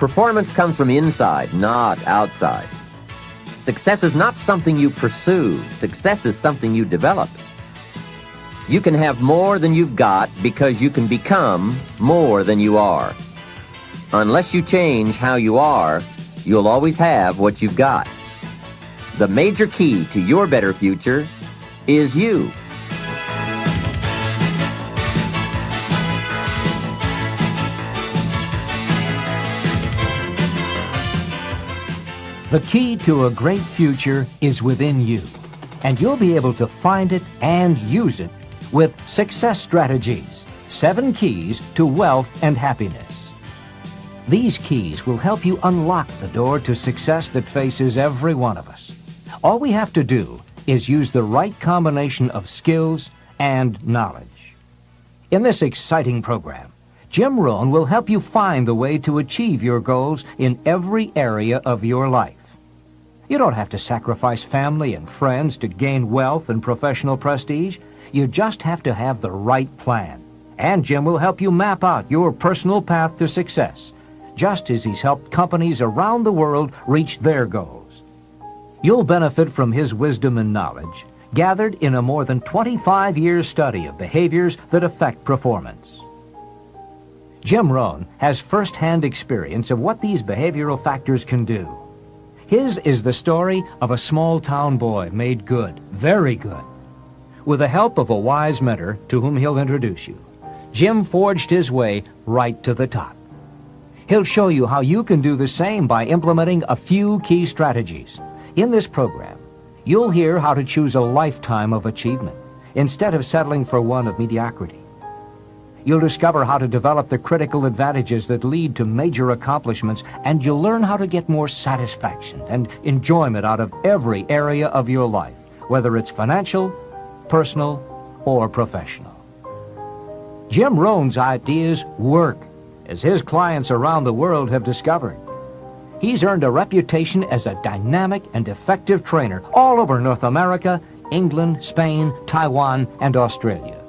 Performance comes from inside, not outside. Success is not something you pursue. Success is something you develop. You can have more than you've got because you can become more than you are. Unless you change how you are, you'll always have what you've got. The major key to your better future is you. The key to a great future is within you, and you'll be able to find it and use it with Success Strategies, 7 Keys to Wealth and Happiness. These keys will help you unlock the door to success that faces every one of us. All we have to do is use the right combination of skills and knowledge. In this exciting program, Jim Rohn will help you find the way to achieve your goals in every area of your life. You don't have to sacrifice family and friends to gain wealth and professional prestige. You just have to have the right plan. And Jim will help you map out your personal path to success, just as he's helped companies around the world reach their goals. You'll benefit from his wisdom and knowledge, gathered in a more than 25-year study of behaviors that affect performance. Jim Rohn has first-hand experience of what these behavioral factors can do. His is the story of a small-town boy made good, very good. With the help of a wise mentor to whom he'll introduce you, Jim forged his way right to the top. He'll show you how you can do the same by implementing a few key strategies. In this program, you'll hear how to choose a lifetime of achievement instead of settling for one of mediocrity. You'll discover how to develop the critical advantages that lead to major accomplishments, and you'll learn how to get more satisfaction and enjoyment out of every area of your life, whether it's financial, personal, or professional. Jim Rohn's ideas work, as his clients around the world have discovered. He's earned a reputation as a dynamic and effective trainer all over North America, England, Spain, Taiwan, and Australia.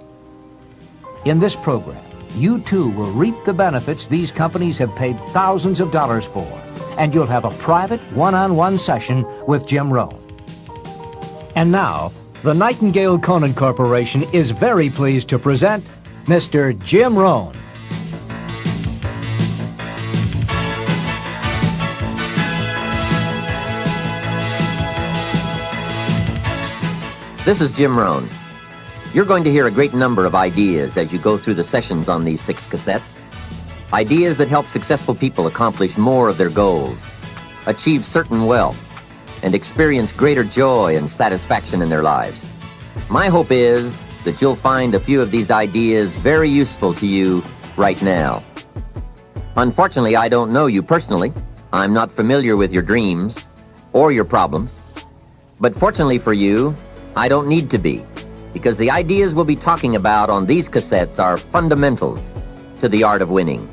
In this program, you too will reap the benefits these companies have paid thousands of dollars for, and you'll have a private one-on-one session with Jim Rohn. And now, the Nightingale Conant Corporation is very pleased to present Mr. Jim Rohn. This is Jim Rohn. You're going to hear a great number of ideas as you go through the sessions on these 6 cassettes. Ideas that help successful people accomplish more of their goals, achieve certain wealth, and experience greater joy and satisfaction in their lives. My hope is that you'll find a few of these ideas very useful to you right now. Unfortunately, I don't know you personally. I'm not familiar with your dreams or your problems. But fortunately for you, I don't need to be, because the ideas we'll be talking about on these cassettes are fundamentals to the art of winning.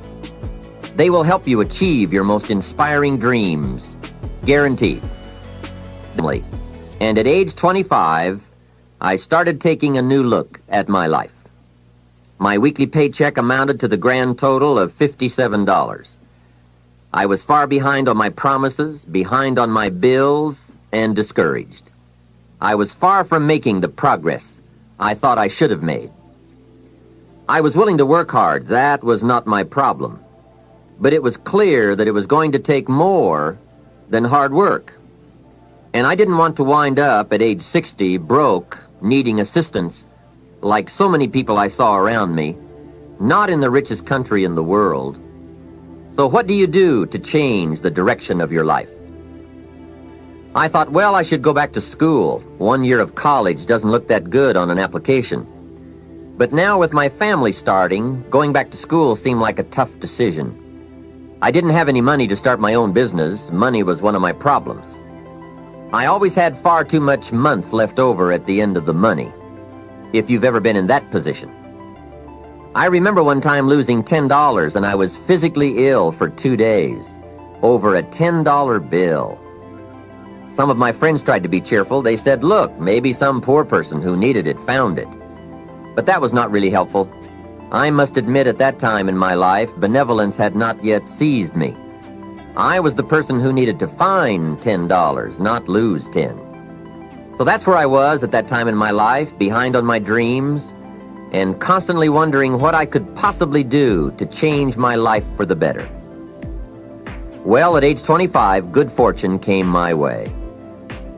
They will help you achieve your most inspiring dreams, guaranteed. And at age 25, I started taking a new look at my life. My weekly paycheck amounted to the grand total of $57. I was far behind on my promises, behind on my bills, and discouraged. I was far from making the progress I thought I should have made. I was willing to work hard. That was not my problem. But it was clear that it was going to take more than hard work. And I didn't want to wind up at age 60 broke, needing assistance, like so many people I saw around me, not in the richest country in the world. So what do you do to change the direction of your life? I thought, well, I should go back to school. 1 year of college doesn't look that good on an application. But now with my family starting, going back to school seemed like a tough decision. I didn't have any money to start my own business. Money was one of my problems. I always had far too much month left over at the end of the money, if you've ever been in that position. I remember one time losing $10, and I was physically ill for 2 days over a $10 bill. Some of my friends tried to be cheerful. They said, look, maybe some poor person who needed it found it. But that was not really helpful. I must admit at that time in my life, benevolence had not yet seized me. I was the person who needed to find $10, not lose 10. So that's where I was at that time in my life, behind on my dreams, and constantly wondering what I could possibly do to change my life for the better. Well, at age 25, good fortune came my way.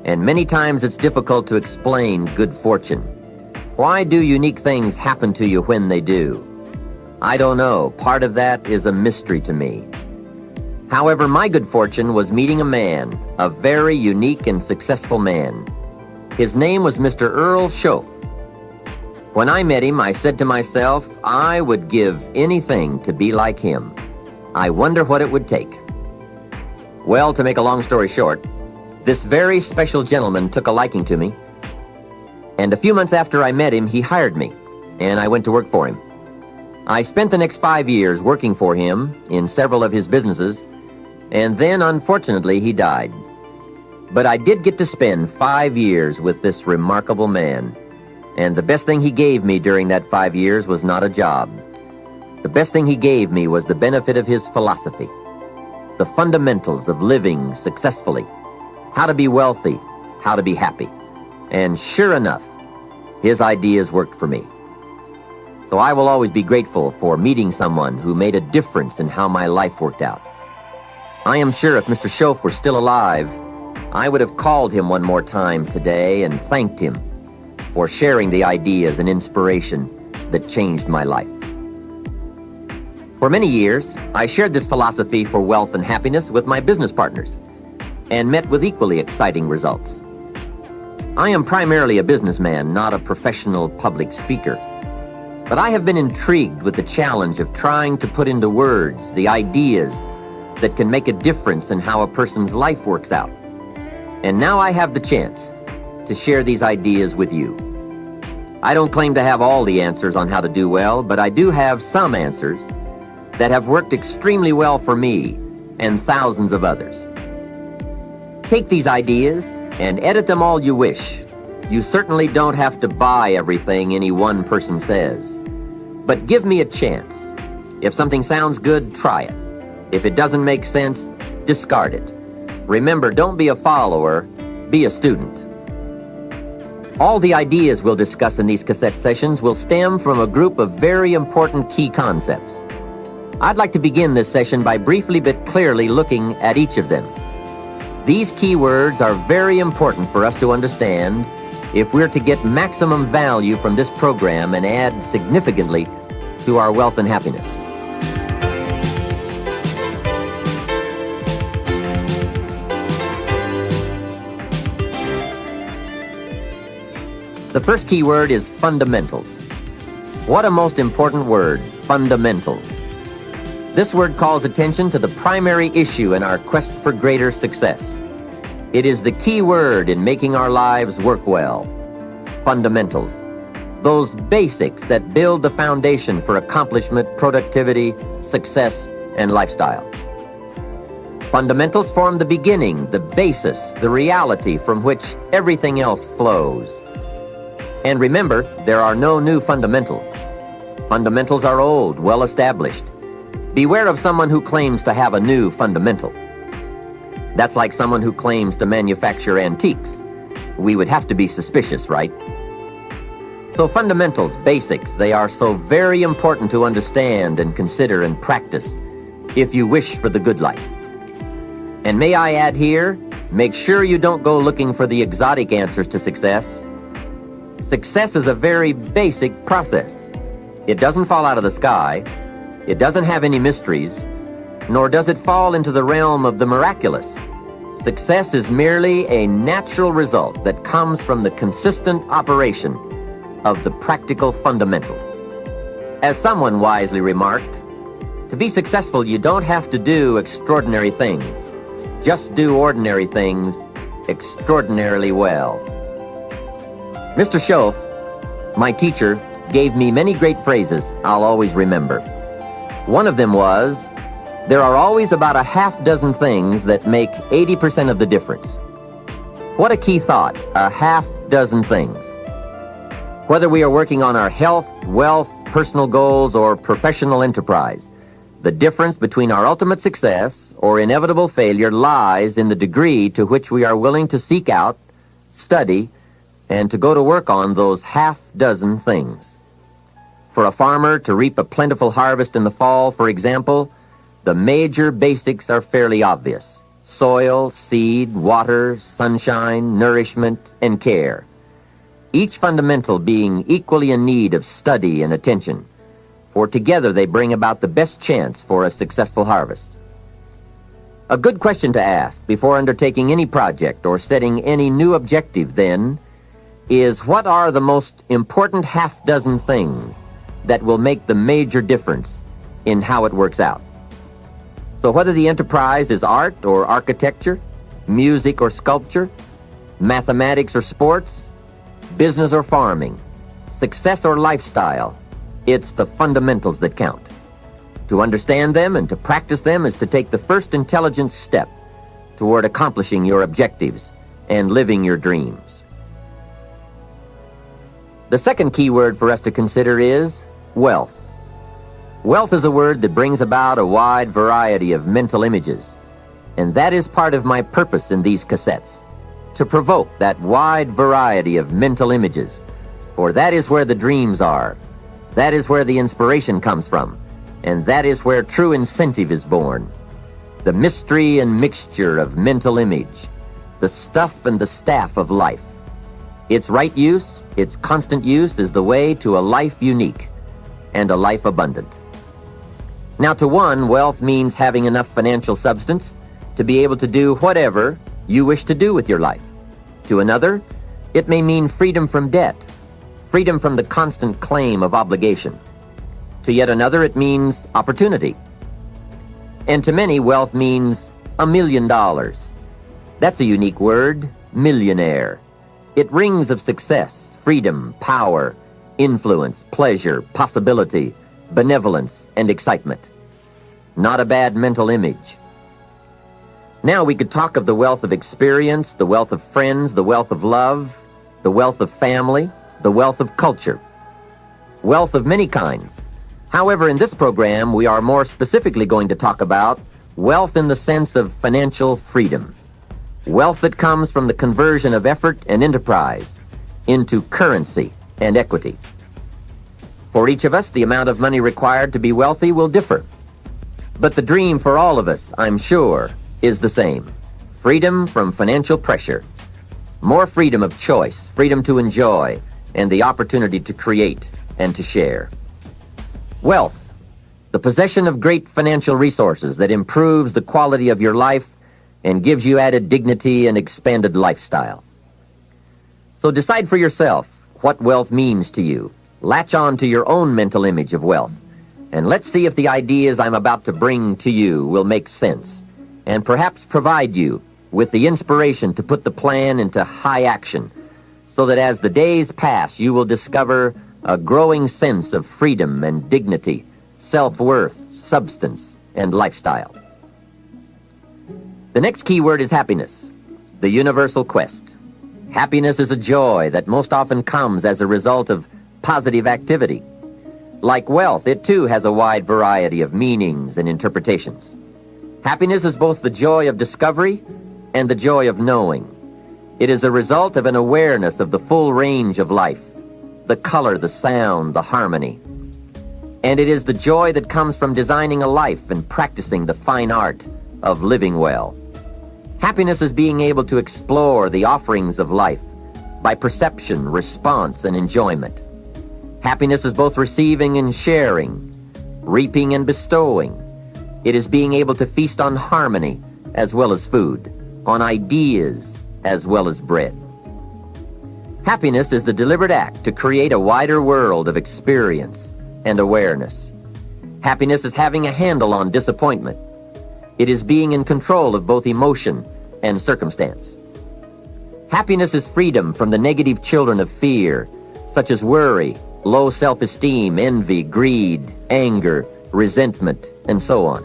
And many times it's difficult to explain good fortune. Why do unique things happen to you when they do? I don't know. Part of that is a mystery to me. However, my good fortune was meeting a man, a very unique and successful man. His name was Mr. Earl Schoaf. When I met him, I said to myself, I would give anything to be like him. I wonder what it would take. Well, to make a long story short, this very special gentleman took a liking to me, and a few months after I met him, he hired me, and I went to work for him. I spent the next 5 years working for him in several of his businesses, and then, unfortunately, he died. But I did get to spend 5 years with this remarkable man, and the best thing he gave me during that 5 years was not a job. The best thing he gave me was the benefit of his philosophy, the fundamentals of living successfully, how to be wealthy, how to be happy. And sure enough, his ideas worked for me. So I will always be grateful for meeting someone who made a difference in how my life worked out. I am sure if Mr. Schoaf were still alive, I would have called him one more time today and thanked him for sharing the ideas and inspiration that changed my life. For many years, I shared this philosophy for wealth and happiness with my business partners and met with equally exciting results. I am primarily a businessman, not a professional public speaker. But I have been intrigued with the challenge of trying to put into words the ideas that can make a difference in how a person's life works out. And now I have the chance to share these ideas with you. I don't claim to have all the answers on how to do well, but I do have some answers that have worked extremely well for me and thousands of others. Take these ideas and edit them all you wish. You certainly don't have to buy everything any one person says. But give me a chance. If something sounds good, try it. If it doesn't make sense, discard it. Remember, don't be a follower, be a student. All the ideas we'll discuss in these cassette sessions will stem from a group of very important key concepts. I'd like to begin this session by briefly but clearly looking at each of them. These key words are very important for us to understand if we're to get maximum value from this program and add significantly to our wealth and happiness. The first key word is fundamentals. What a most important word, fundamentals. This word calls attention to the primary issue in our quest for greater success. It is the key word in making our lives work well. Fundamentals. Those basics that build the foundation for accomplishment, productivity, success, and lifestyle. Fundamentals form the beginning, the basis, the reality from which everything else flows. And remember, there are no new fundamentals. Fundamentals are old, well established. Beware of someone who claims to have a new fundamental. That's like someone who claims to manufacture antiques. We would have to be suspicious, right? So fundamentals, basics, they are so very important to understand and consider and practice if you wish for the good life. And may I add here, make sure you don't go looking for the exotic answers to success. Success is a very basic process. It doesn't fall out of the sky. It doesn't have any mysteries, nor does it fall into the realm of the miraculous. Success is merely a natural result that comes from the consistent operation of the practical fundamentals. As someone wisely remarked, to be successful, you don't have to do extraordinary things. Just do ordinary things extraordinarily well. Mr. Schoaf, my teacher, gave me many great phrases I'll always remember. One of them was, there are always about a half dozen things that make 80% of the difference. What a key thought, a half dozen things. Whether we are working on our health, wealth, personal goals, or professional enterprise, The difference between our ultimate success or inevitable failure lies in the degree to which we are willing to seek out, study, and to go to work on those half-dozen things. For a farmer to reap a plentiful harvest in the fall, for example, the major basics are fairly obvious: soil, seed, water, sunshine, nourishment, and care. Each fundamental being equally in need of study and attention, for together they bring about the best chance for a successful harvest. A good question to ask before undertaking any project or setting any new objective, then, is what are the most important half-dozen things that will make the major difference in how it works out? So whether the enterprise is art or architecture, music or sculpture, mathematics or sports, business or farming, success or lifestyle, it's the fundamentals that count. To understand them and to practice them is to take the first intelligent step toward accomplishing your objectives and living your dreams. The second key word for us to consider is wealth. Wealth is a word that brings about a wide variety of mental images, and that is part of my purpose in these cassettes, to provoke that wide variety of mental images, for that is where the dreams are, that is where the inspiration comes from, and that is where true incentive is born. The mystery and mixture of mental image, the stuff and the staff of life. Its right use, its constant use is the way to a life unique and a life abundant. Now, to one, wealth means having enough financial substance to be able to do whatever you wish to do with your life. To another, it may mean freedom from debt, freedom from the constant claim of obligation. To yet another, it means opportunity. And to many, wealth means $1 million. That's a unique word, millionaire. It rings of success, freedom, power, influence, pleasure, possibility, benevolence, and excitement. Not a bad mental image. Now we could talk of the wealth of experience, the wealth of friends, the wealth of love, the wealth of family, the wealth of culture. Wealth of many kinds. However, in this program, we are more specifically going to talk about wealth in the sense of financial freedom. Wealth that comes from the conversion of effort and enterprise into currency and equity. For each of us, the amount of money required to be wealthy will differ. But the dream for all of us, I'm sure, is the same. Freedom from financial pressure. More freedom of choice, freedom to enjoy, and the opportunity to create and to share. Wealth, the possession of great financial resources that improves the quality of your life and gives you added dignity and expanded lifestyle. So decide for yourself what wealth means to you. Latch on to your own mental image of wealth, and let's see if the ideas I'm about to bring to you will make sense, and perhaps provide you with the inspiration to put the plan into high action, so that as the days pass, you will discover a growing sense of freedom and dignity, self-worth, substance, and lifestyle. The next key word is happiness, the universal quest. Happiness is a joy that most often comes as a result of positive activity. Like wealth, it too has a wide variety of meanings and interpretations. Happiness is both the joy of discovery and the joy of knowing. It is a result of an awareness of the full range of life, the color, the sound, the harmony. And it is the joy that comes from designing a life and practicing the fine art of living well. Happiness is being able to explore the offerings of life by perception, response, and enjoyment. Happiness is both receiving and sharing, reaping and bestowing. It is being able to feast on harmony as well as food, on ideas as well as bread. Happiness is the deliberate act to create a wider world of experience and awareness. Happiness is having a handle on disappointment. It is being in control of both emotion and circumstance. Happiness is freedom from the negative children of fear, such as worry, low self-esteem, envy, greed, anger, resentment, and so on.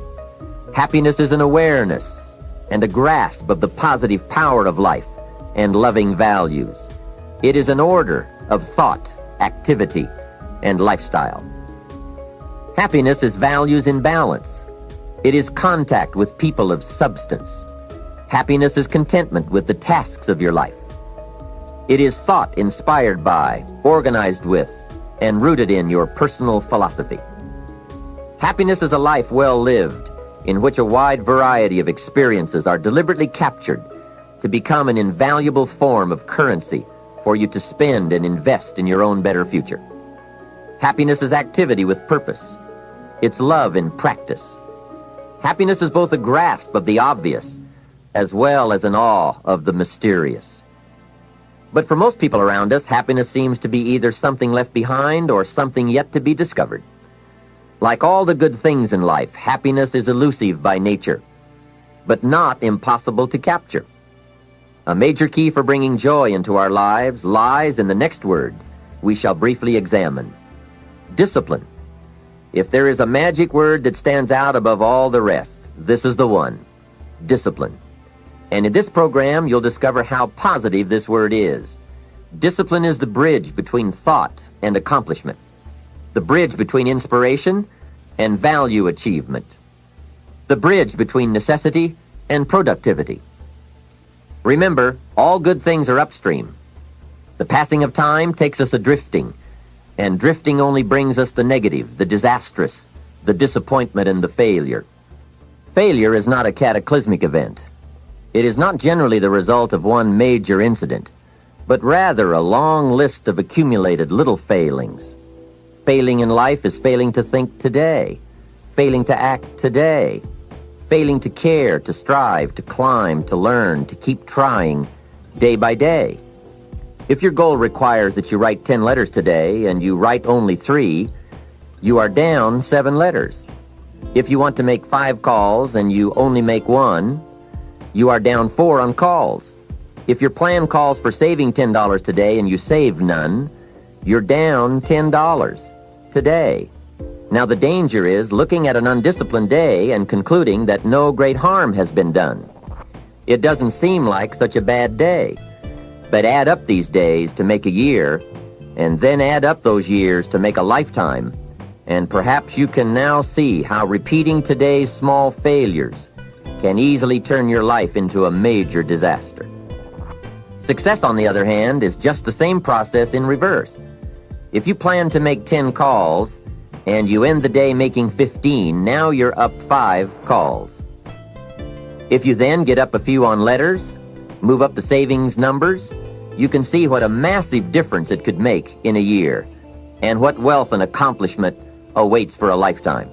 Happiness is an awareness and a grasp of the positive power of life and loving values. It is an order of thought, activity, and lifestyle. Happiness is values in balance, It is contact with people of substance. Happiness is contentment with the tasks of your life. It is thought inspired by, organized with, and rooted in your personal philosophy. Happiness is a life well lived, in which a wide variety of experiences are deliberately captured to become an invaluable form of currency for you to spend and invest in your own better future. Happiness is activity with purpose. It's love in practice. Happiness is both a grasp of the obvious as well as an awe of the mysterious. But for most people around us, happiness seems to be either something left behind or something yet to be discovered. Like all the good things in life, happiness is elusive by nature, but not impossible to capture. A major key for bringing joy into our lives lies in the next word we shall briefly examine: discipline. If there is a magic word that stands out above all the rest, this is the one: discipline. And in this program, you'll discover how positive this word is. Discipline is the bridge between thought and accomplishment, the bridge between inspiration and value achievement, the bridge between necessity and productivity. Remember, all good things are upstream. The passing of time takes us adrifting, and drifting only brings us the negative, the disastrous, the disappointment, and the failure. Failure is not a cataclysmic event. It is not generally the result of one major incident, but rather a long list of accumulated little failings. Failing in life is failing to think today, failing to act today, failing to care, to strive, to climb, to learn, to keep trying day by day. If your goal requires that you write 10 letters today and you write only 3, you are down 7 letters. If you want to make 5 calls and you only make 1, you are down 4 on calls. If your plan calls for saving $10 today and you save none, you're down $10 today. Now the danger is looking at an undisciplined day and concluding that no great harm has been done. It doesn't seem like such a bad day. But add up these days to make a year, and then add up those years to make a lifetime, and perhaps you can now see how repeating today's small failures can easily turn your life into a major disaster. Success, on the other hand, is just the same process in reverse. If you plan to make 10 calls and you end the day making 15, now you're up 5 calls. If you then get up a few on letters, move up the savings numbers, you can see what a massive difference it could make in a year, and what wealth and accomplishment awaits for a lifetime.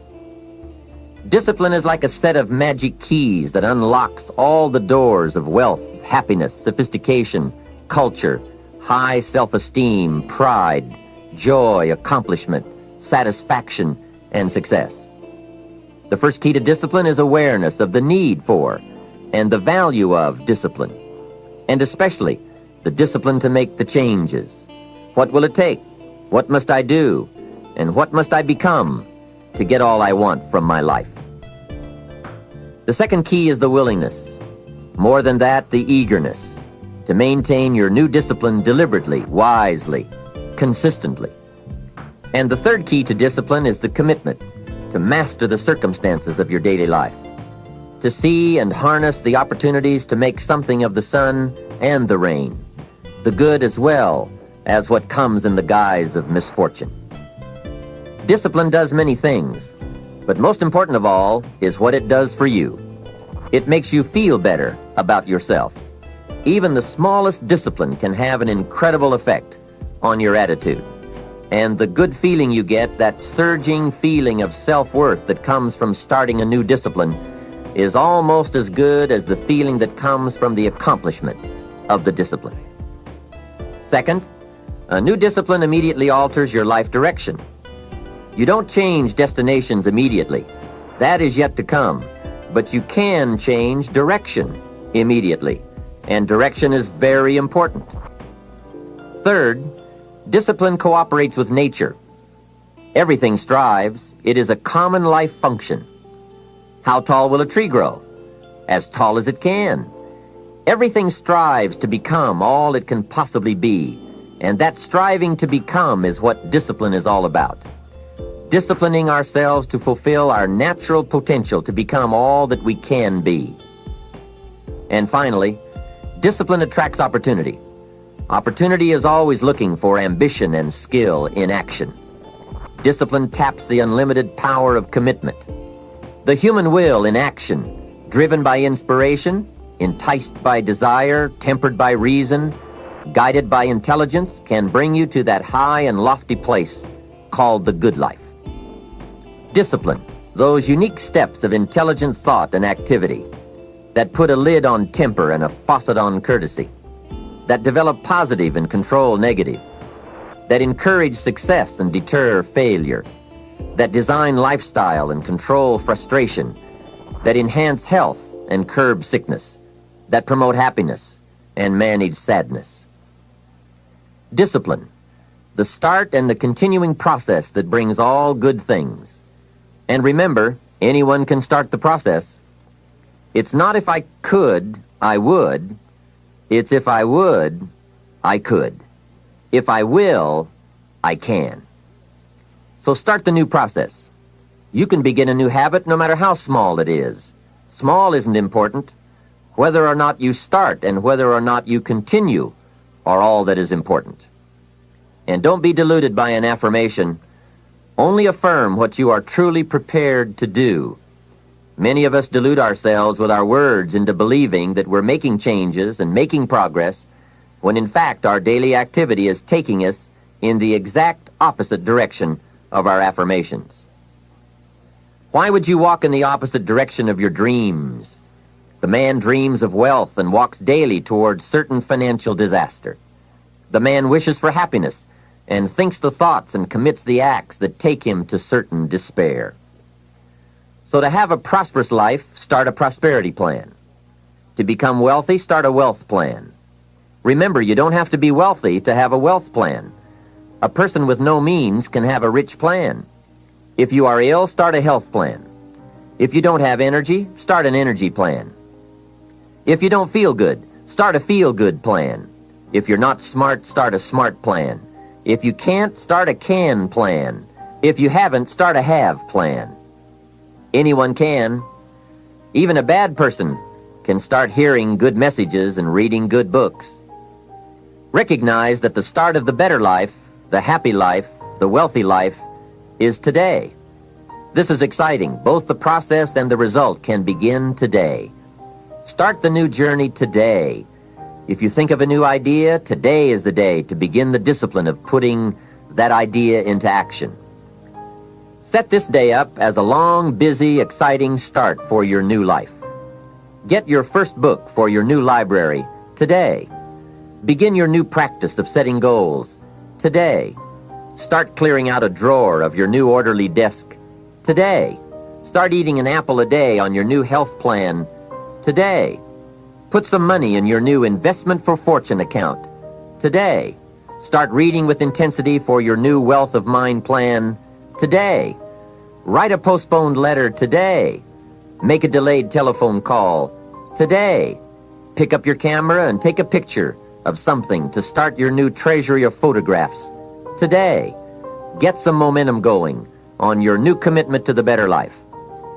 Discipline is like a set of magic keys that unlocks all the doors of wealth, happiness, sophistication, culture, high self-esteem, pride, joy, accomplishment, satisfaction, and success. The first key to discipline is awareness of the need for and the value of discipline, and especially the discipline to make the changes. What will it take? What must I do? And what must I become to get all I want from my life? The second key is the willingness. More than that, the eagerness to maintain your new discipline deliberately, wisely, consistently. And the third key to discipline is the commitment to master the circumstances of your daily life, to see and harness the opportunities to make something of the sun and the rain, the good as well as what comes in the guise of misfortune. Discipline does many things, but most important of all is what it does for you. It makes you feel better about yourself. Even the smallest discipline can have an incredible effect on your attitude. And the good feeling you get, that surging feeling of self-worth that comes from starting a new discipline, is almost as good as the feeling that comes from the accomplishment of the discipline. Second, a new discipline immediately alters your life direction. You don't change destinations immediately. That is yet to come. But you can change direction immediately. And direction is very important. Third, discipline cooperates with nature. Everything strives. It is a common life function. How tall will a tree grow? As tall as it can. Everything strives to become all it can possibly be, and that striving to become is what discipline is all about. disciplining ourselves to fulfill our natural potential to become all that we can be. And finally, discipline attracts opportunity. Opportunity is always looking for ambition and skill in action. Discipline taps the unlimited power of commitment. The human will in action, driven by inspiration, enticed by desire, tempered by reason, guided by intelligence, can bring you to that high and lofty place called the good life. Discipline, those unique steps of intelligent thought and activity that put a lid on temper and a faucet on courtesy, that develop positive and control negative, that encourage success and deter failure, that design lifestyle and control frustration, that enhance health and curb sickness, that promote happiness and manage sadness. Discipline, the start and the continuing process that brings all good things. And remember, anyone can start the process. It's not if I could, I would. It's if I would, I could. If I will, I can. So start the new process. You can begin a new habit no matter how small it is. Small isn't important. Whether or not you start and whether or not you continue are all that is important. And don't be deluded by an affirmation. Only affirm what you are truly prepared to do. Many of us delude ourselves with our words into believing that we're making changes and making progress, when in fact our daily activity is taking us in the exact opposite direction of our affirmations. Why would you walk in the opposite direction of your dreams? The man dreams of wealth and walks daily towards certain financial disaster. The man wishes for happiness and thinks the thoughts and commits the acts that take him to certain despair. So to have a prosperous life, start a prosperity plan. To become wealthy, start a wealth plan. Remember, you don't have to be wealthy to have a wealth plan. A person with no means can have a rich plan. If you are ill, start a health plan. If you don't have energy, start an energy plan. If you don't feel good, start a feel-good plan. If you're not smart, start a smart plan. If you can't, start a can plan. If you haven't, start a have plan. Anyone can. Even a bad person can start hearing good messages and reading good books. Recognize that the start of the better life, the happy life, the wealthy life, is today. This is exciting. Both the process and the result can begin today. Start the new journey today. If you think of a new idea, today is the day to begin the discipline of putting that idea into action. Set this day up as a long, busy, exciting start for your new life. Get your first book for your new library today. Begin your new practice of setting goals today. Start clearing out a drawer of your new orderly desk today. Start eating an apple a day on your new health plan today. Put some money in your new investment for fortune account today. Start reading with intensity for your new wealth of mind plan today. Write a postponed letter today. Make a delayed telephone call today. Pick up your camera and take a picture of something to start your new treasury of photographs today. Get some momentum going on your new commitment to the better life.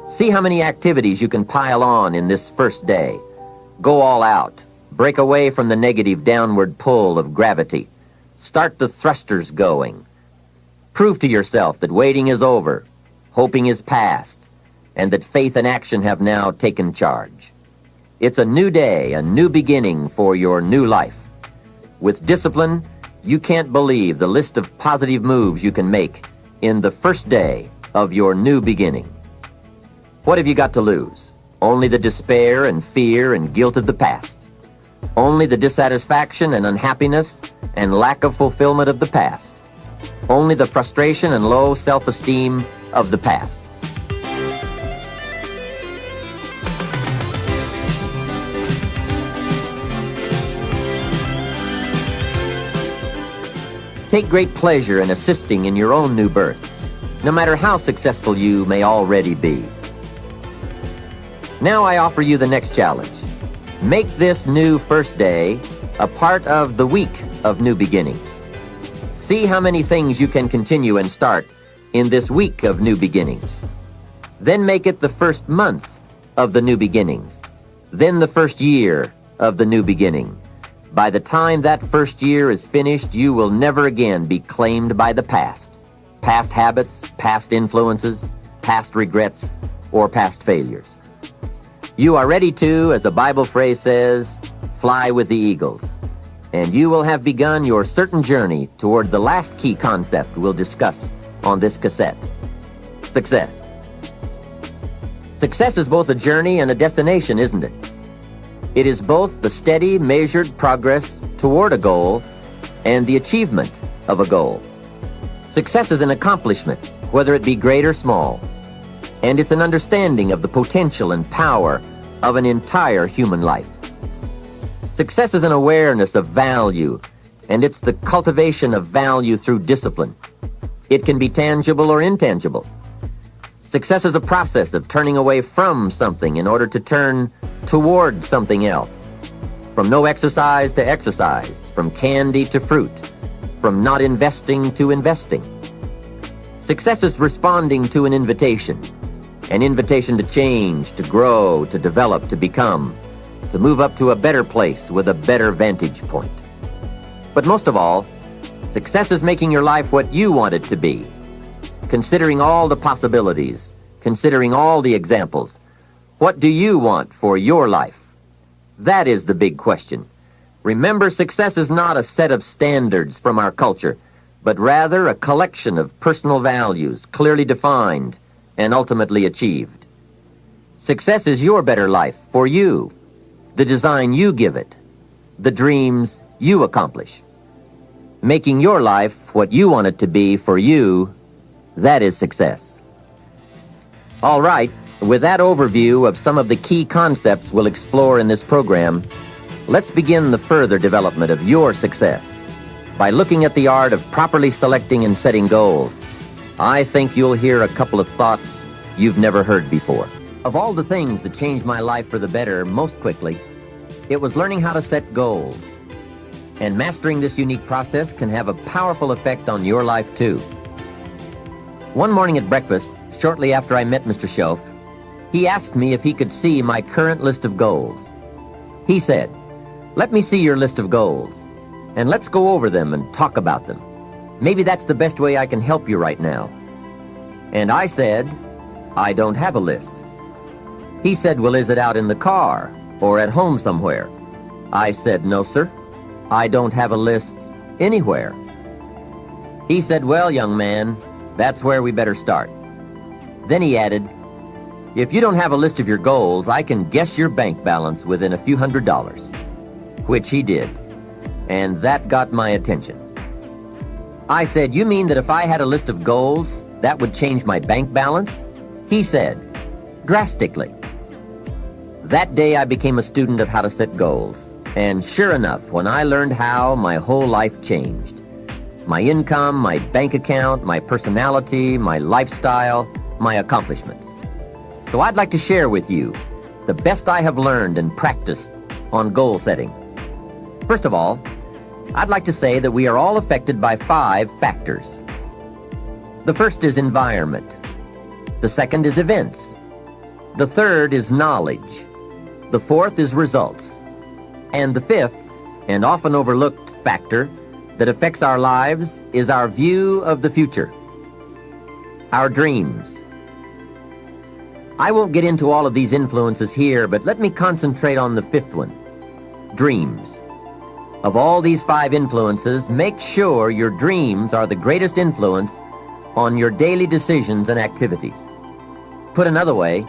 See how many activities you can pile on in this first day. Go all out. Break away from the negative downward pull of gravity. Start the thrusters going. Prove to yourself that waiting is over, hoping is past, and that faith and action have now taken charge. It's a new day, a new beginning for your new life. With discipline, you can't believe the list of positive moves you can make in the first day of your new beginning. What have you got to lose? Only the despair and fear and guilt of the past. Only the dissatisfaction and unhappiness and lack of fulfillment of the past. Only the frustration and low self-esteem of the past. Take great pleasure in assisting in your own new birth, no matter how successful you may already be. Now I offer you the next challenge. Make this new first day a part of the week of new beginnings. See how many things you can continue and start in this week of new beginnings. Then make it the first month of the new beginnings. Then the first year of the new beginning. By the time that first year is finished, you will never again be claimed by the past. Past habits, past influences, past regrets, or past failures. You are ready to, as the Bible phrase says, fly with the eagles. And you will have begun your certain journey toward the last key concept we'll discuss on this cassette. Success. Success is both a journey and a destination, isn't it? It is both the steady, measured progress toward a goal and the achievement of a goal. Success is an accomplishment, whether it be great or small, and it's an understanding of the potential and power of an entire human life. Success is an awareness of value, and it's the cultivation of value through discipline. It can be tangible or intangible. Success is a process of turning away from something in order to turn toward something else. From no exercise to exercise, from candy to fruit, from not investing to investing. Success is responding to an invitation to change, to grow, to develop, to become, to move up to a better place with a better vantage point. But most of all, success is making your life what you want it to be, considering all the possibilities, considering all the examples. What do you want for your life? That is the big question. Remember, success is not a set of standards from our culture, but rather a collection of personal values, clearly defined and ultimately achieved. Success is your better life for you, the design you give it, the dreams you accomplish. Making your life what you want it to be for you, that is success. All right, with that overview of some of the key concepts we'll explore in this program, let's begin the further development of your success by looking at the art of properly selecting and setting goals. I think you'll hear a couple of thoughts you've never heard before. Of all the things that changed my life for the better most quickly, it was learning how to set goals. And mastering this unique process can have a powerful effect on your life too. One morning at breakfast, shortly after I met Mr. Schoaf, he asked me if he could see my current list of goals. He said, "Let me see your list of goals, and let's go over them and talk about them. Maybe that's the best way I can help you right now." And I said, "I don't have a list." He said, "Well, is it out in the car or at home somewhere?" I said, "No, sir. I don't have a list anywhere." He said, "Well, young man, that's where we better start." Then he added, "If you don't have a list of your goals, I can guess your bank balance within a few $100s, which he did, and that got my attention. I said, "You mean that if I had a list of goals, that would change my bank balance?" He said, "Drastically." That day I became a student of how to set goals, and sure enough, when I learned how, my whole life changed. My income, my bank account, my personality, my lifestyle, my accomplishments. So I'd like to share with you the best I have learned and practiced on goal setting. First of all, I'd like to say that we are all affected by 5 factors. The first is environment. The second is events. The third is knowledge. The fourth is results. And the fifth, and often overlooked factor that affects our lives is our view of the future. Our dreams. I won't get into all of these influences here, but let me concentrate on the 5th one, dreams. Of all these 5 influences, make sure your dreams are the greatest influence on your daily decisions and activities. Put another way,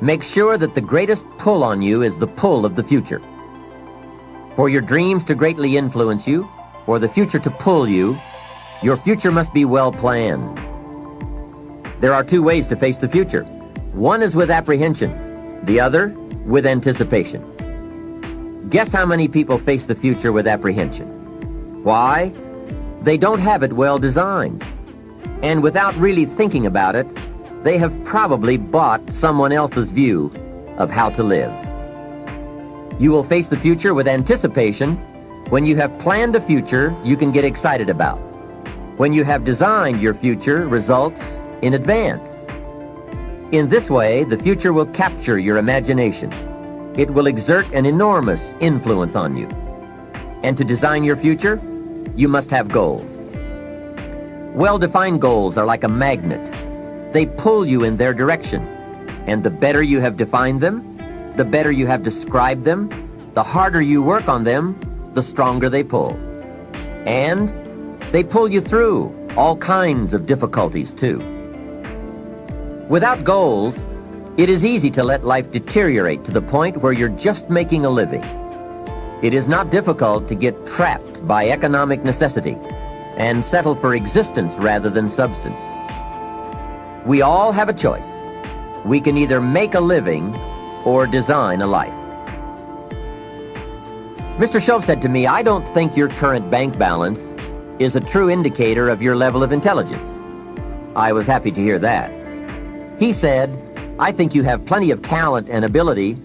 make sure that the greatest pull on you is the pull of the future. For your dreams to greatly influence you, for the future to pull you, your future must be well planned. There are 2 ways to face the future. One is with apprehension, the other with anticipation. Guess how many people face the future with apprehension? Why? They don't have it well designed. And without really thinking about it, they have probably bought someone else's view of how to live. You will face the future with anticipation when you have planned a future you can get excited about. when you have designed your future results in advance. In this way, the future will capture your imagination. It will exert an enormous influence on you. And to design your future, you must have goals. Well-defined goals are like a magnet. They pull you in their direction. And the better you have defined them, the better you have described them, the harder you work on them, the stronger they pull. And they pull you through all kinds of difficulties, too. Without goals, it is easy to let life deteriorate to the point where you're just making a living. It is not difficult to get trapped by economic necessity and settle for existence rather than substance. We all have a choice. We can either make a living or design a life. Mr. Shove said to me, "I don't think your current bank balance is a true indicator of your level of intelligence." I was happy to hear that. He said, "I think you have plenty of talent and ability,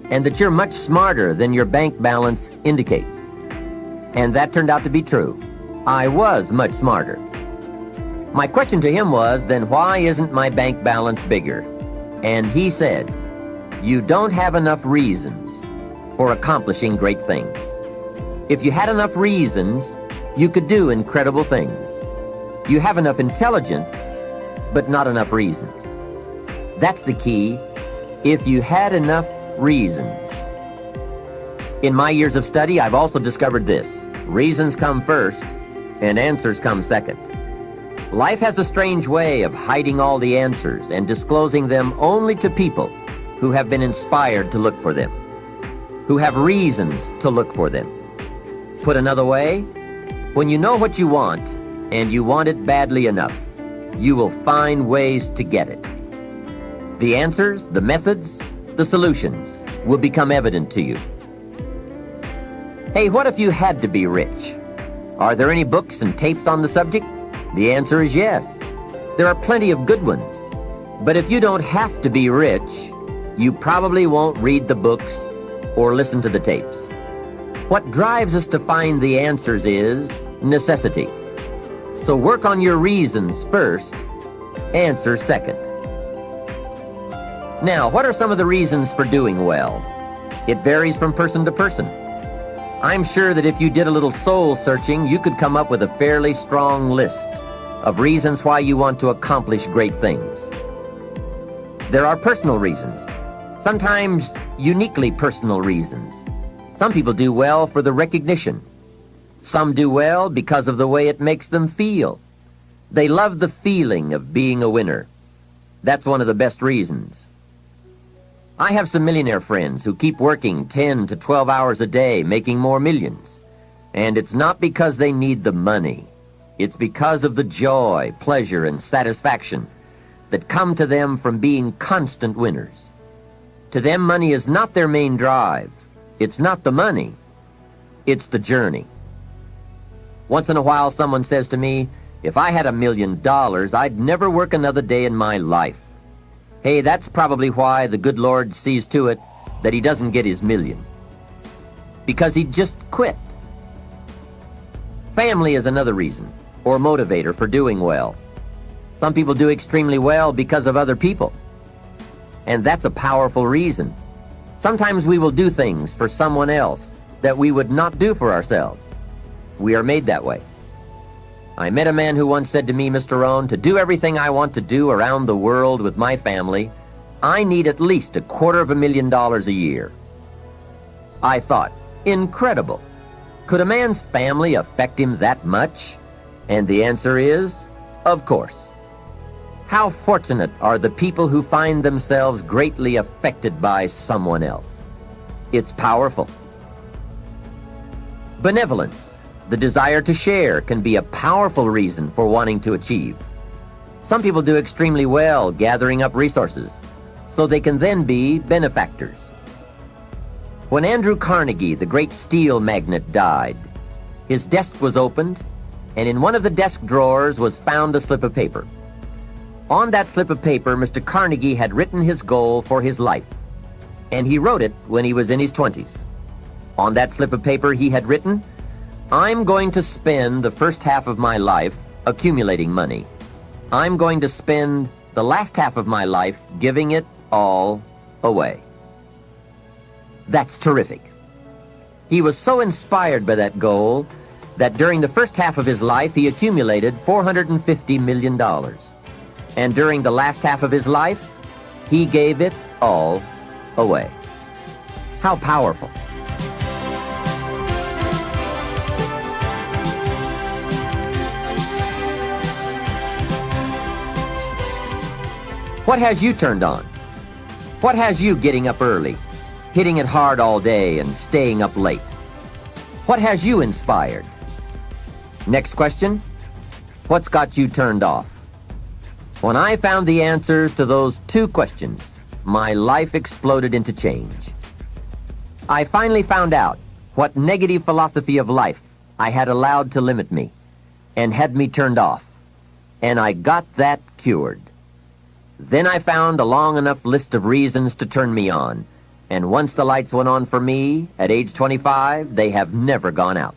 and that you're much smarter than your bank balance indicates." And that turned out to be true. I was much smarter. My question to him was, then why isn't my bank balance bigger? And he said, "You don't have enough reasons for accomplishing great things. If you had enough reasons, you could do incredible things. You have enough intelligence, but not enough reasons." That's the key. If you had enough reasons. In my years of study, I've also discovered this: reasons come first, and answers come second. Life has a strange way of hiding all the answers and disclosing them only to people who have been inspired to look for them, who have reasons to look for them. Put another way, when you know what you want, and you want it badly enough, you will find ways to get it. The answers, the methods, the solutions will become evident to you. Hey, what if you had to be rich? Are there any books and tapes on the subject? The answer is yes. There are plenty of good ones. But if you don't have to be rich, you probably won't read the books or listen to the tapes. What drives us to find the answers is necessity. So work on your reasons first, answers second. Now, what are some of the reasons for doing well? It varies from person to person. I'm sure that if you did a little soul searching, you could come up with a fairly strong list of reasons why you want to accomplish great things. There are personal reasons, sometimes uniquely personal reasons. Some people do well for the recognition. Some do well because of the way it makes them feel. They love the feeling of being a winner. That's one of the best reasons. I have some millionaire friends who keep working 10 to 12 hours a day, making more millions. And it's not because they need the money. It's because of the joy, pleasure, and satisfaction that come to them from being constant winners. To them, money is not their main drive. It's not the money. It's the journey. Once in a while, someone says to me, "If I had $1 million, I'd never work another day in my life." Hey, that's probably why the good Lord sees to it that he doesn't get his million. Because he just quit. Family is another reason, or motivator for doing well. Some people do extremely well because of other people. And that's a powerful reason. Sometimes we will do things for someone else that we would not do for ourselves. We are made that way. I met a man who once said to me, "Mr. Rohn, to do everything I want to do around the world with my family, I need at least $250,000 a year." I thought, incredible. Could a man's family affect him that much? And the answer is, of course. How fortunate are the people who find themselves greatly affected by someone else. It's powerful. Benevolence. The desire to share can be a powerful reason for wanting to achieve. Some people do extremely well gathering up resources, so they can then be benefactors. When Andrew Carnegie, the great steel magnate, died, his desk was opened, and in one of the desk drawers was found a slip of paper. On that slip of paper, Mr. Carnegie had written his goal for his life, and he wrote it when he was in his 20s. On that slip of paper he had written, "I'm going to spend the first half of my life accumulating money. I'm going to spend the last half of my life giving it all away. That's terrific. He was so inspired by that goal that during the first half of his life he accumulated $450 million. And during the last half of his life, he gave it all away. How powerful. What has you turned on? What has you getting up early, hitting it hard all day and staying up late? What has you inspired? Next question, what's got you turned off? When I found the answers to those two questions, my life exploded into change. I finally found out what negative philosophy of life I had allowed to limit me and had me turned off, and I got that cured. Then I found a long enough list of reasons to turn me on, and once the lights went on for me, at age 25, they have never gone out.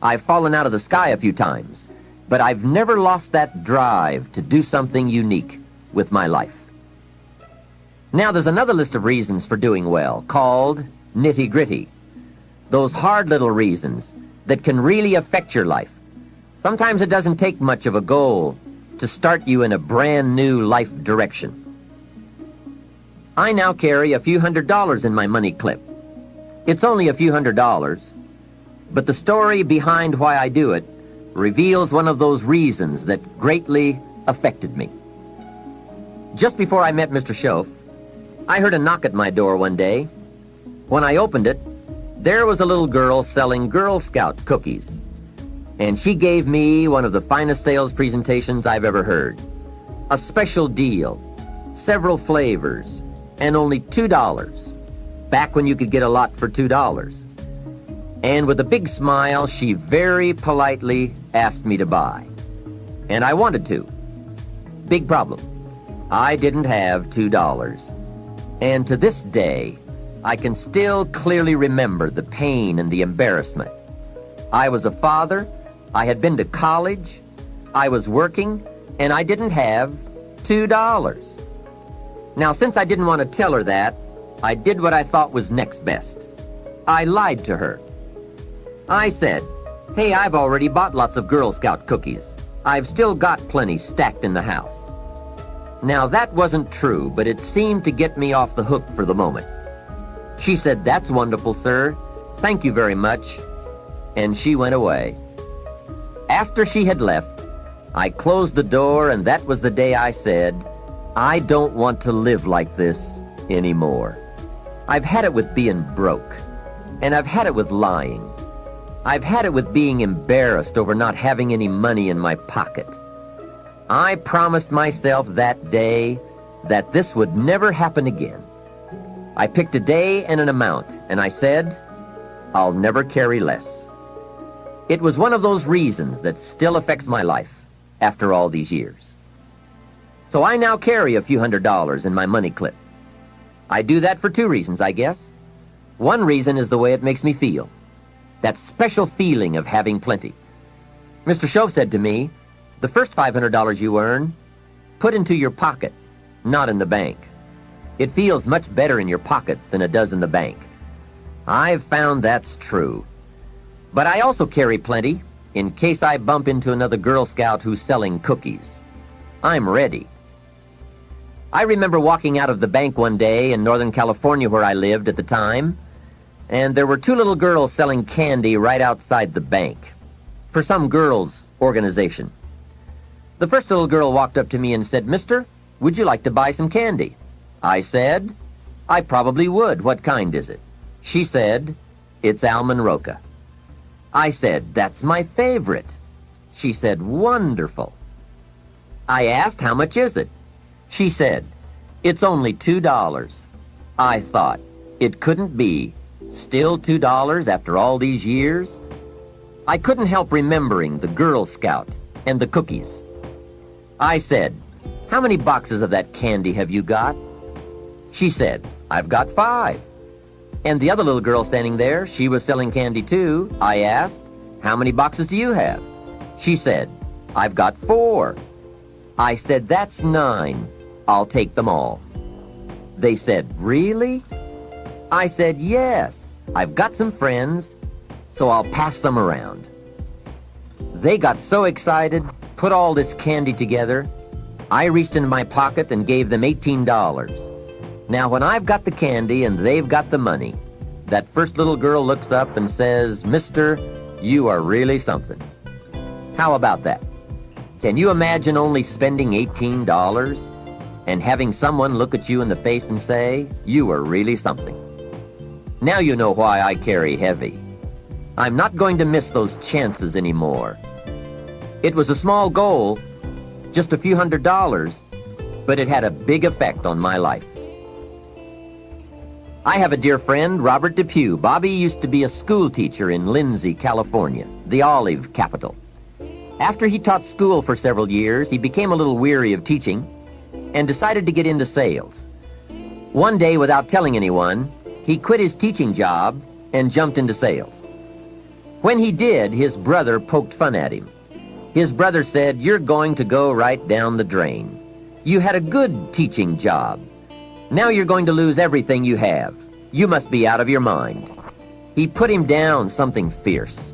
I've fallen out of the sky a few times, but I've never lost that drive to do something unique with my life. Now there's another list of reasons for doing well, called nitty-gritty. Those hard little reasons that can really affect your life. Sometimes it doesn't take much of a goal to start you in a brand new life direction. I now carry a few $100s in my money clip. It's only a few $100s, but the story behind why I do it reveals one of those reasons that greatly affected me. Just before I met Mr. Schoaf, I heard a knock at my door one day. When I opened it, there was a little girl selling Girl Scout cookies. And she gave me one of the finest sales presentations I've ever heard. A special deal, several flavors, and only $2. Back when you could get a lot for $2. And with a big smile, she very politely asked me to buy. And I wanted to. Big problem. I didn't have $2. And to this day, I can still clearly remember the pain and the embarrassment. I was a father, I had been to college, I was working, and I didn't have $2. Now, since I didn't want to tell her that, I did what I thought was next best. I lied to her. I said, "Hey, I've already bought lots of Girl Scout cookies. I've still got plenty stacked in the house." Now, that wasn't true, but it seemed to get me off the hook for the moment. She said, "That's wonderful, sir. Thank you very much." And she went away. After she had left, I closed the door, and that was the day I said, I don't want to live like this anymore. I've had it with being broke, and I've had it with lying. I've had it with being embarrassed over not having any money in my pocket. I promised myself that day that this would never happen again. I picked a day and an amount, and I said, I'll never carry less. It was one of those reasons that still affects my life after all these years. So I now carry a few $100s in my money clip. I do that for two reasons, I guess. One reason is the way it makes me feel. That special feeling of having plenty. Mr. Schoaf said to me, the first $500 you earn, put into your pocket, not in the bank. It feels much better in your pocket than it does in the bank. I've found that's true. But I also carry plenty in case I bump into another Girl Scout who's selling cookies. I'm ready. I remember walking out of the bank one day in Northern California where I lived at the time, and there were two little girls selling candy right outside the bank for some girls' organization. The first little girl walked up to me and said, "Mister, would you like to buy some candy?" I said, "I probably would. What kind is it?" She said, "It's almond roca." I said, "That's my favorite." She said, "Wonderful." I asked, "How much is it?" She said, "It's only $2. I thought, it couldn't be. Still $2 after all these years? I couldn't help remembering the Girl Scout and the cookies. I said, "How many boxes of that candy have you got?" She said, "I've got 5. And the other little girl standing there, she was selling candy too. I asked, "How many boxes do you have?" She said, I've got 4. I said, that's 9. I'll take them all. They said, really? I said, yes. I've got some friends, so I'll pass them around. They got so excited, put all this candy together. I reached into my pocket and gave them $18. Now, when I've got the candy and they've got the money, that first little girl looks up and says, Mister, you are really something. How about that? Can you imagine only spending $18 and having someone look at you in the face and say, you are really something? Now you know why I carry heavy. I'm not going to miss those chances anymore. It was a small goal, just a few $100s, but it had a big effect on my life. I have a dear friend, Robert Depew. Bobby used to be a school teacher in Lindsay, California, the olive capital. After he taught school for several years, he became a little weary of teaching and decided to get into sales. One day, without telling anyone, he quit his teaching job and jumped into sales. When he did, his brother poked fun at him. His brother said, you're going to go right down the drain. You had a good teaching job. Now you're going to lose everything you have. You must be out of your mind. He put him down something fierce.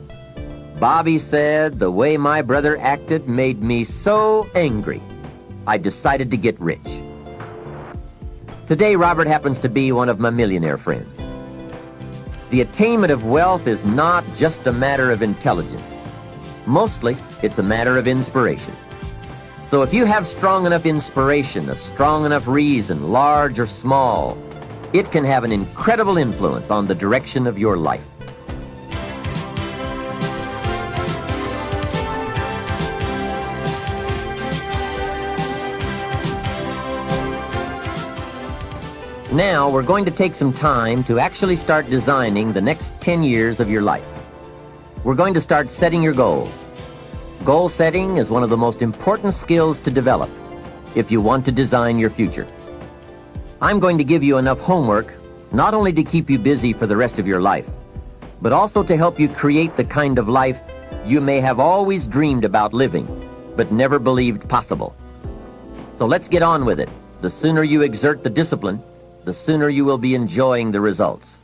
Bobby said, the way my brother acted made me so angry, I decided to get rich. Today, Robert happens to be one of my millionaire friends. The attainment of wealth is not just a matter of intelligence. Mostly, it's a matter of inspiration. So if you have strong enough inspiration, a strong enough reason, large or small, it can have an incredible influence on the direction of your life. Now we're going to take some time to actually start designing the next 10 years of your life. We're going to start setting your goals. Goal setting is one of the most important skills to develop if you want to design your future. I'm going to give you enough homework not only to keep you busy for the rest of your life, but also to help you create the kind of life you may have always dreamed about living, but never believed possible. So let's get on with it. The sooner you exert the discipline, the sooner you will be enjoying the results.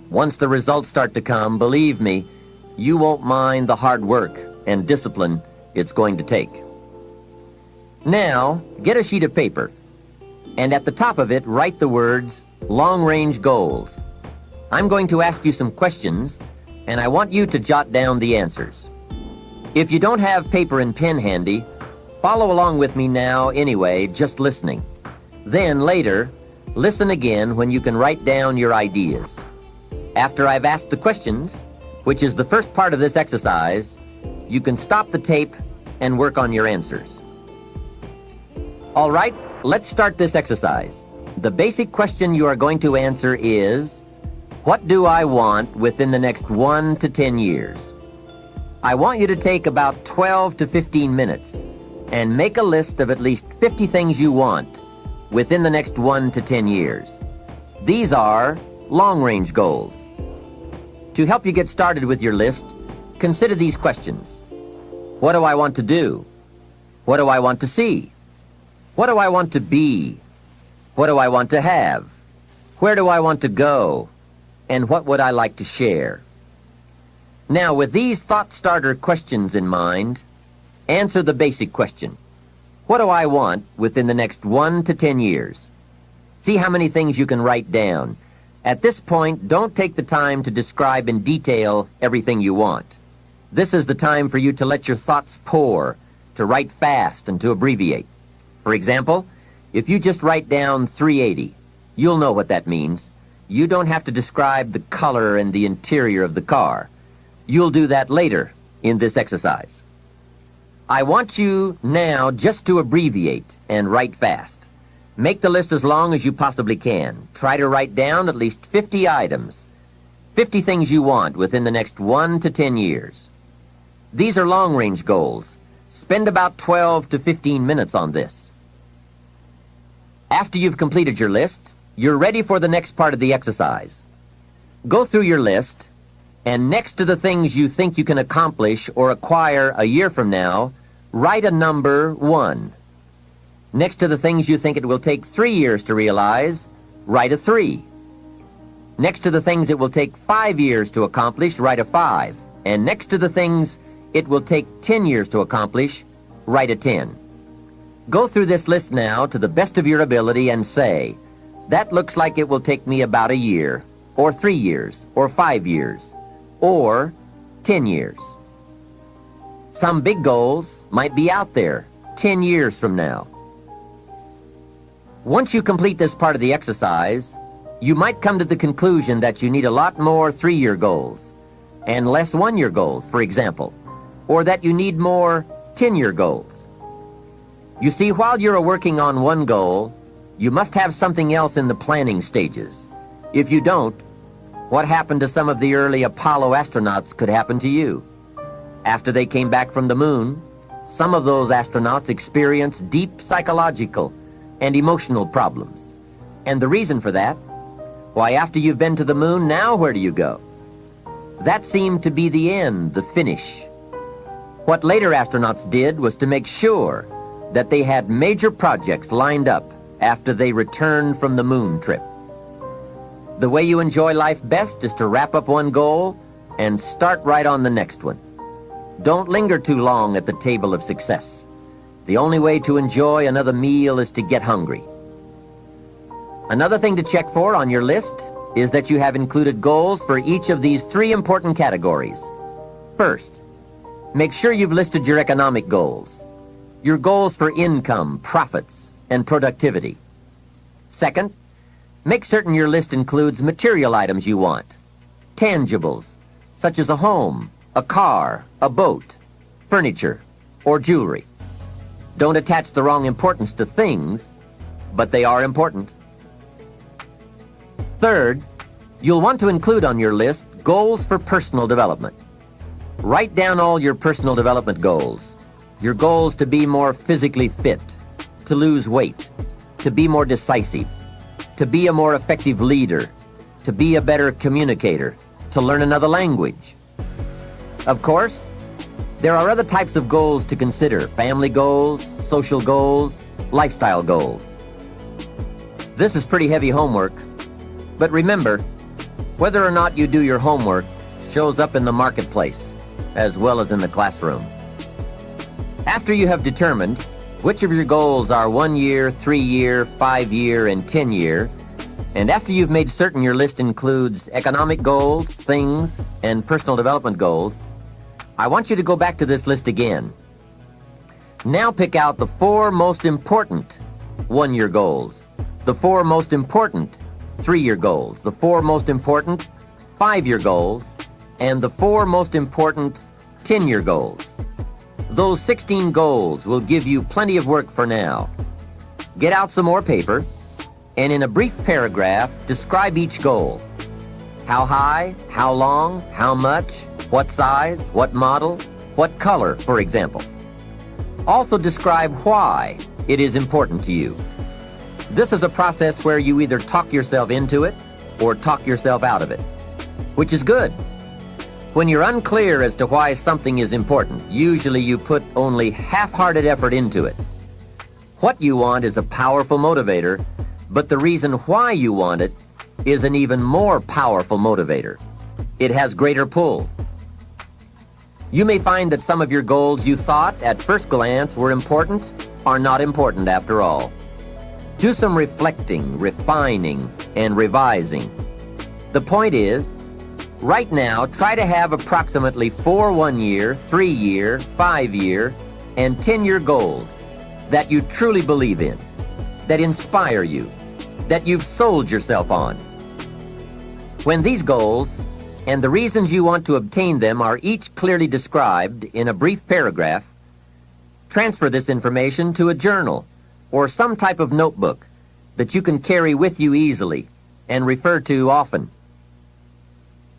Once the results start to come, believe me, you won't mind the hard work and discipline it's going to take. Now, get a sheet of paper, and at the top of it, write the words, long-range goals. I'm going to ask you some questions, and I want you to jot down the answers. If you don't have paper and pen handy, follow along with me now anyway, just listening. Then later, listen again when you can write down your ideas. After I've asked the questions, which is the first part of this exercise, you can stop the tape and work on your answers. All right, let's start this exercise. The basic question you are going to answer is, what do I want within the next 1 to 10 years? I want you to take about 12 to 15 minutes and make a list of at least 50 things you want within the next 1 to 10 years. These are long-range goals. To help you get started with your list, consider these questions. What do I want to do? What do I want to see? What do I want to be? What do I want to have? Where do I want to go? And what would I like to share? Now, with these thought starter questions in mind, answer the basic question. What do I want within the next 1 to 10 years? See how many things you can write down. At this point, don't take the time to describe in detail everything you want. This is the time for you to let your thoughts pour, to write fast and to abbreviate. For example, if you just write down 380, you'll know what that means. You don't have to describe the color and the interior of the car. You'll do that later in this exercise. I want you now just to abbreviate and write fast. Make the list as long as you possibly can. Try to write down at least 50 items, 50 things you want within the next 1 to 10 years. These are long-range goals. Spend about 12 to 15 minutes on this. After you've completed your list, you're ready for the next part of the exercise. Go through your list, and next to the things you think you can accomplish or acquire a year from now, Write a number 1. Next to the things you think it will take 3 years to realize, write a 3. Next to the things it will take 5 years to accomplish, write a 5. And next to the things it will take 10 years to accomplish, write a 10. Go through this list now to the best of your ability and say, that looks like it will take me about a year, or 3 years, or 5 years, or 10 years. Some big goals might be out there 10 years from now. Once you complete this part of the exercise, you might come to the conclusion that you need a lot more 3-year goals and less 1-year goals, for example, or that you need more 10-year goals. You see, while you're working on one goal, you must have something else in the planning stages. If you don't, what happened to some of the early Apollo astronauts could happen to you. After they came back from the moon, some of those astronauts experienced deep psychological and emotional problems. And the reason for that? Why, after you've been to the moon, now where do you go? That seemed to be the end, the finish. What later astronauts did was to make sure that they had major projects lined up after they returned from the moon trip. The way you enjoy life best is to wrap up one goal and start right on the next one. Don't linger too long at the table of success. The only way to enjoy another meal is to get hungry. Another thing to check for on your list is that you have included goals for each of these 3 important categories. First, make sure you've listed your economic goals, your goals for income, profits, and productivity. Second, make certain your list includes material items you want, tangibles, such as a home, a car, a boat, furniture, or jewelry. Don't attach the wrong importance to things, but they are important. Third, you'll want to include on your list goals for personal development. Write down all your personal development goals. Your goals to be more physically fit, to lose weight, to be more decisive, to be a more effective leader, to be a better communicator, to learn another language. Of course, there are other types of goals to consider: family goals, social goals, lifestyle goals. This is pretty heavy homework, but remember, whether or not you do your homework shows up in the marketplace as well as in the classroom. After you have determined which of your goals are 1 year, 3 year, 5 year, and 10 year, and after you've made certain your list includes economic goals, things, and personal development goals, I want you to go back to this list again. Now pick out the 4 most important 1-year goals, the 4 most important 3-year goals, the 4 most important 5-year goals, and the 4 most important 10-year goals. Those 16 goals will give you plenty of work for now. Get out some more paper, and in a brief paragraph, describe each goal. How high, how long, how much, what size, what model, what color, for example. Also describe why it is important to you. This is a process where you either talk yourself into it or talk yourself out of it, which is good. When you're unclear as to why something is important, usually you put only half-hearted effort into it. What you want is a powerful motivator, but the reason why you want it is an even more powerful motivator. It has greater pull. You may find that some of your goals you thought at first glance were important are not important after all. Do some reflecting, refining, and revising. The point is, right now, try to have approximately 4 1-year, 3-year, 5-year, and 10-year goals that you truly believe in, that inspire you, that you've sold yourself on. When these goals and the reasons you want to obtain them are each clearly described in a brief paragraph, transfer this information to a journal or some type of notebook that you can carry with you easily and refer to often.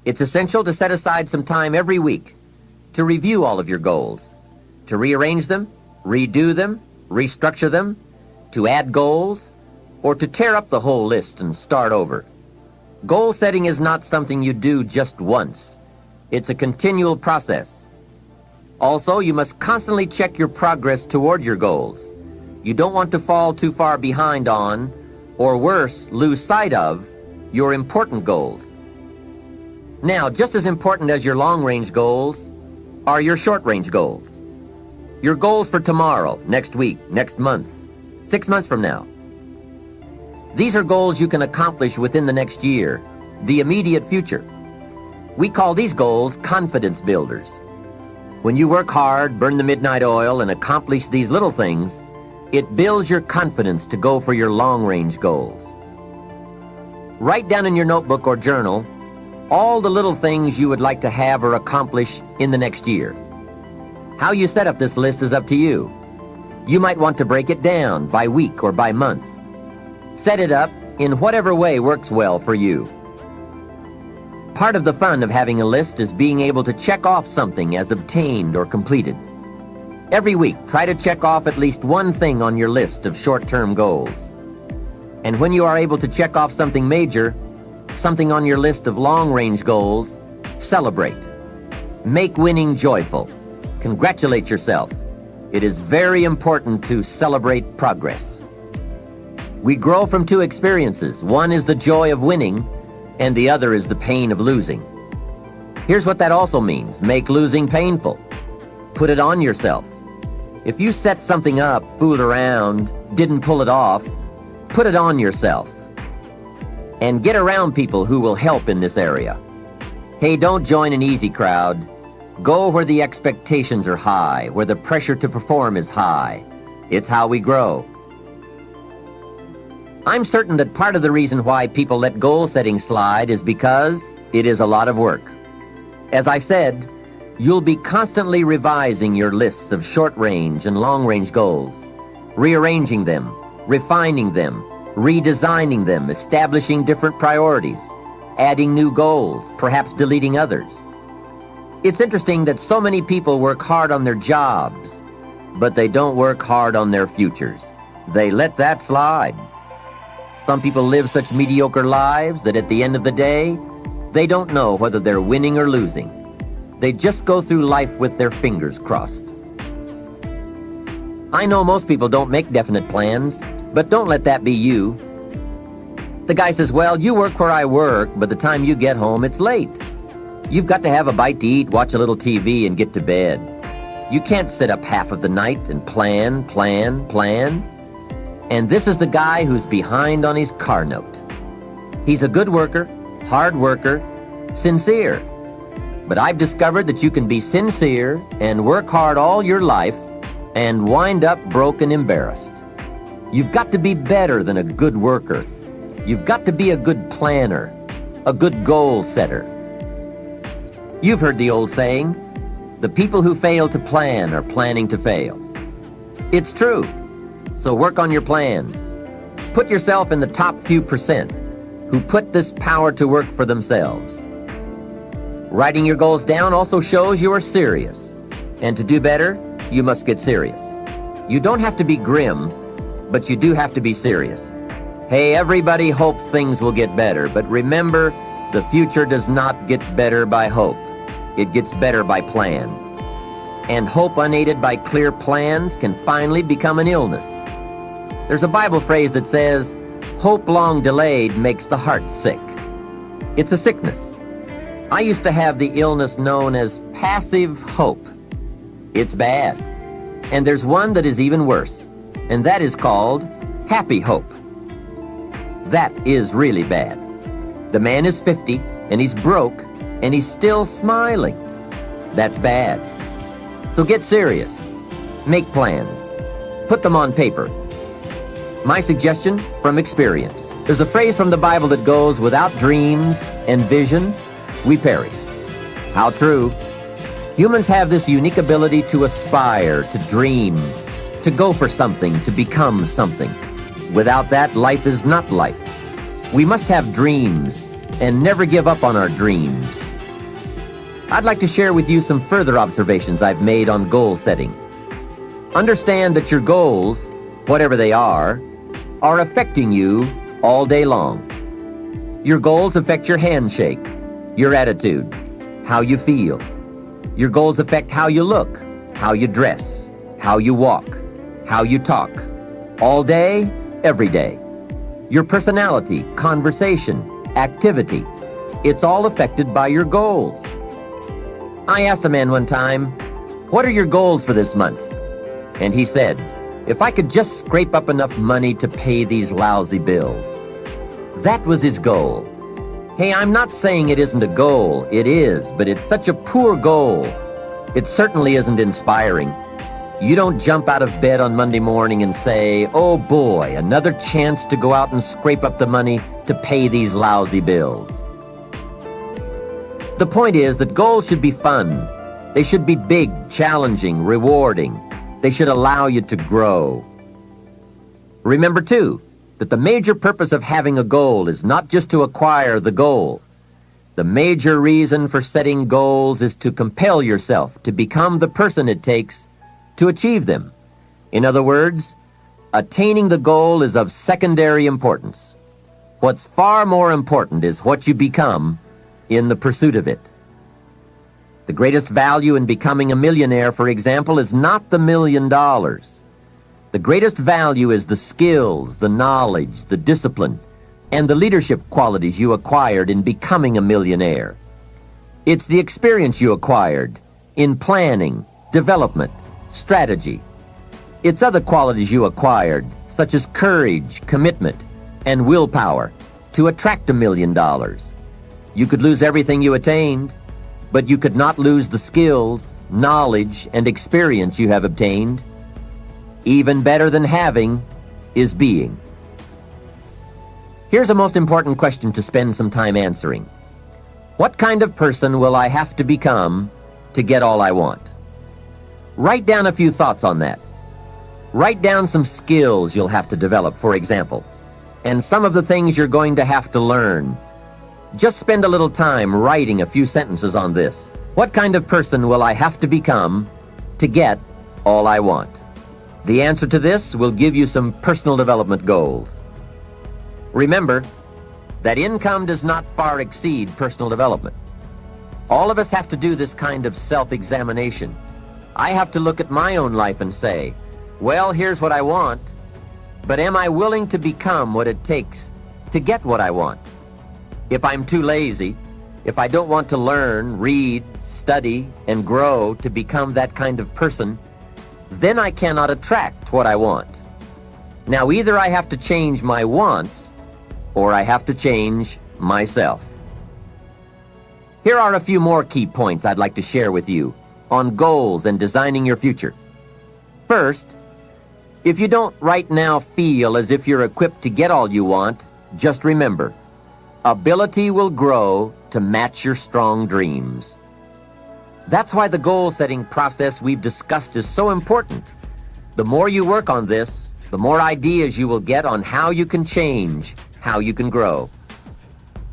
It's essential to set aside some time every week to review all of your goals, to rearrange them, redo them, restructure them, to add goals, or to tear up the whole list and start over. Goal setting is not something you do just once. It's a continual process. Also, you must constantly check your progress toward your goals. You don't want to fall too far behind on, or worse, lose sight of, your important goals. Now, just as important as your long-range goals are your short-range goals. Your goals for tomorrow, next week, next month, 6 months from now. These are goals you can accomplish within the next year, the immediate future. We call these goals confidence builders. When you work hard, burn the midnight oil, and accomplish these little things, it builds your confidence to go for your long-range goals. Write down in your notebook or journal all the little things you would like to have or accomplish in the next year. How you set up this list is up to you. You might want to break it down by week or by month. Set it up in whatever way works well for you. Part of the fun of having a list is being able to check off something as obtained or completed. Every week, try to check off at least one thing on your list of short-term goals. And when you are able to check off something major, something on your list of long-range goals, celebrate. Make winning joyful. Congratulate yourself. It is very important to celebrate progress. We grow from two experiences. One is the joy of winning, and the other is the pain of losing. Here's what that also means. Make losing painful. Put it on yourself. If you set something up, fooled around, didn't pull it off, put it on yourself. And get around people who will help in this area. Hey, don't join an easy crowd. Go where the expectations are high, where the pressure to perform is high. It's how we grow. I'm certain that part of the reason why people let goal setting slide is because it is a lot of work. As I said, you'll be constantly revising your lists of short-range and long-range goals, rearranging them, refining them, redesigning them, establishing different priorities, adding new goals, perhaps deleting others. It's interesting that so many people work hard on their jobs, but they don't work hard on their futures. They let that slide. Some people live such mediocre lives that at the end of the day, they don't know whether they're winning or losing. They just go through life with their fingers crossed. I know most people don't make definite plans, but don't let that be you. The guy says, well, you work where I work, but the time you get home, it's late. You've got to have a bite to eat, watch a little TV, and get to bed. You can't sit up half of the night and plan. And this is the guy who's behind on his car note. He's a good worker, hard worker, sincere. But I've discovered that you can be sincere and work hard all your life and wind up broke and embarrassed. You've got to be better than a good worker. You've got to be a good planner, a good goal setter. You've heard the old saying, the people who fail to plan are planning to fail. It's true. So work on your plans. Put yourself in the top few percent who put this power to work for themselves. Writing your goals down also shows you are serious. And to do better, you must get serious. You don't have to be grim, but you do have to be serious. Hey, everybody hopes things will get better, but remember, the future does not get better by hope. It gets better by plan. And hope unaided by clear plans can finally become an illness. There's a Bible phrase that says, hope long delayed makes the heart sick. It's a sickness. I used to have the illness known as passive hope. It's bad. And there's one that is even worse, and that is called happy hope. That is really bad. The man is 50, and he's broke, and he's still smiling. That's bad. So get serious. Make plans. Put them on paper. My suggestion from experience. There's a phrase from the Bible that goes, without dreams and vision, we perish. How true. Humans have this unique ability to aspire, to dream, to go for something, to become something. Without that, life is not life. We must have dreams and never give up on our dreams. I'd like to share with you some further observations I've made on goal setting. Understand that your goals, whatever they are affecting you all day long. Your goals affect your handshake, your attitude, how you feel. Your goals affect how you look, how you dress, how you walk, how you talk, all day, every day. Your personality, conversation, activity, it's all affected by your goals. I asked a man one time, "What are your goals for this month?" And he said, "If I could just scrape up enough money to pay these lousy bills." That was his goal. Hey, I'm not saying it isn't a goal. It is, but it's such a poor goal. It certainly isn't inspiring. You don't jump out of bed on Monday morning and say, "Oh boy, another chance to go out and scrape up the money to pay these lousy bills." The point is that goals should be fun. They should be big, challenging, rewarding. They should allow you to grow. Remember, too, that the major purpose of having a goal is not just to acquire the goal. The major reason for setting goals is to compel yourself to become the person it takes to achieve them. In other words, attaining the goal is of secondary importance. What's far more important is what you become in the pursuit of it. The greatest value in becoming a millionaire, for example, is not the $1 million. The greatest value is the skills, the knowledge, the discipline, and the leadership qualities you acquired in becoming a millionaire. It's the experience you acquired in planning, development, strategy. It's other qualities you acquired, such as courage, commitment, and willpower, to attract $1 million. You could lose everything you attained, but you could not lose the skills, knowledge, and experience you have obtained. Even better than having is being. Here's a most important question to spend some time answering. What kind of person will I have to become to get all I want? Write down a few thoughts on that. Write down some skills you'll have to develop, for example, and some of the things you're going to have to learn. Just spend a little time writing a few sentences on this. What kind of person will I have to become to get all I want? The answer to this will give you some personal development goals. Remember that income does not far exceed personal development. All of us have to do this kind of self-examination. I have to look at my own life and say, well, here's what I want, but am I willing to become what it takes to get what I want? If I'm too lazy, if I don't want to learn, read, study, and grow to become that kind of person, then I cannot attract what I want. Now, either I have to change my wants, or I have to change myself. Here are a few more key points I'd like to share with you on goals and designing your future. First, if you don't right now feel as if you're equipped to get all you want, just remember, ability will grow to match your strong dreams. That's why the goal-setting process we've discussed is so important. The more you work on this, the more ideas you will get on how you can change, how you can grow.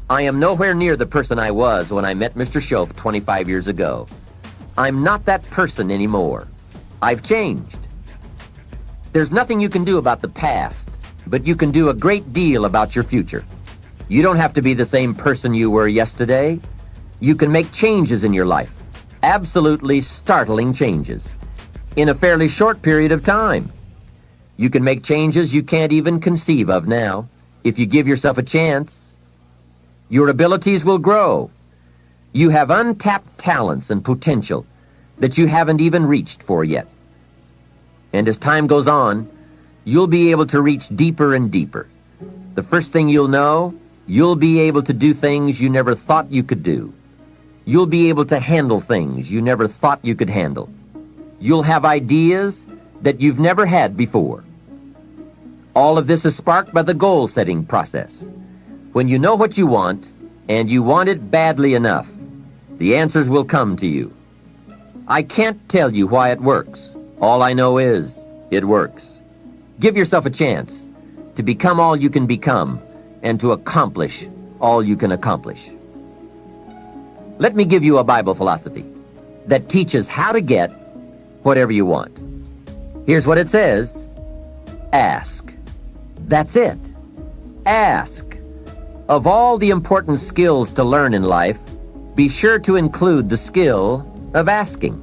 I am nowhere near the person I was when I met Mr. Schoaf 25 years ago. I'm not that person anymore. I've changed. There's nothing you can do about the past, but you can do a great deal about your future. You don't have to be the same person you were yesterday. You can make changes in your life, absolutely startling changes, in a fairly short period of time. You can make changes you can't even conceive of now, if you give yourself a chance. Your abilities will grow. You have untapped talents and potential that you haven't even reached for yet. And as time goes on, you'll be able to reach deeper and deeper. The first thing you'll know, you'll be able to do things you never thought you could do. You'll be able to handle things you never thought you could handle. You'll have ideas that you've never had before. All of this is sparked by the goal-setting process. When you know what you want, and you want it badly enough, the answers will come to you. I can't tell you why it works. All I know is, it works. Give yourself a chance to become all you can become and to accomplish all you can accomplish. Let me give you a Bible philosophy that teaches how to get whatever you want. Here's what it says: ask. That's it. Ask. Of all the important skills to learn in life, be sure to include the skill of asking.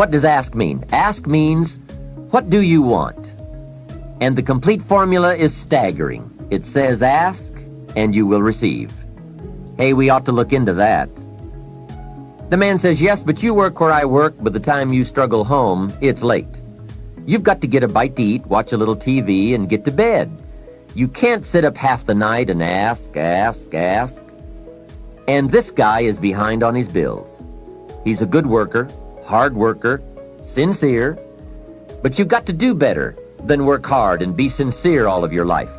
What does ask mean? Ask means, what do you want? And the complete formula is staggering. It says ask, and you will receive. Hey, we ought to look into that. The man says, yes, but you work where I work. By the time you struggle home, it's late. You've got to get a bite to eat, watch a little TV, and get to bed. You can't sit up half the night and ask. And this guy is behind on his bills. He's a good worker, hard worker, sincere, but you've got to do better than work hard and be sincere all of your life.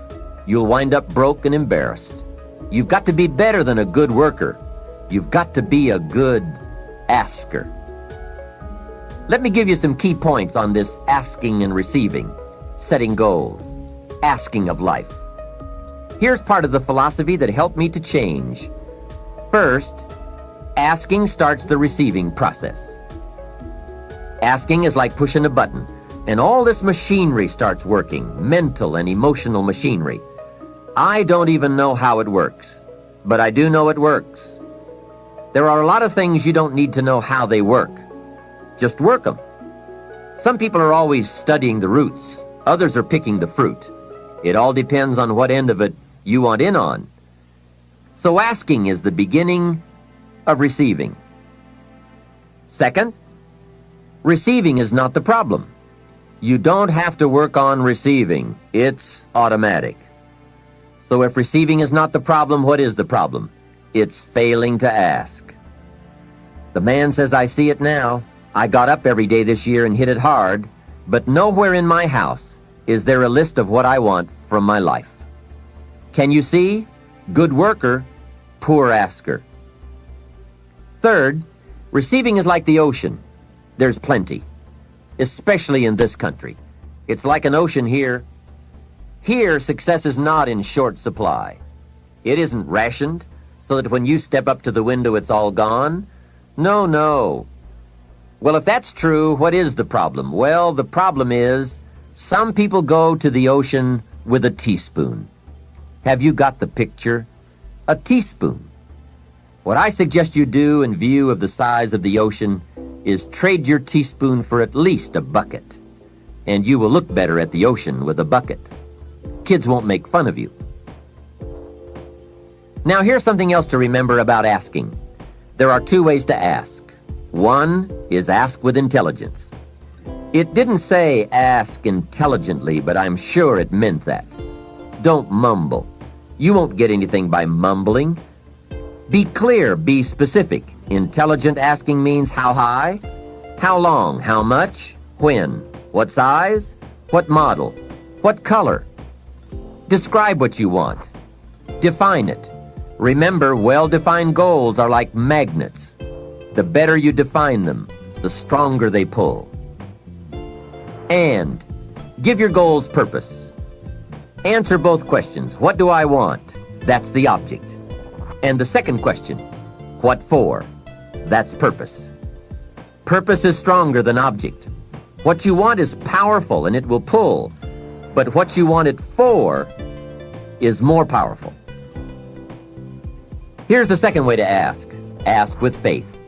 You'll wind up broke and embarrassed. You've got to be better than a good worker. You've got to be a good asker. Let me give you some key points on this asking and receiving, setting goals, asking of life. Here's part of the philosophy that helped me to change. First, asking starts the receiving process. Asking is like pushing a button, and all this machinery starts working, mental and emotional machinery. I don't even know how it works, but I do know it works. There are a lot of things you don't need to know how they work. Just work them. Some people are always studying the roots. Others are picking the fruit. It all depends on what end of it you want in on. So asking is the beginning of receiving. Second, receiving is not the problem. You don't have to work on receiving. It's automatic. So if receiving is not the problem, what is the problem? It's failing to ask. The man says, I see it now. I got up every day this year and hit it hard, but nowhere in my house is there a list of what I want from my life. Can you see? Good worker, poor asker. Third, receiving is like the ocean. There's plenty, especially in this country. It's like an ocean here. Here, success is not in short supply. It isn't rationed so that when you step up to the window, it's all gone. No. Well, if that's true, what is the problem? Well, the problem is some people go to the ocean with a teaspoon. Have you got the picture? A teaspoon. What I suggest you do in view of the size of the ocean is trade your teaspoon for at least a bucket, and you will look better at the ocean with a bucket. Kids won't make fun of you. Now, here's something else to remember about asking. There are two ways to ask. One is ask with intelligence. It didn't say ask intelligently, but I'm sure it meant that. Don't mumble. You won't get anything by mumbling. Be clear, be specific. Intelligent asking means how high, how long, how much, when, what size, what model, what color. Describe what you want. Define it. Remember, well-defined goals are like magnets. The better you define them, the stronger they pull. And give your goals purpose. Answer both questions. What do I want? That's the object. And the second question, what for? That's purpose. Purpose is stronger than object. What you want is powerful and it will pull, but what you want it for is more powerful. Here's the second way to ask. Ask with faith.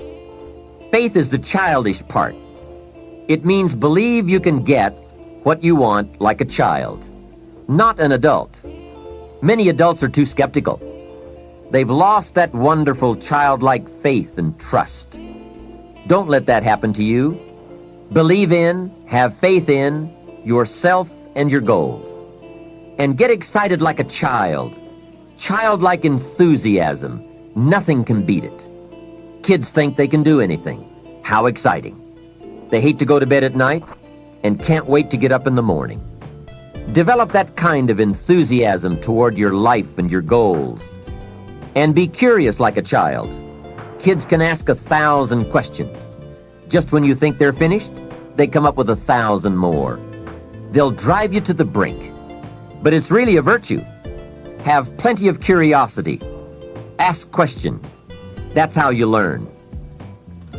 Faith is the childish part. It means believe you can get what you want like a child, not an adult. Many adults are too skeptical. They've lost that wonderful childlike faith and trust. Don't let that happen to you. Believe in, have faith in yourself and your goals. And get excited like a child. Childlike enthusiasm. Nothing can beat it. Kids think they can do anything. How exciting. They hate to go to bed at night and can't wait to get up in the morning. Develop that kind of enthusiasm toward your life and your goals. And be curious like a child. Kids can ask 1,000 questions. Just when you think they're finished, they come up with 1,000 more. They'll drive you to the brink. But it's really a virtue. Have plenty of curiosity. Ask questions. That's how you learn.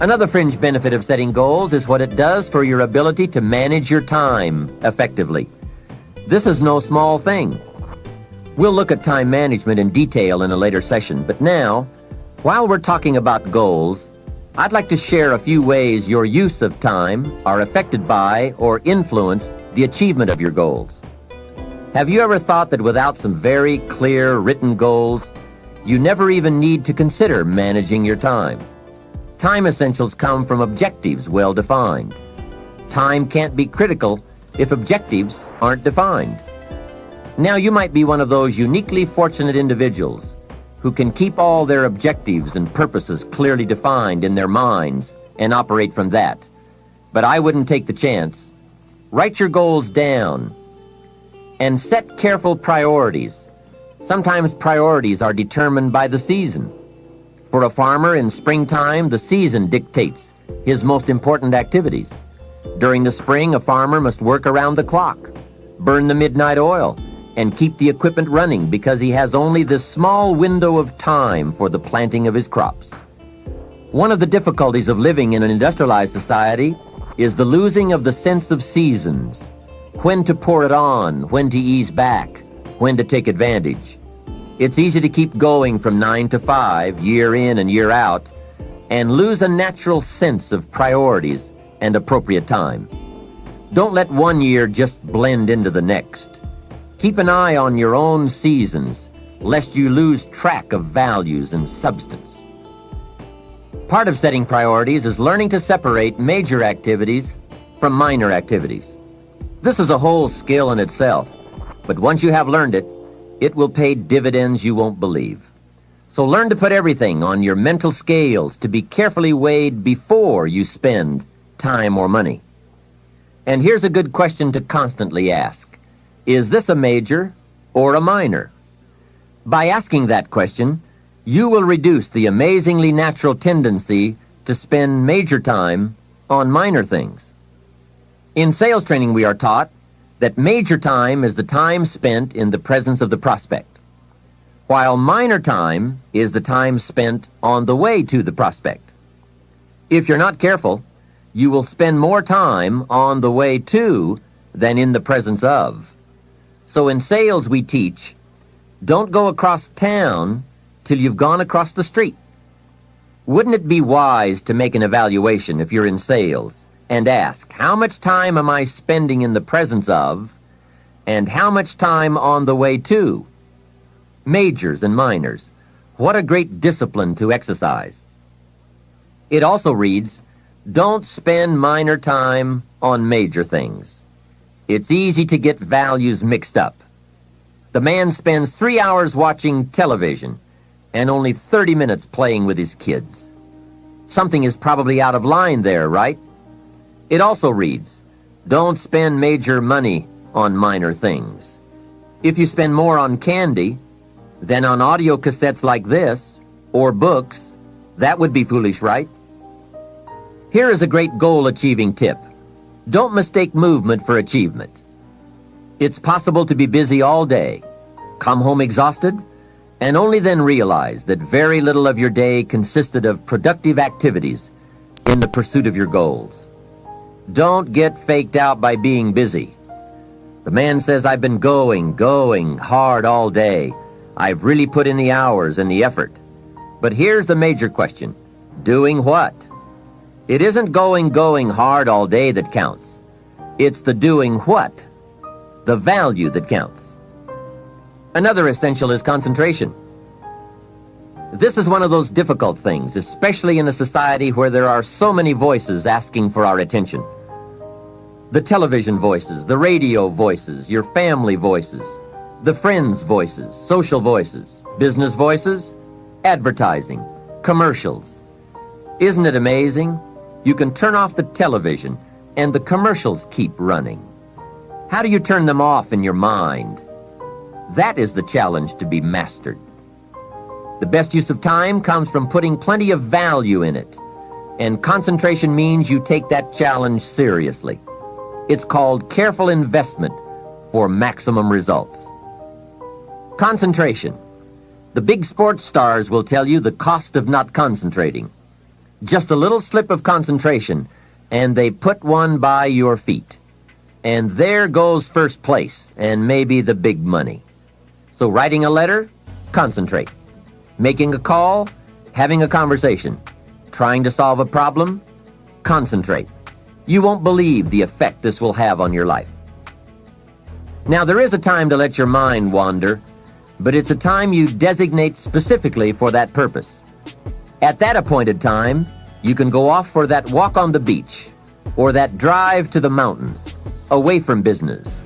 Another fringe benefit of setting goals is what it does for your ability to manage your time effectively. This is no small thing. We'll look at time management in detail in a later session, but now, while we're talking about goals, I'd like to share a few ways your use of time are affected by or influence the achievement of your goals. Have you ever thought that without some very clear written goals, you never even need to consider managing your time? Time essentials come from objectives well defined. Time can't be critical if objectives aren't defined. Now you might be one of those uniquely fortunate individuals who can keep all their objectives and purposes clearly defined in their minds and operate from that. But I wouldn't take the chance. Write your goals down and set careful priorities. Sometimes priorities are determined by the season. For a farmer in springtime, the season dictates his most important activities. During the spring, a farmer must work around the clock, burn the midnight oil, and keep the equipment running because he has only this small window of time for the planting of his crops. One of the difficulties of living in an industrialized society is the losing of the sense of seasons. When to pour it on, when to ease back, when to take advantage. It's easy to keep going from 9 to 5, year in and year out, and lose a natural sense of priorities and appropriate time. Don't let one year just blend into the next. Keep an eye on your own seasons, lest you lose track of values and substance. Part of setting priorities is learning to separate major activities from minor activities. This is a whole skill in itself, but once you have learned it, it will pay dividends you won't believe. So learn to put everything on your mental scales to be carefully weighed before you spend time or money. And here's a good question to constantly ask. Is this a major or a minor? By asking that question, you will reduce the amazingly natural tendency to spend major time on minor things. In sales training, we are taught that major time is the time spent in the presence of the prospect, while minor time is the time spent on the way to the prospect. If you're not careful, you will spend more time on the way to than in the presence of. So in sales we teach, don't go across town till you've gone across the street. Wouldn't it be wise to make an evaluation if you're in sales and ask, how much time am I spending in the presence of, and how much time on the way to? Majors and minors. What a great discipline to exercise. It also reads, don't spend minor time on major things. It's easy to get values mixed up. The man spends 3 hours watching television and only 30 minutes playing with his kids. Something is probably out of line there, right? It also reads, don't spend major money on minor things. If you spend more on candy than on audio cassettes like this, or books, that would be foolish, right? Here is a great goal-achieving tip. Don't mistake movement for achievement. It's possible to be busy all day, come home exhausted, and only then realize that very little of your day consisted of productive activities in the pursuit of your goals. Don't get faked out by being busy. The man says, I've been going hard all day. I've really put in the hours and the effort. But here's the major question. Doing what? It isn't going hard all day that counts. It's the doing what, the value that counts. Another essential is concentration. This is one of those difficult things, especially in a society where there are so many voices asking for our attention. The television voices, the radio voices, your family voices, the friends' voices, social voices, business voices, advertising, commercials. Isn't it amazing? You can turn off the television and the commercials keep running. How do you turn them off in your mind? That is the challenge to be mastered. The best use of time comes from putting plenty of value in it, and concentration means you take that challenge seriously. It's called careful investment for maximum results. Concentration. The big sports stars will tell you the cost of not concentrating. Just a little slip of concentration, and they put one by your feet. And there goes first place, and maybe the big money. So writing a letter, concentrate. Making a call, having a conversation. trying to solve a problem? Concentrate. You won't believe the effect this will have on your life. Now, there is a time to let your mind wander, but it's a time you designate specifically for that purpose. At that appointed time, you can go off for that walk on the beach or that drive to the mountains, away from business.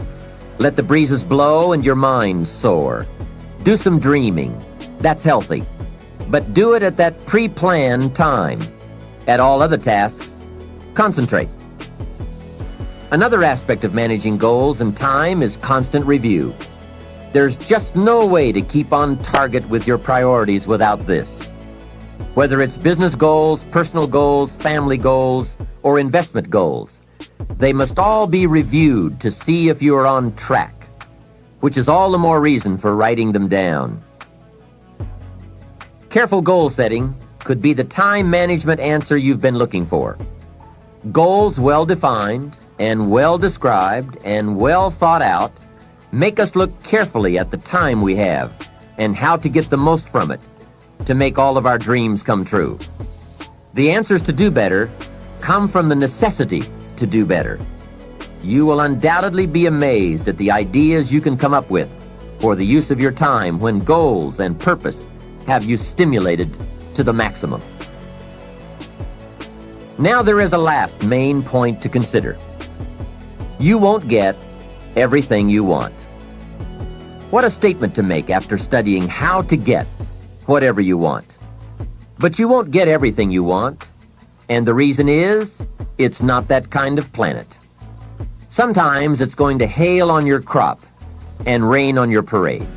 Let the breezes blow and your mind soar. Do some dreaming. That's healthy. But do it at that pre-planned time. At all other tasks, concentrate. Another aspect of managing goals and time is constant review. There's just no way to keep on target with your priorities without this. Whether it's business goals, personal goals, family goals, or investment goals, they must all be reviewed to see if you are on track, which is all the more reason for writing them down. Careful goal setting could be the time management answer you've been looking for. Goals well defined and well described and well thought out make us look carefully at the time we have and how to get the most from it to make all of our dreams come true. The answers to do better come from the necessity to do better. You will undoubtedly be amazed at the ideas you can come up with for the use of your time when goals and purpose have you stimulated to the maximum. Now there is a last main point to consider. You won't get everything you want. What a statement to make after studying how to get whatever you want. But you won't get everything you want, and the reason is, it's not that kind of planet. Sometimes it's going to hail on your crop and rain on your parade.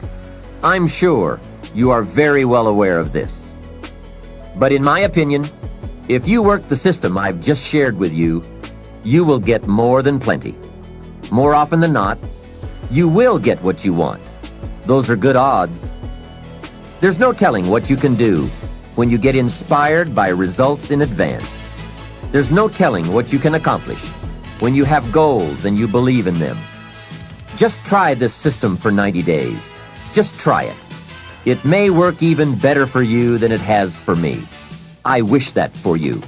I'm sure you are very well aware of this. But in my opinion, if you work the system I've just shared with you, you will get more than plenty. More often than not, you will get what you want. Those are good odds. There's no telling what you can do when you get inspired by results in advance. There's no telling what you can accomplish when you have goals and you believe in them. Just try this system for 90 days. Just try it. It may work even better for you than it has for me. I wish that for you.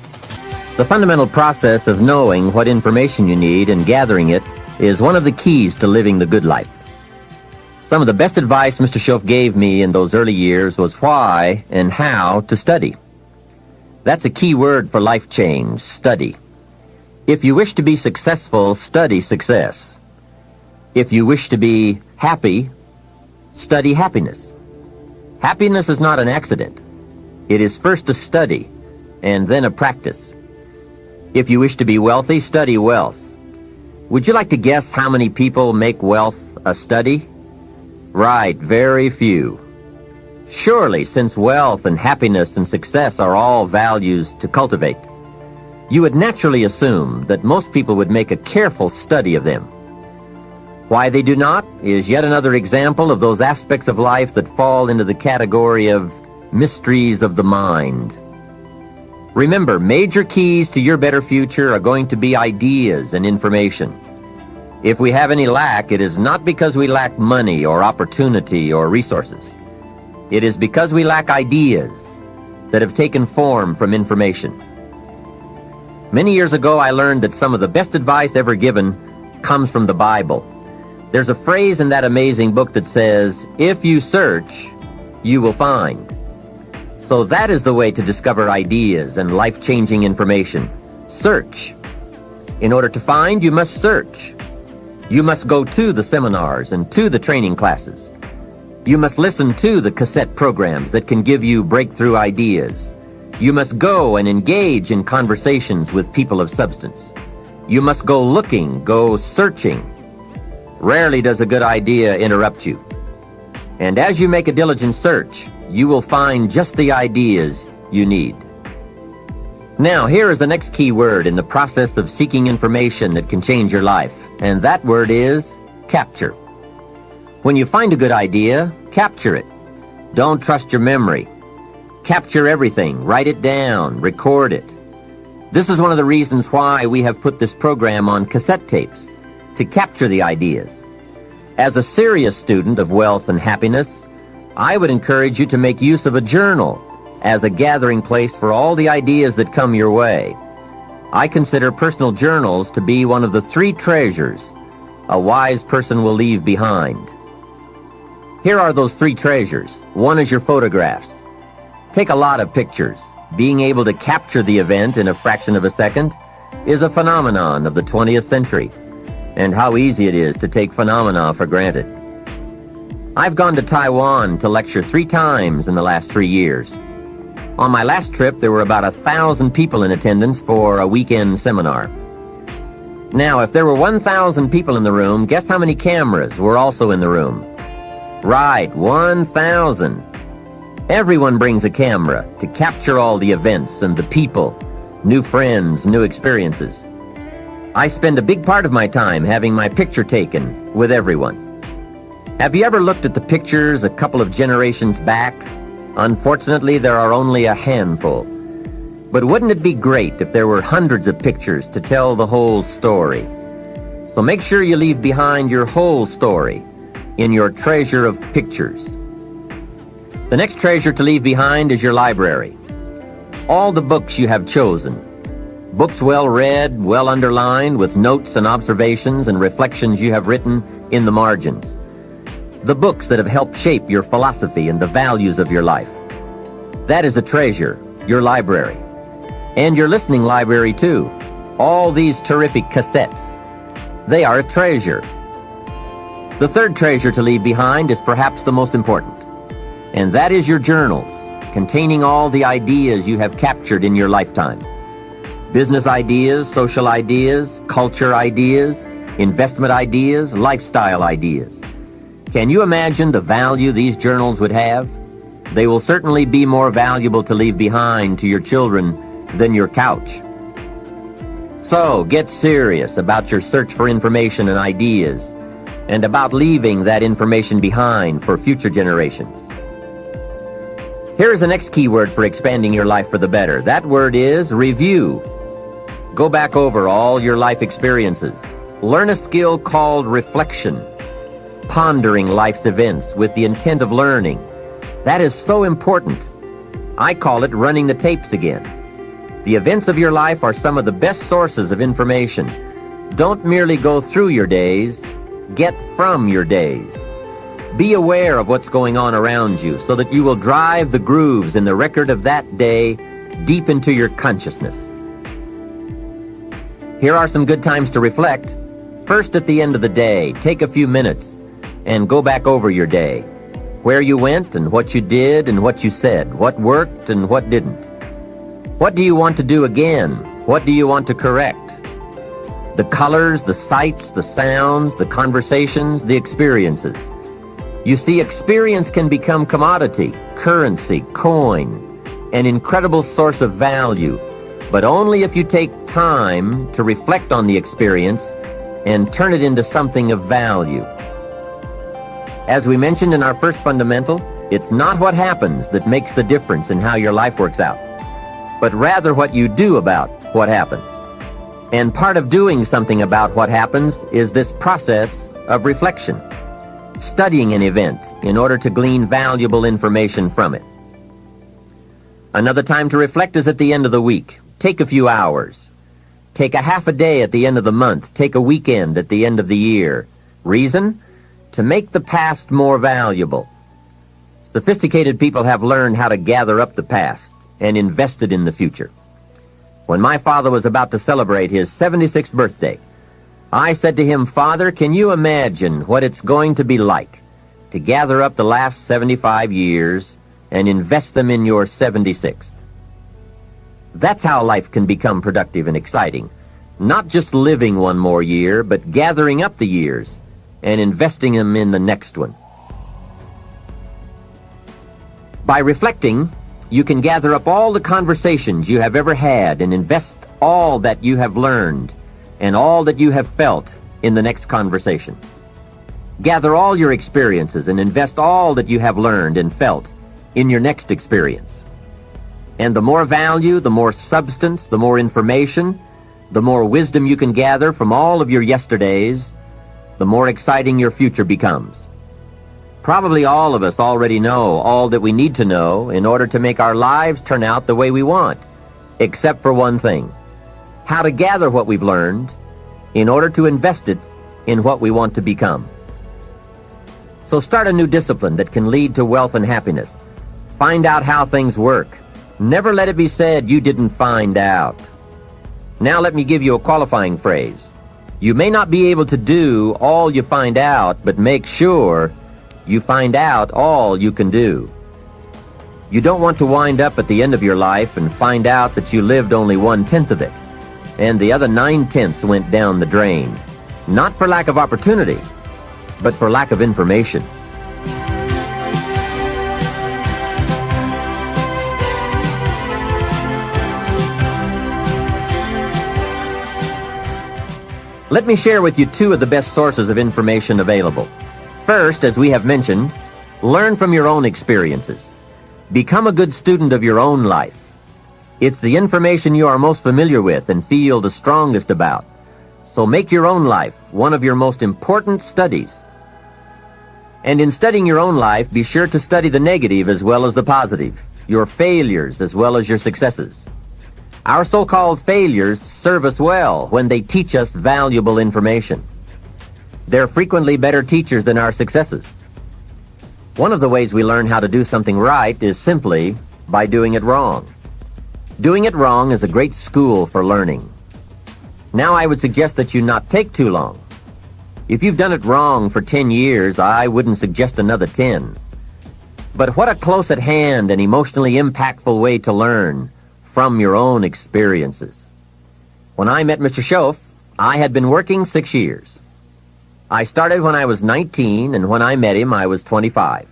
The fundamental process of knowing what information you need and gathering it is one of the keys to living the good life. Some of the best advice Mr. Schoaf gave me in those early years was why and how to study. That's a key word for life change, study. If you wish to be successful, study success. If you wish to be happy, study happiness. Happiness is not an accident. It is first a study and then a practice. If you wish to be wealthy, study wealth. Would you like to guess how many people make wealth a study? Right, very few. Surely, since wealth and happiness and success are all values to cultivate, you would naturally assume that most people would make a careful study of them. Why they do not is yet another example of those aspects of life that fall into the category of mysteries of the mind. Remember, major keys to your better future are going to be ideas and information. If we have any lack, it is not because we lack money or opportunity or resources. It is because we lack ideas that have taken form from information. Many years ago, I learned that some of the best advice ever given comes from the Bible. There's a phrase in that amazing book that says, "If you search, you will find." So that is the way to discover ideas and life-changing information. Search. In order to find, you must search. You must go to the seminars and to the training classes. You must listen to the cassette programs that can give you breakthrough ideas. You must go and engage in conversations with people of substance. You must go looking, go searching. Rarely does a good idea interrupt you. And as you make a diligent search, you will find just the ideas you need. Now, here is the next key word in the process of seeking information that can change your life, and that word is capture. When you find a good idea, capture it. Don't trust your memory. Capture everything. Write it down. Record it. This is one of the reasons why we have put this program on cassette tapes, to capture the ideas. As a serious student of wealth and happiness, I would encourage you to make use of a journal as a gathering place for all the ideas that come your way. I consider personal journals to be one of the 3 treasures a wise person will leave behind. Here are those 3 treasures. 1 is your photographs. Take a lot of pictures. Being able to capture the event in a fraction of a second is a phenomenon of the 20th century, and how easy it is to take phenomena for granted. I've gone to Taiwan to lecture 3 times in the last 3 years. On my last trip, there were about 1,000 people in attendance for a weekend seminar. Now, if there were 1,000 people in the room, guess how many cameras were also in the room? Right, 1,000. Everyone brings a camera to capture all the events and the people, new friends, new experiences. I spend a big part of my time having my picture taken with everyone. Have you ever looked at the pictures a couple of generations back? Unfortunately, there are only a handful. But wouldn't it be great if there were hundreds of pictures to tell the whole story? So make sure you leave behind your whole story in your treasure of pictures. The next treasure to leave behind is your library. All the books you have chosen. Books well read, well underlined, with notes and observations and reflections you have written in the margins. The books that have helped shape your philosophy and the values of your life. That is a treasure, your library. And your listening library, too. All these terrific cassettes. They are a treasure. The third treasure to leave behind is perhaps the most important. And that is your journals, containing all the ideas you have captured in your lifetime. Business ideas, social ideas, culture ideas, investment ideas, lifestyle ideas. Can you imagine the value these journals would have? They will certainly be more valuable to leave behind to your children than your couch. So, get serious about your search for information and ideas, and about leaving that information behind for future generations. Here is the next key word for expanding your life for the better. That word is review. Go back over all your life experiences. Learn a skill called reflection. Pondering life's events with the intent of learning. That is so important. I call it running the tapes again. The events of your life are some of the best sources of information. Don't merely go through your days, get from your days. Be aware of what's going on around you so that you will drive the grooves in the record of that day deep into your consciousness. Here are some good times to reflect. First, at the end of the day, take a few minutes and go back over your day. Where you went and what you did and what you said. What worked and what didn't. What do you want to do again? What do you want to correct? The colors, the sights, the sounds, the conversations, the experiences. You see, experience can become commodity, currency, coin, an incredible source of value, but only if you take time to reflect on the experience and turn it into something of value. As we mentioned in our first fundamental, it's not what happens that makes the difference in how your life works out, but rather what you do about what happens. And part of doing something about what happens is this process of reflection, studying an event in order to glean valuable information from it. Another time to reflect is at the end of the week. Take a few hours. Take a half a day at the end of the month. Take a weekend at the end of the year. Reason? To make the past more valuable. Sophisticated people have learned how to gather up the past and invest it in the future. When my father was about to celebrate his 76th birthday, I said to him, "Father, can you imagine what it's going to be like to gather up the last 75 years and invest them in your 76th? That's how life can become productive and exciting. Not just living one more year, but gathering up the years and investing them in the next one." By reflecting, you can gather up all the conversations you have ever had and invest all that you have learned and all that you have felt in the next conversation. Gather all your experiences and invest all that you have learned and felt in your next experience. And the more value, the more substance, the more information, the more wisdom you can gather from all of your yesterdays, the more exciting your future becomes. Probably all of us already know all that we need to know in order to make our lives turn out the way we want, except for one thing: how to gather what we've learned in order to invest it in what we want to become. So start a new discipline that can lead to wealth and happiness. Find out how things work. Never let it be said you didn't find out. Now let me give you a qualifying phrase. You may not be able to do all you find out, but make sure you find out all you can do. You don't want to wind up at the end of your life and find out that you lived only 1/10 of it, and the other 9/10 went down the drain. Not for lack of opportunity, but for lack of information. Let me share with you two of the best sources of information available. First, as we have mentioned, learn from your own experiences. Become a good student of your own life. It's the information you are most familiar with and feel the strongest about. So make your own life one of your most important studies. And in studying your own life, be sure to study the negative as well as the positive, your failures as well as your successes. Our so-called failures serve us well when they teach us valuable information. They're frequently better teachers than our successes. One of the ways we learn how to do something right is simply by doing it wrong. Doing it wrong is a great school for learning. Now I would suggest that you not take too long. If you've done it wrong for 10 years, I wouldn't suggest another 10. But what a close at hand and emotionally impactful way to learn from your own experiences. When I met Mr. Schoaf, I had been working 6 years. I started when I was 19, and when I met him, I was 25.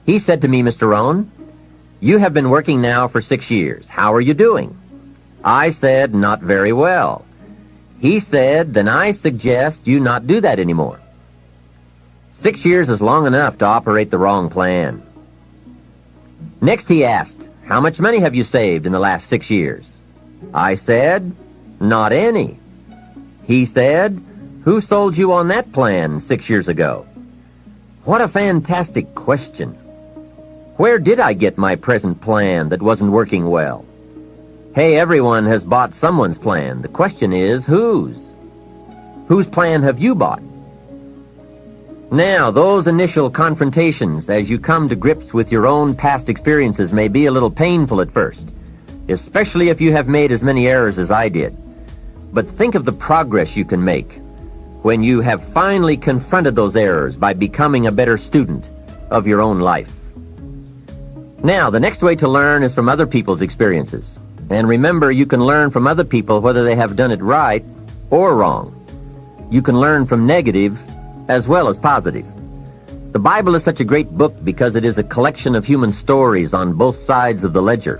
He said to me, "Mr. Rohn, you have been working now for 6 years. How are you doing?" I said, "Not very well." He said, "Then I suggest you not do that anymore." 6 years is long enough to operate the wrong plan. Next he asked, "How much money have you saved in the last 6 years?" I said, "Not any." He said, "Who sold you on that plan 6 years ago?" What a fantastic question. Where did I get my present plan that wasn't working well? Hey, everyone has bought someone's plan. The question is, whose? Whose plan have you bought? Now, those initial confrontations as you come to grips with your own past experiences may be a little painful at first, especially if you have made as many errors as I did. But think of the progress you can make when you have finally confronted those errors by becoming a better student of your own life. Now, the next way to learn is from other people's experiences. And remember, you can learn from other people whether they have done it right or wrong. You can learn from negative as well as positive. The Bible is such a great book because it is a collection of human stories on both sides of the ledger.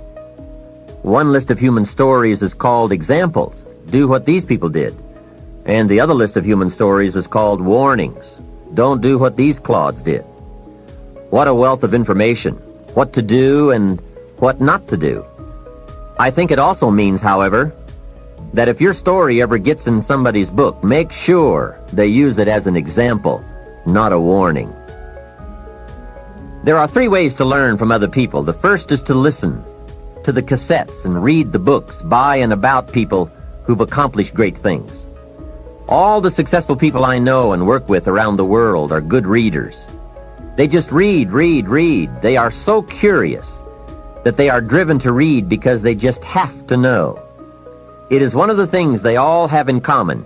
One list of human stories is called examples. Do what these people did. And the other list of human stories is called warnings. Don't do what these clods did. What a wealth of information. What to do and what not to do. I think it also means, however, that if your story ever gets in somebody's book, make sure they use it as an example, not a warning. There are 3 ways to learn from other people. The first is to listen to the cassettes and read the books by and about people who've accomplished great things. All the successful people I know and work with around the world are good readers. They just read. They are so curious that they are driven to read because they just have to know. It is one of the things they all have in common.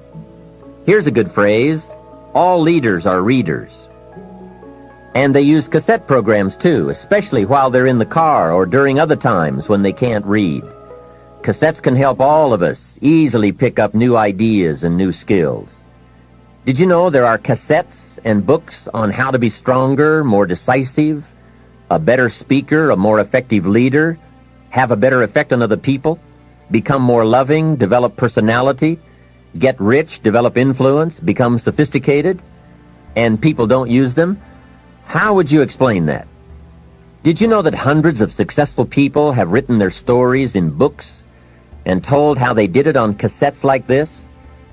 Here's a good phrase: all leaders are readers. And they use cassette programs too, especially while they're in the car or during other times when they can't read. Cassettes can help all of us easily pick up new ideas and new skills. Did you know there are cassettes and books on how to be stronger, more decisive, a better speaker, a more effective leader, have a better effect on other people, become more loving, develop personality, get rich, develop influence, become sophisticated, and people don't use them? How would you explain that? Did you know that hundreds of successful people have written their stories in books and told how they did it on cassettes like this,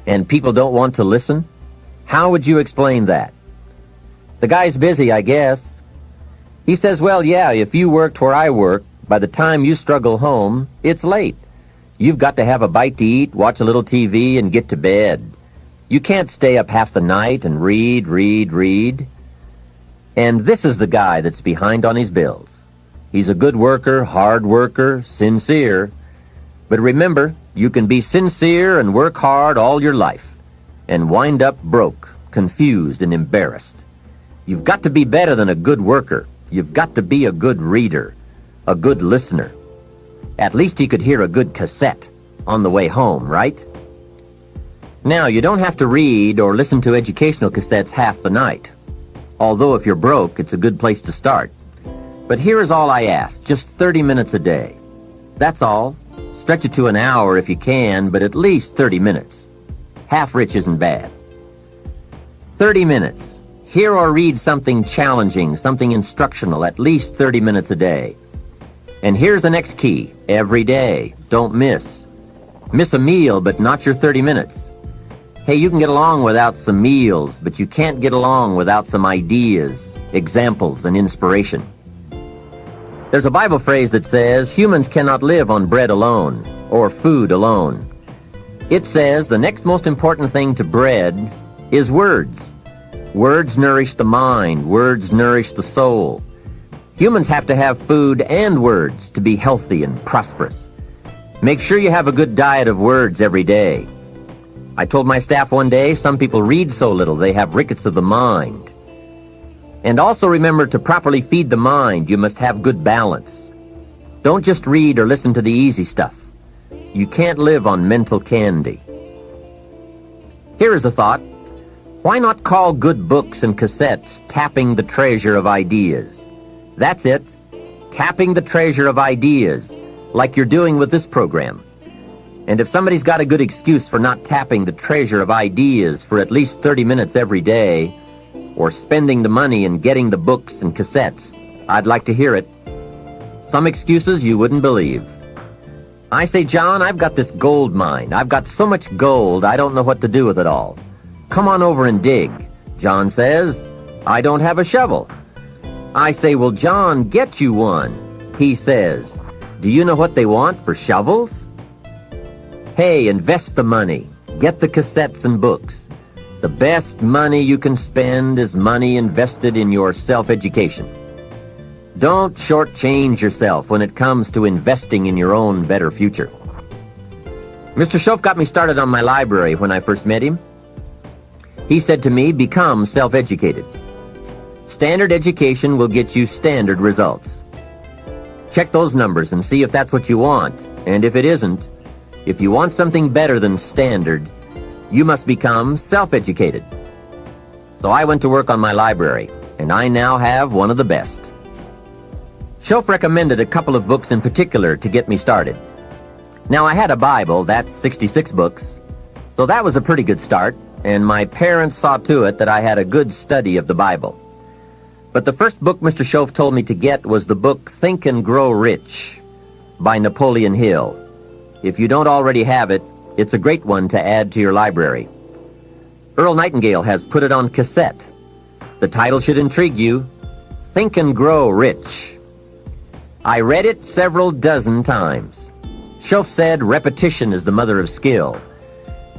and people don't want to listen? How would you explain that? The guy's busy, I guess. He says, well, yeah, if you worked where I work, by the time you struggle home, it's late. You've got to have a bite to eat, watch a little TV, and get to bed. You can't stay up half the night and read. And this is the guy that's behind on his bills. He's a good worker, hard worker, sincere. But remember, you can be sincere and work hard all your life and wind up broke, confused, and embarrassed. You've got to be better than a good worker. You've got to be a good reader, a good listener. At least he could hear a good cassette on the way home, right? Now, you don't have to read or listen to educational cassettes half the night. Although if you're broke, it's a good place to start. But here is all I ask, just 30 minutes a day. That's all. Stretch it to an hour if you can, but at least 30 minutes. Half rich isn't bad. 30 minutes. Hear or read something challenging, something instructional, at least 30 minutes a day. And here's the next key. Every day. Don't miss. Miss a meal, but not your 30 minutes. Hey, you can get along without some meals, but you can't get along without some ideas, examples, and inspiration. There's a Bible phrase that says, humans cannot live on bread alone, or food alone. It says the next most important thing to bread is words. Words nourish the mind. Words nourish the soul. Humans have to have food and words to be healthy and prosperous. Make sure you have a good diet of words every day. I told my staff one day, some people read so little they have rickets of the mind. And also remember to properly feed the mind, you must have good balance. Don't just read or listen to the easy stuff. You can't live on mental candy. Here is a thought. Why not call good books and cassettes tapping the treasure of ideas? That's it. Tapping the treasure of ideas, like you're doing with this program. And if somebody's got a good excuse for not tapping the treasure of ideas for at least 30 minutes every day, or spending the money and getting the books and cassettes, I'd like to hear it. Some excuses you wouldn't believe. I say, John, I've got this gold mine. I've got so much gold, I don't know what to do with it all. Come on over and dig. John says, I don't have a shovel. I say, well, John, get you one. He says, do you know what they want for shovels? Hey, invest the money. Get the cassettes and books. The best money you can spend is money invested in your self-education. Don't shortchange yourself when it comes to investing in your own better future. Mr. Schoaf got me started on my library when I first met him. He said to me, become self-educated. Standard education will get you standard results. Check those numbers and see if that's what you want. And if it isn't, if you want something better than standard, you must become self-educated. So I went to work on my library, and I now have one of the best. Schoaf recommended a couple of books in particular to get me started. Now, I had a Bible, that's 66 books, so that was a pretty good start, and my parents saw to it that I had a good study of the Bible. But the first book Mr. Schoaf told me to get was the book Think and Grow Rich by Napoleon Hill. If you don't already have it, it's a great one to add to your library. Earl Nightingale has put it on cassette. The title should intrigue you. Think and Grow Rich. I read it several dozen times. Schoaf said repetition is the mother of skill.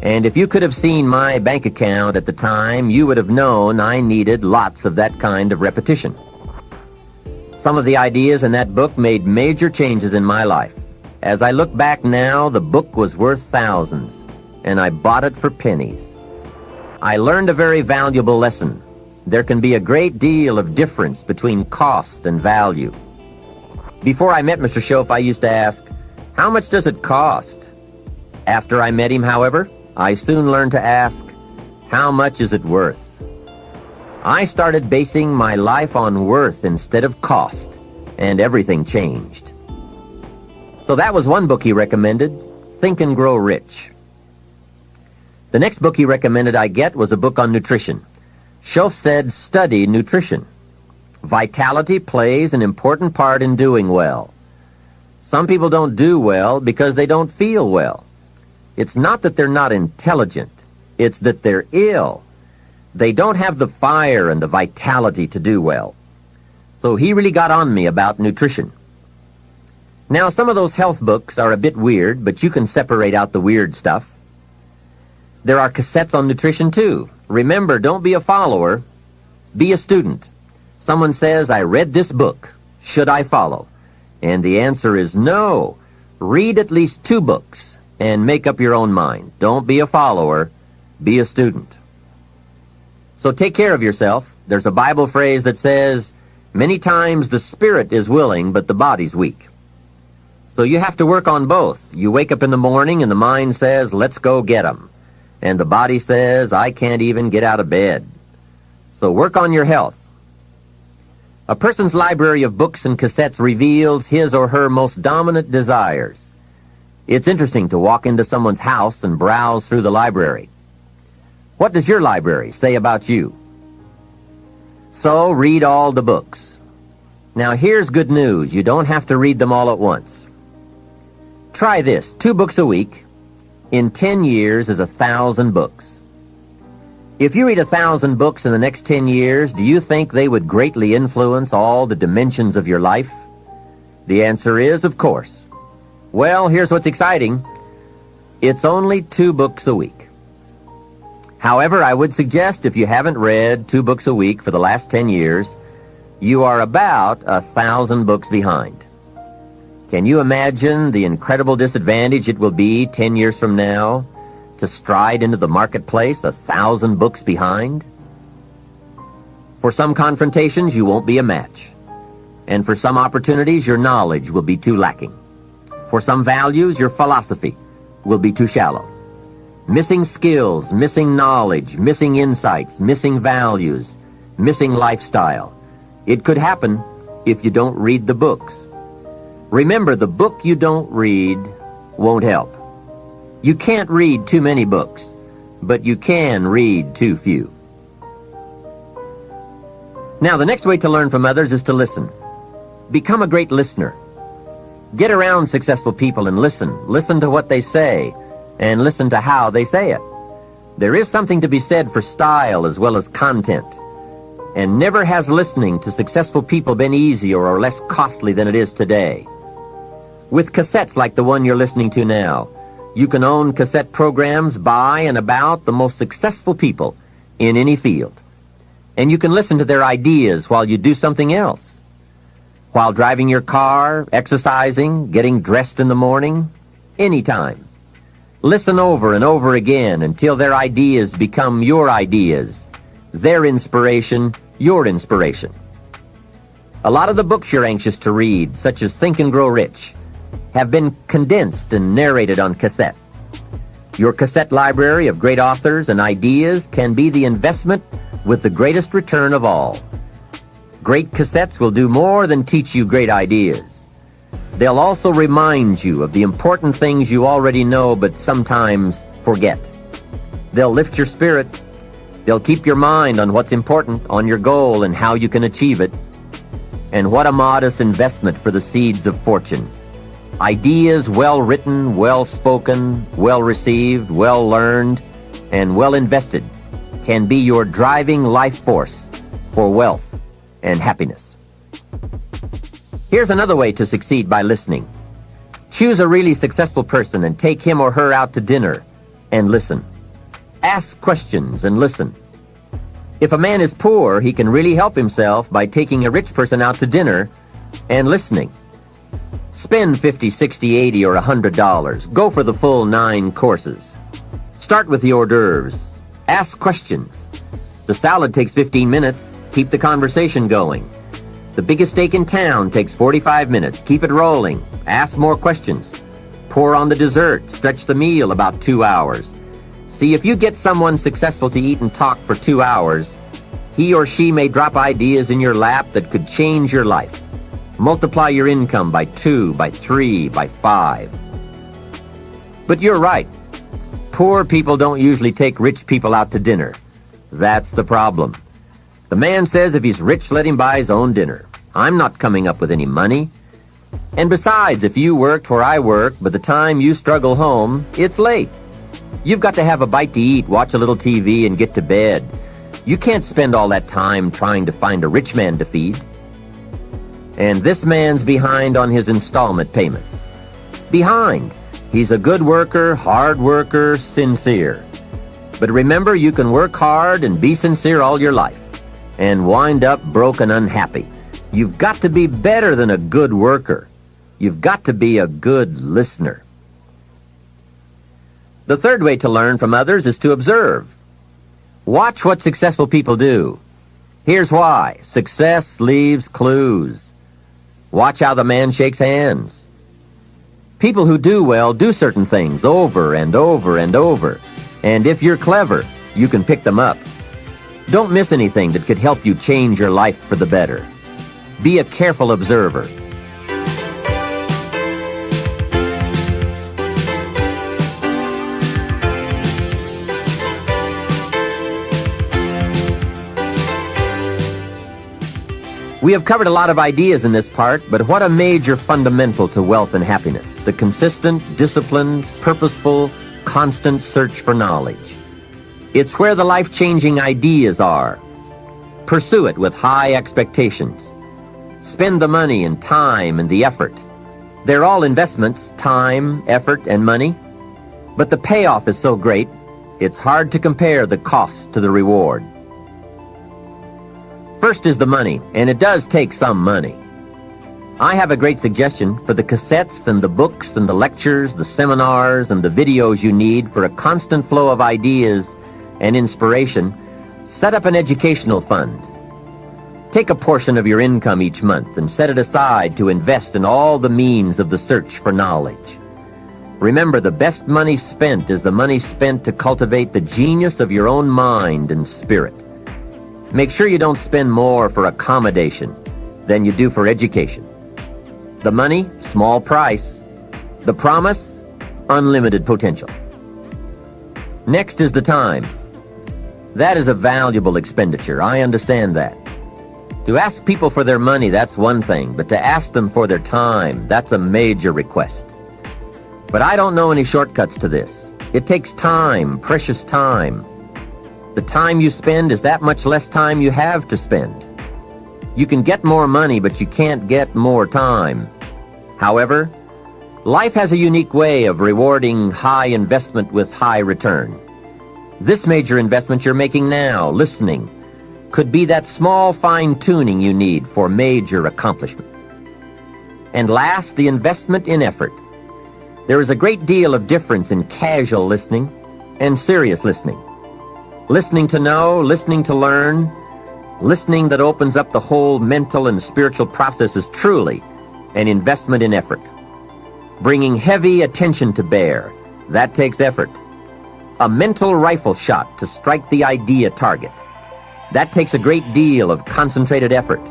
And if you could have seen my bank account at the time, you would have known I needed lots of that kind of repetition. Some of the ideas in that book made major changes in my life. As I look back now, the book was worth thousands, and I bought it for pennies. I learned a very valuable lesson. There can be a great deal of difference between cost and value. Before I met Mr. Schoaf, I used to ask, how much does it cost? After I met him, however, I soon learned to ask, how much is it worth? I started basing my life on worth instead of cost, and everything changed. So that was one book he recommended, Think and Grow Rich. The next book he recommended I get was a book on nutrition. Schoaf said, study nutrition. Vitality plays an important part in doing well. Some people don't do well because they don't feel well. It's not that they're not intelligent. It's that they're ill. They don't have the fire and the vitality to do well. So he really got on me about nutrition. Now, some of those health books are a bit weird, but you can separate out the weird stuff. There are cassettes on nutrition, too. Remember, don't be a follower. Be a student. Someone says, I read this book. Should I follow? And the answer is no. Read at least 2 books and make up your own mind. Don't be a follower. Be a student. So take care of yourself. There's a Bible phrase that says, many times the spirit is willing, but the body's weak. So you have to work on both. You wake up in the morning and the mind says, let's go get 'em. And the body says, I can't even get out of bed. So work on your health. A person's library of books and cassettes reveals his or her most dominant desires. It's interesting to walk into someone's house and browse through the library. What does your library say about you? So read all the books. Now here's good news. You don't have to read them all at once. Try this. 2 books a week. In 10 years is 1,000 books. If you read 1,000 books in the next 10 years, do you think they would greatly influence all the dimensions of your life? The answer is, of course. Well, here's what's exciting. It's only 2 books a week. However, I would suggest if you haven't read 2 books a week for the last 10 years, you are about 1,000 books behind. Can you imagine the incredible disadvantage it will be 10 years from now to stride into the marketplace 1,000 books behind? For some confrontations, you won't be a match. And for some opportunities, your knowledge will be too lacking. For some values, your philosophy will be too shallow. Missing skills, missing knowledge, missing insights, missing values, missing lifestyle. It could happen if you don't read the books. Remember, the book you don't read won't help. You can't read too many books, but you can read too few. Now, the next way to learn from others is to listen. Become a great listener. Get around successful people and listen. Listen to what they say, and listen to how they say it. There is something to be said for style as well as content. And never has listening to successful people been easier or less costly than it is today. With cassettes like the one you're listening to now, you can own cassette programs by and about the most successful people in any field. And you can listen to their ideas while you do something else. While driving your car, exercising, getting dressed in the morning, anytime. Listen over and over again until their ideas become your ideas. Their inspiration, your inspiration. A lot of the books you're anxious to read, such as Think and Grow Rich, have been condensed and narrated on cassette. Your cassette library of great authors and ideas can be the investment with the greatest return of all. Great cassettes will do more than teach you great ideas. They'll also remind you of the important things you already know but sometimes forget. They'll lift your spirit. They'll keep your mind on what's important, on your goal and how you can achieve it. And what a modest investment for the seeds of fortune. Ideas well written, well spoken, well received, well learned, and well invested can be your driving life force for wealth and happiness. Here's another way to succeed by listening. Choose a really successful person and take him or her out to dinner and listen. Ask questions and listen. If a man is poor, he can really help himself by taking a rich person out to dinner and listening. Spend $50, $60, $80, or $100. Go for the full 9 courses. Start with the hors d'oeuvres. Ask questions. The salad takes 15 minutes. Keep the conversation going. The biggest steak in town takes 45 minutes. Keep it rolling. Ask more questions. Pour on the dessert. Stretch the meal about 2 hours. See, if you get someone successful to eat and talk for 2 hours, he or she may drop ideas in your lap that could change your life. Multiply your income by 2, by 3, by 5. But you're right. Poor people don't usually take rich people out to dinner. That's the problem. The man says if he's rich, let him buy his own dinner. I'm not coming up with any money. And besides, if you worked where I work, by the time you struggle home, it's late. You've got to have a bite to eat, watch a little TV, and get to bed. You can't spend all that time trying to find a rich man to feed. And this man's behind on his installment payments. Behind. He's a good worker, hard worker, sincere. But remember, you can work hard and be sincere all your life and wind up broke and unhappy. You've got to be better than a good worker. You've got to be a good listener. The third way to learn from others is to observe. Watch what successful people do. Here's why. Success leaves clues. Watch how the man shakes hands. People who do well do certain things over and over and over. And if you're clever, you can pick them up. Don't miss anything that could help you change your life for the better. Be a careful observer. We have covered a lot of ideas in this part, but what a major fundamental to wealth and happiness: the consistent, disciplined, purposeful, constant search for knowledge. It's where the life-changing ideas are. Pursue it with high expectations. Spend the money and time and the effort. They're all investments, time, effort, and money. But the payoff is so great, it's hard to compare the cost to the reward. First is the money, and it does take some money. I have a great suggestion for the cassettes and the books and the lectures, the seminars and the videos you need for a constant flow of ideas and inspiration. Set up an educational fund. Take a portion of your income each month and set it aside to invest in all the means of the search for knowledge. Remember, the best money spent is the money spent to cultivate the genius of your own mind and spirit. Make sure you don't spend more for accommodation than you do for education. The money, small price. The promise, unlimited potential. Next is the time. That is a valuable expenditure. I understand that. To ask people for their money, that's one thing, but to ask them for their time, that's a major request. But I don't know any shortcuts to this. It takes time, precious time. The time you spend is that much less time you have to spend. You can get more money, but you can't get more time. However, life has a unique way of rewarding high investment with high return. This major investment you're making now, listening, could be that small fine-tuning you need for major accomplishment. And last, the investment in effort. There is a great deal of difference in casual listening and serious listening. Listening to know, listening to learn, listening that opens up the whole mental and spiritual process is truly an investment in effort. Bringing heavy attention to bear, that takes effort. A mental rifle shot to strike the idea target, that takes a great deal of concentrated effort.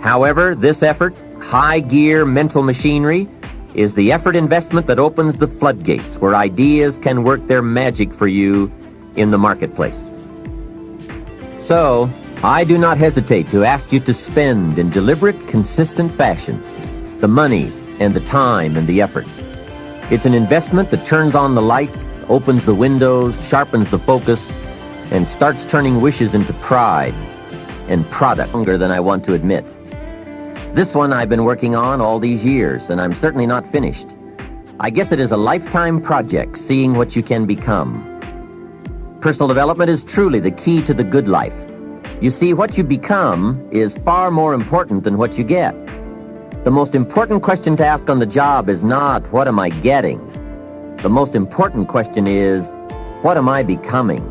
However, this effort, high-gear mental machinery, is the effort investment that opens the floodgates where ideas can work their magic for you in the marketplace. So, I do not hesitate to ask you to spend in deliberate, consistent fashion the money and the time and the effort. It's an investment that turns on the lights, opens the windows, sharpens the focus, and starts turning wishes into pride and product longer than I want to admit. This one I've been working on all these years, and I'm certainly not finished. I guess it is a lifetime project, seeing what you can become. Personal development is truly the key to the good life. You see, what you become is far more important than what you get. The most important question to ask on the job is not, what am I getting? The most important question is, what am I becoming?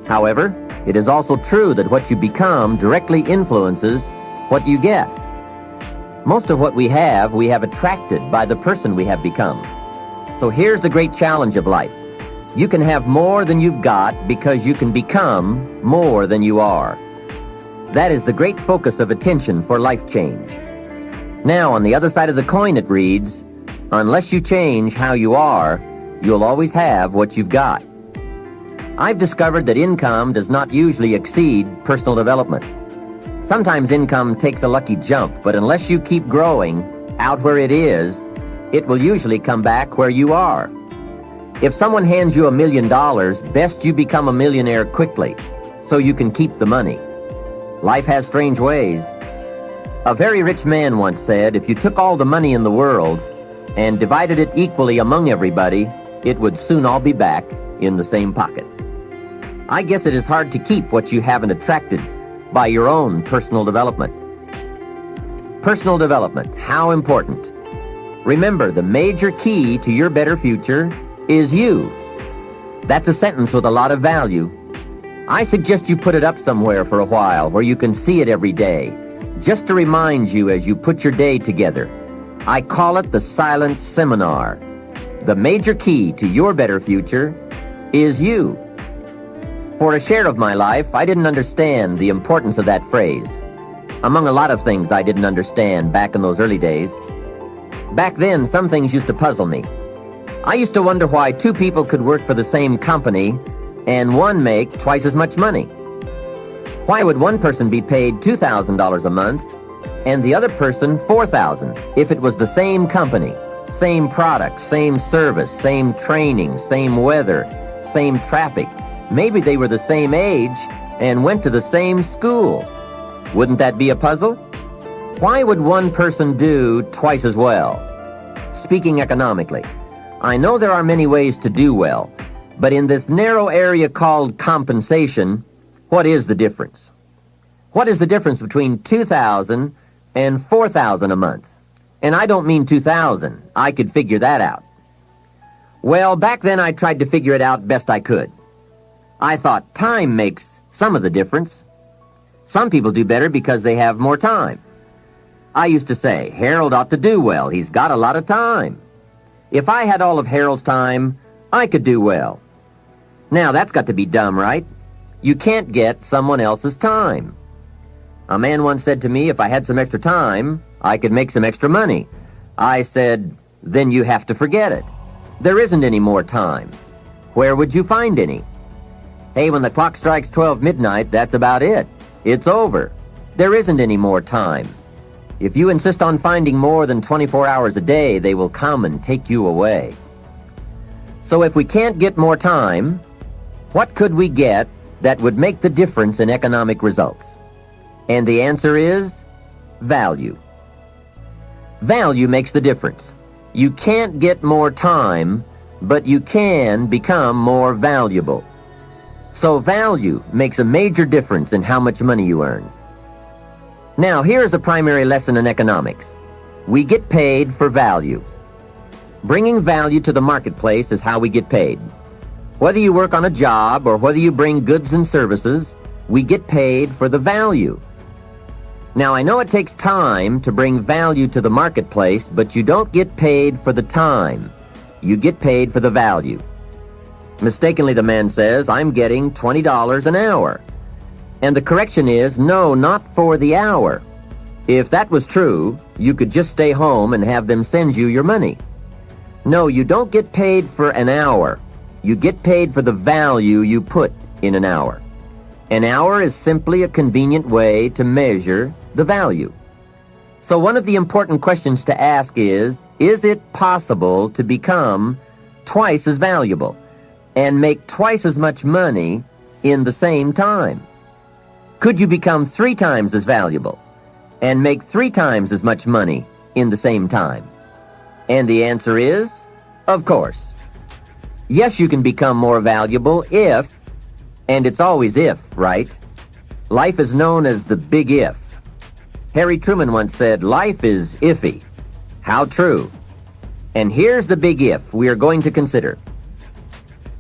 However, it is also true that what you become directly influences what you get. Most of what we have attracted by the person we have become. So here's the great challenge of life. You can have more than you've got because you can become more than you are. That is the great focus of attention for life change. Now, on the other side of the coin, it reads, unless you change how you are, you'll always have what you've got. I've discovered that income does not usually exceed personal development. Sometimes income takes a lucky jump, but unless you keep growing out where it is, it will usually come back where you are. If someone hands you $1 million, best you become a millionaire quickly. so you can keep the money. Life has strange ways. A very rich man once said, if you took all the money in the world and divided it equally among everybody, it would soon all be back in the same pockets. I guess it is hard to keep what you haven't attracted by your own personal development. Personal development, how important. Remember, the major key to your better future is you. That's a sentence with a lot of value. I suggest you put it up somewhere for a while where you can see it every day, just to remind you as you put your day together. I call it the silent seminar. The major key to your better future is you. For a share of my life, I didn't understand the importance of that phrase. Among a lot of things I didn't understand back in those early days. Back then, some things used to puzzle me. I used to wonder why two people could work for the same company and one make twice as much money. Why would one person be paid $2,000 a month and the other person $4,000 if it was the same company, same product, same service, same training, same weather, same traffic? Maybe they were the same age and went to the same school. Wouldn't that be a puzzle? Why would one person do twice as well? Speaking economically, I know there are many ways to do well, but in this narrow area called compensation, what is the difference? What is the difference between $2,000 and $4,000 a month? And I don't mean $2,000. I could figure that out. Well, back then I tried to figure it out best I could. I thought time makes some of the difference. Some people do better because they have more time. I used to say, Harold ought to do well. He's got a lot of time. If I had all of Harold's time, I could do well. Now, that's got to be dumb, right? You can't get someone else's time. A man once said to me, if I had some extra time, I could make some extra money. I said, then you have to forget it. There isn't any more time. Where would you find any? Hey, when the clock strikes 12 midnight, that's about it. It's over. There isn't any more time. If you insist on finding more than 24 hours a day, they will come and take you away. So if we can't get more time, what could we get that would make the difference in economic results? And the answer is value. Value makes the difference. You can't get more time, but you can become more valuable. So value makes a major difference in how much money you earn. Now, here's a primary lesson in economics. We get paid for value. Bringing value to the marketplace is how we get paid. Whether you work on a job or whether you bring goods and services, we get paid for the value. Now, I know it takes time to bring value to the marketplace, but you don't get paid for the time. You get paid for the value. Mistakenly, the man says, I'm getting $20 an hour. And the correction is, no, not for the hour. If that was true, you could just stay home and have them send you your money. No, you don't get paid for an hour. You get paid for the value you put in an hour. An hour is simply a convenient way to measure the value. So one of the important questions to ask is it possible to become twice as valuable and make twice as much money in the same time? Could you become 3 times as valuable and make 3 times as much money in the same time? And the answer is, of course. Yes, you can become more valuable if, and it's always if, right? Life is known as the big if. Harry Truman once said, life is iffy. How true. And here's the big if we are going to consider.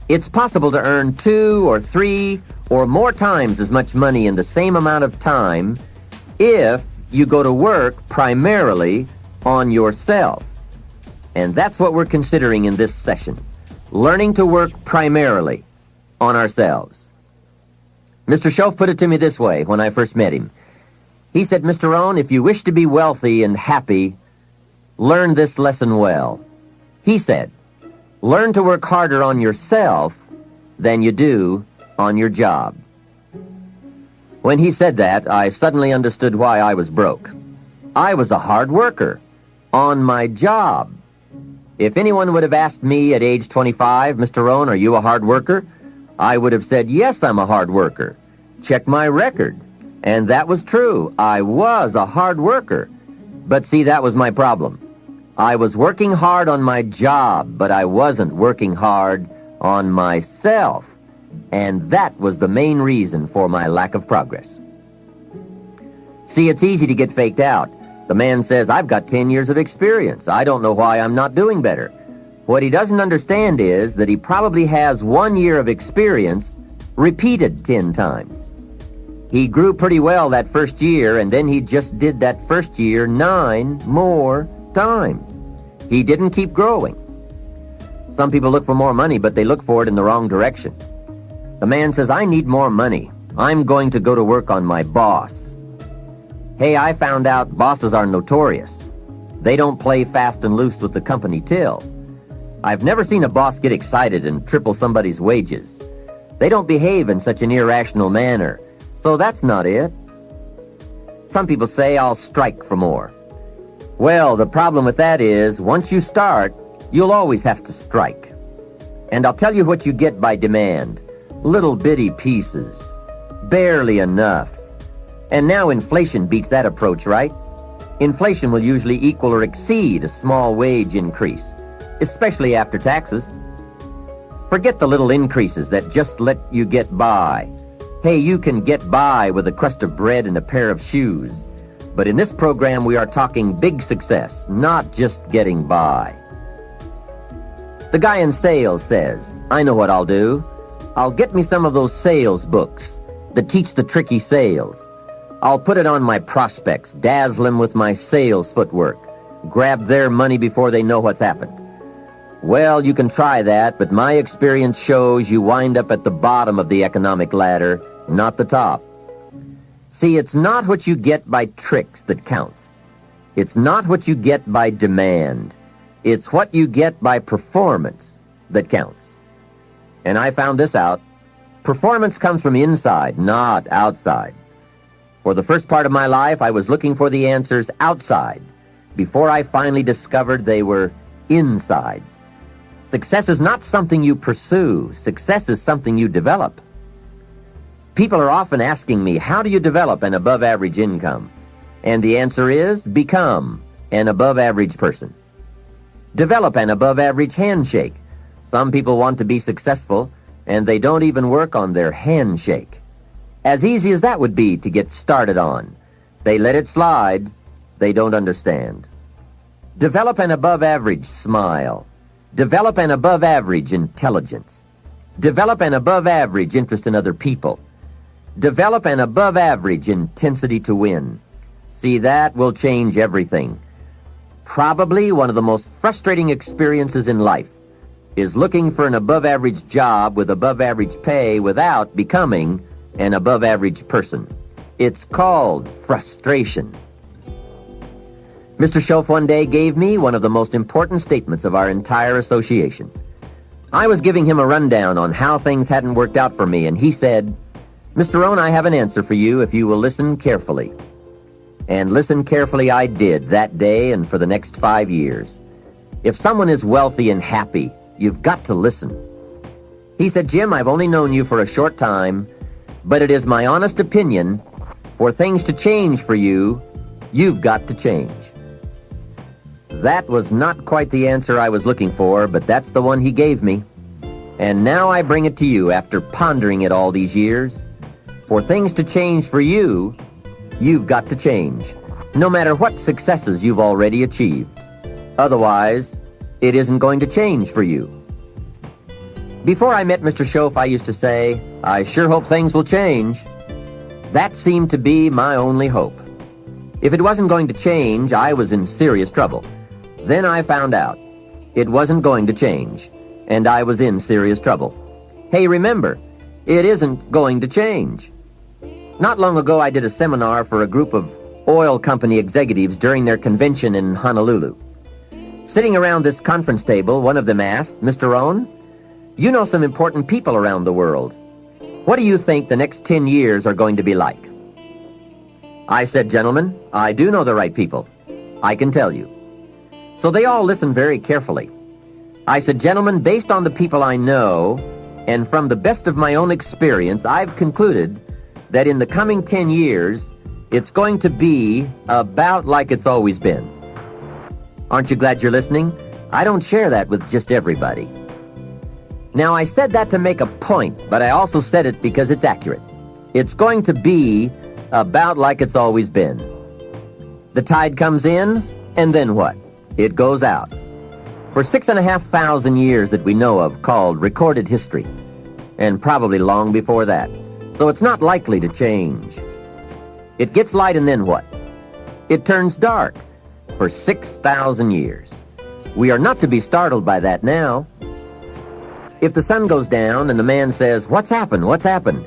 It's possible to earn 2 or 3 or more times as much money in the same amount of time if you go to work primarily on yourself. And that's what we're considering in this session. Learning to work primarily on ourselves. Mr. Schoaf put it to me this way when I first met him. He said, Mr. Rohn, if you wish to be wealthy and happy, learn this lesson well. He said, learn to work harder on yourself than you do on your job. When he said that, I suddenly understood why I was broke. I was a hard worker on my job. If anyone would have asked me at age 25, Mr. Rohn, are you a hard worker? I would have said, yes, I'm a hard worker. check my record. And that was true. I was a hard worker. But see, that was my problem. I was working hard on my job, but I wasn't working hard on myself. And that was the main reason for my lack of progress. See, it's easy to get faked out. The man says, I've got 10 years of experience. I don't know why I'm not doing better. What he doesn't understand is that he probably has 1 year of experience repeated 10 times. He grew pretty well that first year, and then he just did that first year 9 more times. He didn't keep growing. Some people look for more money, but they look for it in the wrong direction. The man says, I need more money. I'm going to go to work on my boss. Hey, I found out bosses are notorious. They don't play fast and loose with the company till. I've never seen a boss get excited and triple somebody's wages. They don't behave in such an irrational manner. So that's not it. Some people say, I'll strike for more. Well, the problem with that is, once you start, you'll always have to strike. And I'll tell you what you get by demand. Little bitty pieces. Barely enough. And now inflation beats that approach, right? Inflation will usually equal or exceed a small wage increase, especially after taxes. Forget the little increases that just let you get by. Hey, you can get by with a crust of bread and a pair of shoes. But in this program, we are talking big success, not just getting by. The guy in sales says, I know what I'll do. I'll get me some of those sales books that teach the tricky sales. I'll put it on my prospects, dazzle them with my sales footwork, grab their money before they know what's happened. Well, you can try that, but my experience shows you wind up at the bottom of the economic ladder, not the top. See, it's not what you get by tricks that counts. It's not what you get by demand. It's what you get by performance that counts. And I found this out. Performance comes from inside, not outside. For the first part of my life, I was looking for the answers outside, before I finally discovered they were inside. Success is not something you pursue. Success is something you develop. People are often asking me, how do you develop an above-average income? And the answer is, become an above-average person. Develop an above-average handshake. Some people want to be successful, and they don't even work on their handshake. As easy as that would be to get started on. They let it slide. They don't understand. Develop an above-average smile. Develop an above-average intelligence. Develop an above-average interest in other people. Develop an above-average intensity to win. See, that will change everything. Probably one of the most frustrating experiences in life is looking for an above-average job with above-average pay without becoming an above-average person. It's called frustration. Mr. Schoaf one day gave me one of the most important statements of our entire association. I was giving him a rundown on how things hadn't worked out for me, and he said, Mr. Rohn, I have an answer for you if you will listen carefully. And listen carefully I did that day and for the next 5 years. If someone is wealthy and happy, you've got to listen. He said, Jim, I've only known you for a short time, but it is my honest opinion, for things to change for you, you've got to change. That was not quite the answer I was looking for, but that's the one he gave me. And now I bring it to you after pondering it all these years. For things to change for you, you've got to change, no matter what successes you've already achieved. Otherwise, it isn't going to change for you. Before I met Mr. Schoaf, I used to say, I sure hope things will change. That seemed to be my only hope. If it wasn't going to change, I was in serious trouble. Then I found out it wasn't going to change, and I was in serious trouble. Hey, remember, it isn't going to change. Not long ago, I did a seminar for a group of oil company executives during their convention in Honolulu. Sitting around this conference table, one of them asked, Mr. Rohn, you know some important people around the world. What do you think the next 10 years are going to be like? I said, gentlemen, I do know the right people. I can tell you. So they all listened very carefully. I said, gentlemen, based on the people I know, and from the best of my own experience, I've concluded that in the coming 10 years, it's going to be about like it's always been. Aren't you glad you're listening? I don't share that with just everybody. Now, I said that to make a point, but I also said it because it's accurate. It's going to be about like it's always been. The tide comes in, and then what? It goes out. For 6,500 years that we know of, called recorded history, and probably long before that. So it's not likely to change. It gets light, and then what? It turns dark for 6,000 years. We are not to be startled by that now. If the sun goes down and the man says, "What's happened? What's happened?"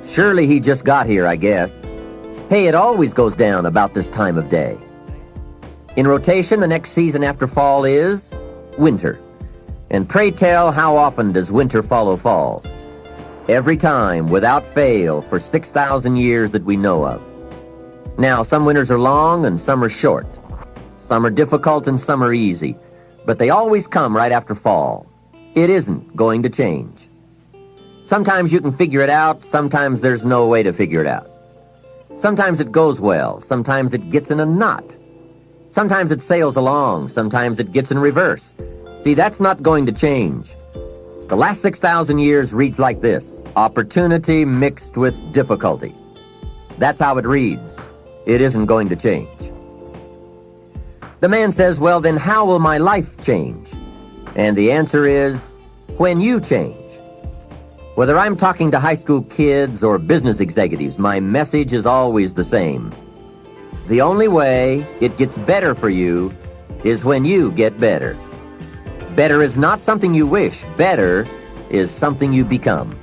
Surely he just got here, I guess. Hey, it always goes down about this time of day. In rotation, the next season after fall is winter. And pray tell, how often does winter follow fall? Every time, without fail, for 6,000 years that we know of. Now, some winters are long and some are short. Some are difficult and some are easy. But they always come right after fall. It isn't going to change. Sometimes you can figure it out, sometimes there's no way to figure it out. Sometimes it goes well, sometimes it gets in a knot. Sometimes it sails along, sometimes it gets in reverse. See, that's not going to change. The last 6,000 years reads like this: opportunity mixed with difficulty. That's how it reads. It isn't going to change. The man says, "Well, then how will my life change?" And the answer is, when you change. Whether I'm talking to high school kids or business executives, my message is always the same. The only way it gets better for you is when you get better. Better is not something you wish. Better is something you become.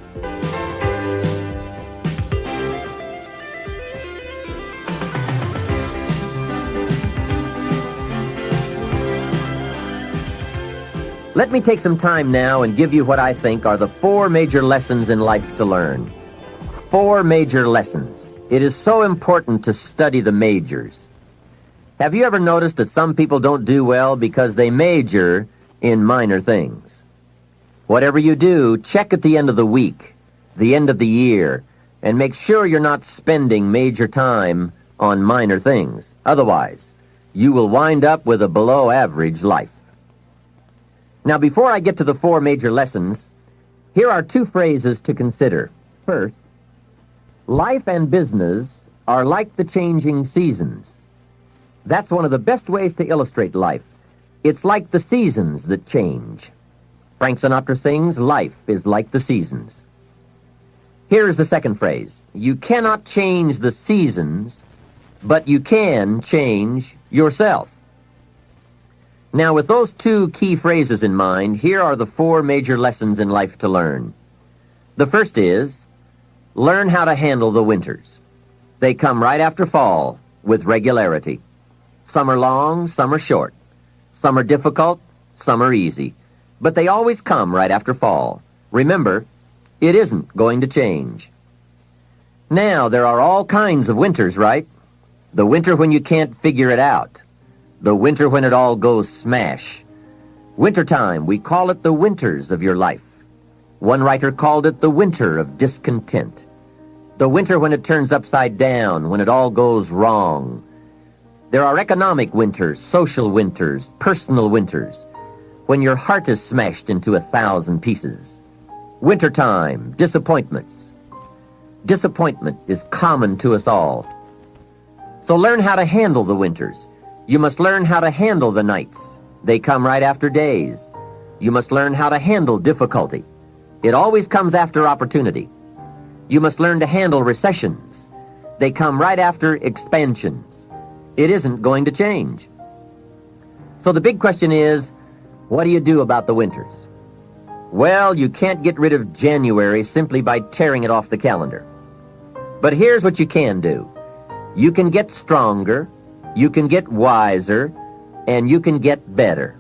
Let me take some time now and give you what I think are the 4 major lessons in life to learn. 4 major lessons. It is so important to study the majors. Have you ever noticed that some people don't do well because they major in minor things? Whatever you do, check at the end of the week, the end of the year, and make sure you're not spending major time on minor things. Otherwise, you will wind up with a below-average life. Now, before I get to the 4 major lessons, here are 2 phrases to consider. First, life and business are like the changing seasons. That's one of the best ways to illustrate life. It's like the seasons that change. Frank Sinatra sings, "Life is like the seasons." Here is the second phrase. You cannot change the seasons, but you can change yourself. Now, with those 2 key phrases in mind, here are the 4 major lessons in life to learn. The first is, learn how to handle the winters. They come right after fall, with regularity. Some are long, some are short. Some are difficult, some are easy. But they always come right after fall. Remember, it isn't going to change. Now, there are all kinds of winters, right? The winter when you can't figure it out. The winter when it all goes smash. Wintertime, we call it the winters of your life. One writer called it the winter of discontent. The winter when it turns upside down, when it all goes wrong. There are economic winters, social winters, personal winters, when your heart is smashed into 1,000 pieces. Wintertime, disappointments. Disappointment is common to us all. So learn how to handle the winters. You must learn how to handle the nights. They come right after days. You must learn how to handle difficulty. It always comes after opportunity. You must learn to handle recessions. They come right after expansions. It isn't going to change. So the big question is, what do you do about the winters? Well, you can't get rid of January simply by tearing it off the calendar. But here's what you can do. You can get stronger, you can get wiser, and you can get better.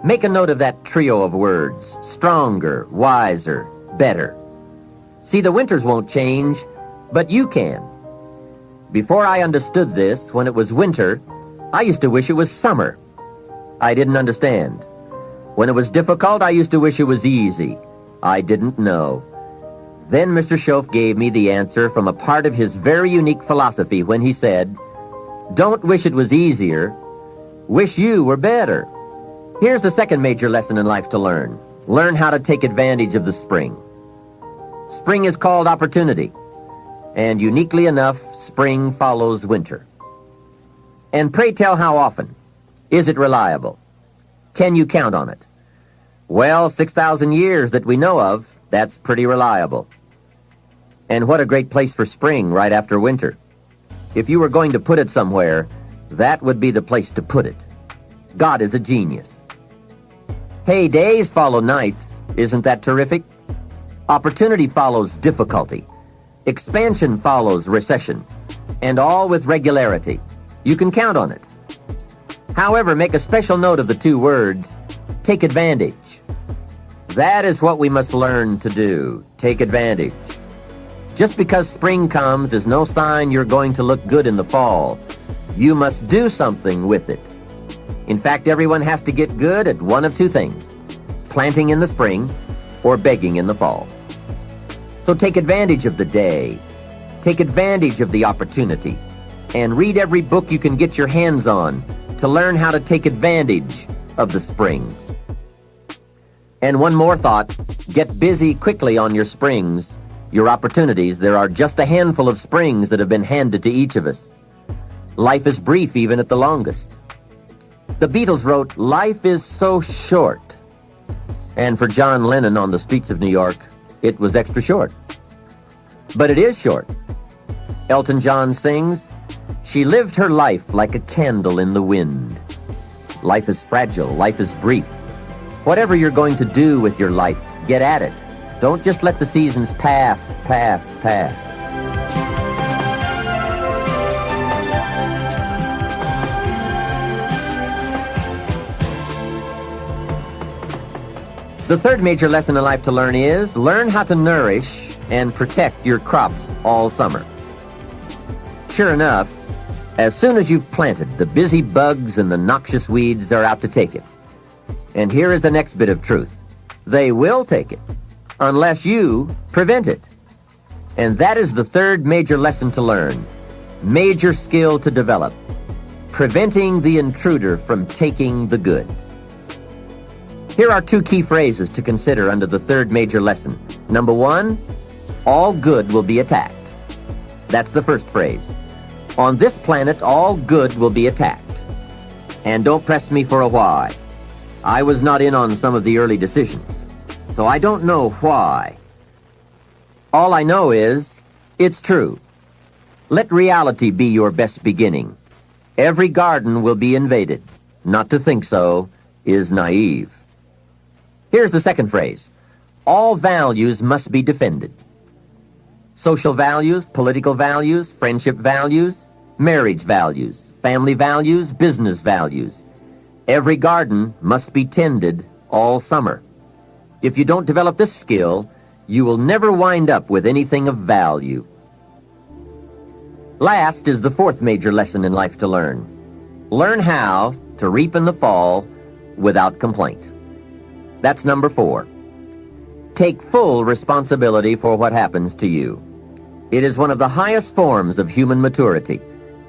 Make a note of that trio of words: stronger, wiser, better. See, the winters won't change, but you can. Before I understood this, when it was winter, I used to wish it was summer. I didn't understand. When it was difficult, I used to wish it was easy. I didn't know. Then Mr. Schoaf gave me the answer from a part of his very unique philosophy when he said, "Don't wish it was easier, wish you were better." Here's the second major lesson in life to learn. Learn how to take advantage of the spring. Spring is called opportunity, and uniquely enough, spring follows winter. And pray tell how often? Is it reliable? Can you count on it? Well, 6,000 years that we know of, that's pretty reliable. And what a great place for spring right after winter. If you were going to put it somewhere, that would be the place to put it. God is a genius. Hey, days follow nights. Isn't that terrific? Opportunity follows difficulty. Expansion follows recession. And all with regularity. You can count on it. However, make a special note of the two words, take advantage. That is what we must learn to do, take advantage. Just because spring comes is no sign you're going to look good in the fall. You must do something with it. In fact, everyone has to get good at one of two things, planting in the spring or begging in the fall. So take advantage of the day, take advantage of the opportunity, and read every book you can get your hands on to learn how to take advantage of the spring. And one more thought, get busy quickly on your springs, your opportunities. There are just a handful of springs that have been handed to each of us. Life is brief even at the longest. The Beatles wrote, "Life is so short." And for John Lennon on the streets of New York, it was extra short. But it is short. Elton John sings, "She lived her life like a candle in the wind." Life is fragile. Life is brief. Whatever you're going to do with your life, get at it. Don't just let the seasons pass. The third major lesson in life to learn is learn how to nourish and protect your crops all summer. Sure enough, as soon as you've planted, the busy bugs and the noxious weeds are out to take it. And here is the next bit of truth. They will take it, unless you prevent it. And that is the third major lesson to learn, major skill to develop, preventing the intruder from taking the good. Here are two key phrases to consider under the third major lesson. Number one, all good will be attacked. That's the first phrase. On this planet, all good will be attacked. And don't press me for a why. I was not in on some of the early decisions, so I don't know why. All I know is, it's true. Let reality be your best beginning. Every garden will be invaded. Not to think so is naive. Here's the second phrase. All values must be defended. Social values, political values, friendship values, marriage values, family values, business values. Every garden must be tended all summer. If you don't develop this skill, you will never wind up with anything of value. Last is the fourth major lesson in life to learn. Learn how to reap in the fall without complaint. That's number 4. Take full responsibility for what happens to you. It is one of the highest forms of human maturity,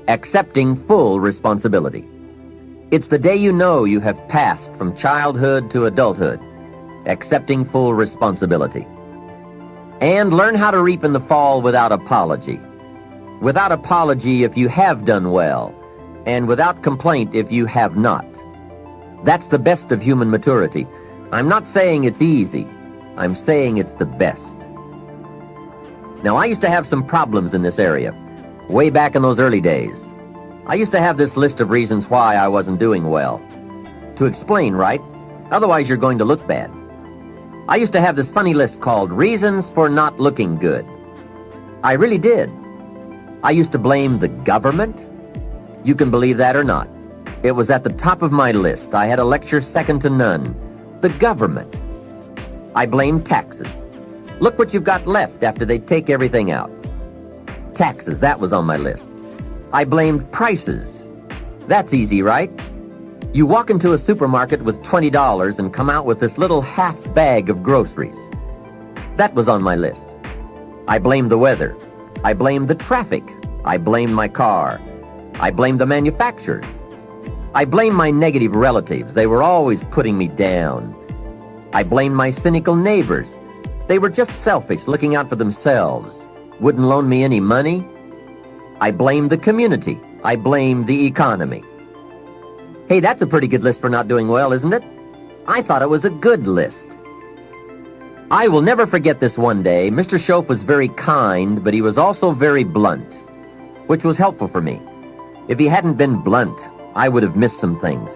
accepting full responsibility. It's the day you know you have passed from childhood to adulthood, accepting full responsibility. And learn how to reap in the fall without apology. Without apology if you have done well, and without complaint if you have not. That's the best of human maturity. I'm not saying it's easy. I'm saying it's the best. Now, I used to have some problems in this area, way back in those early days. I used to have this list of reasons why I wasn't doing well. To explain, right? Otherwise, you're going to look bad. I used to have this funny list called Reasons for Not Looking Good. I really did. I used to blame the government. You can believe that or not. It was at the top of my list. I had a lecture second to none. The government. I blamed taxes. Look what you've got left after they take everything out. Taxes, that was on my list. I blamed prices. That's easy, right? You walk into a supermarket with $20 and come out with this little half bag of groceries. That was on my list. I blamed the weather. I blamed the traffic. I blamed my car. I blamed the manufacturers. I blamed my negative relatives. They were always putting me down. I blamed my cynical neighbors. They were just selfish, looking out for themselves. Wouldn't loan me any money. I blamed the community. I blamed the economy. Hey, that's a pretty good list for not doing well, isn't it? I thought it was a good list. I will never forget this one day. Mr. Schoaf was very kind, but he was also very blunt, which was helpful for me. If he hadn't been blunt, I would have missed some things.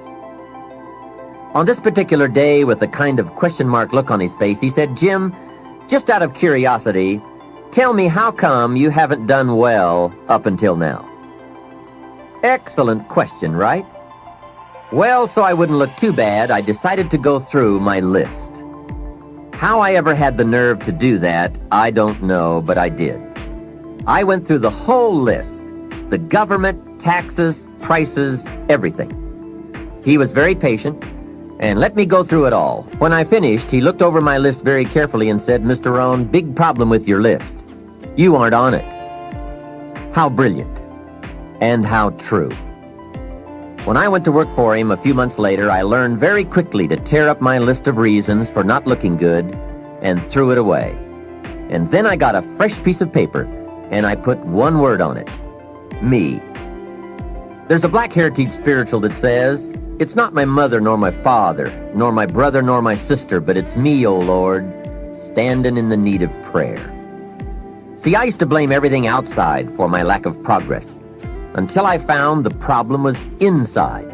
On this particular day, with a kind of question mark look on his face, he said, "Jim, just out of curiosity, tell me how come you haven't done well up until now?" Excellent question, right? Well, so I wouldn't look too bad, I decided to go through my list. How I ever had the nerve to do that, I don't know, but I did. I went through the whole list. The government, taxes, prices, everything. He was very patient and let me go through it all. When I finished, he looked over my list very carefully and said, "Mr. Rohn, big problem with your list. You aren't on it." How brilliant and how true. When I went to work for him a few months later, I learned very quickly to tear up my list of reasons for not looking good and threw it away. And then I got a fresh piece of paper and I put one word on it: me. There's a Black Heritage spiritual that says, "It's not my mother nor my father, nor my brother nor my sister, but it's me, O Lord, standing in the need of prayer." See, I used to blame everything outside for my lack of progress, until I found the problem was inside.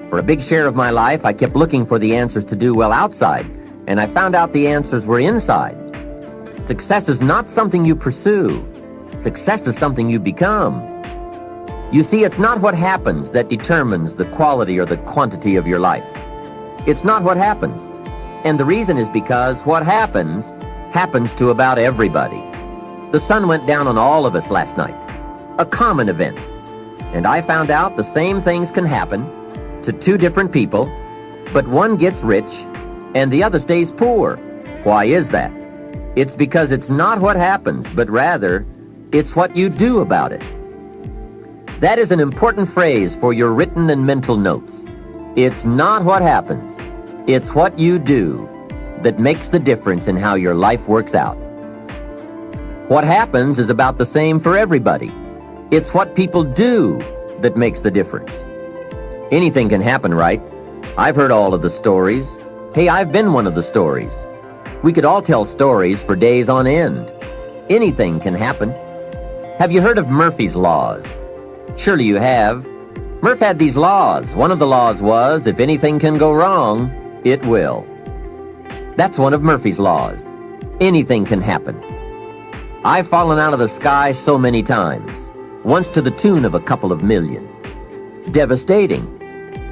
For a big share of my life, I kept looking for the answers to do well outside, and I found out the answers were inside. Success is not something you pursue. Success is something you become. You see, it's not what happens that determines the quality or the quantity of your life. It's not what happens. And the reason is because what happens to about everybody. The sun went down on all of us last night. A common event. And I found out the same things can happen to two different people, but one gets rich and the other stays poor. Why is that? It's because it's not what happens, but rather, it's what you do about it. That is an important phrase for your written and mental notes. It's not what happens. It's what you do that makes the difference in how your life works out. What happens is about the same for everybody. It's what people do that makes the difference. Anything can happen, right? I've heard all of the stories. Hey, I've been one of the stories. We could all tell stories for days on end. Anything can happen. Have you heard of Murphy's Laws? Surely you have. Murph had these laws. One of the laws was, if anything can go wrong, it will. That's one of Murphy's laws. Anything can happen. I've fallen out of the sky so many times, once to the tune of a couple of million. Devastating.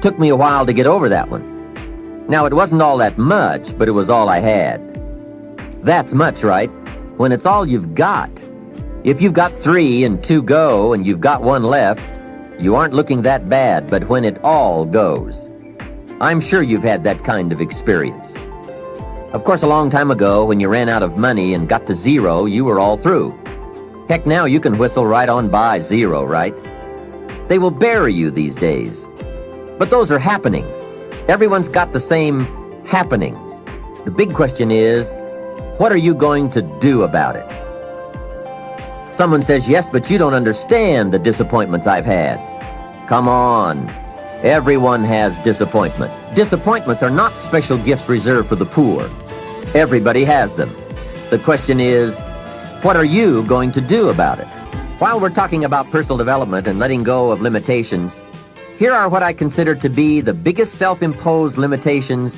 Took me a while to get over that one. Now, it wasn't all that much, but it was all I had. That's much, right? When it's all you've got. If you've got 3 and 2 go and you've got 1 left, you aren't looking that bad, but when it all goes. I'm sure you've had that kind of experience. Of course, a long time ago, when you ran out of money and got to 0, you were all through. Heck, now you can whistle right on by 0, right? They will bury you these days. But those are happenings. Everyone's got the same happenings. The big question is, what are you going to do about it? Someone says, "Yes, but you don't understand the disappointments I've had." Come on. Everyone has disappointments. Disappointments are not special gifts reserved for the poor. Everybody has them. The question is, what are you going to do about it? While we're talking about personal development and letting go of limitations, here are what I consider to be the biggest self-imposed limitations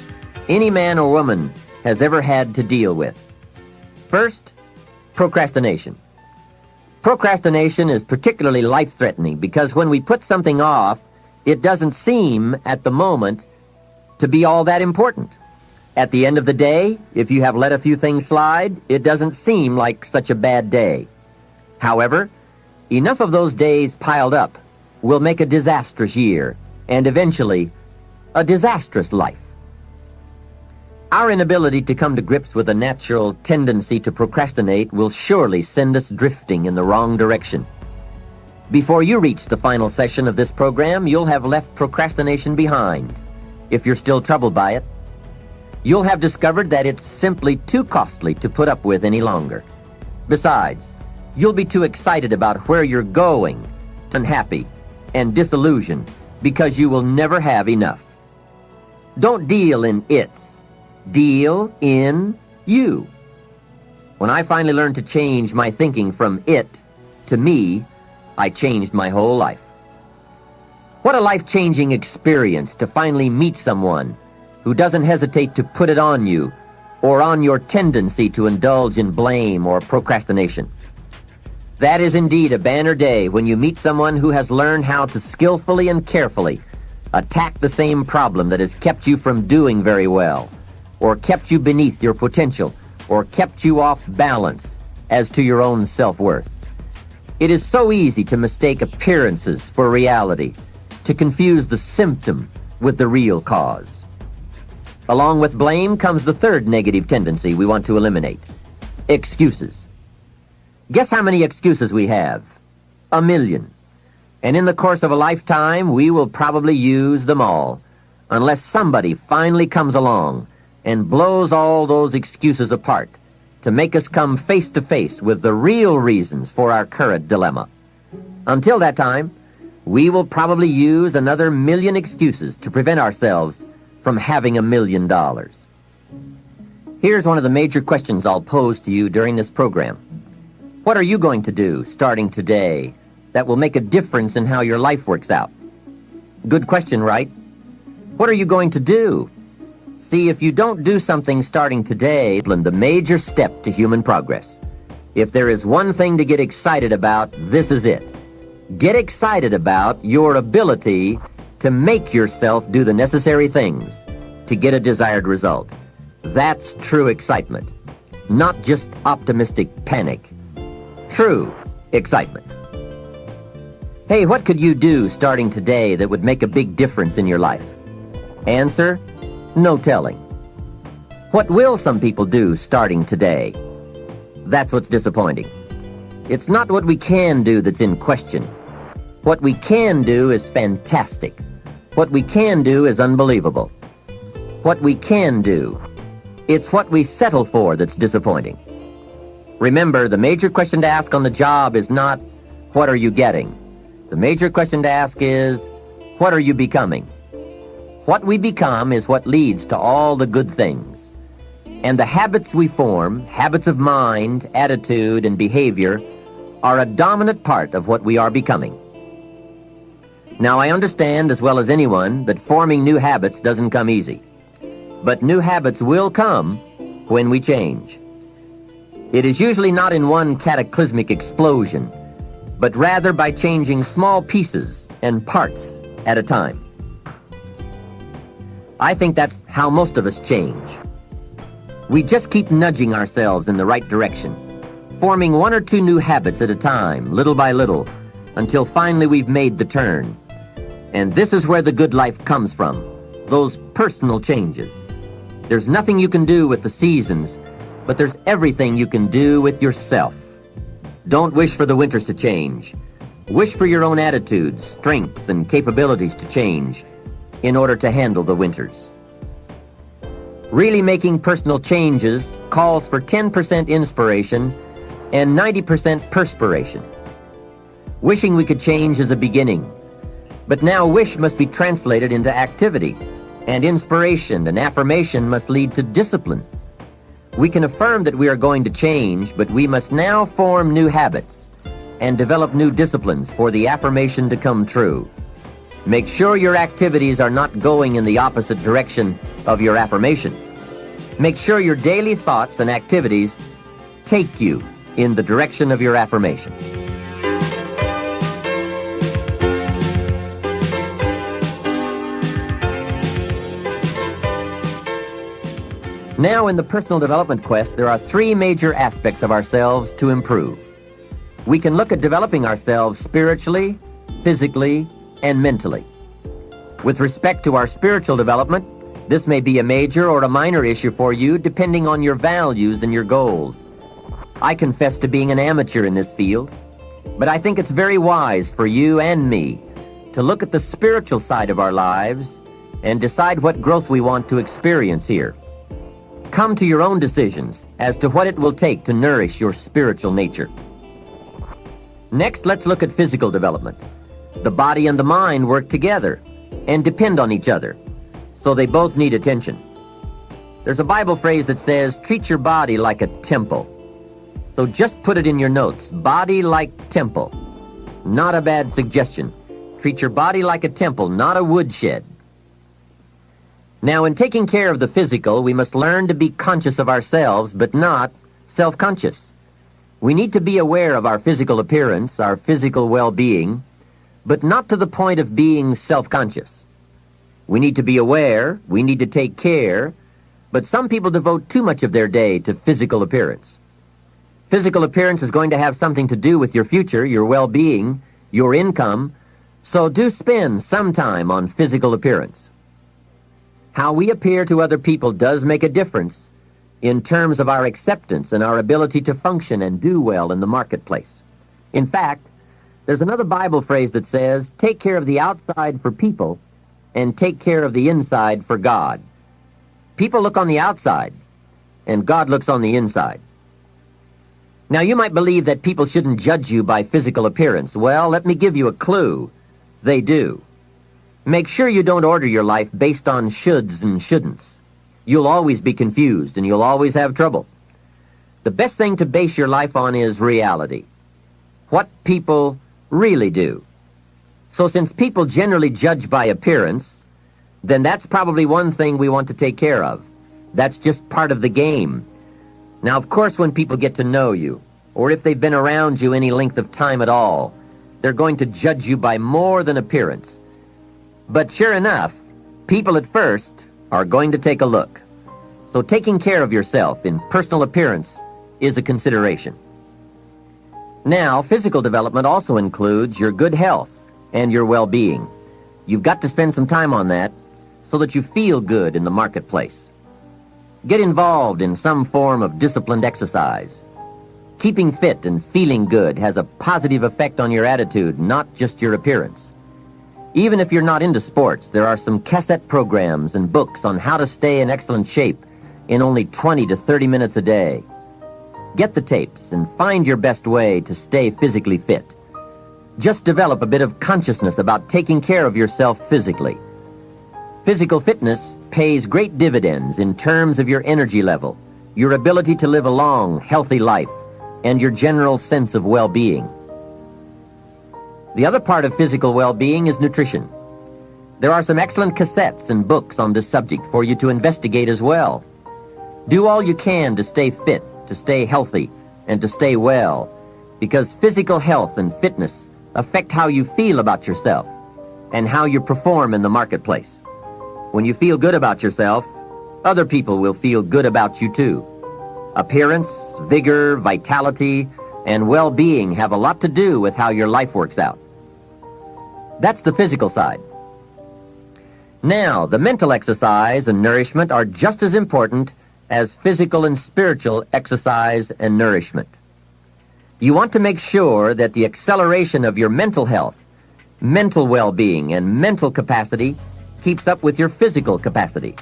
any man or woman has ever had to deal with. First, procrastination. Procrastination is particularly life-threatening because when we put something off, it doesn't seem, at the moment, to be all that important. At the end of the day, if you have let a few things slide, it doesn't seem like such a bad day. However, enough of those days piled up will make a disastrous year, and eventually, a disastrous life. Our inability to come to grips with a natural tendency to procrastinate will surely send us drifting in the wrong direction. Before you reach the final session of this program, you'll have left procrastination behind, if you're still troubled by it. You'll have discovered that it's simply too costly to put up with any longer. Besides, you'll be too excited about where you're going, unhappy, and disillusioned because you will never have enough. Don't deal in it's. Deal in you. When I finally learned to change my thinking from it to me, I changed my whole life. What a life-changing experience to finally meet someone who doesn't hesitate to put it on you or on your tendency to indulge in blame or procrastination. That is indeed a banner day when you meet someone who has learned how to skillfully and carefully attack the same problem that has kept you from doing very well, or kept you beneath your potential, or kept you off balance as to your own self-worth. It is so easy to mistake appearances for reality, to confuse the symptom with the real cause. Along with blame comes the third negative tendency we want to eliminate: excuses. Guess how many excuses we have? 1 million. And in the course of a lifetime, we will probably use them all, unless somebody finally comes along and blows all those excuses apart to make us come face to face with the real reasons for our current dilemma. Until that time, we will probably use another 1 million excuses to prevent ourselves from having $1 million. Here's one of the major questions I'll pose to you during this program. What are you going to do starting today that will make a difference in how your life works out? Good question, right? What are you going to do? See, if you don't do something starting today, the major step to human progress. If there is one thing to get excited about, this is it. Get excited about your ability to make yourself do the necessary things to get a desired result. That's true excitement, not just optimistic panic. True excitement. Hey, what could you do starting today that would make a big difference in your life? Answer: no telling. What will some people do starting today? That's what's disappointing. It's not what we can do that's in question. What we can do is fantastic. What we can do is unbelievable. What we can do. It's what we settle for that's disappointing. Remember, the major question to ask on the job is not, what are you getting? The major question to ask is, what are you becoming? What we become is what leads to all the good things. And the habits we form, habits of mind, attitude, and behavior, are a dominant part of what we are becoming. Now, I understand as well as anyone that forming new habits doesn't come easy. But new habits will come when we change. It is usually not in one cataclysmic explosion, but rather by changing small pieces and parts at a time. I think that's how most of us change. We just keep nudging ourselves in the right direction, forming 1 or 2 new habits at a time, little by little, until finally we've made the turn. And this is where the good life comes from, those personal changes. There's nothing you can do with the seasons, but there's everything you can do with yourself. Don't wish for the winters to change. Wish for your own attitudes, strength, and capabilities to change in order to handle the winters. Really making personal changes calls for 10% inspiration and 90% perspiration. Wishing we could change is a beginning, but now wish must be translated into activity, and inspiration and affirmation must lead to discipline. We can affirm that we are going to change, but we must now form new habits and develop new disciplines for the affirmation to come true. Make sure your activities are not going in the opposite direction of your affirmation. Make sure your daily thoughts and activities take you in the direction of your affirmation. Now, in the personal development quest, there are 3 major aspects of ourselves to improve. We can look at developing ourselves spiritually, physically, and mentally. With respect to our spiritual development, This may be a major or a minor issue for you, depending on your values and your goals. I confess to being an amateur in this field, but I think it's very wise for you and me to look at the spiritual side of our lives and decide what growth we want to experience here. Come to your own decisions as to what it will take to nourish your spiritual nature. Next, let's look at physical development. The body and the mind work together and depend on each other, so they both need attention. There's a Bible phrase that says, treat your body like a temple. So just put it in your notes, body like temple. Not a bad suggestion. Treat your body like a temple, not a woodshed. Now, in taking care of the physical, we must learn to be conscious of ourselves, but not self-conscious. We need to be aware of our physical appearance, our physical well-being, but not to the point of being self-conscious. We need to be aware, we need to take care, but some people devote too much of their day to physical appearance. Physical appearance is going to have something to do with your future, your well-being, your income, so do spend some time on physical appearance. How we appear to other people does make a difference in terms of our acceptance and our ability to function and do well in the marketplace. In fact, there's another Bible phrase that says, take care of the outside for people and take care of the inside for God. People look on the outside, and God looks on the inside. Now, you might believe that people shouldn't judge you by physical appearance. Well, let me give you a clue. They do. Make sure you don't order your life based on shoulds and shouldn'ts. You'll always be confused, and you'll always have trouble. The best thing to base your life on is reality. What people really do. So since people generally judge by appearance, then that's probably one thing we want to take care of. That's just part of the game. Now, of course, when people get to know you, or if they've been around you any length of time at all, they're going to judge you by more than appearance. But sure enough, people at first are going to take a look. So taking care of yourself in personal appearance is a consideration. Now, physical development also includes your good health and your well-being. You've got to spend some time on that so that you feel good in the marketplace. Get involved in some form of disciplined exercise. Keeping fit and feeling good has a positive effect on your attitude, not just your appearance. Even if you're not into sports, there are some cassette programs and books on how to stay in excellent shape in only 20 to 30 minutes a day. Get the tapes and find your best way to stay physically fit. Just develop a bit of consciousness about taking care of yourself physically. Physical fitness pays great dividends in terms of your energy level, your ability to live a long, healthy life, and your general sense of well-being. The other part of physical well-being is nutrition. There are some excellent cassettes and books on this subject for you to investigate as well. Do all you can to stay fit, to stay healthy, and to stay well, because physical health and fitness affect how you feel about yourself and how you perform in the marketplace. When you feel good about yourself, other people will feel good about you too. Appearance, vigor, vitality, and well-being have a lot to do with how your life works out. That's the physical side. Now, the mental exercise and nourishment are just as important as physical and spiritual exercise and nourishment. You want to make sure that the acceleration of your mental health, mental well-being, and mental capacity keeps up with your physical capacity.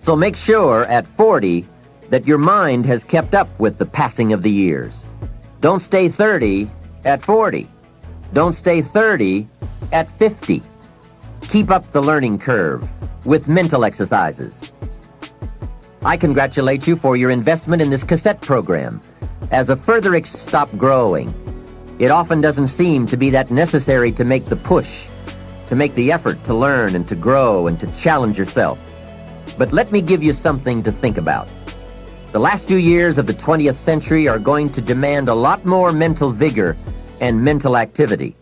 So make sure at 40 that your mind has kept up with the passing of the years. Don't stay 30 at 40. Don't stay 30 at 50. Keep up the learning curve with mental exercises. I congratulate you for your investment in this cassette program. As a further stop growing, it often doesn't seem to be that necessary to make the push, to make the effort to learn and to grow and to challenge yourself. But let me give you something to think about. The last few years of the 20th century are going to demand a lot more mental vigor and mental activity.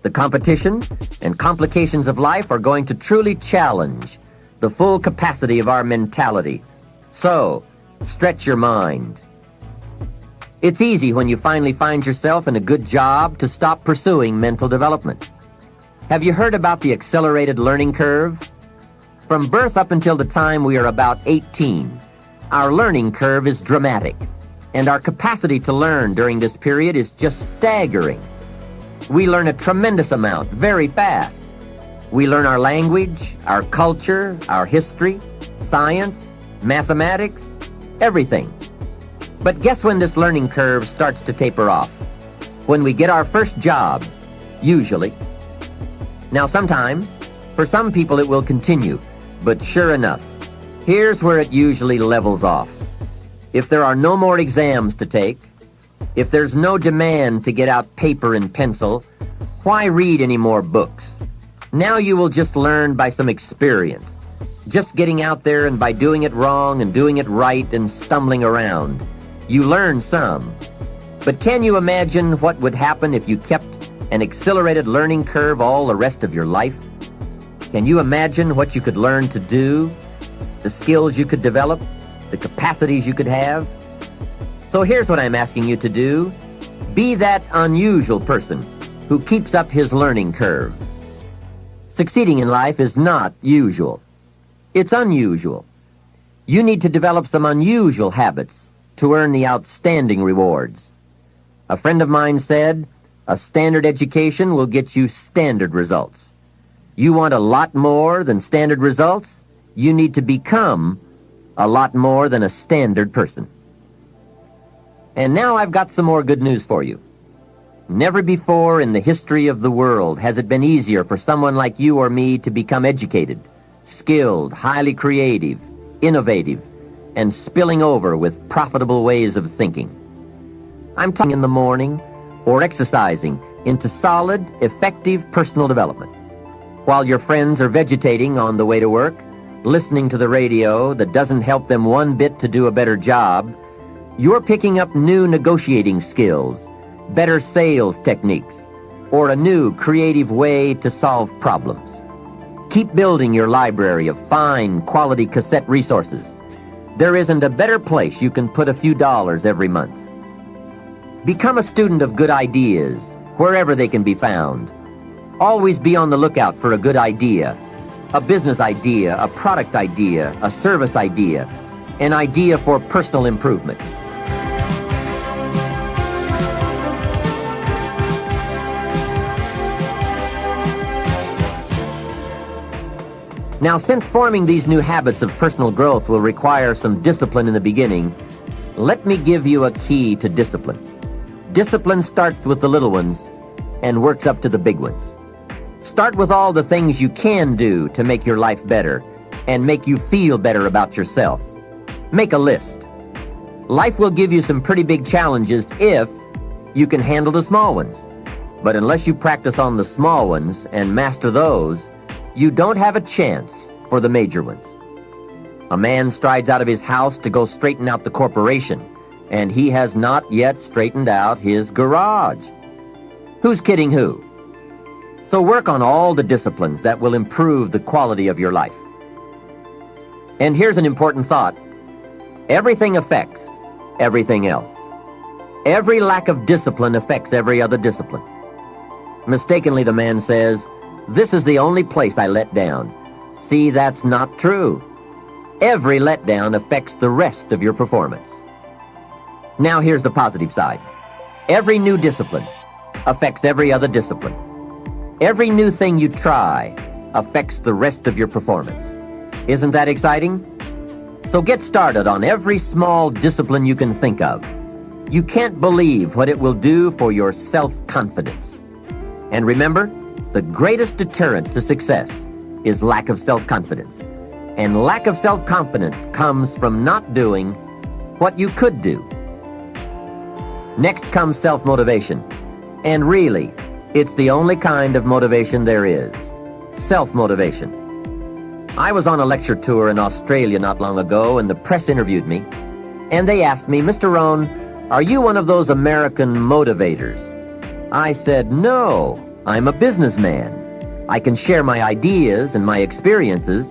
The competition and complications of life are going to truly challenge the full capacity of our mentality. So, stretch your mind. It's easy when you finally find yourself in a good job to stop pursuing mental development. Have you heard about the accelerated learning curve? From birth up until the time we are about 18, our learning curve is dramatic, and our capacity to learn during this period is just staggering. We learn a tremendous amount very fast. We learn our language, our culture, our history, science, mathematics, everything. But guess when this learning curve starts to taper off? When we get our first job, usually. Now sometimes, for some people it will continue, but sure enough, here's where it usually levels off. If there are no more exams to take, if there's no demand to get out paper and pencil, why read any more books? Now you will just learn by some experience, just getting out there and by doing it wrong and doing it right and stumbling around. You learn some. But can you imagine what would happen if you kept an accelerated learning curve all the rest of your life? Can you imagine what you could learn to do, the skills you could develop, the capacities you could have? So here's what I'm asking you to do. Be that unusual person who keeps up his learning curve. Succeeding in life is not usual. It's unusual. You need to develop some unusual habits to earn the outstanding rewards. A friend of mine said, a standard education will get you standard results. You want a lot more than standard results? You need to become a lot more than a standard person. And now I've got some more good news for you. Never before in the history of the world has it been easier for someone like you or me to become educated, skilled, highly creative, innovative, and spilling over with profitable ways of thinking. I'm talking in the morning or exercising into solid, effective personal development. While your friends are vegetating on the way to work, listening to the radio that doesn't help them one bit to do a better job, you're picking up new negotiating skills, better sales techniques, or a new creative way to solve problems. Keep building your library of fine, quality cassette resources. There isn't a better place you can put a few dollars every month. Become a student of good ideas, wherever they can be found. Always be on the lookout for a good idea, a business idea, a product idea, a service idea, an idea for personal improvement. Now, since forming these new habits of personal growth will require some discipline in the beginning, let me give you a key to discipline. Discipline starts with the little ones and works up to the big ones. Start with all the things you can do to make your life better and make you feel better about yourself. Make a list. Life will give you some pretty big challenges if you can handle the small ones. But unless you practice on the small ones and master those, you don't have a chance for the major ones. A man strides out of his house to go straighten out the corporation, and he has not yet straightened out his garage. Who's kidding who? So work on all the disciplines that will improve the quality of your life. And here's an important thought. Everything affects everything else. Every lack of discipline affects every other discipline. Mistakenly, the man says, "This is the only place I let down." See, that's not true. Every letdown affects the rest of your performance. Now here's the positive side. Every new discipline affects every other discipline. Every new thing you try affects the rest of your performance. Isn't that exciting? So get started on every small discipline you can think of. You can't believe what it will do for your self-confidence. And remember, the greatest deterrent to success is lack of self-confidence. And lack of self-confidence comes from not doing what you could do. Next comes self-motivation. And really, it's the only kind of motivation there is. Self-motivation. I was on a lecture tour in Australia not long ago, and the press interviewed me. And they asked me, "Mr. Rohn, are you one of those American motivators?" I said, "No. I'm a businessman. I can share my ideas and my experiences,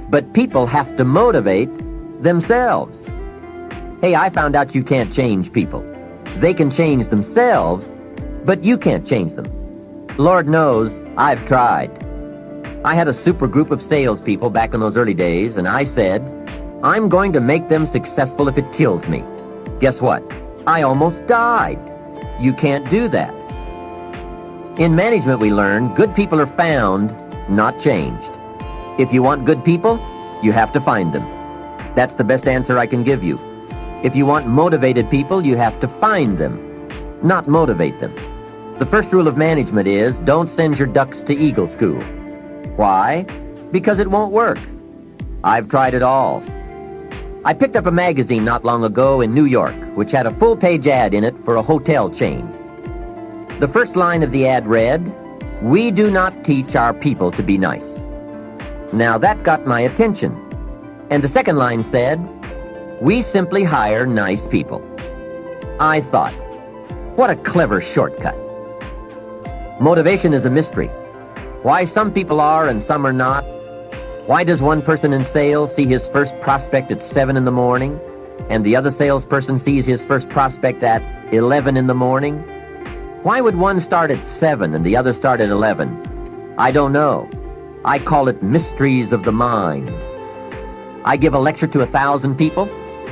but people have to motivate themselves." Hey, I found out you can't change people. They can change themselves, but you can't change them. Lord knows, I've tried. I had a super group of salespeople back in those early days, and I said, I'm going to make them successful if it kills me. Guess what? I almost died. You can't do that. In management, we learn good people are found, not changed. If you want good people, you have to find them. That's the best answer I can give you. If you want motivated people, you have to find them, not motivate them. The first rule of management is don't send your ducks to Eagle School. Why? Because it won't work. I've tried it all. I picked up a magazine not long ago in New York, which had a full-page ad in it for a hotel chain. The first line of the ad read, "We do not teach our people to be nice." Now that got my attention. And the second line said, "We simply hire nice people." I thought, what a clever shortcut. Motivation is a mystery. Why some people are and some are not. Why does one person in sales see his first prospect at 7 in the morning, and the other salesperson sees his first prospect at 11 in the morning? Why would one start at 7 and the other start at 11? I don't know. I call it mysteries of the mind. I give a lecture to 1,000 people.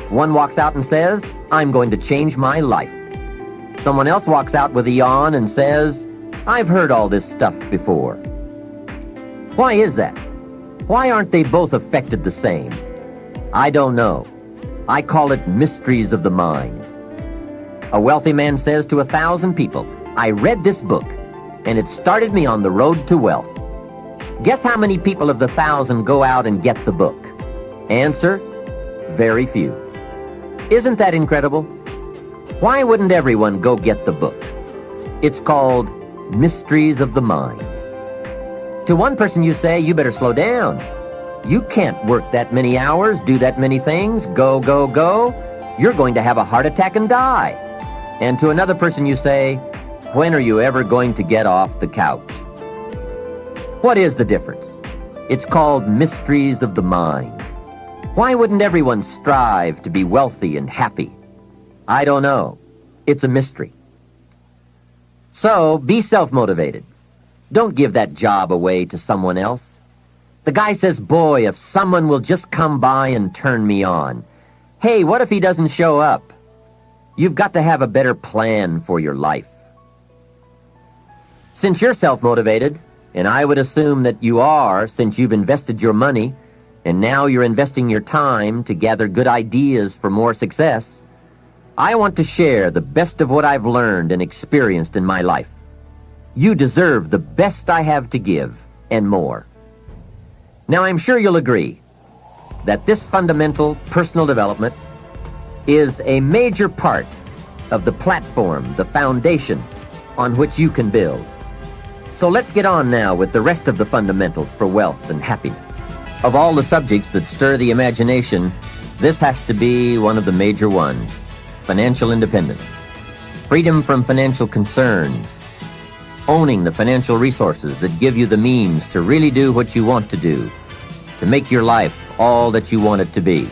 One walks out and says, I'm going to change my life. Someone else walks out with a yawn and says, I've heard all this stuff before. Why is that? Why aren't they both affected the same? I don't know. I call it mysteries of the mind. A wealthy man says to 1,000 people, I read this book, and it started me on the road to wealth. Guess how many people of the 1,000 go out and get the book? Answer, very few. Isn't that incredible? Why wouldn't everyone go get the book? It's called Mysteries of the Mind. To one person you say, you better slow down. You can't work that many hours, do that many things, go, go, go. You're going to have a heart attack and die. And to another person you say, when are you ever going to get off the couch? What is the difference? It's called mysteries of the mind. Why wouldn't everyone strive to be wealthy and happy? I don't know. It's a mystery. So, be self-motivated. Don't give that job away to someone else. The guy says, boy, if someone will just come by and turn me on. Hey, what if he doesn't show up? You've got to have a better plan for your life. Since you're self-motivated, and I would assume that you are since you've invested your money, and now you're investing your time to gather good ideas for more success, I want to share the best of what I've learned and experienced in my life. You deserve the best I have to give, and more. Now, I'm sure you'll agree that this fundamental personal development is a major part of the platform, the foundation on which you can build. So let's get on now with the rest of the fundamentals for wealth and happiness. Of all the subjects that stir the imagination, this has to be one of the major ones: financial independence, freedom from financial concerns, owning the financial resources that give you the means to really do what you want to do, to make your life all that you want it to be.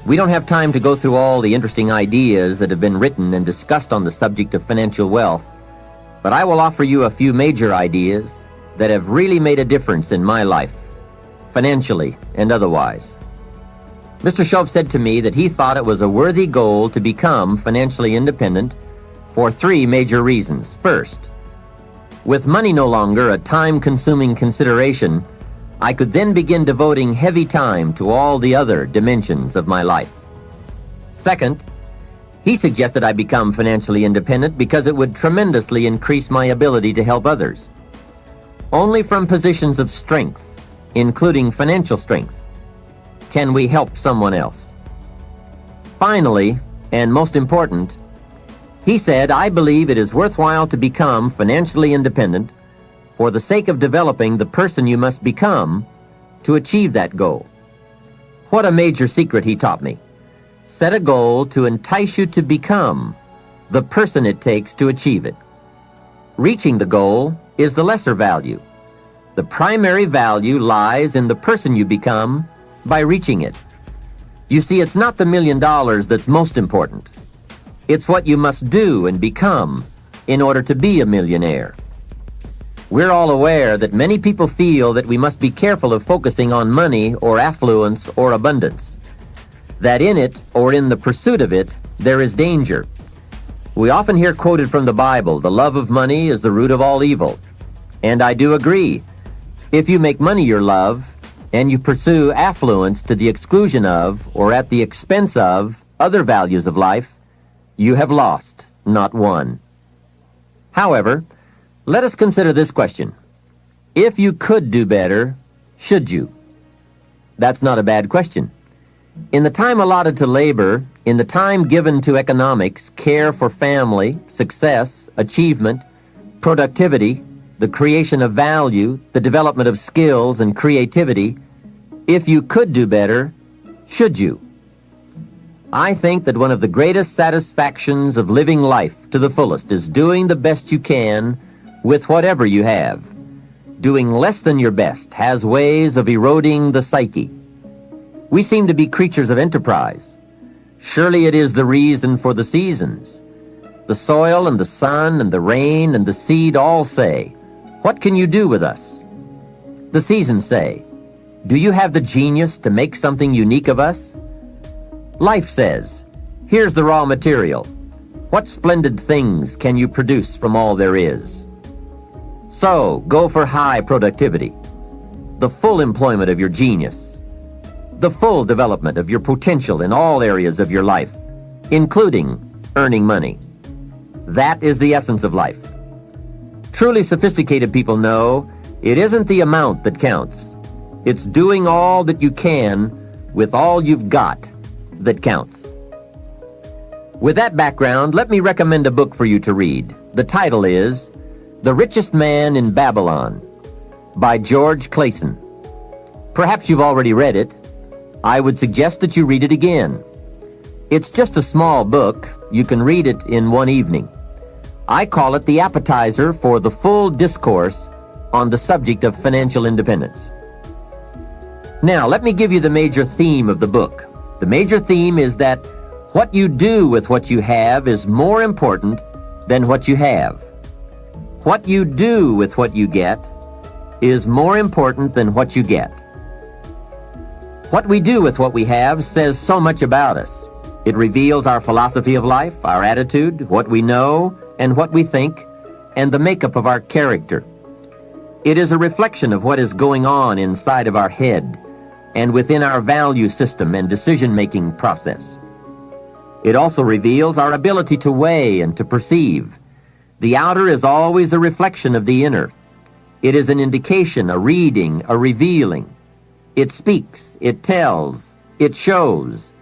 We don't have time to go through all the interesting ideas that have been written and discussed on the subject of financial wealth, but I will offer you a few major ideas that have really made a difference in my life, financially and otherwise. Mr. Shoaff said to me that he thought it was a worthy goal to become financially independent for 3 major reasons. First, with money no longer a time-consuming consideration, I could then begin devoting heavy time to all the other dimensions of my life. Second, he suggested I become financially independent because it would tremendously increase my ability to help others. Only from positions of strength, including financial strength, can we help someone else. Finally, and most important, he said, I believe it is worthwhile to become financially independent for the sake of developing the person you must become to achieve that goal. What a major secret he taught me. Set a goal to entice you to become the person it takes to achieve it. Reaching the goal is the lesser value. The primary value lies in the person you become by reaching it. You see, it's not the $1 million that's most important. It's what you must do and become in order to be a millionaire. We're all aware that many people feel that we must be careful of focusing on money or affluence or abundance, that in it or in the pursuit of it there is danger. We often hear quoted from the Bible, "The love of money is the root of all evil." And I do agree. If you make money your love, and you pursue affluence to the exclusion of or at the expense of other values of life, you have lost, not won. However, let us consider this question. If you could do better, should you? That's not a bad question. In the time allotted to labor, in the time given to economics, care for family, success, achievement, productivity, the creation of value, the development of skills and creativity, if you could do better, should you? I think that one of the greatest satisfactions of living life to the fullest is doing the best you can with whatever you have. Doing less than your best has ways of eroding the psyche. We seem to be creatures of enterprise. Surely it is the reason for the seasons. The soil and the sun and the rain and the seed all say, "What can you do with us?" The seasons say, "Do you have the genius to make something unique of us?" Life says, "Here's the raw material. What splendid things can you produce from all there is?" So, go for high productivity, the full employment of your genius, the full development of your potential in all areas of your life, including earning money. That is the essence of life. Truly sophisticated people know it isn't the amount that counts. It's doing all that you can with all you've got that counts. With that background, let me recommend a book for you to read. The title is The Richest Man in Babylon by George Clason. Perhaps you've already read it. I would suggest that you read it again. It's just a small book. You can read it in one evening. I call it the appetizer for the full discourse on the subject of financial independence. Now, let me give you the major theme of the book. The major theme is that what you do with what you have is more important than what you have. What you do with what you get is more important than what you get. What we do with what we have says so much about us. It reveals our philosophy of life, our attitude, what we know, and what we think, and the makeup of our character. It is a reflection of what is going on inside of our head and within our value system and decision-making process. It also reveals our ability to weigh and to perceive. The outer is always a reflection of the inner. It is an indication, a reading, a revealing. It speaks, it tells, it shows.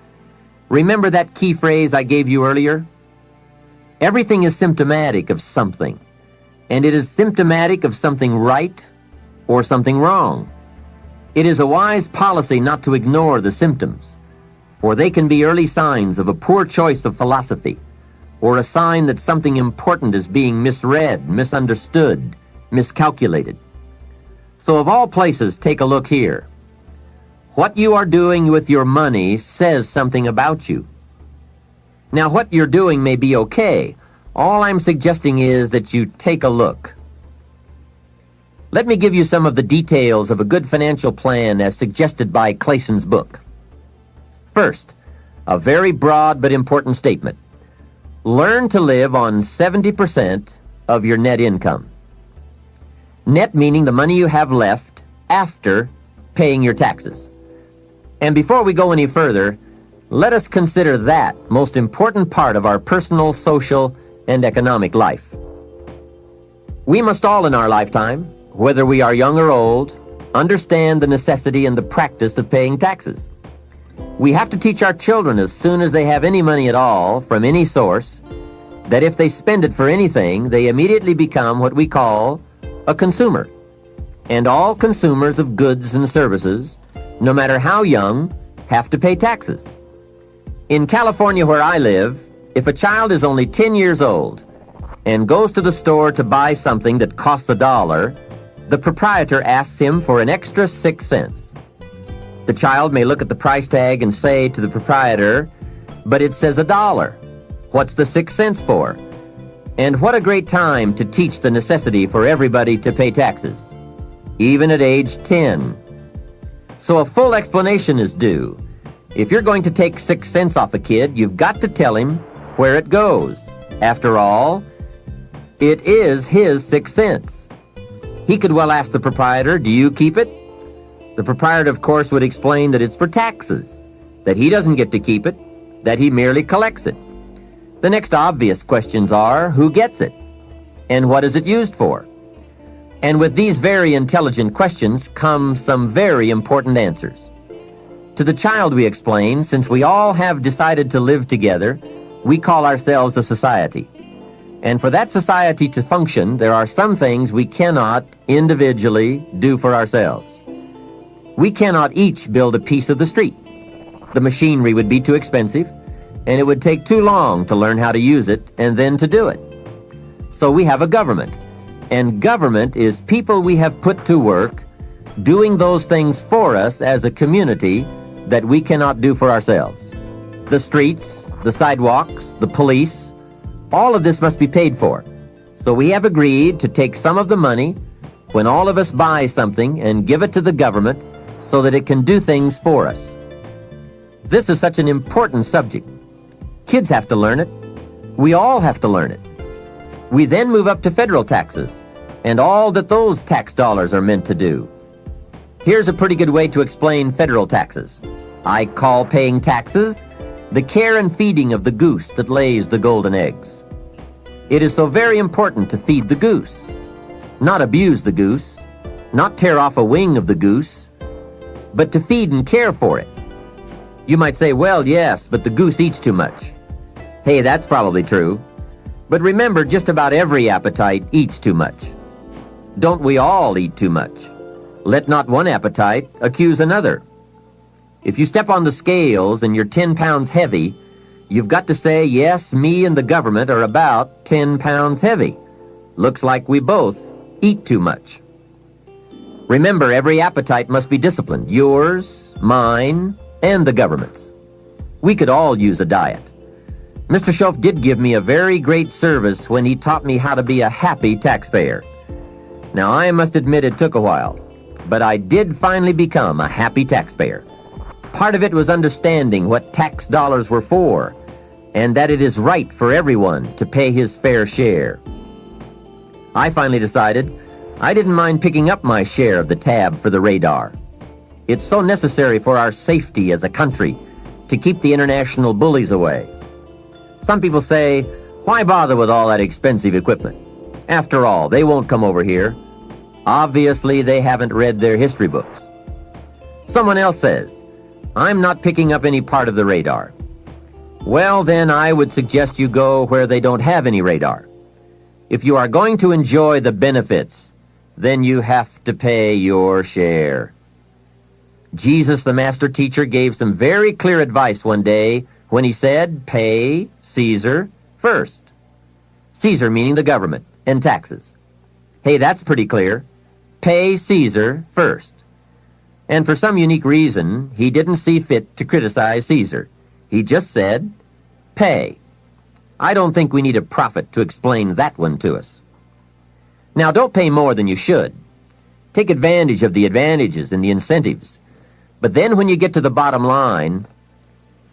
Remember that key phrase I gave you earlier? Everything is symptomatic of something, and it is symptomatic of something right or something wrong. It is a wise policy not to ignore the symptoms, for they can be early signs of a poor choice of philosophy, or a sign that something important is being misread, misunderstood, miscalculated. So of all places, take a look here. What you are doing with your money says something about you. Now, what you're doing may be okay. All I'm suggesting is that you take a look. Let me give you some of the details of a good financial plan as suggested by Clason's book. First, a very broad but important statement. Learn to live on 70% of your net income. Net meaning the money you have left after paying your taxes. And before we go any further, let us consider that most important part of our personal, social, and economic life. We must all in our lifetime, whether we are young or old, understand the necessity and the practice of paying taxes. We have to teach our children as soon as they have any money at all from any source that if they spend it for anything, they immediately become what we call a consumer. And all consumers of goods and services, no matter how young, have to pay taxes. In California, where I live, if a child is only 10 years old and goes to the store to buy something that costs $1, the proprietor asks him for an extra 6 cents. The child may look at the price tag and say to the proprietor, "But it says $1. What's the 6 cents for?" And what a great time to teach the necessity for everybody to pay taxes, even at age 10. So a full explanation is due. If you're going to take 6 cents off a kid, you've got to tell him where it goes. After all, it is his 6 cents. He could well ask the proprietor, "Do you keep it?" The proprietor, of course, would explain that it's for taxes, that he doesn't get to keep it, that he merely collects it. The next obvious questions are, who gets it? And what is it used for? And with these very intelligent questions come some very important answers. To the child we explain, since we all have decided to live together, we call ourselves a society. And for that society to function, there are some things we cannot individually do for ourselves. We cannot each build a piece of the street. The machinery would be too expensive, and it would take too long to learn how to use it and then to do it. So we have a government, and government is people we have put to work doing those things for us as a community that we cannot do for ourselves. The streets, the sidewalks, the police, all of this must be paid for. So we have agreed to take some of the money when all of us buy something and give it to the government so that it can do things for us. This is such an important subject. Kids have to learn it. We all have to learn it. We then move up to federal taxes and all that those tax dollars are meant to do. Here's a pretty good way to explain federal taxes. I call paying taxes the care and feeding of the goose that lays the golden eggs. It is so very important to feed the goose, not abuse the goose, not tear off a wing of the goose, but to feed and care for it. You might say, well, yes, but the goose eats too much. Hey, that's probably true. But remember, just about every appetite eats too much. Don't we all eat too much? Let not one appetite accuse another. If you step on the scales and you're 10 pounds heavy, you've got to say, yes, me and the government are about 10 pounds heavy. Looks like we both eat too much. Remember, every appetite must be disciplined. Yours, mine, and the government's. We could all use a diet. Mr. Schoaf did give me a very great service when he taught me how to be a happy taxpayer. Now, I must admit it took a while, but I did finally become a happy taxpayer. Part of it was understanding what tax dollars were for, and that it is right for everyone to pay his fair share. I finally decided I didn't mind picking up my share of the tab for the radar. It's so necessary for our safety as a country to keep the international bullies away. Some people say, why bother with all that expensive equipment? After all, they won't come over here. Obviously, they haven't read their history books. Someone else says, I'm not picking up any part of the radar. Well, then I would suggest you go where they don't have any radar. If you are going to enjoy the benefits, then you have to pay your share. Jesus, the master teacher, gave some very clear advice one day when he said, pay Caesar first. Caesar meaning the government and taxes. Hey, that's pretty clear. Pay Caesar first. And for some unique reason, he didn't see fit to criticize Caesar. He just said, pay. I don't think we need a prophet to explain that one to us. Now, don't pay more than you should. Take advantage of the advantages and the incentives. But then when you get to the bottom line,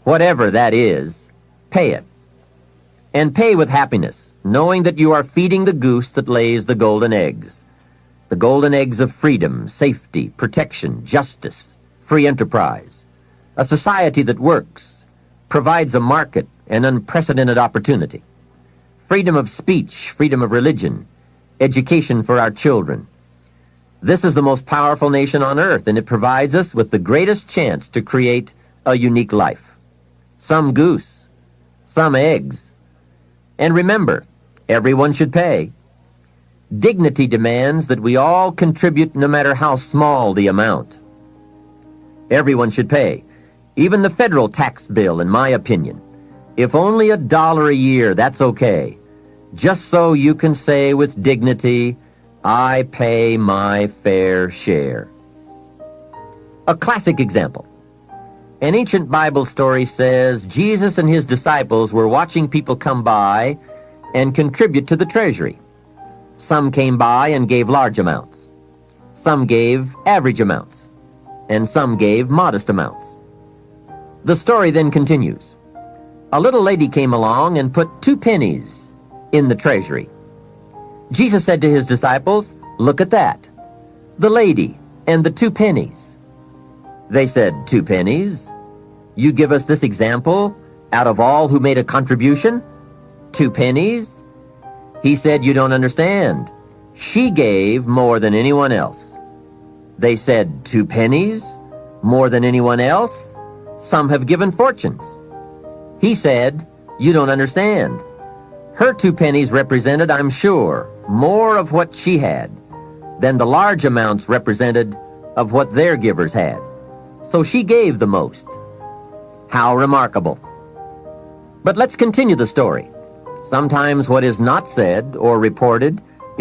whatever that is, pay it. And pay with happiness, knowing that you are feeding the goose that lays the golden eggs. The golden eggs of freedom, safety, protection, justice, free enterprise. A society that works, provides a market and unprecedented opportunity. Freedom of speech, freedom of religion, education for our children. This is the most powerful nation on earth, and it provides us with the greatest chance to create a unique life. Some goose, some eggs. And remember, everyone should pay. Dignity demands that we all contribute no matter how small the amount. Everyone should pay. Even the federal tax bill, in my opinion. If only $1 a year, that's okay. Just so you can say with dignity, I pay my fair share. A classic example. An ancient Bible story says Jesus and his disciples were watching people come by, and contribute to the treasury. Some came by and gave large amounts. Some gave average amounts, and some gave modest amounts. The story then continues. A little lady came along and put 2 pennies in the treasury. Jesus said to his disciples, "Look at that, the lady and the 2 pennies." They said, "2 pennies? You give us this example out of all who made a contribution? 2 pennies?" He said, "You don't understand. She gave more than anyone else." They said, 2 pennies? More than anyone else? Some have given fortunes. He said, "You don't understand. Her 2 pennies represented, I'm sure, more of what she had than the large amounts represented of what their givers had. So she gave the most." How remarkable. But let's continue the story. Sometimes what is not said or reported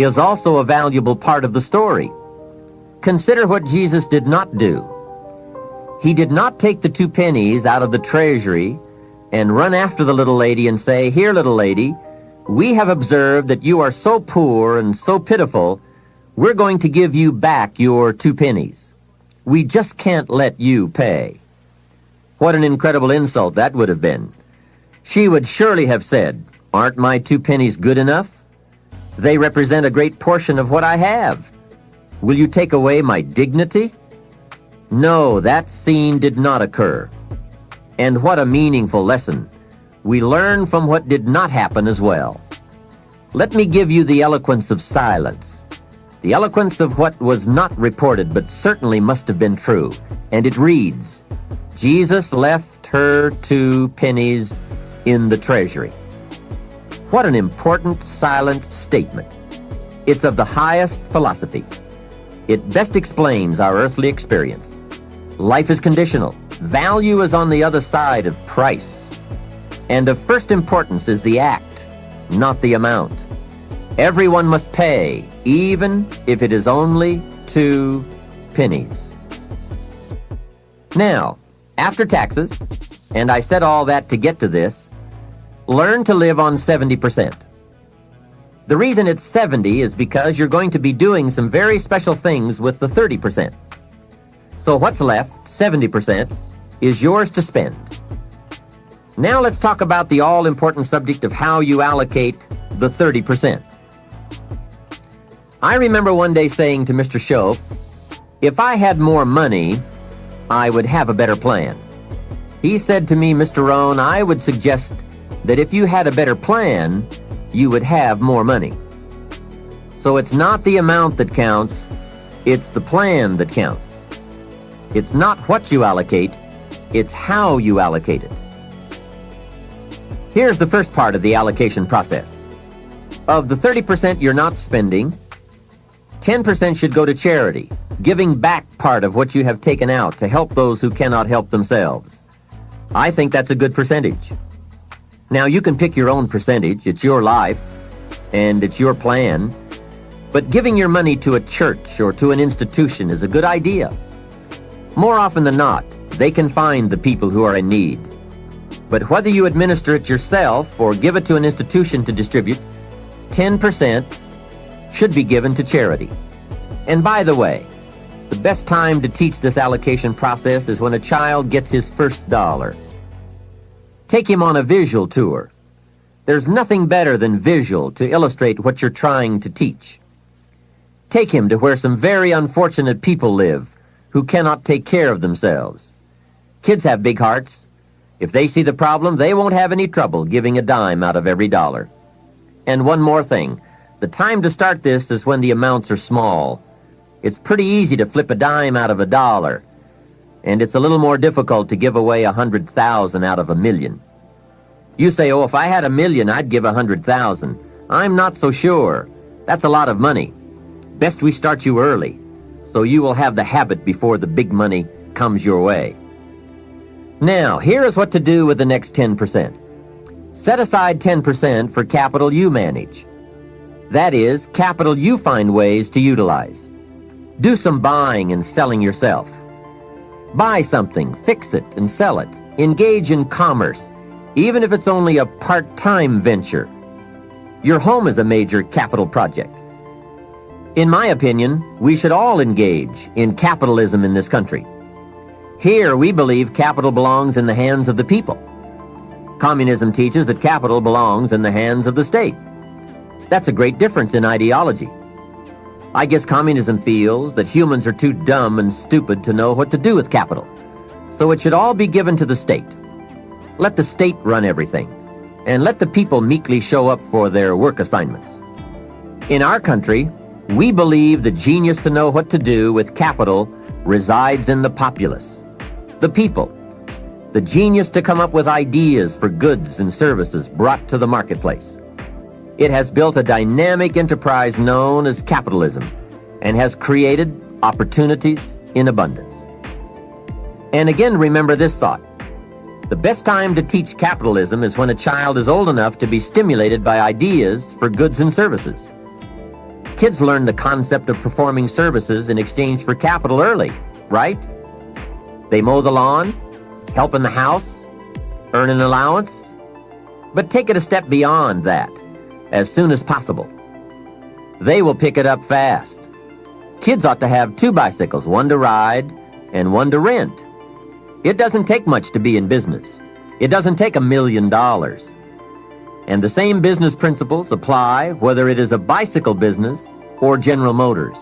is also a valuable part of the story. Consider what Jesus did not do. He did not take the 2 pennies out of the treasury and run after the little lady and say, "Here, little lady, we have observed that you are so poor and so pitiful, we're going to give you back your 2 pennies. We just can't let you pay." What an incredible insult that would have been. She would surely have said, "Aren't my 2 pennies good enough? They represent a great portion of what I have. Will you take away my dignity?" No, that scene did not occur. And what a meaningful lesson. We learn from what did not happen as well. Let me give you the eloquence of silence, the eloquence of what was not reported but certainly must have been true. And it reads, Jesus left her 2 pennies in the treasury. What an important silent statement. It's of the highest philosophy. It best explains our earthly experience. Life is conditional. Value is on the other side of price. And of first importance is the act, not the amount. Everyone must pay, even if it is only 2 pennies. Now, after taxes, and I said all that to get to this, learn to live on 70%. The reason it's 70 is because you're going to be doing some very special things with the 30%. So what's left, 70%, is yours to spend. Now let's talk about the all-important subject of how you allocate the 30%. I remember one day saying to Mr. Shope, if I had more money, I would have a better plan. He said to me, Mr. Rohn, I would suggest that if you had a better plan, you would have more money. So it's not the amount that counts, it's the plan that counts. It's not what you allocate, it's how you allocate it. Here's the first part of the allocation process. Of the 30% you're not spending, 10% should go to charity, giving back part of what you have taken out to help those who cannot help themselves. I think that's a good percentage. Now, you can pick your own percentage. It's your life, and it's your plan. But giving your money to a church or to an institution is a good idea. More often than not, they can find the people who are in need. But whether you administer it yourself or give it to an institution to distribute, 10% should be given to charity. And by the way, the best time to teach this allocation process is when a child gets his first dollar. Take him on a visual tour. There's nothing better than visual to illustrate what you're trying to teach. Take him to where some very unfortunate people live who cannot take care of themselves. Kids have big hearts. If they see the problem, they won't have any trouble giving a dime out of every dollar. And one more thing. The time to start this is when the amounts are small. It's pretty easy to flip a dime out of a dollar, and it's a little more difficult to give away 100,000 out of 1,000,000. You say, oh, if I had 1,000,000, I'd give 100,000. I'm not so sure. That's a lot of money. Best we start you early, so you will have the habit before the big money comes your way. Now, here is what to do with the next 10%. Set aside 10% for capital you manage. That is, capital you find ways to utilize. Do some buying and selling yourself. Buy something, fix it, and sell it. Engage in commerce, even if it's only a part-time venture. Your home is a major capital project. In my opinion, we should all engage in capitalism in this country. Here, we believe capital belongs in the hands of the people. Communism teaches that capital belongs in the hands of the state. That's a great difference in ideology. I guess communism feels that humans are too dumb and stupid to know what to do with capital, so it should all be given to the state. Let the state run everything, and let the people meekly show up for their work assignments. In our country, we believe the genius to know what to do with capital resides in the populace, the people, the genius to come up with ideas for goods and services brought to the marketplace. It has built a dynamic enterprise known as capitalism and has created opportunities in abundance. And again, remember this thought. The best time to teach capitalism is when a child is old enough to be stimulated by ideas for goods and services. Kids learn the concept of performing services in exchange for capital early, right? They mow the lawn, help in the house, earn an allowance. But take it a step beyond that, as soon as possible. They will pick it up fast. Kids ought to have 2 bicycles, one to ride and one to rent. It doesn't take much to be in business. It doesn't take $1 million. And the same business principles apply whether it is a bicycle business or General Motors.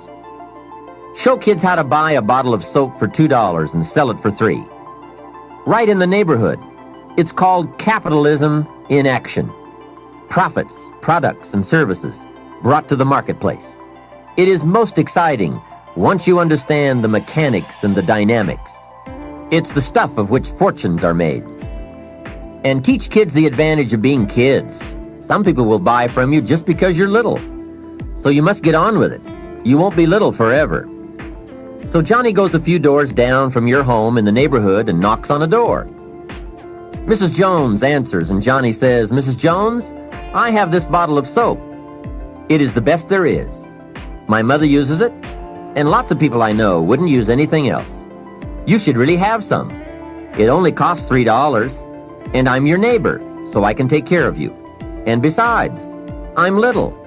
Show kids how to buy a bottle of soap for $2 and sell it for $3. Right in the neighborhood. It's called capitalism in action. Profits, products, and services brought to the marketplace. It is most exciting once you understand the mechanics and the dynamics. It's the stuff of which fortunes are made. And teach kids the advantage of being kids. Some people will buy from you just because you're little. So you must get on with it. You won't be little forever. So Johnny goes a few doors down from your home in the neighborhood and knocks on a door. Mrs. Jones answers, and Johnny says, "Mrs. Jones, I have this bottle of soap. It is the best there is. My mother uses it, and lots of people I know wouldn't use anything else. You should really have some. It only costs $3, and I'm your neighbor, so I can take care of you. And besides, I'm little."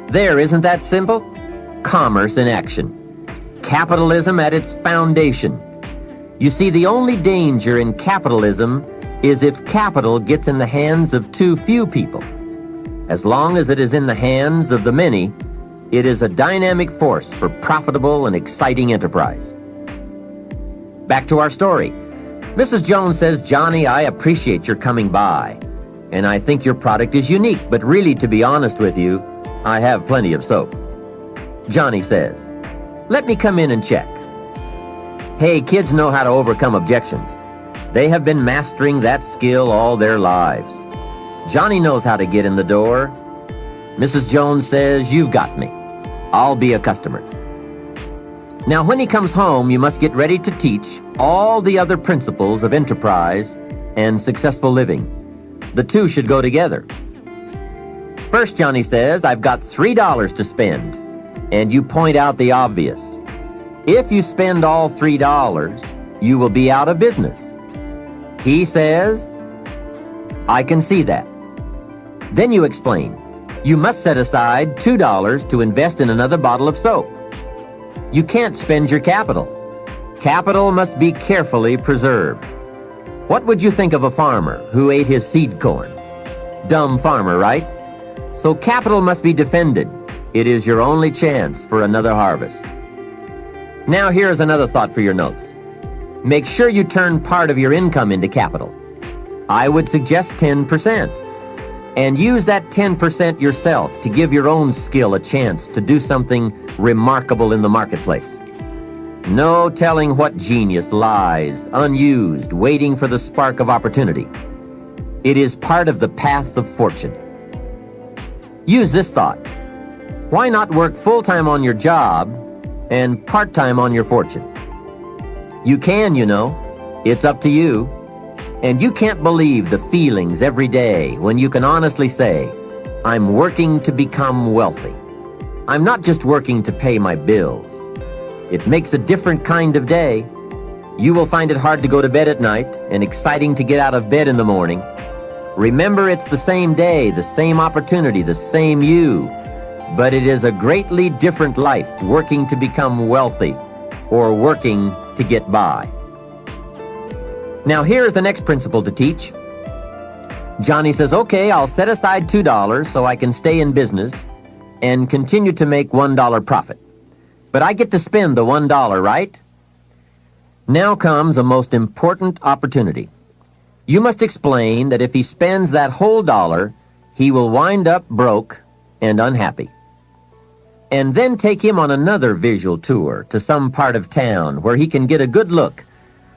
There, isn't that simple? Commerce in action. Capitalism at its foundation. You see, the only danger in capitalism is if capital gets in the hands of too few people. As long as it is in the hands of the many, it is a dynamic force for profitable and exciting enterprise. Back to our story. Mrs. Jones says, "Johnny, I appreciate your coming by, and I think your product is unique, but really, to be honest with you, I have plenty of soap." Johnny says, "Let me come in and check." Hey, kids know how to overcome objections. They have been mastering that skill all their lives. Johnny knows how to get in the door. Mrs. Jones says, "You've got me. I'll be a customer." Now, when he comes home, you must get ready to teach all the other principles of enterprise and successful living. The two should go together. First, Johnny says, "I've got $3 to spend," and you point out the obvious. If you spend all $3, you will be out of business. He says, "I can see that." Then you explain, you must set aside $2 to invest in another bottle of soap. You can't spend your capital. Capital must be carefully preserved. What would you think of a farmer who ate his seed corn? Dumb farmer, right? So capital must be defended. It is your only chance for another harvest. Now here's another thought for your notes. Make sure you turn part of your income into capital. I would suggest 10%. And use that 10% yourself to give your own skill a chance to do something remarkable in the marketplace. No telling what genius lies unused, waiting for the spark of opportunity. It is part of the path of fortune. Use this thought. Why not work full-time on your job and part-time on your fortune? You can, you know. It's up to you. And you can't believe the feelings every day when you can honestly say, "I'm working to become wealthy. I'm not just working to pay my bills." It makes a different kind of day. You will find it hard to go to bed at night and exciting to get out of bed in the morning. Remember, it's the same day, the same opportunity, the same you, but it is a greatly different life working to become wealthy or working to get by. Now, here is the next principle to teach. Johnny says, okay, I'll set aside $2 so I can stay in business and continue to make $1 profit. But I get to spend the $1, right? Now comes a most important opportunity. You must explain that if he spends that whole dollar, he will wind up broke and unhappy. And then take him on another visual tour to some part of town where he can get a good look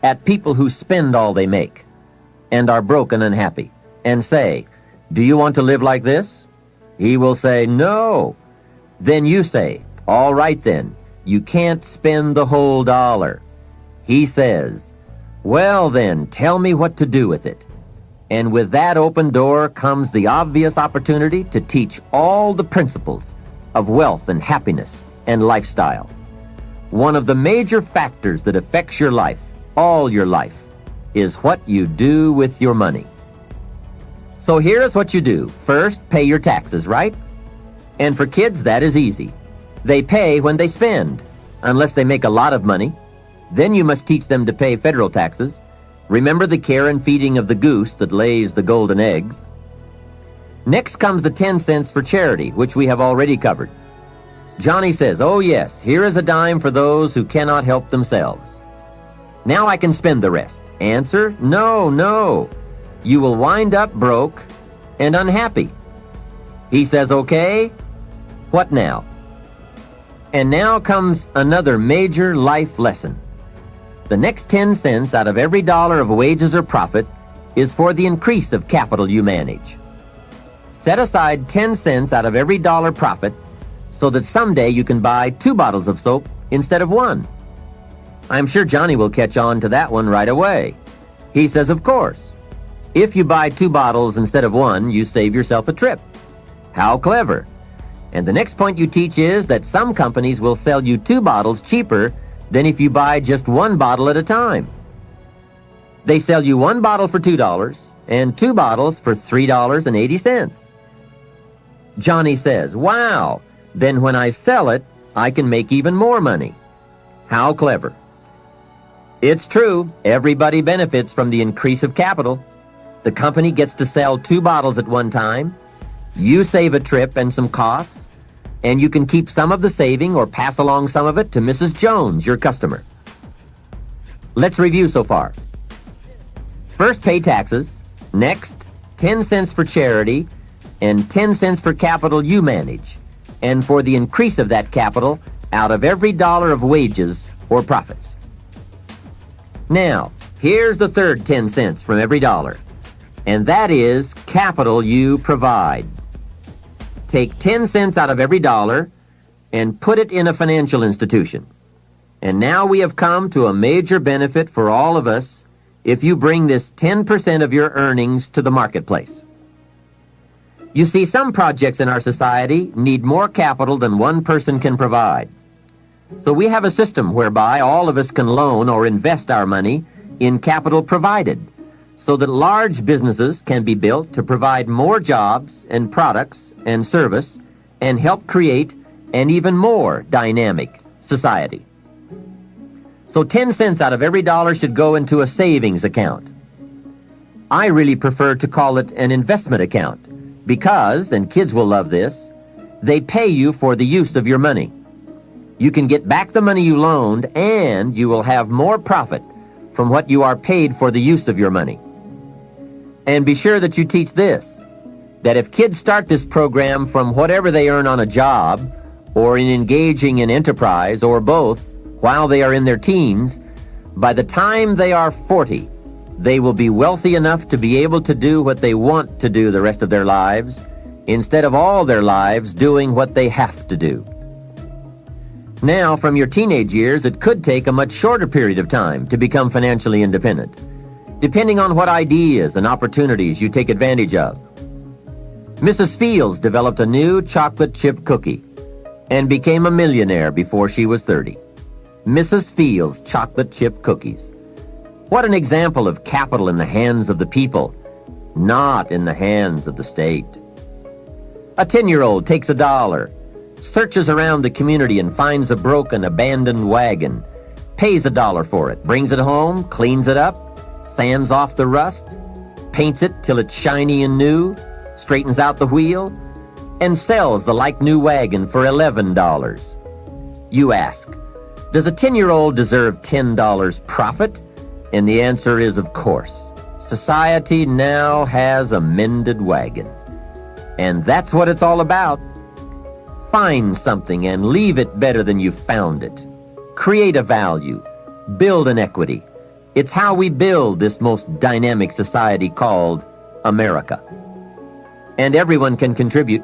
at people who spend all they make and are broke and unhappy, and say, do you want to live like this? He will say, no. Then you say, all right then, you can't spend the whole dollar. He says, well then, tell me what to do with it. And with that open door comes the obvious opportunity to teach all the principles of wealth and happiness and lifestyle. One of the major factors that affects your life, all your life, is what you do with your money. So here's what you do. First, pay your taxes, right? And for kids, that is easy. They pay when they spend, unless they make a lot of money. Then you must teach them to pay federal taxes. Remember the care and feeding of the goose that lays the golden eggs. Next comes the 10 cents for charity, which we have already covered. Johnny says, oh yes, here is a dime for those who cannot help themselves. Now I can spend the rest. Answer, no. You will wind up broke and unhappy. He says, okay, what now? And now comes another major life lesson. The next 10 cents out of every dollar of wages or profit is for the increase of capital you manage. Set aside 10 cents out of every dollar profit so that someday you can buy 2 bottles of soap instead of 1. I'm sure Johnny will catch on to that one right away. He says, of course. If you buy 2 bottles instead of 1, you save yourself a trip. How clever. And the next point you teach is that some companies will sell you 2 bottles cheaper than if you buy just 1 bottle at a time. They sell you 1 bottle for $2 and 2 bottles for $3.80. Johnny says, wow, then when I sell it, I can make even more money. How clever. It's true, everybody benefits from the increase of capital. The company gets to sell 2 bottles at one time. You save a trip and some costs, and you can keep some of the saving or pass along some of it to Mrs. Jones, your customer. Let's review so far. First, pay taxes. Next, 10 cents for charity, and 10 cents for capital you manage, and for the increase of that capital out of every dollar of wages or profits. Now, here's the third 10 cents from every dollar, and that is capital you provide. Take 10 cents out of every dollar and put it in a financial institution. And now we have come to a major benefit for all of us if you bring this 10% of your earnings to the marketplace. You see, some projects in our society need more capital than one person can provide. So we have a system whereby all of us can loan or invest our money in capital provided, so that large businesses can be built to provide more jobs and products and service and help create an even more dynamic society. So 10 cents out of every dollar should go into a savings account. I really prefer to call it an investment account because, and kids will love this, they pay you for the use of your money. You can get back the money you loaned, and you will have more profit from what you are paid for the use of your money. And be sure that you teach this, that if kids start this program from whatever they earn on a job, or in engaging in enterprise, or both, while they are in their teens, by the time they are 40, they will be wealthy enough to be able to do what they want to do the rest of their lives, instead of all their lives doing what they have to do. Now, from your teenage years, it could take a much shorter period of time to become financially independent, depending on what ideas and opportunities you take advantage of. Mrs. Fields developed a new chocolate chip cookie and became a millionaire before she was 30. Mrs. Fields chocolate chip cookies. What an example of capital in the hands of the people not in the hands of the state. A 10-year-old takes $1, searches around the community and finds a broken, abandoned wagon, pays $1 for it, brings it home, cleans it up, sands off the rust, paints it till it's shiny and new, straightens out the wheel, and sells the like-new wagon for $11. You ask, does a 10-year-old deserve $10 profit? And the answer is, of course. Society now has a mended wagon. And that's what it's all about. Find something and leave it better than you found it. Create a value. Build an equity. It's how we build this most dynamic society called America. And everyone can contribute.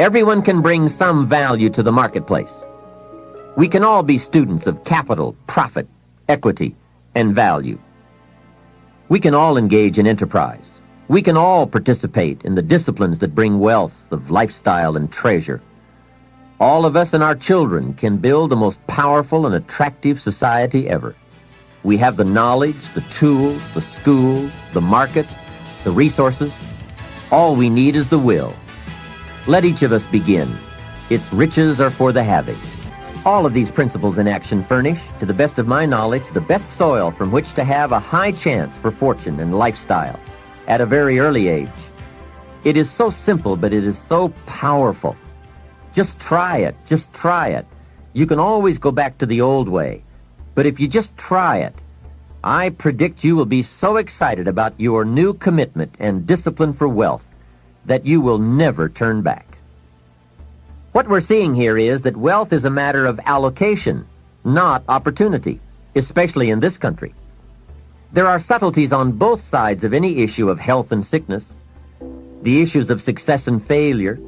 Everyone can bring some value to the marketplace. We can all be students of capital, profit, equity, and value. We can all engage in enterprise. We can all participate in the disciplines that bring wealth of lifestyle and treasure. All of us and our children can build the most powerful and attractive society ever. We have the knowledge, the tools, the schools, the market, the resources. All we need is the will. Let each of us begin. Its riches are for the having. All of these principles in action furnish, to the best of my knowledge, the best soil from which to have a high chance for fortune and lifestyle at a very early age. It is so simple, but it is so powerful. Just try it. Just try it. You can always go back to the old way. But if you just try it, I predict you will be so excited about your new commitment and discipline for wealth that you will never turn back. What we're seeing here is that wealth is a matter of allocation, not opportunity, especially in this country. There are subtleties on both sides of any issue of health and sickness, the issues of success and failure.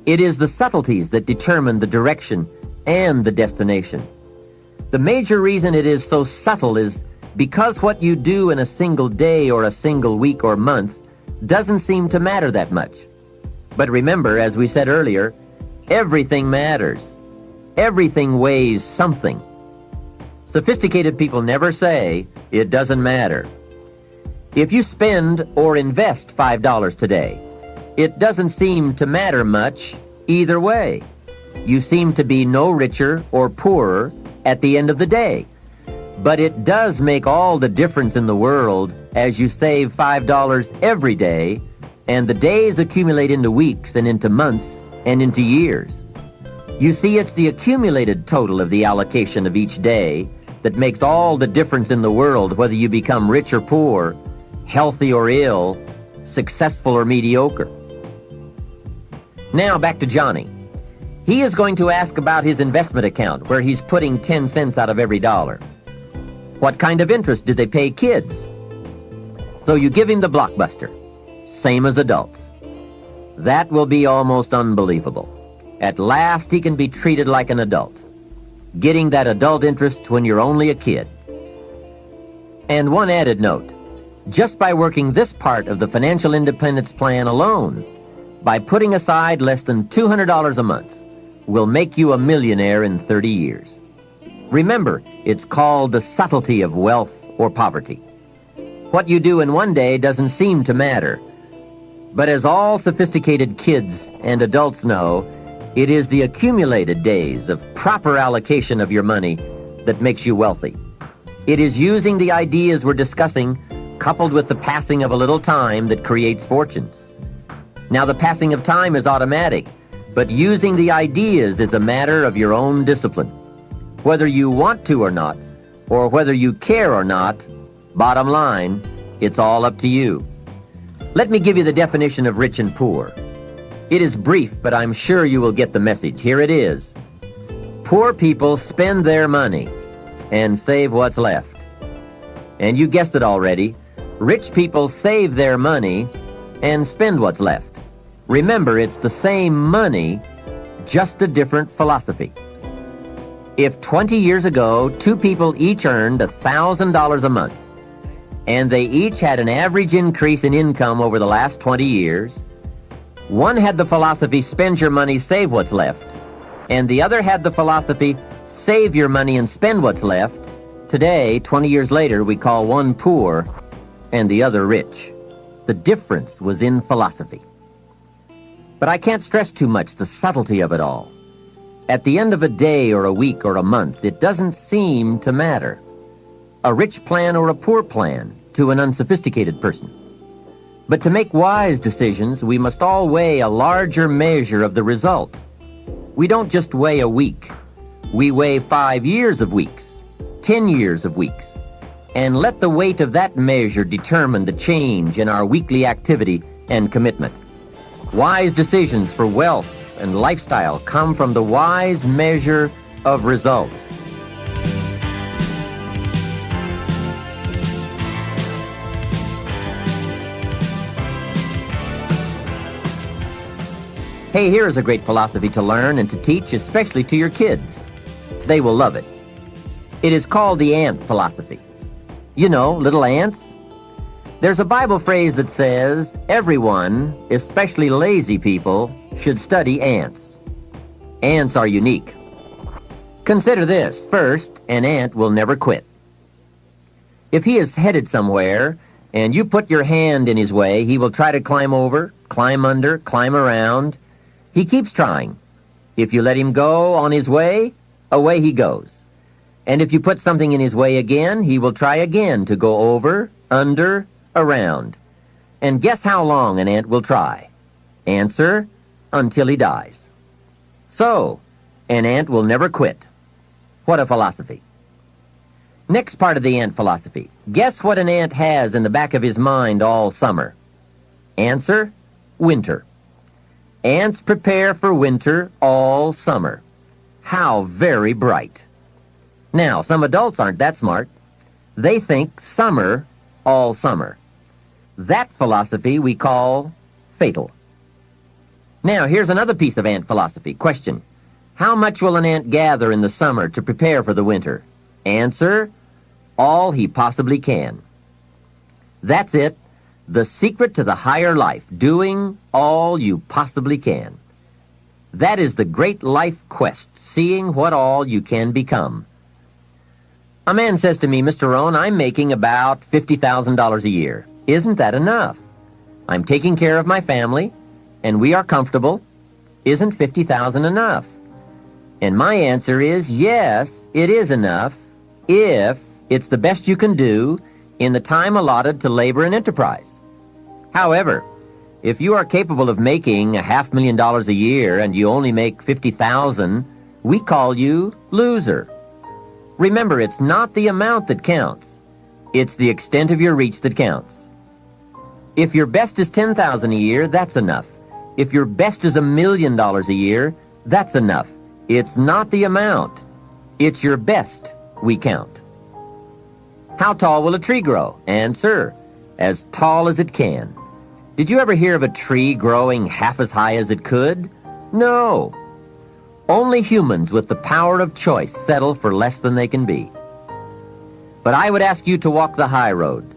It is the subtleties that determine the direction and the destination. The major reason it is so subtle is because what you do in a single day or a single week or month doesn't seem to matter that much. But remember, as we said earlier, everything matters. Everything weighs something. Sophisticated people never say, it doesn't matter. If you spend or invest $5 today, it doesn't seem to matter much either way. You seem to be no richer or poorer at the end of the day. But it does make all the difference in the world as you save $5 every day, and the days accumulate into weeks and into months and into years. You see, it's the accumulated total of the allocation of each day that makes all the difference in the world, whether you become rich or poor, healthy or ill, successful or mediocre. Now back to Johnny. He is going to ask about his investment account, where he's putting 10 cents out of every dollar. What kind of interest do they pay kids? So you give him the blockbuster, same as adults. That will be almost unbelievable. At last he can be treated like an adult, getting that adult interest when you're only a kid. And one added note, just by working this part of the financial independence plan alone, by putting aside less than $200 a month, will make you a millionaire in 30 years. Remember, it's called the subtlety of wealth or poverty. What you do in one day doesn't seem to matter. But as all sophisticated kids and adults know, it is the accumulated days of proper allocation of your money that makes you wealthy. It is using the ideas we're discussing, coupled with the passing of a little time, that creates fortunes. Now, the passing of time is automatic, but using the ideas is a matter of your own discipline. Whether you want to or not, or whether you care or not, bottom line, it's all up to you. Let me give you the definition of rich and poor. It is brief, but I'm sure you will get the message. Here it is. Poor people spend their money and save what's left. And you guessed it already. Rich people save their money and spend what's left. Remember, it's the same money, just a different philosophy. If 20 years ago, two people each earned $1,000 a month, and they each had an average increase in income over the last 20 years, one had the philosophy, spend your money, save what's left, and the other had the philosophy, save your money and spend what's left. Today, 20 years later, we call one poor and the other rich. The difference was in philosophy. But I can't stress too much the subtlety of it all. At the end of a day or a week or a month, it doesn't seem to matter. A rich plan or a poor plan to an unsophisticated person. But to make wise decisions, we must all weigh a larger measure of the result. We don't just weigh a week. We weigh 5 years of weeks, 10 years of weeks, and let the weight of that measure determine the change in our weekly activity and commitment. Wise decisions for wealth and lifestyle come from the wise measure of results. Hey, here is a great philosophy to learn and to teach, especially to your kids. They will love it. It is called the ant philosophy. You know, little ants. There's a Bible phrase that says, everyone, especially lazy people, should study ants. Ants are unique. Consider this. First, an ant will never quit. If he is headed somewhere, and you put your hand in his way, he will try to climb over, climb under, climb around. He keeps trying. If you let him go on his way, away he goes. And if you put something in his way again, he will try again to go over, under, around. And guess how long an ant will try? Answer, until he dies. So, an ant will never quit. What a philosophy. Next part of the ant philosophy. Guess what an ant has in the back of his mind all summer? Answer, winter. Ants prepare for winter all summer. How very bright. Now, some adults aren't that smart. They think summer all summer. That philosophy we call fatal. Now, here's another piece of ant philosophy. Question. How much will an ant gather in the summer to prepare for the winter? Answer, all he possibly can. That's it. The secret to the higher life, doing all you possibly can. That is the great life quest, seeing what all you can become. A man says to me, Mr. Rohn, I'm making about $50,000 a year. Isn't that enough? I'm taking care of my family, and we are comfortable. Isn't $50,000 enough? And my answer is, yes, it is enough, if it's the best you can do in the time allotted to labor and enterprise. However, if you are capable of making $500,000 a year and you only make $50,000, we call you loser. Remember, it's not the amount that counts. It's the extent of your reach that counts. If your best is $10,000 a year, that's enough. If your best is $1 million a year, that's enough. It's not the amount. It's your best we count. How tall will a tree grow? Answer, as tall as it can. Did you ever hear of a tree growing half as high as it could? No. Only humans with the power of choice settle for less than they can be. But I would ask you to walk the high road.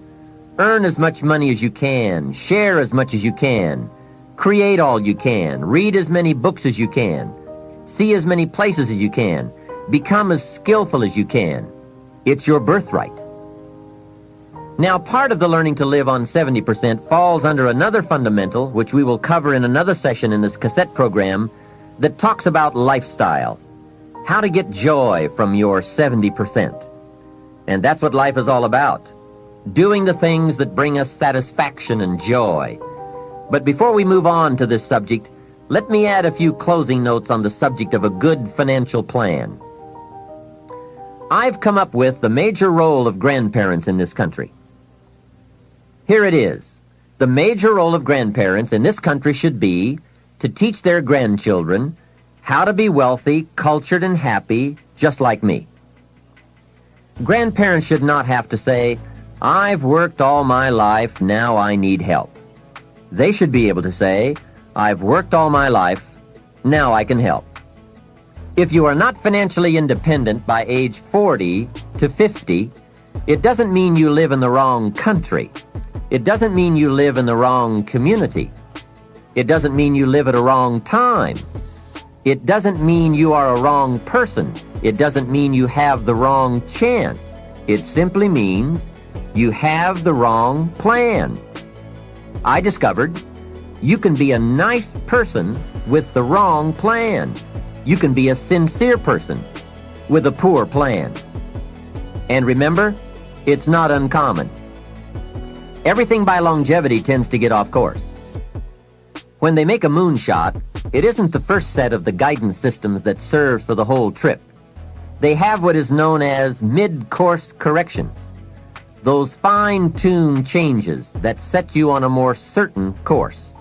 Earn as much money as you can, share as much as you can, create all you can, read as many books as you can, see as many places as you can, become as skillful as you can. It's your birthright. Now, part of the learning to live on 70% falls under another fundamental, which we will cover in another session in this cassette program, that talks about lifestyle, how to get joy from your 70%. And that's what life is all about, doing the things that bring us satisfaction and joy. But before we move on to this subject, let me add a few closing notes on the subject of a good financial plan. I've come up with the major role of grandparents in this country. Here it is. The major role of grandparents in this country should be to teach their grandchildren how to be wealthy, cultured, and happy, just like me. Grandparents should not have to say, I've worked all my life, now I need help. They should be able to say, I've worked all my life, now I can help. If you are not financially independent by age 40 to 50, it doesn't mean you live in the wrong country. It doesn't mean you live in the wrong community. It doesn't mean you live at a wrong time. It doesn't mean you are a wrong person. It doesn't mean you have the wrong chance. It simply means you have the wrong plan. I discovered you can be a nice person with the wrong plan. You can be a sincere person with a poor plan. And remember, it's not uncommon. Everything by longevity tends to get off course. When they make a moonshot, it isn't the first set of the guidance systems that serves for the whole trip. They have what is known as mid-course corrections, those fine-tuned changes that set you on a more certain course.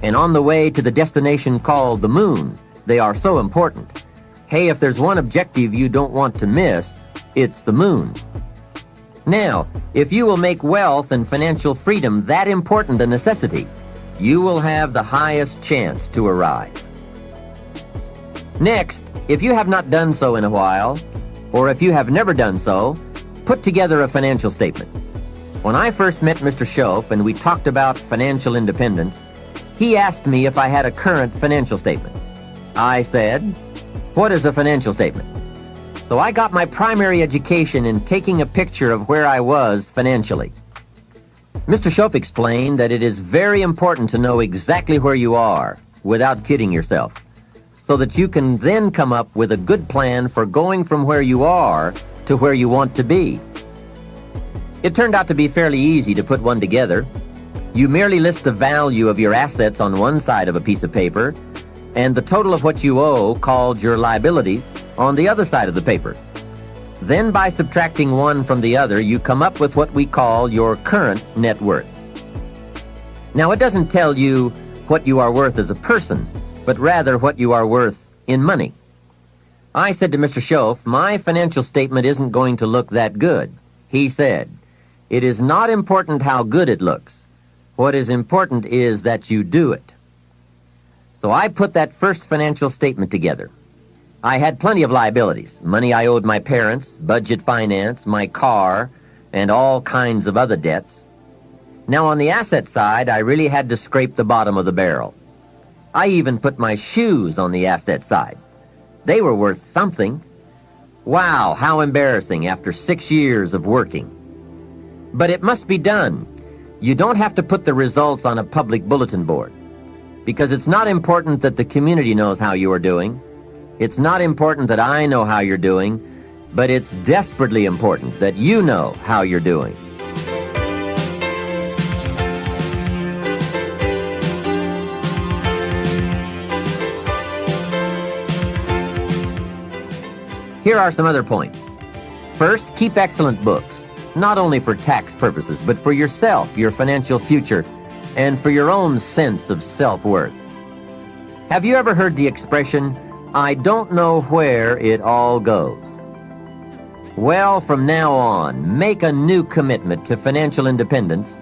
And on the way to the destination called the moon, they are so important. Hey, if there's one objective you don't want to miss, it's the moon. Now, if you will make wealth and financial freedom that important a necessity, you will have the highest chance to arrive. Next, if you have not done so in a while, or if you have never done so, put together a financial statement. When I first met Mr. Shoaff and we talked about financial independence, he asked me if I had a current financial statement. I said, "What is a financial statement?" So I got my primary education in taking a picture of where I was financially. Mr. Shoaff explained that it is very important to know exactly where you are without kidding yourself, so that you can then come up with a good plan for going from where you are to where you want to be. It turned out to be fairly easy to put one together. You merely list the value of your assets on one side of a piece of paper and the total of what you owe, called your liabilities, on the other side of the paper. Then by subtracting one from the other, you come up with what we call your current net worth. Now, it doesn't tell you what you are worth as a person, but rather what you are worth in money. I said to Mr. Shoaff, my financial statement isn't going to look that good. He said, "It is not important how good it looks. What is important is that you do it." So I put that first financial statement together. I had plenty of liabilities, money I owed my parents, budget finance, my car, and all kinds of other debts. Now on the asset side, I really had to scrape the bottom of the barrel. I even put my shoes on the asset side. They were worth something. Wow, how embarrassing after 6 years of working. But it must be done. You don't have to put the results on a public bulletin board, because it's not important that the community knows how you are doing. It's not important that I know how you're doing, but it's desperately important that you know how you're doing. Here are some other points. First, keep excellent books, not only for tax purposes, but for yourself, your financial future, and for your own sense of self-worth. Have you ever heard the expression, "I don't know where it all goes"? Well, from now on, make a new commitment to financial independence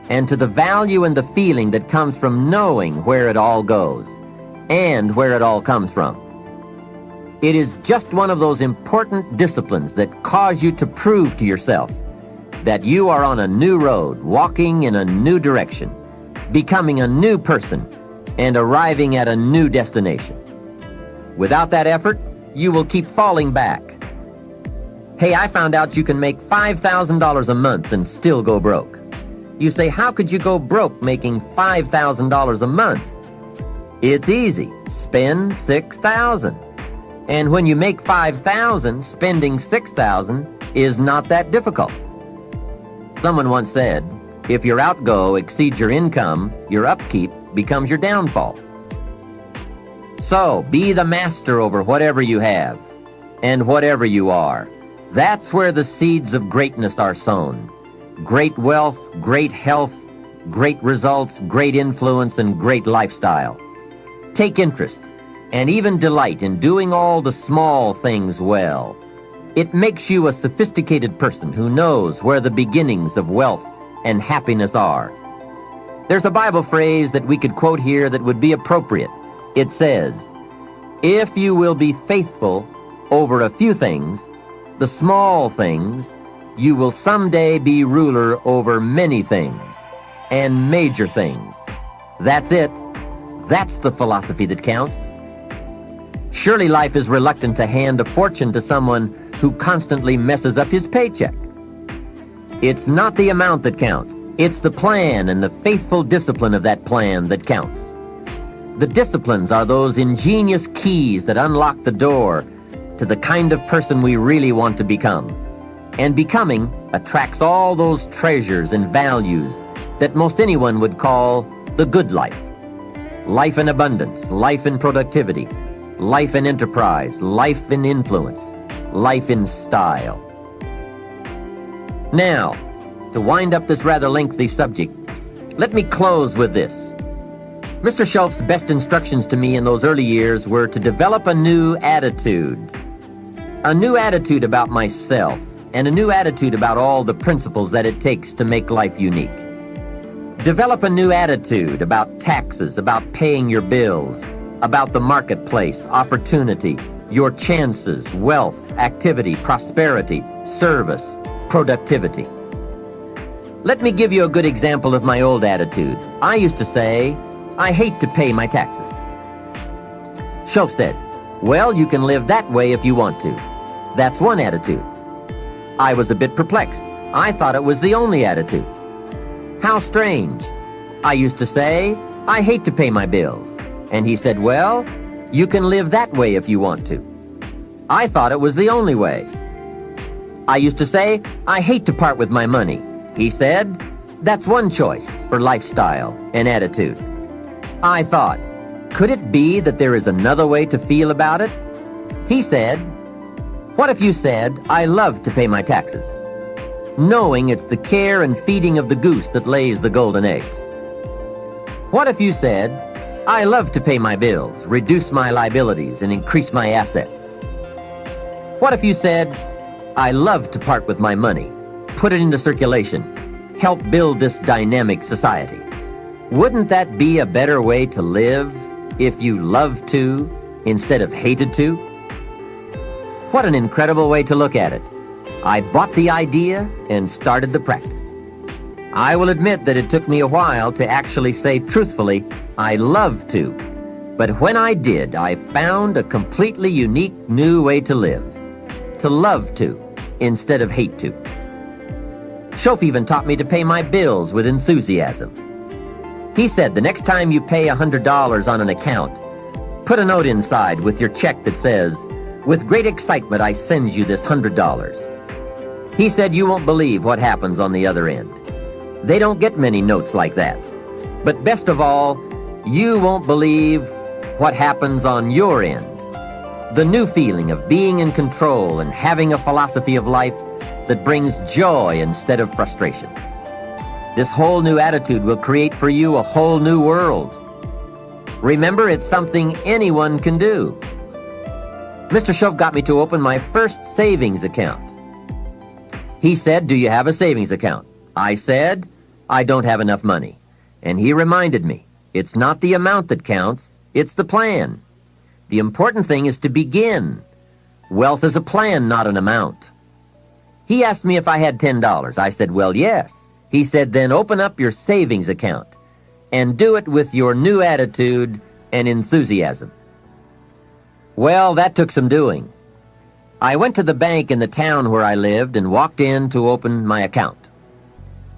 and to the value and the feeling that comes from knowing where it all goes and where it all comes from. It is just one of those important disciplines that cause you to prove to yourself that you are on a new road, walking in a new direction, becoming a new person, and arriving at a new destination. Without that effort, you will keep falling back. Hey, I found out you can make $5,000 a month and still go broke. You say, how could you go broke making $5,000 a month? It's easy. Spend $6,000. And when you make $5,000, spending $6,000 is not that difficult. Someone once said, if your outgo exceeds your income, your upkeep becomes your downfall. So, be the master over whatever you have and whatever you are. That's where the seeds of greatness are sown. Great wealth, great health, great results, great influence, and great lifestyle. Take interest and even delight in doing all the small things well. It makes you a sophisticated person who knows where the beginnings of wealth and happiness are. There's a Bible phrase that we could quote here that would be appropriate. It says, "If you will be faithful over a few things, the small things, you will someday be ruler over many things and major things." That's it. That's the philosophy that counts. Surely life is reluctant to hand a fortune to someone who constantly messes up his paycheck. It's not the amount that counts. It's the plan and the faithful discipline of that plan that counts. The disciplines are those ingenious keys that unlock the door to the kind of person we really want to become. And becoming attracts all those treasures and values that most anyone would call the good life. Life in abundance, life in productivity, life in enterprise, life in influence, life in style. Now, to wind up this rather lengthy subject, let me close with this. Mr. Schultz's best instructions to me in those early years were to develop a new attitude about myself, and a new attitude about all the principles that it takes to make life unique. Develop a new attitude about taxes, about paying your bills, about the marketplace, opportunity, your chances, wealth, activity, prosperity, service, productivity. Let me give you a good example of my old attitude. I used to say, I hate to pay my taxes. Schultz said, well, you can live that way if you want to. That's one attitude. I was a bit perplexed. I thought it was the only attitude. How strange. I used to say, I hate to pay my bills. And he said, well, you can live that way if you want to. I thought it was the only way. I used to say, I hate to part with my money. He said, that's one choice for lifestyle and attitude. I thought, could it be that there is another way to feel about it? He said, what if you said, I love to pay my taxes, knowing it's the care and feeding of the goose that lays the golden eggs? What if you said, I love to pay my bills, reduce my liabilities, and increase my assets? What if you said, I love to part with my money, put it into circulation, help build this dynamic society? Wouldn't that be a better way to live if you loved to instead of hated to? What an incredible way to look at it. I bought the idea and started the practice. I will admit that it took me a while to actually say truthfully, I love to. But when I did, I found a completely unique new way to live. To love to instead of hate to. Schof even taught me to pay my bills with enthusiasm. He said the next time you pay $100 on an account, put a note inside with your check that says, with great excitement I send you this $100. He said you won't believe what happens on the other end. They don't get many notes like that. But best of all, you won't believe what happens on your end. The new feeling of being in control and having a philosophy of life that brings joy instead of frustration. This whole new attitude will create for you a whole new world. Remember, it's something anyone can do. Mr. Schof got me to open my first savings account. He said, do you have a savings account? I said, I don't have enough money. And he reminded me, it's not the amount that counts, it's the plan. The important thing is to begin. Wealth is a plan, not an amount. He asked me if I had $10. I said, well, yes. He said, then open up your savings account and do it with your new attitude and enthusiasm. Well, that took some doing. I went to the bank in the town where I lived and walked in to open my account.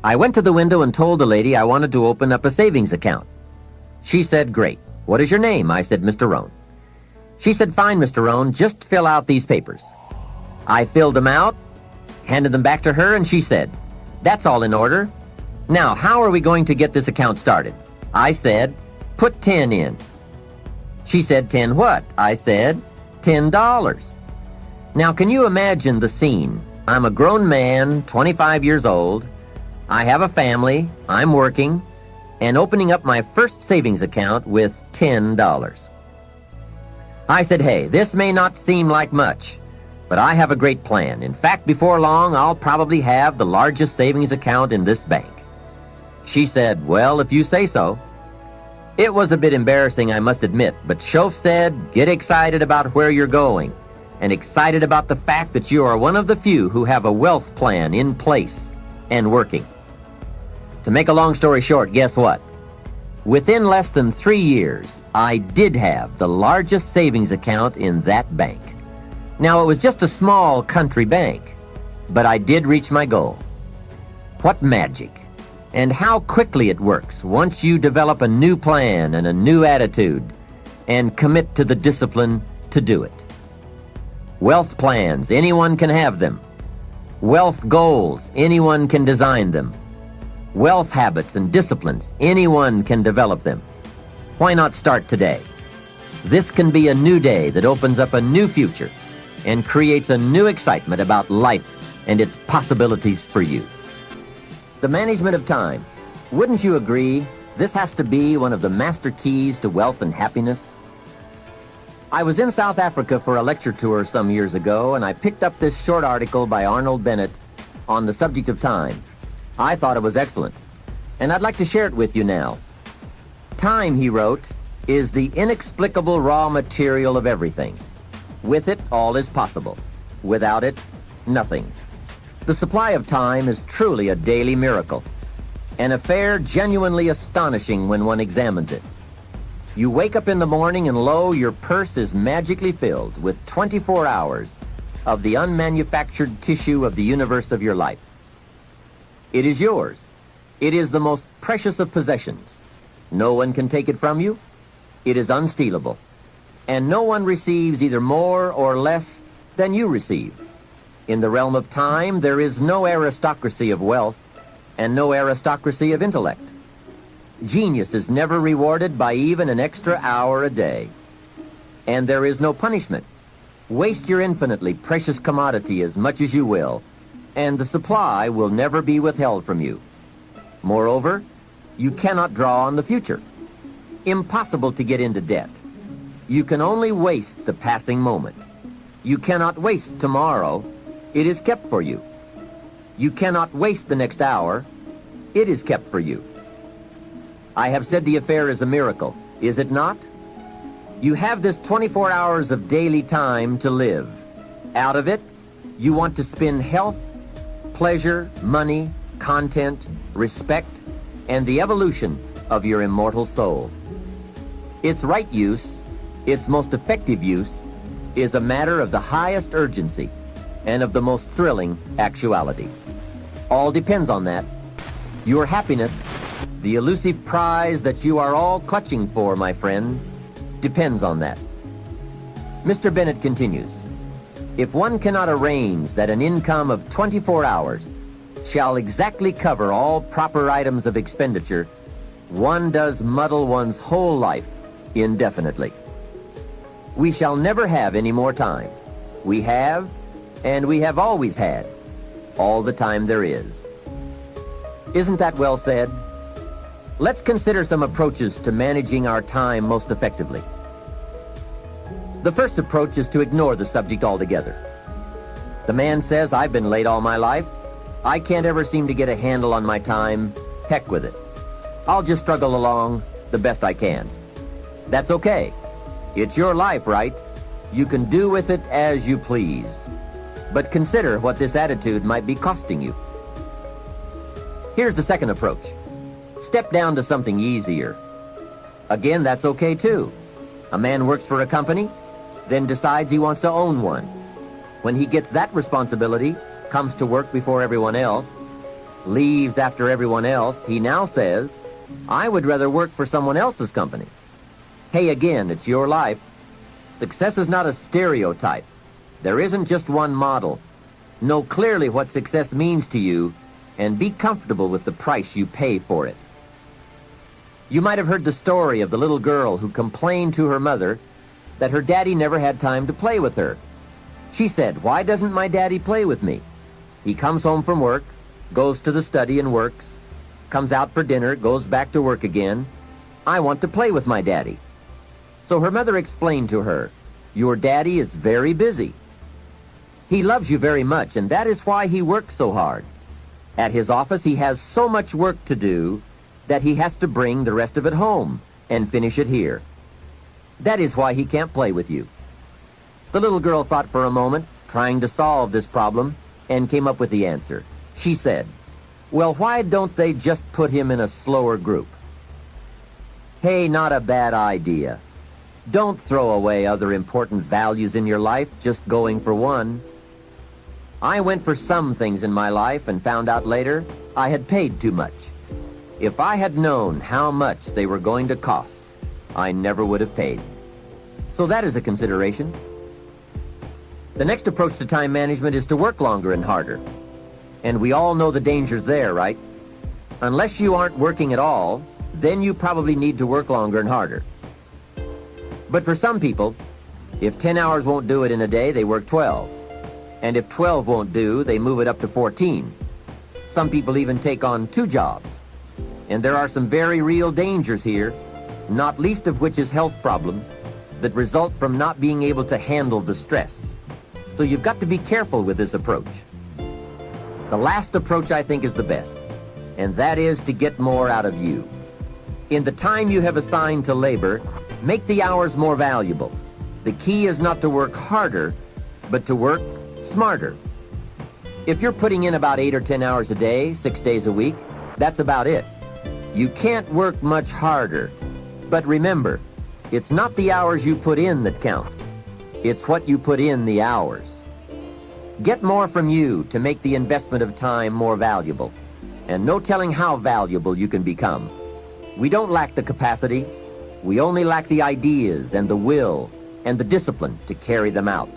I went to the window and told the lady I wanted to open up a savings account. She said, great. What is your name? I said, Mr. Rohn. She said, fine, Mr. Rohn, just fill out these papers. I filled them out, handed them back to her, and she said, that's all in order. Now, how are we going to get this account started? I said, put 10 in. She said, 10 what? I said, $10. Now, can you imagine the scene? I'm a grown man, 25 years old. I have a family, I'm working, and opening up my first savings account with $10. I said, hey, this may not seem like much, but I have a great plan. In fact, before long, I'll probably have the largest savings account in this bank. She said, well, if you say so. It was a bit embarrassing, I must admit, but Schof said, get excited about where you're going, and excited about the fact that you are one of the few who have a wealth plan in place and working. To make a long story short, guess what? Within less than 3 years, I did have the largest savings account in that bank. Now, it was just a small country bank, but I did reach my goal. What magic! and how quickly it works once you develop a new plan and a new attitude and commit to the discipline to do it. Wealth plans, anyone can have them. Wealth goals, anyone can design them. Wealth habits and disciplines, anyone can develop them. Why not start today? This can be a new day that opens up a new future and creates a new excitement about life and its possibilities for you. The management of time. Wouldn't you agree this has to be one of the master keys to wealth and happiness? I was in South Africa for a lecture tour some years ago, and I picked up this short article by Arnold Bennett on the subject of time. I thought it was excellent, and I'd like to share it with you now. Time, he wrote, is the inexplicable raw material of everything. With it, all is possible. Without it, nothing. The supply of time is truly a daily miracle, an affair genuinely astonishing when one examines it. You wake up in the morning and lo, your purse is magically filled with 24 hours of the unmanufactured tissue of the universe of your life. It is yours. It is the most precious of possessions. No one can take it from you. It is unstealable. And no one receives either more or less than you receive. In the realm of time, there is no aristocracy of wealth and no aristocracy of intellect. Genius is never rewarded by even an extra hour a day. And there is no punishment. Waste your infinitely precious commodity as much as you will, and the supply will never be withheld from you. Moreover, you cannot draw on the future. Impossible to get into debt. You can only waste the passing moment. You cannot waste tomorrow. It is kept for you. You cannot waste the next hour. It is kept for you. I have said the affair is a miracle, is it not? You have this 24 hours of daily time to live. Out of it, you want to spend health, pleasure, money, content, respect, and the evolution of your immortal soul. Its right use, its most effective use, is a matter of the highest urgency and of the most thrilling actuality. All depends on that. Your happiness, the elusive prize that you are all clutching for, my friend, depends on that. Mr. Bennett continues, if one cannot arrange that an income of 24 hours shall exactly cover all proper items of expenditure, one does muddle one's whole life indefinitely. We shall never have any more time. We have, and we have always had, all the time there is. Isn't that well said? Let's consider some approaches to managing our time most effectively. The first approach is to ignore the subject altogether. The man says, I've been late all my life. I can't ever seem to get a handle on my time. Heck with it. I'll just struggle along the best I can. That's okay. It's your life, right? You can do with it as you please. But consider what this attitude might be costing you. Here's the second approach. Step down to something easier. Again, that's okay too. A man works for a company, then decides he wants to own one. When he gets that responsibility, comes to work before everyone else, leaves after everyone else, he now says, I would rather work for someone else's company. Hey, again, it's your life. Success is not a stereotype. There isn't just one model. Know clearly what success means to you and be comfortable with the price you pay for it. You might have heard the story of the little girl who complained to her mother that her daddy never had time to play with her. She said, why doesn't my daddy play with me? He comes home from work, goes to the study and works, comes out for dinner, goes back to work again. I want to play with my daddy. So her mother explained to her, your daddy is very busy. He loves you very much, and that is why he works so hard. At his office, he has so much work to do that he has to bring the rest of it home and finish it here. That is why he can't play with you. The little girl thought for a moment, trying to solve this problem, and came up with the answer. She said, well, why don't they just put him in a slower group? Hey, not a bad idea. Don't throw away other important values in your life just going for one. I went for some things in my life and found out later I had paid too much. If I had known how much they were going to cost, I never would have paid. So that is a consideration. The next approach to time management is to work longer and harder. And we all know the dangers there, right? Unless you aren't working at all, then you probably need to work longer and harder. But for some people, if 10 hours won't do it in a day, they work 12. And if 12 won't do, they move it up to 14. Some people even take on 2 jobs. And there are some very real dangers here, not least of which is health problems that result from not being able to handle the stress. So you've got to be careful with this approach. The last approach I think is the best, and that is to get more out of you. In the time you have assigned to labor, make the hours more valuable. The key is not to work harder, but to work smarter. If you're putting in about 8 or 10 hours a day, 6 days a week, that's about it. You can't work much harder. But remember, it's not the hours you put in that counts. It's what you put in the hours. Get more from you to make the investment of time more valuable. And no telling how valuable you can become. We don't lack the capacity. We only lack the ideas and the will and the discipline to carry them out.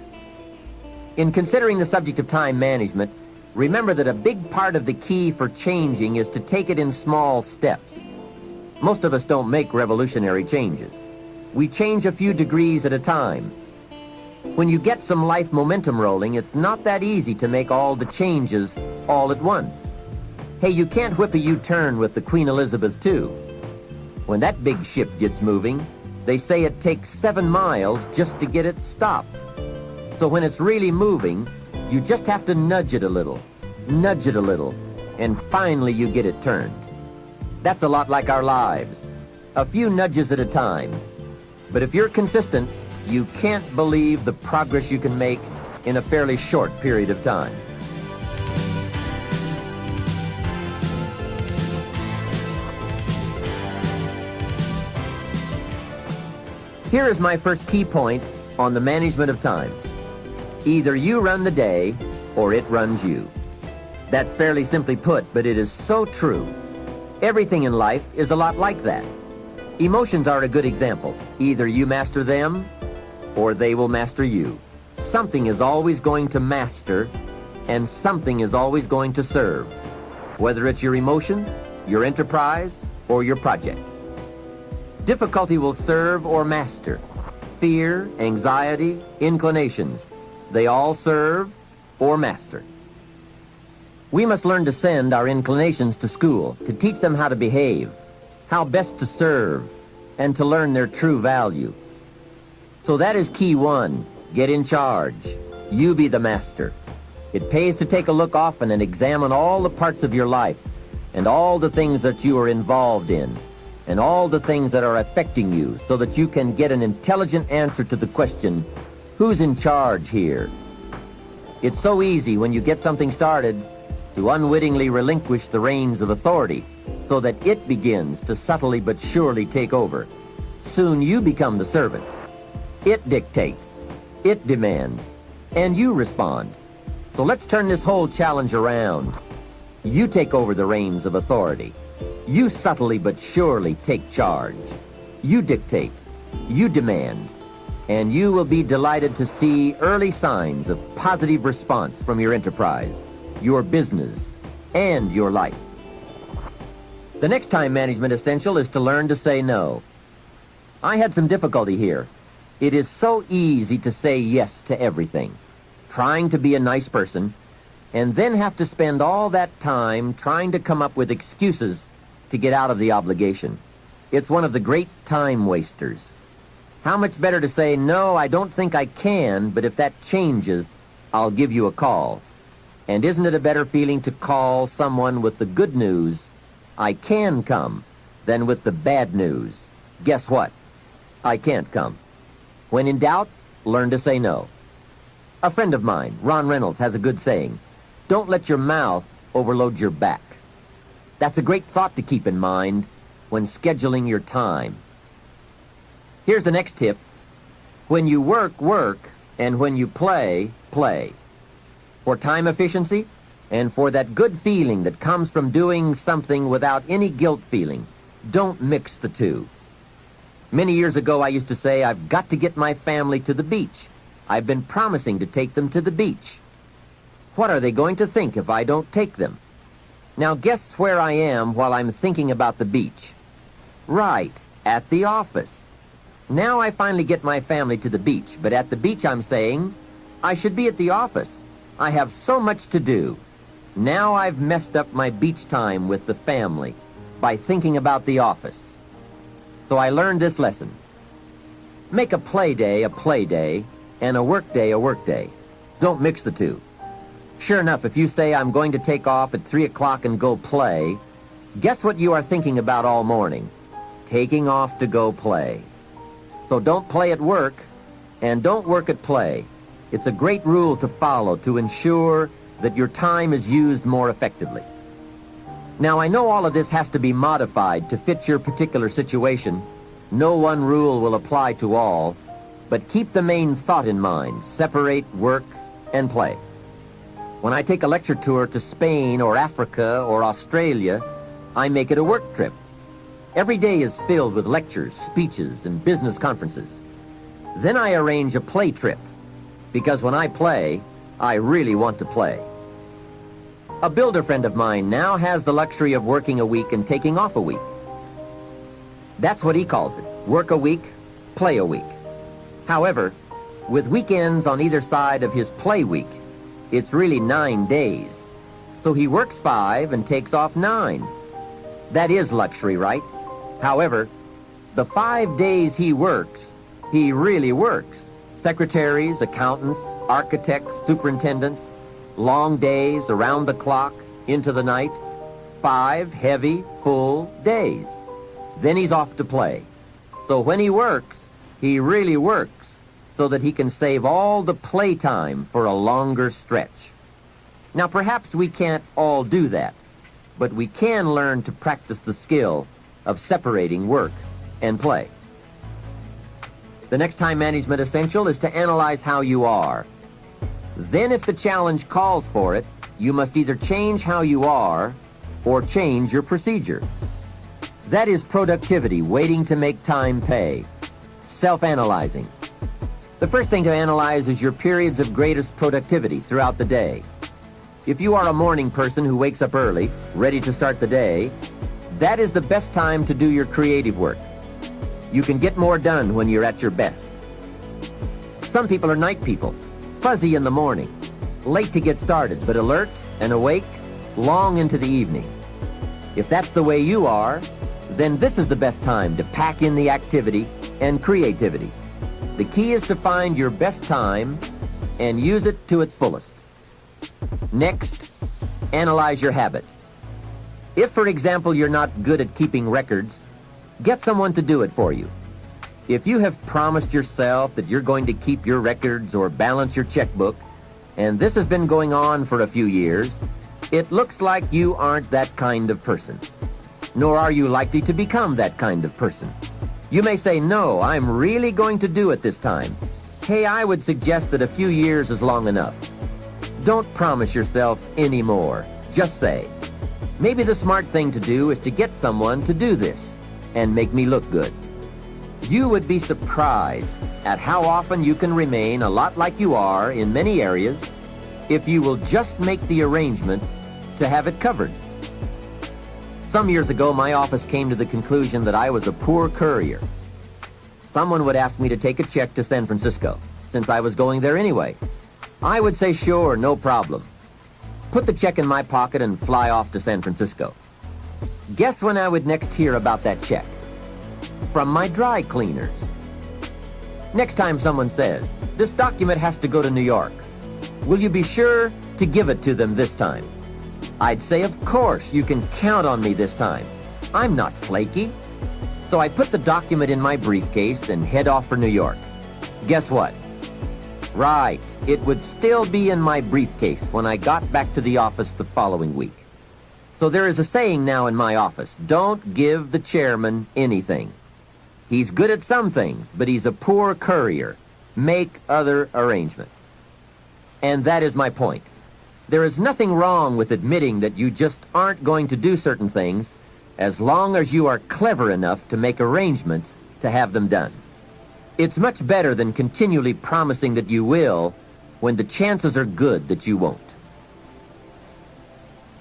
In considering the subject of time management, remember that a big part of the key for changing is to take it in small steps. Most of us don't make revolutionary changes. We change a few degrees at a time. When you get some life momentum rolling, it's not that easy to make all the changes all at once. Hey, you can't whip a U-turn with the Queen Elizabeth II. When that big ship gets moving, they say it takes 7 miles just to get it stopped. So when it's really moving, you just have to nudge it a little, and finally you get it turned. That's a lot like our lives. A few nudges at a time. But if you're consistent, you can't believe the progress you can make in a fairly short period of time. Here is my first key point on the management of time. Either you run the day, or it runs you. That's fairly simply put, but it is so true. Everything in life is a lot like that. Emotions are a good example. Either you master them, or they will master you. Something is always going to master, and something is always going to serve, whether it's your emotion, your enterprise, or your project. Difficulty will serve or master. Fear, anxiety, inclinations, they all serve or master. We must learn to send our inclinations to school, to teach them how to behave, how best to serve, and to learn their true value. So that is key 1. Get in charge. You be the master. It pays to take a look often and examine all the parts of your life and all the things that you are involved in and all the things that are affecting you so that you can get an intelligent answer to the question, who's in charge here? It's so easy when you get something started to unwittingly relinquish the reins of authority so that it begins to subtly but surely take over. Soon you become the servant. It dictates, it demands, and you respond. So let's turn this whole challenge around. You take over the reins of authority. You subtly but surely take charge. You dictate, you demand, and you will be delighted to see early signs of positive response from your enterprise, your business, and your life. The next time management essential is to learn to say no. I had some difficulty here. It is so easy to say yes to everything, trying to be a nice person, and then have to spend all that time trying to come up with excuses to get out of the obligation. It's one of the great time wasters. How much better to say, no, I don't think I can, but if that changes, I'll give you a call. And isn't it a better feeling to call someone with the good news, I can come, than with the bad news, guess what? I can't come. When in doubt, learn to say no. A friend of mine, Ron Reynolds, has a good saying, don't let your mouth overload your back. That's a great thought to keep in mind when scheduling your time. Here's the next tip. When you work, work, and when you play, play. For time efficiency And for that good feeling that comes from doing something without any guilt feeling, don't mix the two. Many years ago, I used to say, I've got to get my family to the beach. I've been promising to take them to the beach. What are they going to think if I don't take them? Now guess where I am while I'm thinking about the beach. Right, at the office. Now I finally get my family to the beach, but at the beach I'm saying, I should be at the office. I have so much to do. Now I've messed up my beach time with the family by thinking about the office. So I learned this lesson. Make a play day and a work day a work day. Don't mix the two. Sure enough, if you say I'm going to take off at 3 o'clock and go play, guess what you are thinking about all morning? Taking off to go play. So don't play at work and don't work at play. It's a great rule to follow to ensure that your time is used more effectively. Now, I know all of this has to be modified to fit your particular situation. No one rule will apply to all, but keep the main thought in mind. Separate work and play. When I take a lecture tour to Spain or Africa or Australia, I make it a work trip. Every day is filled with lectures, speeches, and business conferences. Then I arrange a play trip, because when I play, I really want to play. A builder friend of mine now has the luxury of working a week and taking off a week. That's what he calls it, work a week, play a week. However, with weekends on either side of his play week, it's really 9 days. So he works 5 and takes off 9. That is luxury, right? However, the 5 days he works, he really works. Secretaries, accountants, architects, superintendents, long days, around the clock, into the night. 5 heavy, full days. Then he's off to play. So when he works, he really works, so that he can save all the playtime for a longer stretch. Now, perhaps we can't all do that, but we can learn to practice the skill of separating work and play. The next time management essential is to analyze how you are. Then, if the challenge calls for it, you must either change how you are or change your procedure. That is productivity waiting to make time pay. Self-analyzing. The first thing to analyze is your periods of greatest productivity throughout the day. If you are a morning person who wakes up early, ready to start the day, that is the best time to do your creative work. You can get more done when you're at your best. Some people are night people, fuzzy in the morning, late to get started, but alert and awake long into the evening. If that's the way you are, then this is the best time to pack in the activity and creativity. The key is to find your best time and use it to its fullest. Next, analyze your habits. If, for example, you're not good at keeping records, get someone to do it for you. If you have promised yourself that you're going to keep your records or balance your checkbook, and this has been going on for a few years, it looks like you aren't that kind of person. Nor are you likely to become that kind of person. You may say, no, I'm really going to do it this time. Hey, I would suggest that a few years is long enough. Don't promise yourself any more. Just say, maybe the smart thing to do is to get someone to do this and make me look good. You would be surprised at how often you can remain a lot like you are in many areas if you will just make the arrangements to have it covered. Some years ago, my office came to the conclusion that I was a poor courier. Someone would ask me to take a check to San Francisco, since I was going there anyway. I would say, sure, no problem. Put the check in my pocket and fly off to San Francisco. Guess when I would next hear about that check? From my dry cleaners. Next time someone says, this document has to go to New York, will you be sure to give it to them this time? I'd say, of course, you can count on me this time. I'm not flaky. So I put the document in my briefcase and head off for New York. Guess what? Right, it would still be in my briefcase when I got back to the office the following week. So there is a saying now in my office, don't give the chairman anything. He's good at some things, but he's a poor courier. Make other arrangements. And that is my point. There is nothing wrong with admitting that you just aren't going to do certain things as long as you are clever enough to make arrangements to have them done. It's much better than continually promising that you will when the chances are good that you won't.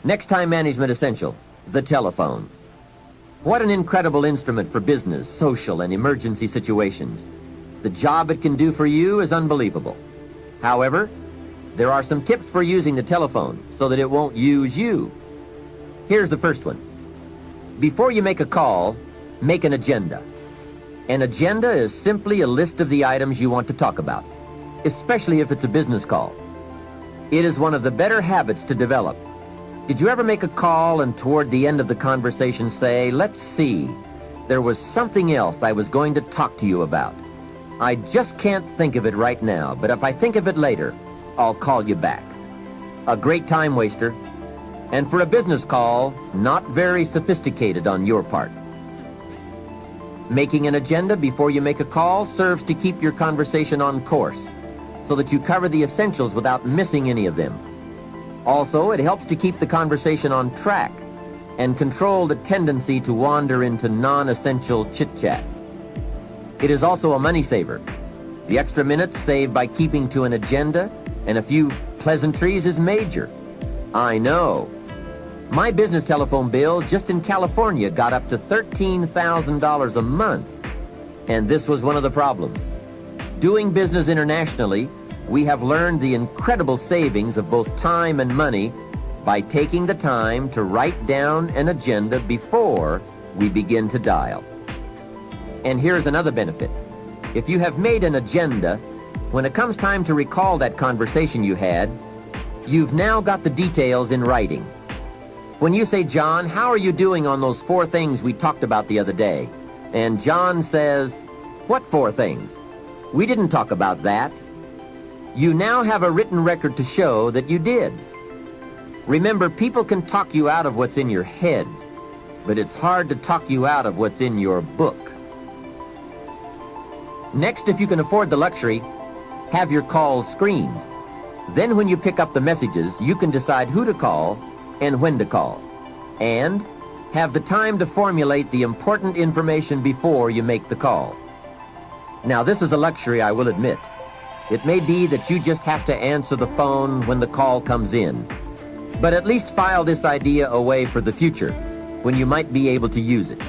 Next time management essential, the telephone. What an incredible instrument for business, social, and emergency situations. The job it can do for you is unbelievable. However, there are some tips for using the telephone so that it won't use you. Here's the first one. Before you make a call, make an agenda. An agenda is simply a list of the items you want to talk about, especially if it's a business call. It is one of the better habits to develop. Did you ever make a call and toward the end of the conversation say, "Let's see, there was something else I was going to talk to you about. I just can't think of it right now, but if I think of it later, I'll call you back"? A great time waster, and for a business call, not very sophisticated on your part. Making an agenda before you make a call serves to keep your conversation on course, so that you cover the essentials without missing any of them. Also, it helps to keep the conversation on track and control the tendency to wander into non-essential chit-chat. It is also a money saver. The extra minutes saved by keeping to an agenda and a few pleasantries is major. I know. My business telephone bill just in California got up to $13,000 a month, and this was one of the problems. Doing business internationally, we have learned the incredible savings of both time and money by taking the time to write down an agenda before we begin to dial. And here's another benefit. If you have made an agenda, when it comes time to recall that conversation you had, you've now got the details in writing. When you say, "John, how are you doing on those 4 things we talked about the other day?" And John says, "What 4 things? We didn't talk about that." You now have a written record to show that you did. Remember, people can talk you out of what's in your head, but it's hard to talk you out of what's in your book. Next, if you can afford the luxury, have your calls screened. Then when you pick up the messages, you can decide who to call and when to call, and have the time to formulate the important information before you make the call. Now, this is a luxury, I will admit. It may be that you just have to answer the phone when the call comes in, but at least file this idea away for the future, when you might be able to use it.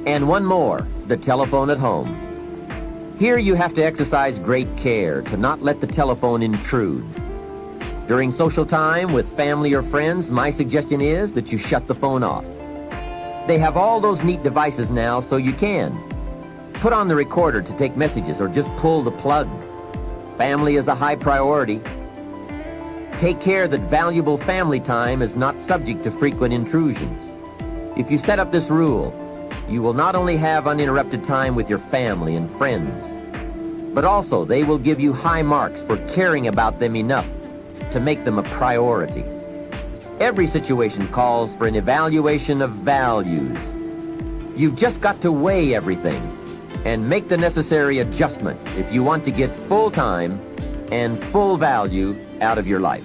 And one more, the telephone at home. Here you have to exercise great care to not let the telephone intrude. During social time with family or friends, my suggestion is that you shut the phone off. They have all those neat devices now, so you can. Put on the recorder to take messages or just pull the plug. Family is a high priority. Take care that valuable family time is not subject to frequent intrusions. If you set up this rule, you will not only have uninterrupted time with your family and friends, but also they will give you high marks for caring about them enough to make them a priority. Every situation calls for an evaluation of values. You've just got to weigh everything and make the necessary adjustments if you want to get full time and full value out of your life.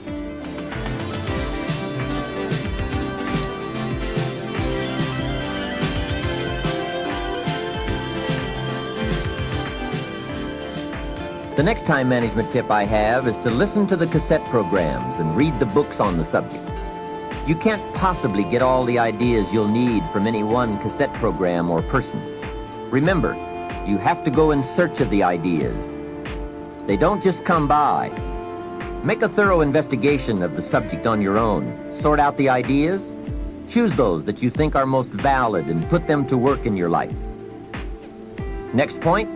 The next time management tip I have is to listen to the cassette programs and read the books on the subject. You can't possibly get all the ideas you'll need from any one cassette program or person. Remember, you have to go in search of the ideas. They don't just come by. Make a thorough investigation of the subject on your own. Sort out the ideas. Choose those that you think are most valid and put them to work in your life. Next point,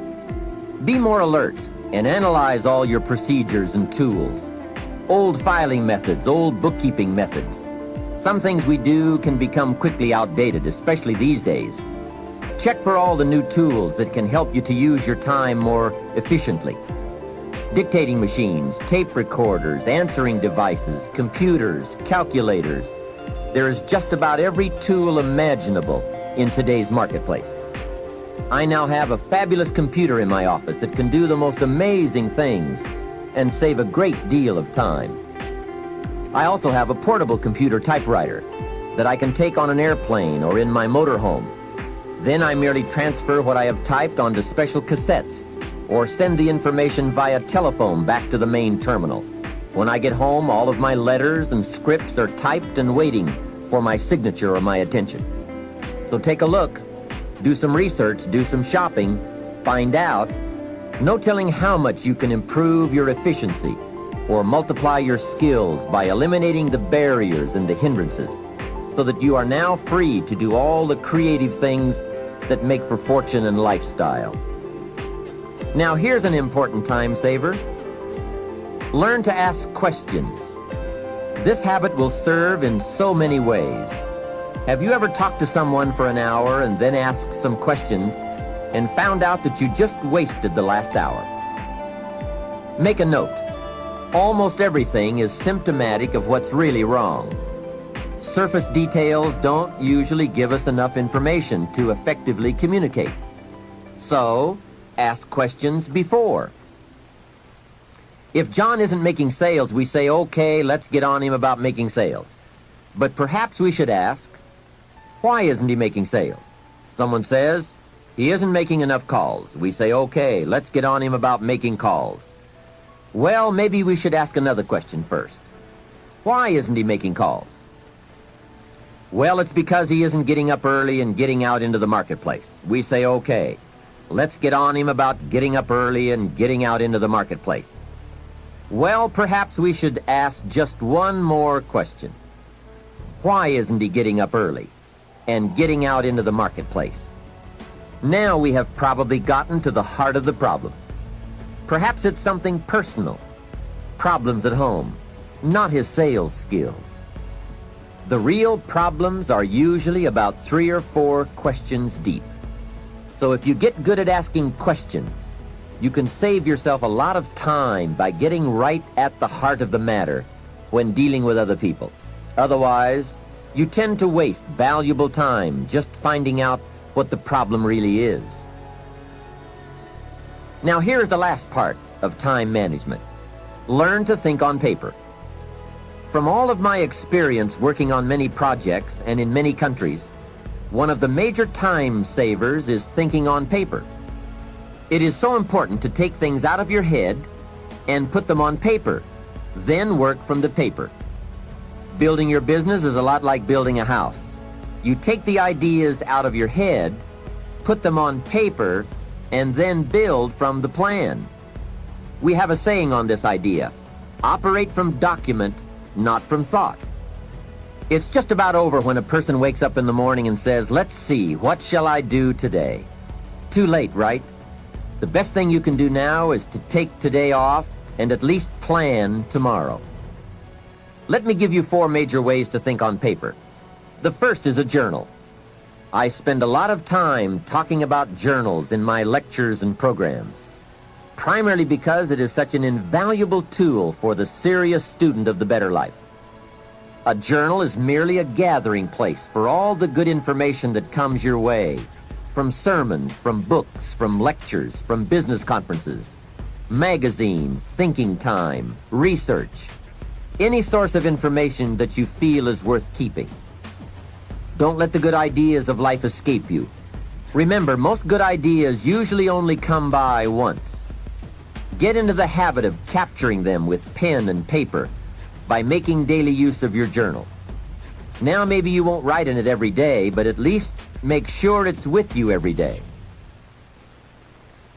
be more alert and analyze all your procedures and tools. Old filing methods, old bookkeeping methods. Some things we do can become quickly outdated, especially these days. Check for all the new tools that can help you to use your time more efficiently. Dictating machines, tape recorders, answering devices, computers, calculators. There is just about every tool imaginable in today's marketplace. I now have a fabulous computer in my office that can do the most amazing things and save a great deal of time. I also have a portable computer typewriter that I can take on an airplane or in my motorhome. Then I merely transfer what I have typed onto special cassettes or send the information via telephone back to the main terminal. When I get home, all of my letters and scripts are typed and waiting for my signature or my attention. So take a look, do some research, do some shopping, find out. No telling how much you can improve your efficiency or multiply your skills by eliminating the barriers and the hindrances so that you are now free to do all the creative things that make for fortune and lifestyle. Now here's an important time saver. Learn to ask questions. This habit will serve in so many ways. Have you ever talked to someone for an hour and then asked some questions and found out that you just wasted the last hour? Make a note. Almost everything is symptomatic of what's really wrong. Surface details don't usually give us enough information to effectively communicate. So, ask questions before. If John isn't making sales, we say, okay, let's get on him about making sales. But perhaps we should ask, why isn't he making sales? Someone says, he isn't making enough calls. We say, okay, let's get on him about making calls. Well, maybe we should ask another question first. Why isn't he making calls? Well, it's because he isn't getting up early and getting out into the marketplace. We say, okay, let's get on him about getting up early and getting out into the marketplace. Well, perhaps we should ask just one more question. Why isn't he getting up early and getting out into the marketplace? Now we have probably gotten to the heart of the problem. Perhaps it's something personal, problems at home, not his sales skills. The real problems are usually about 3 or 4 questions deep. So if you get good at asking questions, you can save yourself a lot of time by getting right at the heart of the matter when dealing with other people. Otherwise, you tend to waste valuable time just finding out what the problem really is. Now here's the last part of time management. Learn to think on paper. From all of my experience working on many projects and in many countries, one of the major time savers is thinking on paper. It is so important to take things out of your head and put them on paper, then work from the paper. Building your business is a lot like building a house. You take the ideas out of your head, put them on paper, and then build from the plan. We have a saying on this idea: operate from document, not from thought. It's just about over when a person wakes up in the morning and says, let's see, what shall I do today? Too late, right? The best thing you can do now is to take today off and at least plan tomorrow. Let me give you 4 major ways to think on paper. The first is a journal. I spend a lot of time talking about journals in my lectures and programs, primarily because it is such an invaluable tool for the serious student of the better life. A journal is merely a gathering place for all the good information that comes your way, from sermons, from books, from lectures, from business conferences, magazines, thinking time, research, any source of information that you feel is worth keeping. Don't let the good ideas of life escape you. Remember, most good ideas usually only come by once. Get into the habit of capturing them with pen and paper by making daily use of your journal. Now maybe you won't write in it every day, but at least make sure it's with you every day.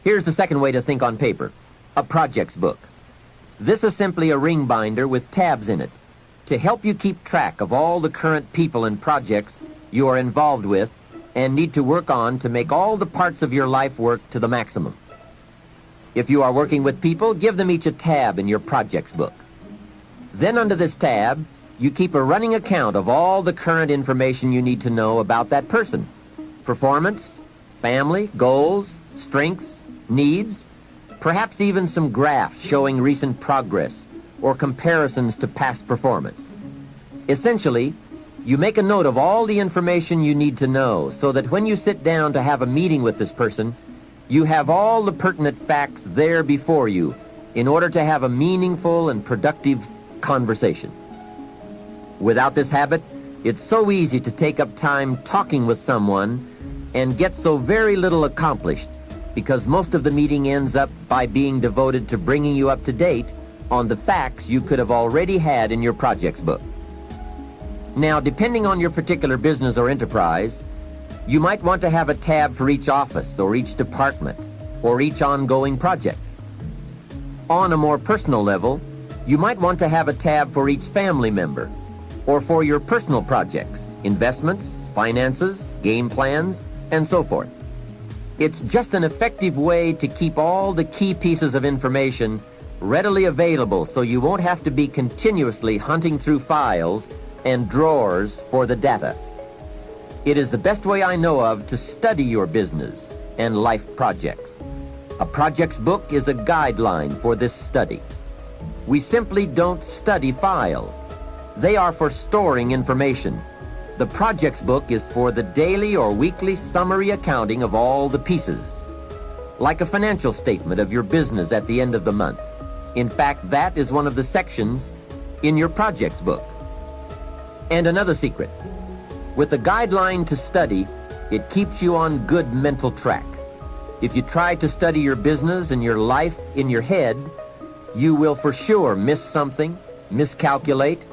Here's the second way to think on paper: a projects book. This is simply a ring binder with tabs in it to help you keep track of all the current people and projects you are involved with and need to work on to make all the parts of your life work to the maximum. If you are working with people, give them each a tab in your projects book. Then under this tab, you keep a running account of all the current information you need to know about that person: performance, family, goals, strengths, needs, perhaps even some graphs showing recent progress or comparisons to past performance. Essentially, you make a note of all the information you need to know so that when you sit down to have a meeting with this person, you have all the pertinent facts there before you in order to have a meaningful and productive conversation. Without this habit, it's so easy to take up time talking with someone and get so very little accomplished because most of the meeting ends up by being devoted to bringing you up to date on the facts you could have already had in your projects book. Now, depending on your particular business or enterprise, you might want to have a tab for each office or each department or each ongoing project. On a more personal level, you might want to have a tab for each family member or for your personal projects, investments, finances, game plans, and so forth. It's just an effective way to keep all the key pieces of information readily available so you won't have to be continuously hunting through files and drawers for the data. It is the best way I know of to study your business and life projects. A projects book is a guideline for this study. We simply don't study files. They are for storing information. The projects book is for the daily or weekly summary accounting of all the pieces, like a financial statement of your business at the end of the month. In fact, that is one of the sections in your projects book. And another secret, with a guideline to study, it keeps you on good mental track. If you try to study your business and your life in your head, you will for sure miss something, miscalculate,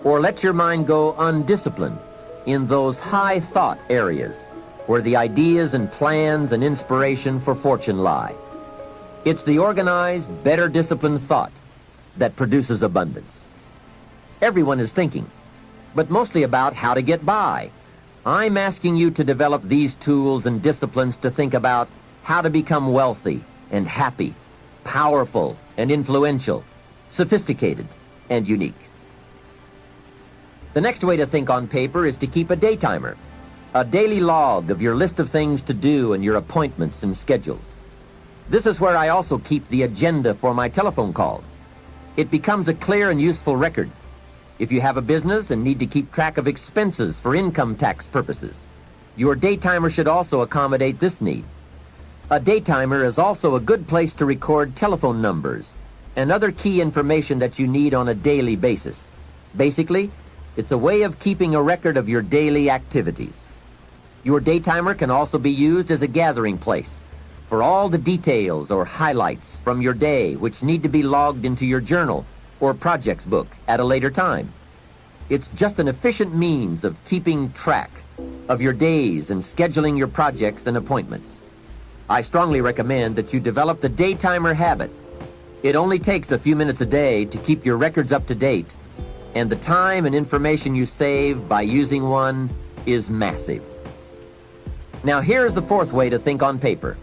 or let your mind go undisciplined in those high thought areas where the ideas and plans and inspiration for fortune lie. It's the organized, better disciplined thought that produces abundance. Everyone is thinking, but mostly about how to get by. I'm asking you to develop these tools and disciplines to think about how to become wealthy and happy, powerful and influential, sophisticated and unique. The next way to think on paper is to keep a day timer, a daily log of your list of things to do and your appointments and schedules. This is where I also keep the agenda for my telephone calls. It becomes a clear and useful record. If you have a business and need to keep track of expenses for income tax purposes, your day timer should also accommodate this need. A day timer is also a good place to record telephone numbers and other key information that you need on a daily basis. Basically, it's a way of keeping a record of your daily activities. Your day timer can also be used as a gathering place for all the details or highlights from your day which need to be logged into your journal or projects book at a later time. It's just an efficient means of keeping track of your days and scheduling your projects and appointments. I strongly recommend that you develop the day timer habit. It only takes a few minutes a day to keep your records up to date, and the time and information you save by using one is massive. Now here's the fourth way to think on paper: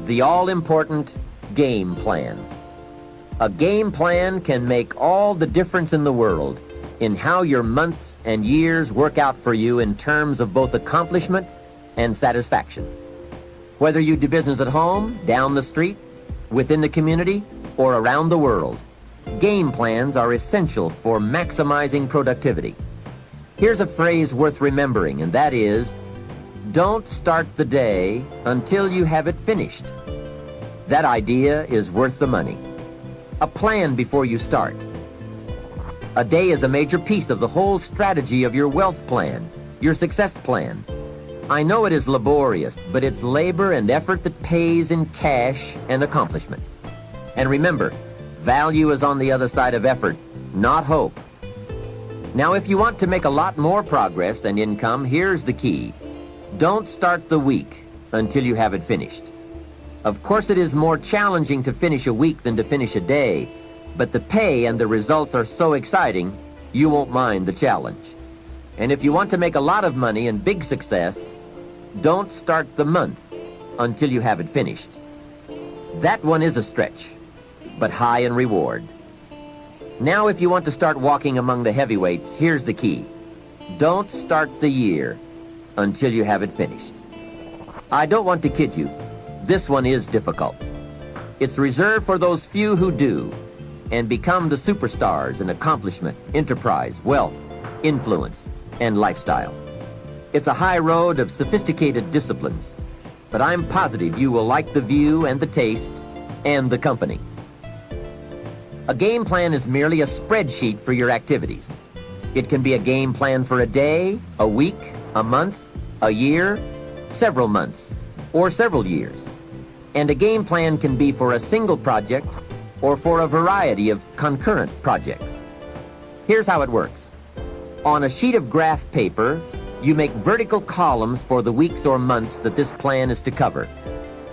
the all-important game plan. A game plan can make all the difference in the world in how your months and years work out for you in terms of both accomplishment and satisfaction. Whether you do business at home, down the street, within the community, or around the world, game plans are essential for maximizing productivity. Here's a phrase worth remembering, and that is, don't start the day until you have it finished. That idea is worth the money. A plan before you start. A day is a major piece of the whole strategy of your wealth plan, your success plan. I know it is laborious, but it's labor and effort that pays in cash and accomplishment. And remember, value is on the other side of effort, not hope. Now, if you want to make a lot more progress and income, here's the key. Don't start the week until you have it finished. Of course, it is more challenging to finish a week than to finish a day, but the pay and the results are so exciting, you won't mind the challenge. And if you want to make a lot of money and big success, don't start the month until you have it finished. That one is a stretch, but high in reward. Now, if you want to start walking among the heavyweights, here's the key. Don't start the year until you have it finished. I don't want to kid you. This one is difficult. It's reserved for those few who do and become the superstars in accomplishment, enterprise, wealth, influence, and lifestyle. It's a high road of sophisticated disciplines, but I'm positive you will like the view and the taste and the company. A game plan is merely a spreadsheet for your activities. It can be a game plan for a day, a week, a month, a year, several months, or several years. And a game plan can be for a single project or for a variety of concurrent projects. Here's how it works. On a sheet of graph paper, you make vertical columns for the weeks or months that this plan is to cover.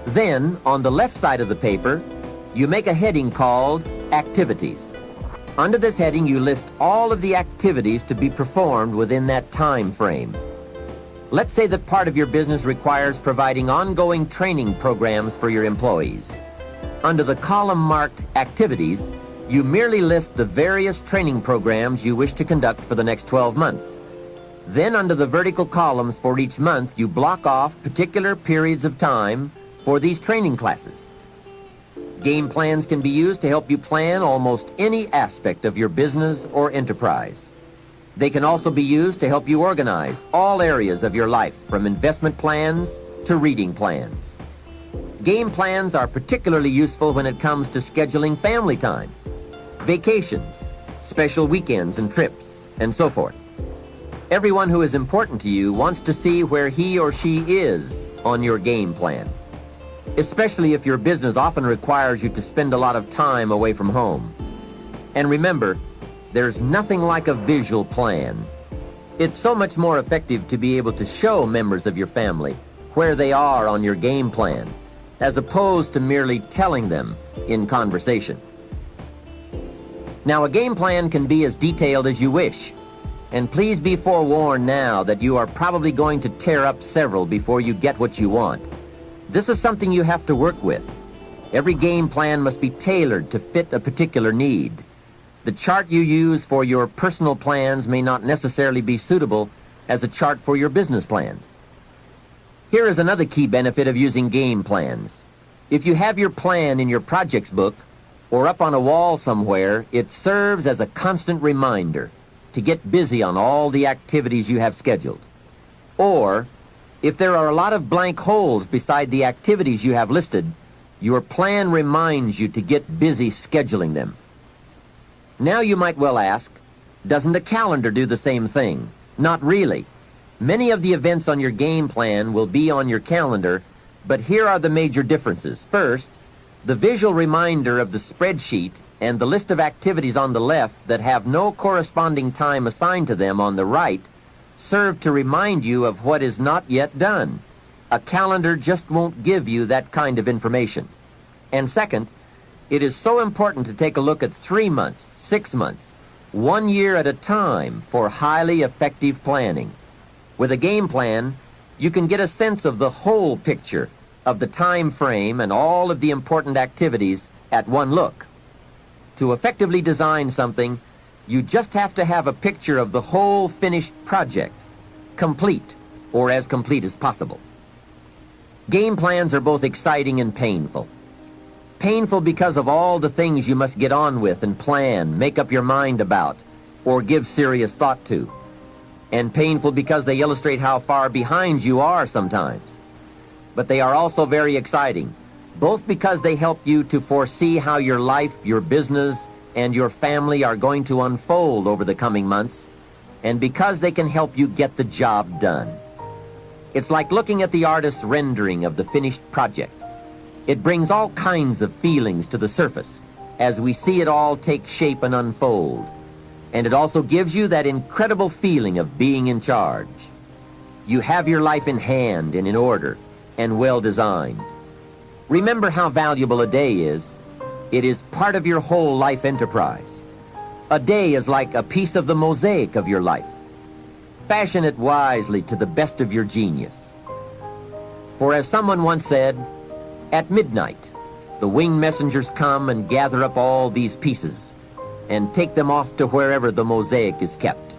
Then, on the left side of the paper, you make a heading called Activities. Under this heading, you list all of the activities to be performed within that time frame. Let's say that part of your business requires providing ongoing training programs for your employees. Under the column marked Activities, you merely list the various training programs you wish to conduct for the next 12 months. Then under the vertical columns for each month, you block off particular periods of time for these training classes. Game plans can be used to help you plan almost any aspect of your business or enterprise. They can also be used to help you organize all areas of your life, from investment plans to reading plans. Game plans are particularly useful when it comes to scheduling family time, vacations, special weekends and trips, and so forth. Everyone who is important to you wants to see where he or she is on your game plan, especially if your business often requires you to spend a lot of time away from home. And remember, there's nothing like a visual plan. It's so much more effective to be able to show members of your family where they are on your game plan, as opposed to merely telling them in conversation. Now, a game plan can be as detailed as you wish, and please be forewarned now that you are probably going to tear up several before you get what you want. This is something you have to work with. Every game plan must be tailored to fit a particular need. The chart you use for your personal plans may not necessarily be suitable as a chart for your business plans. Here is another key benefit of using game plans. If you have your plan in your projects book or up on a wall somewhere, it serves as a constant reminder to get busy on all the activities you have scheduled. Or, if there are a lot of blank holes beside the activities you have listed, your plan reminds you to get busy scheduling them. Now you might well ask, doesn't a calendar do the same thing? Not really. Many of the events on your game plan will be on your calendar, but here are the major differences. First, the visual reminder of the spreadsheet and the list of activities on the left that have no corresponding time assigned to them on the right serve to remind you of what is not yet done. A calendar just won't give you that kind of information. And second, it is so important to take a look at 3 months, 6 months, 1 year at a time for highly effective planning. With a game plan, you can get a sense of the whole picture of the time frame and all of the important activities at one look. To effectively design something, you just have to have a picture of the whole finished project, complete, or as complete as possible. Game plans are both exciting and painful. Painful because of all the things you must get on with and plan, make up your mind about, or give serious thought to. And painful because they illustrate how far behind you are sometimes. But they are also very exciting, both because they help you to foresee how your life, your business, and your family are going to unfold over the coming months, and because they can help you get the job done. It's like looking at the artist's rendering of the finished project. It brings all kinds of feelings to the surface as we see it all take shape and unfold. And it also gives you that incredible feeling of being in charge. You have your life in hand and in order and well designed. Remember how valuable a day is. It is part of your whole life enterprise. A day is like a piece of the mosaic of your life. Fashion it wisely to the best of your genius. For as someone once said, at midnight, the winged messengers come and gather up all these pieces and take them off to wherever the mosaic is kept.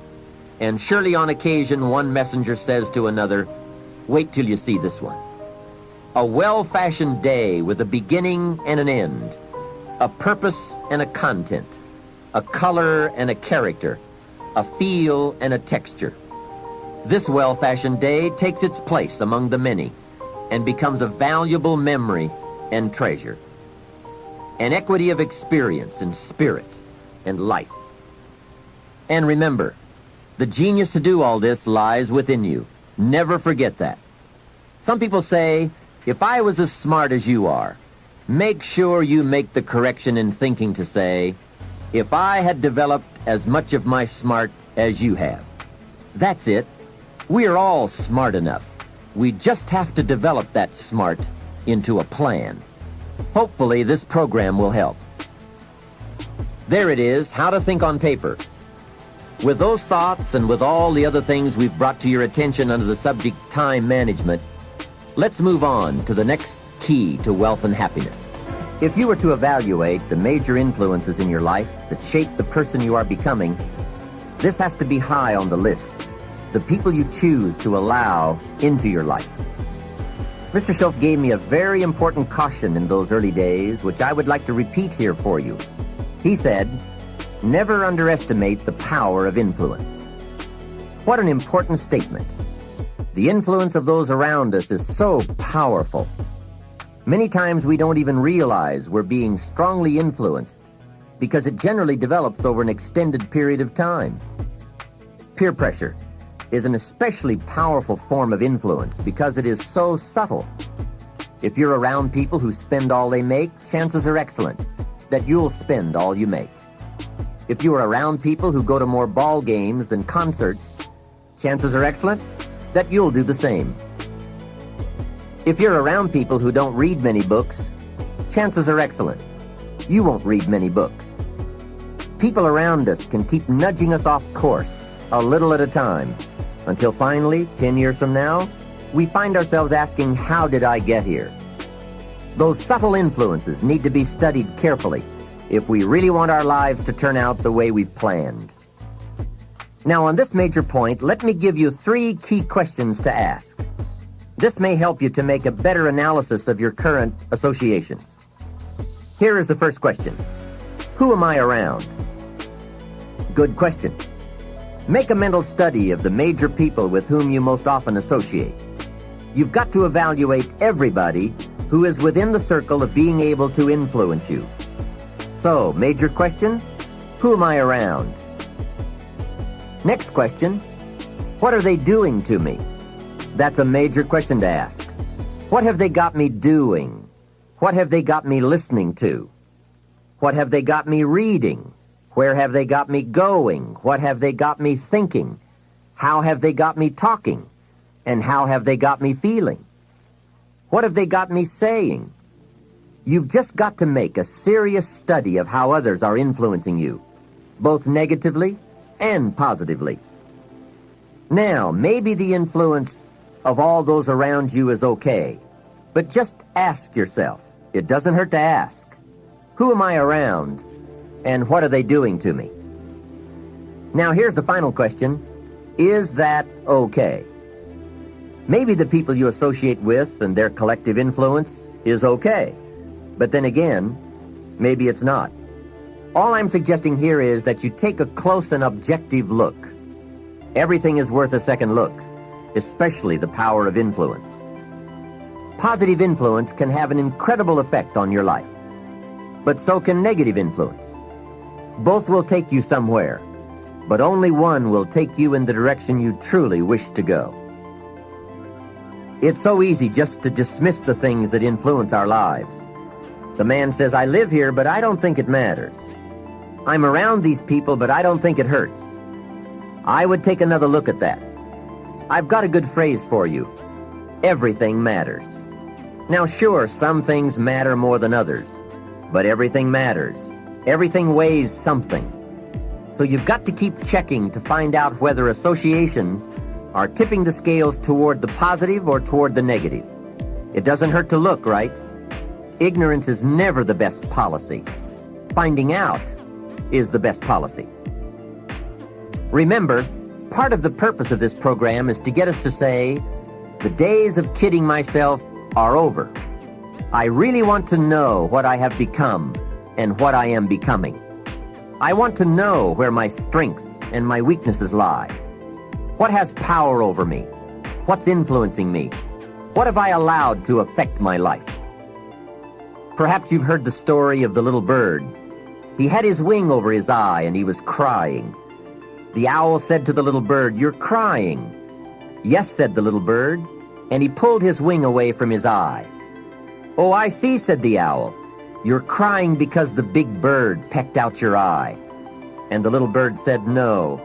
And surely on occasion one messenger says to another, wait till you see this one. A well-fashioned day with a beginning and an end, a purpose and a content, a color and a character, a feel and a texture. This well-fashioned day takes its place among the many and becomes a valuable memory and treasure. An equity of experience and spirit and life. And remember, The genius to do all this lies within you. Never forget that. Some people say, if I was as smart as you are, make sure you make the correction in thinking to say, if I had developed as much of my smart as you have. That's it. We're all smart enough. We just have to develop that smart into a plan. Hopefully this program will help. There it is, how to think on paper. With those thoughts and with all the other things we've brought to your attention under the subject time management, let's move on to the next key to wealth and happiness. If you were to evaluate the major influences in your life that shape the person you are becoming, this has to be high on the list. The people you choose to allow into your life. Mr. Schultz gave me a very important caution in those early days, which I would like to repeat here for you. He said, never underestimate the power of influence. What an important statement. The influence of those around us is so powerful. Many times we don't even realize we're being strongly influenced because it generally develops over an extended period of time. Peer pressure is an especially powerful form of influence because it is so subtle. If you're around people who spend all they make, chances are excellent that you'll spend all you make. If you are around people who go to more ball games than concerts, chances are excellent that you'll do the same. If you're around people who don't read many books, chances are excellent you won't read many books. People around us can keep nudging us off course a little at a time until finally, 10 years from now, we find ourselves asking, how did I get here? Those subtle influences need to be studied carefully if we really want our lives to turn out the way we've planned. Now, on this major point, let me give you 3 key questions to ask. This may help you to make a better analysis of your current associations. Here is the first question. Who am I around? Good question. Make a mental study of the major people with whom you most often associate. You've got to evaluate everybody who is within the circle of being able to influence you. So, major question, who am I around? Next question, what are they doing to me? That's a major question to ask. What have they got me doing? What have they got me listening to? What have they got me reading? Where have they got me going? What have they got me thinking? How have they got me talking? And how have they got me feeling? What have they got me saying? You've just got to make a serious study of how others are influencing you, both negatively and positively. Now, maybe the influence of all those around you is okay, but just ask yourself. It doesn't hurt to ask. Who am I around? And what are they doing to me? Now, here's the final question. Is that okay? Maybe the people you associate with and their collective influence is okay. But then again, maybe it's not. All I'm suggesting here is that you take a close and objective look. Everything is worth a second look, especially the power of influence. Positive influence can have an incredible effect on your life, but so can negative influence. Both will take you somewhere, but only one will take you in the direction you truly wish to go. It's so easy just to dismiss the things that influence our lives. The man says, I live here, but I don't think it matters. I'm around these people, but I don't think it hurts. I would take another look at that. I've got a good phrase for you. Everything matters. Now, sure, some things matter more than others, but everything matters. Everything weighs something. So you've got to keep checking to find out whether associations are tipping the scales toward the positive or toward the negative. It doesn't hurt to look, right? Ignorance is never the best policy. Finding out is the best policy. Remember, part of the purpose of this program is to get us to say, the days of kidding myself are over. I really want to know what I have become and what I am becoming. I want to know where my strengths and my weaknesses lie. What has power over me? What's influencing me? What have I allowed to affect my life? Perhaps you've heard the story of the little bird. He had his wing over his eye and he was crying. The owl said to the little bird, "You're crying." "Yes," said the little bird, and he pulled his wing away from his eye. "Oh, I see," said the owl. "You're crying because the big bird pecked out your eye." And the little bird said, "No,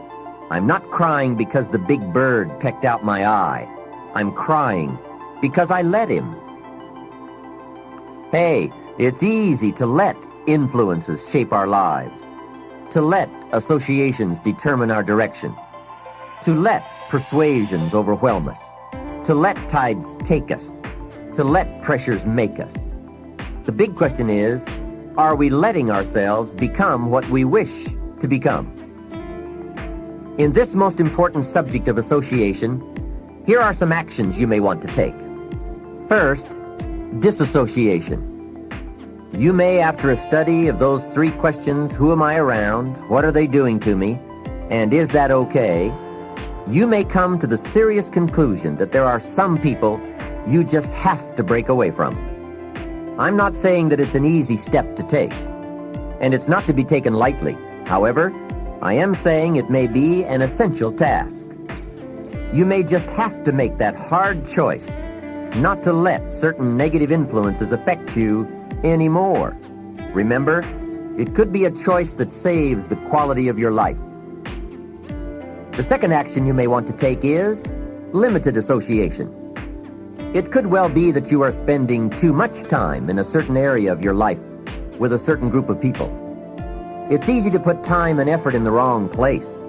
I'm not crying because the big bird pecked out my eye. I'm crying because I let him." Hey, it's easy to let influences shape our lives, to let associations determine our direction, to let persuasions overwhelm us, to let tides take us, to let pressures make us. The big question is, are we letting ourselves become what we wish to become? In this most important subject of association, here are some actions you may want to take. First, disassociation. You may, after a study of those 3 questions, who am I around, what are they doing to me, and is that okay, you may come to the serious conclusion that there are some people you just have to break away from. I'm not saying that it's an easy step to take, and it's not to be taken lightly. However, I am saying it may be an essential task. You may just have to make that hard choice not to let certain negative influences affect you anymore. Remember, it could be a choice that saves the quality of your life. The second action you may want to take is limited association. It could well be that you are spending too much time in a certain area of your life with a certain group of people. It's easy to put time and effort in the wrong place.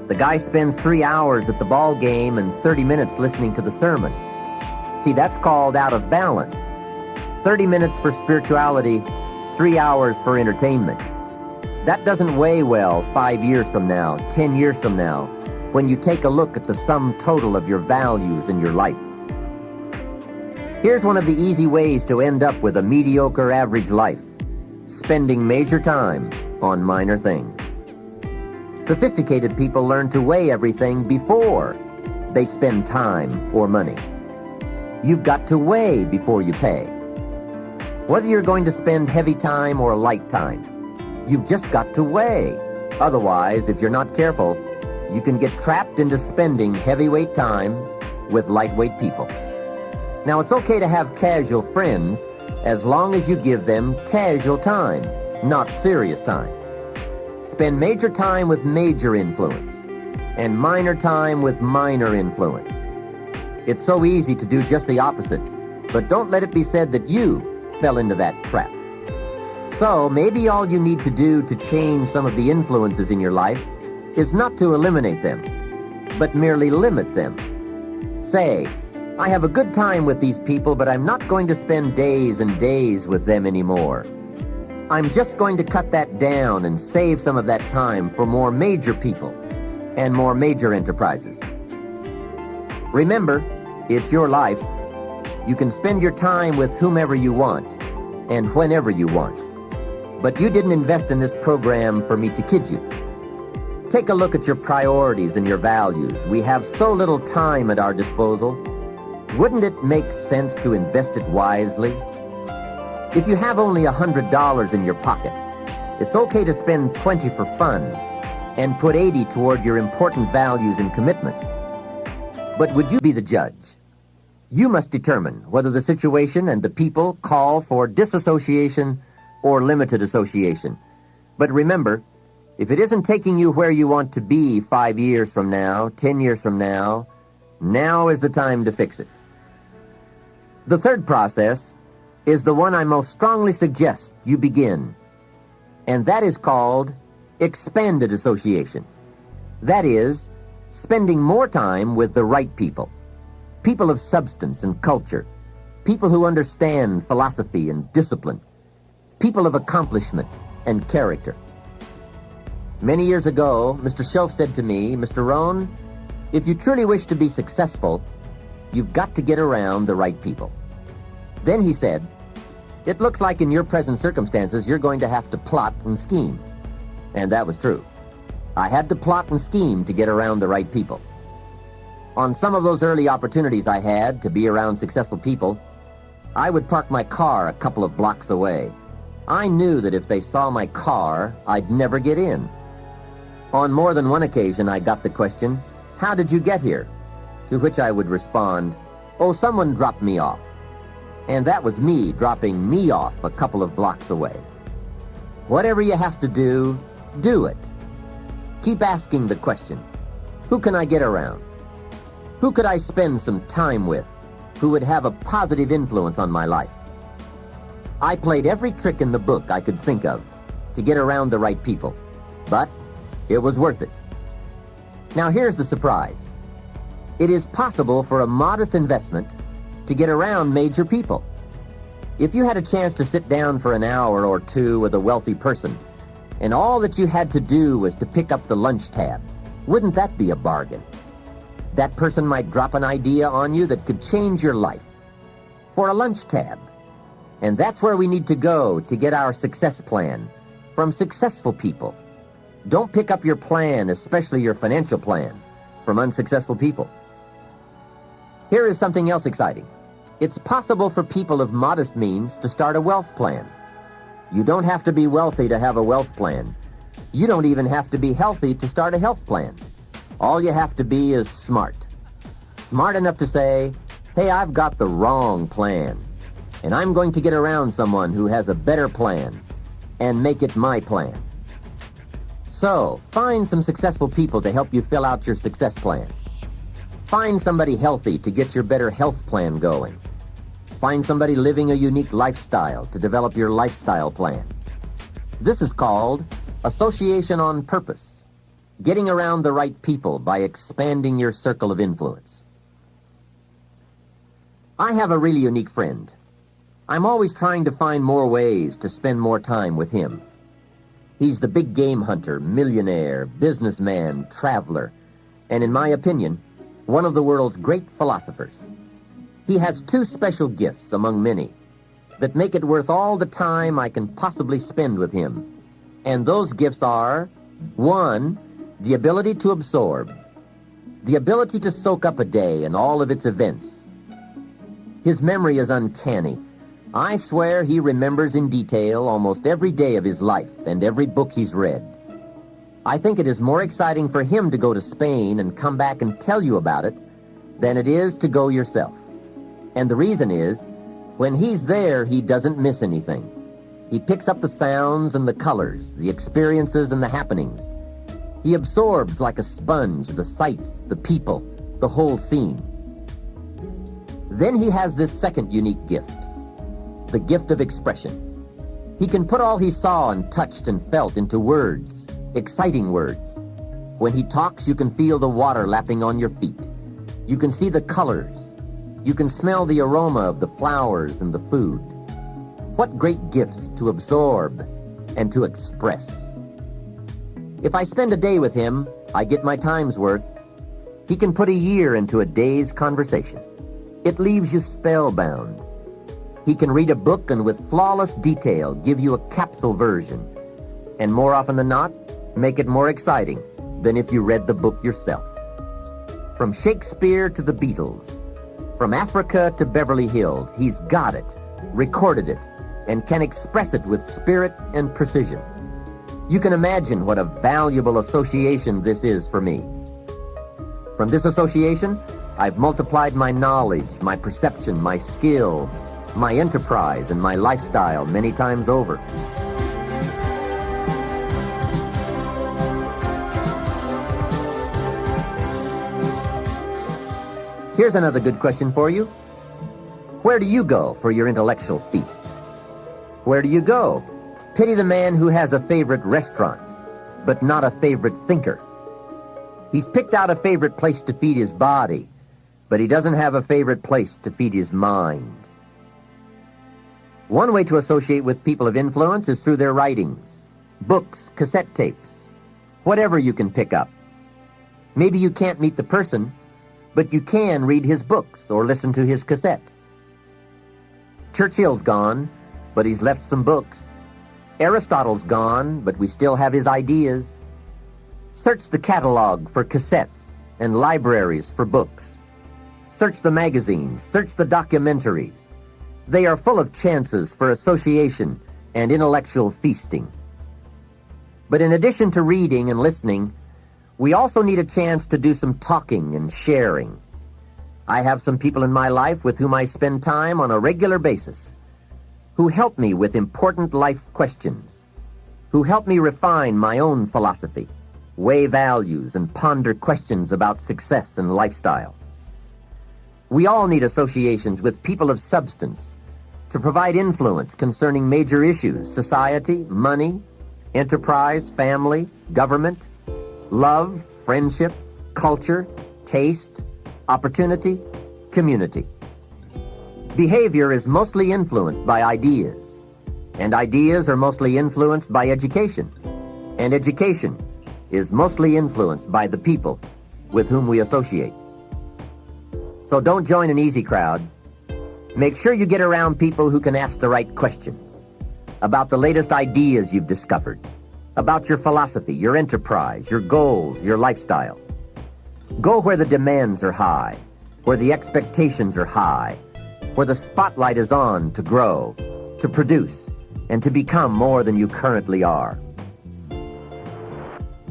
The guy spends 3 hours at the ball game and 30 minutes listening to the sermon. See, that's called out of balance. 30 minutes for spirituality, 3 hours for entertainment. That doesn't weigh well 5 years from now, 10 years from now, when you take a look at the sum total of your values in your life. Here's one of the easy ways to end up with a mediocre average life: spending major time on minor things. Sophisticated people learn to weigh everything before they spend time or money. You've got to weigh before you pay. Whether you're going to spend heavy time or light time, you've just got to weigh. Otherwise, if you're not careful, you can get trapped into spending heavyweight time with lightweight people. Now, it's okay to have casual friends as long as you give them casual time, not serious time. Spend major time with major influence and minor time with minor influence. It's so easy to do just the opposite, but don't let it be said that you fell into that trap. So maybe all you need to do to change some of the influences in your life is not to eliminate them, but merely limit them. Say, I have a good time with these people, but I'm not going to spend days and days with them anymore. I'm just going to cut that down and save some of that time for more major people and more major enterprises. Remember, it's your life. You can spend your time with whomever you want and whenever you want. But you didn't invest in this program for me to kid you. Take a look at your priorities and your values. We have so little time at our disposal. Wouldn't it make sense to invest it wisely? If you have only $100 in your pocket, it's okay to spend $20 for fun and put $80 toward your important values and commitments. But would you be the judge? You must determine whether the situation and the people call for disassociation or limited association. But remember, if it isn't taking you where you want to be 5 years from now, 10 years from now, now is the time to fix it. The third process is the one I most strongly suggest you begin, and that is called expanded association. That is, spending more time with the right people, people of substance and culture, people who understand philosophy and discipline, people of accomplishment and character. Many years ago, Mr. Schoaf said to me, "Mr. Rohn, if you truly wish to be successful, you've got to get around the right people." Then he said, "It looks like in your present circumstances you're going to have to plot and scheme." And that was true. I had to plot and scheme to get around the right people. On some of those early opportunities I had to be around successful people, I would park my car a couple of blocks away. I knew that if they saw my car, I'd never get in. On more than one occasion, I got the question, "How did you get here?" To which I would respond, "Oh, someone dropped me off." And that was me dropping me off a couple of blocks away. Whatever you have to do it. Keep asking the question, who can I get around? Who could I spend some time with who would have a positive influence on my life? I played every trick in the book I could think of to get around the right people, but it was worth it. Now here's the surprise. It is possible for a modest investment to get around major people. If you had a chance to sit down for an hour or two with a wealthy person, and all that you had to do was to pick up the lunch tab, wouldn't that be a bargain? That person might drop an idea on you that could change your life. For a lunch tab. And that's where we need to go to get our success plan, from successful people. Don't pick up your plan, especially your financial plan, from unsuccessful people. Here is something else exciting. It's possible for people of modest means to start a wealth plan. You don't have to be wealthy to have a wealth plan. You don't even have to be healthy to start a health plan. All you have to be is smart. Smart enough to say, "Hey, I've got the wrong plan, and I'm going to get around someone who has a better plan and make it my plan." So, find some successful people to help you fill out your success plan. Find somebody healthy to get your better health plan going. Find somebody living a unique lifestyle to develop your lifestyle plan. This is called association on purpose, getting around the right people by expanding your circle of influence. I have a really unique friend. I'm always trying to find more ways to spend more time with him. He's the big game hunter, millionaire, businessman, traveler, and in my opinion, one of the world's great philosophers. He has two special gifts among many that make it worth all the time I can possibly spend with him. And those gifts are, one, the ability to absorb, the ability to soak up a day and all of its events. His memory is uncanny. I swear he remembers in detail almost every day of his life and every book he's read. I think it is more exciting for him to go to Spain and come back and tell you about it than it is to go yourself. And the reason is, when he's there, he doesn't miss anything. He picks up the sounds and the colors, the experiences and the happenings. He absorbs like a sponge the sights, the people, the whole scene. Then he has this second unique gift, the gift of expression. He can put all he saw and touched and felt into words, exciting words. When he talks, you can feel the water lapping on your feet. You can see the colors. You can smell the aroma of the flowers and the food. What great gifts to absorb and to express. If I spend a day with him, I get my time's worth. He can put a year into a day's conversation. It leaves you spellbound. He can read a book and with flawless detail give you a capsule version, and more often than not, make it more exciting than if you read the book yourself. From Shakespeare to the Beatles, from Africa to Beverly Hills, he's got it, recorded it, and can express it with spirit and precision. You can imagine what a valuable association this is for me. From this association, I've multiplied my knowledge, my perception, my skills, my enterprise, and my lifestyle many times over. Here's another good question for you. Where do you go for your intellectual feast? Where do you go? Pity the man who has a favorite restaurant, but not a favorite thinker. He's picked out a favorite place to feed his body, but he doesn't have a favorite place to feed his mind. One way to associate with people of influence is through their writings, books, cassette tapes, whatever you can pick up. Maybe you can't meet the person, but you can read his books or listen to his cassettes. Churchill's gone, but he's left some books. Aristotle's gone, but we still have his ideas. Search the catalog for cassettes and libraries for books. Search the magazines, search the documentaries. They are full of chances for association and intellectual feasting. But in addition to reading and listening, We also need a chance to do some talking and sharing. I have some people in my life with whom I spend time on a regular basis, who help me with important life questions, who help me refine my own philosophy, weigh values, and ponder questions about success and lifestyle. We all need associations with people of substance to provide influence concerning major issues: society, money, enterprise, family, government, love, friendship, culture, taste, opportunity, community. Behavior is mostly influenced by ideas, and ideas are mostly influenced by education, and education is mostly influenced by the people with whom we associate. So don't join an easy crowd. Make sure you get around people who can ask the right questions about the latest ideas you've discovered, about your philosophy, your enterprise, your goals, your lifestyle. Go where the demands are high, where the expectations are high, where the spotlight is on to grow, to produce, and to become more than you currently are.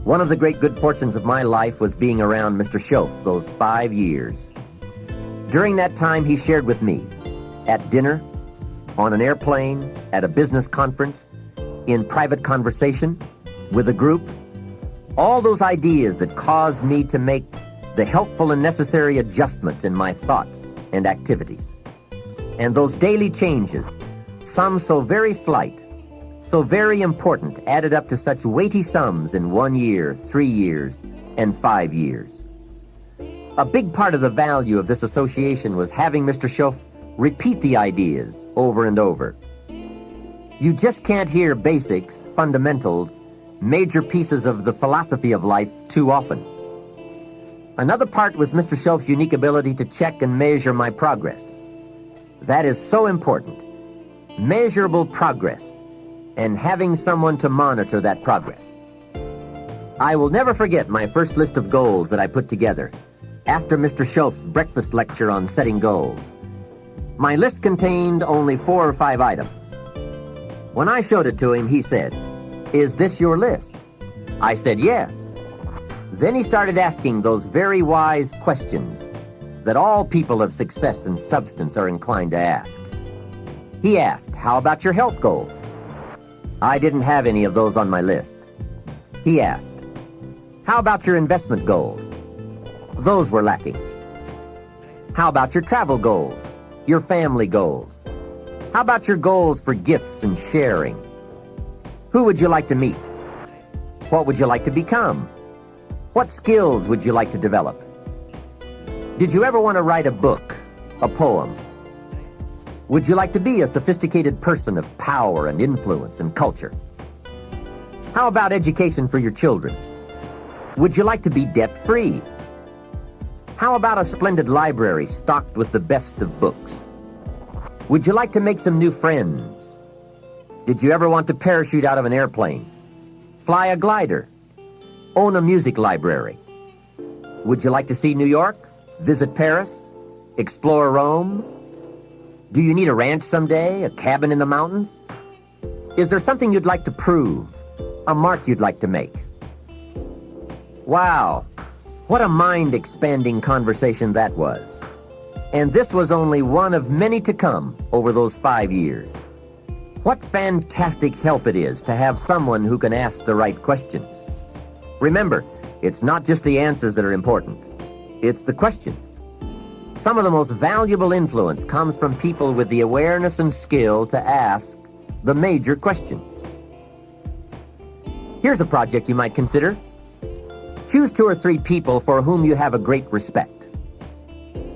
One of the great good fortunes of my life was being around Mr. Schoaf those 5 years. During that time, he shared with me, at dinner, on an airplane, at a business conference, in private conversation, with a group, all those ideas that caused me to make the helpful and necessary adjustments in my thoughts and activities. And those daily changes, some so very slight, so very important, added up to such weighty sums in 1 year, 3 years, and 5 years. A big part of the value of this association was having Mr. Schoaf repeat the ideas over and over. You just can't hear basics, fundamentals, major pieces of the philosophy of life too often. Another part was Mr. Schoaf's unique ability to check and measure my progress. That is so important. Measurable progress, and having someone to monitor that progress. I will never forget my first list of goals that I put together after Mr. Schoaf's breakfast lecture on setting goals. My list contained only 4 or 5 items. When I showed it to him, he said, "Is this your list?" I said, "Yes." Then he started asking those very wise questions that all people of success and substance are inclined to ask. He asked, "How about your health goals?" I didn't have any of those on my list. He asked, "How about your investment goals?" Those were lacking. "How about your travel goals, your family goals? How about your goals for gifts and sharing? Who would you like to meet? What would you like to become? What skills would you like to develop? Did you ever want to write a book, a poem? Would you like to be a sophisticated person of power and influence and culture? How about education for your children? Would you like to be debt-free? How about a splendid library stocked with the best of books? Would you like to make some new friends? Did you ever want to parachute out of an airplane? Fly a glider? Own a music library? Would you like to see New York? Visit Paris? Explore Rome? Do you need a ranch someday? A cabin in the mountains? Is there something you'd like to prove? A mark you'd like to make? Wow, what a mind-expanding conversation that was. And this was only one of many to come over those 5 years. What fantastic help it is to have someone who can ask the right questions. Remember, it's not just the answers that are important. It's the questions. Some of the most valuable influence comes from people with the awareness and skill to ask the major questions. Here's a project you might consider. Choose 2 or 3 people for whom you have a great respect.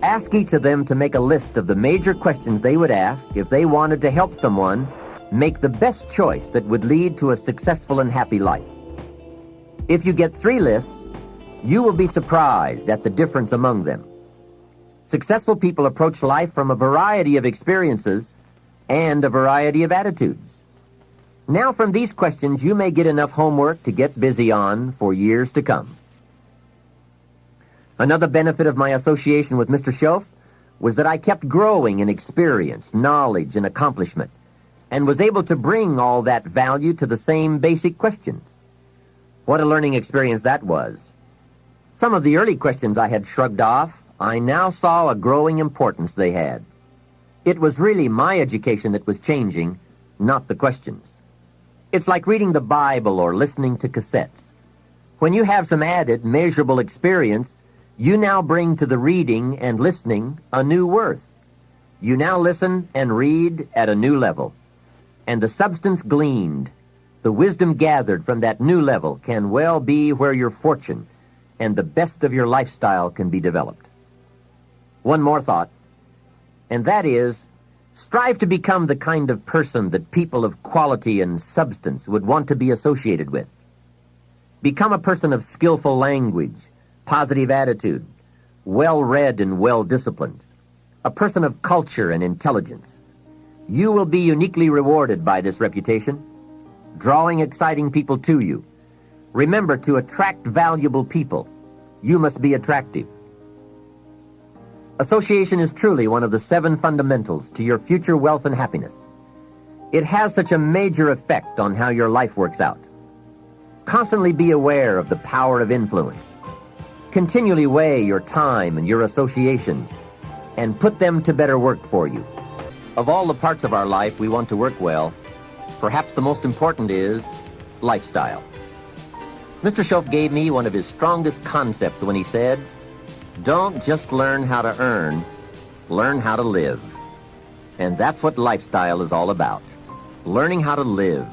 Ask each of them to make a list of the major questions they would ask if they wanted to help someone make the best choice that would lead to a successful and happy life. If you get 3 lists, you will be surprised at the difference among them. Successful people approach life from a variety of experiences and a variety of attitudes. Now, from these questions, you may get enough homework to get busy on for years to come. Another benefit of my association with Mr. Schoaf was that I kept growing in experience, knowledge, and accomplishment, and was able to bring all that value to the same basic questions. What a learning experience that was. Some of the early questions I had shrugged off, I now saw a growing importance they had. It was really my education that was changing, not the questions. It's like reading the Bible or listening to cassettes. When you have some added, measurable experience, you now bring to the reading and listening a new worth. You now listen and read at a new level. And the substance gleaned, the wisdom gathered from that new level can well be where your fortune and the best of your lifestyle can be developed. One more thought, and that is, strive to become the kind of person that people of quality and substance would want to be associated with. Become a person of skillful language, positive attitude, well-read and well-disciplined, a person of culture and intelligence. You will be uniquely rewarded by this reputation, drawing exciting people to you. Remember, to attract valuable people, you must be attractive. Association is truly one of the 7 fundamentals to your future wealth and happiness. It has such a major effect on how your life works out. Constantly be aware of the power of influence. Continually weigh your time and your associations and put them to better work for you. Of all the parts of our life we want to work well, perhaps the most important is lifestyle. Mr. Schoaf gave me one of his strongest concepts when he said, "Don't just learn how to earn, learn how to live." And that's what lifestyle is all about, learning how to live.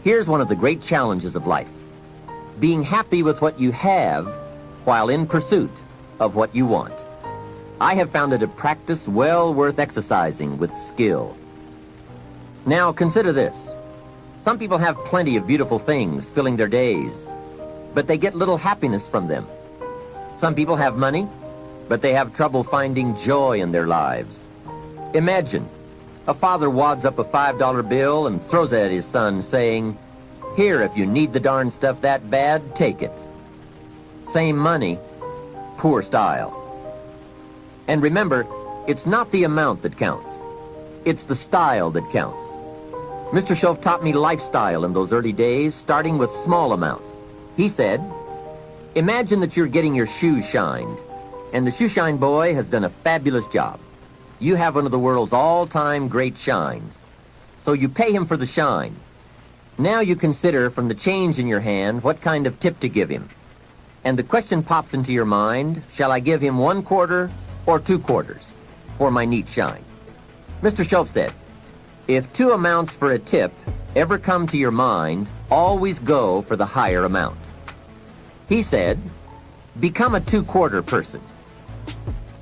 Here's one of the great challenges of life, being happy with what you have while in pursuit of what you want. I have found it a practice well worth exercising with skill. Now consider this. Some people have plenty of beautiful things filling their days, but they get little happiness from them. Some people have money, but they have trouble finding joy in their lives. Imagine, a father wads up a $5 bill and throws it at his son, saying, "Here, if you need the darn stuff that bad, take it." Same money, poor style. And remember, it's not the amount that counts. It's the style that counts. Mr. Schoaf taught me lifestyle in those early days, starting with small amounts. He said, imagine that you're getting your shoes shined, and the shoe shine boy has done a fabulous job. You have one of the world's all-time great shines, so you pay him for the shine. Now you consider from the change in your hand what kind of tip to give him. And the question pops into your mind, shall I give him 1 quarter or 2 quarters for my neat shine? Mr. Schoaf said, if 2 amounts for a tip ever come to your mind, always go for the higher amount. He said, become a 2-quarter person.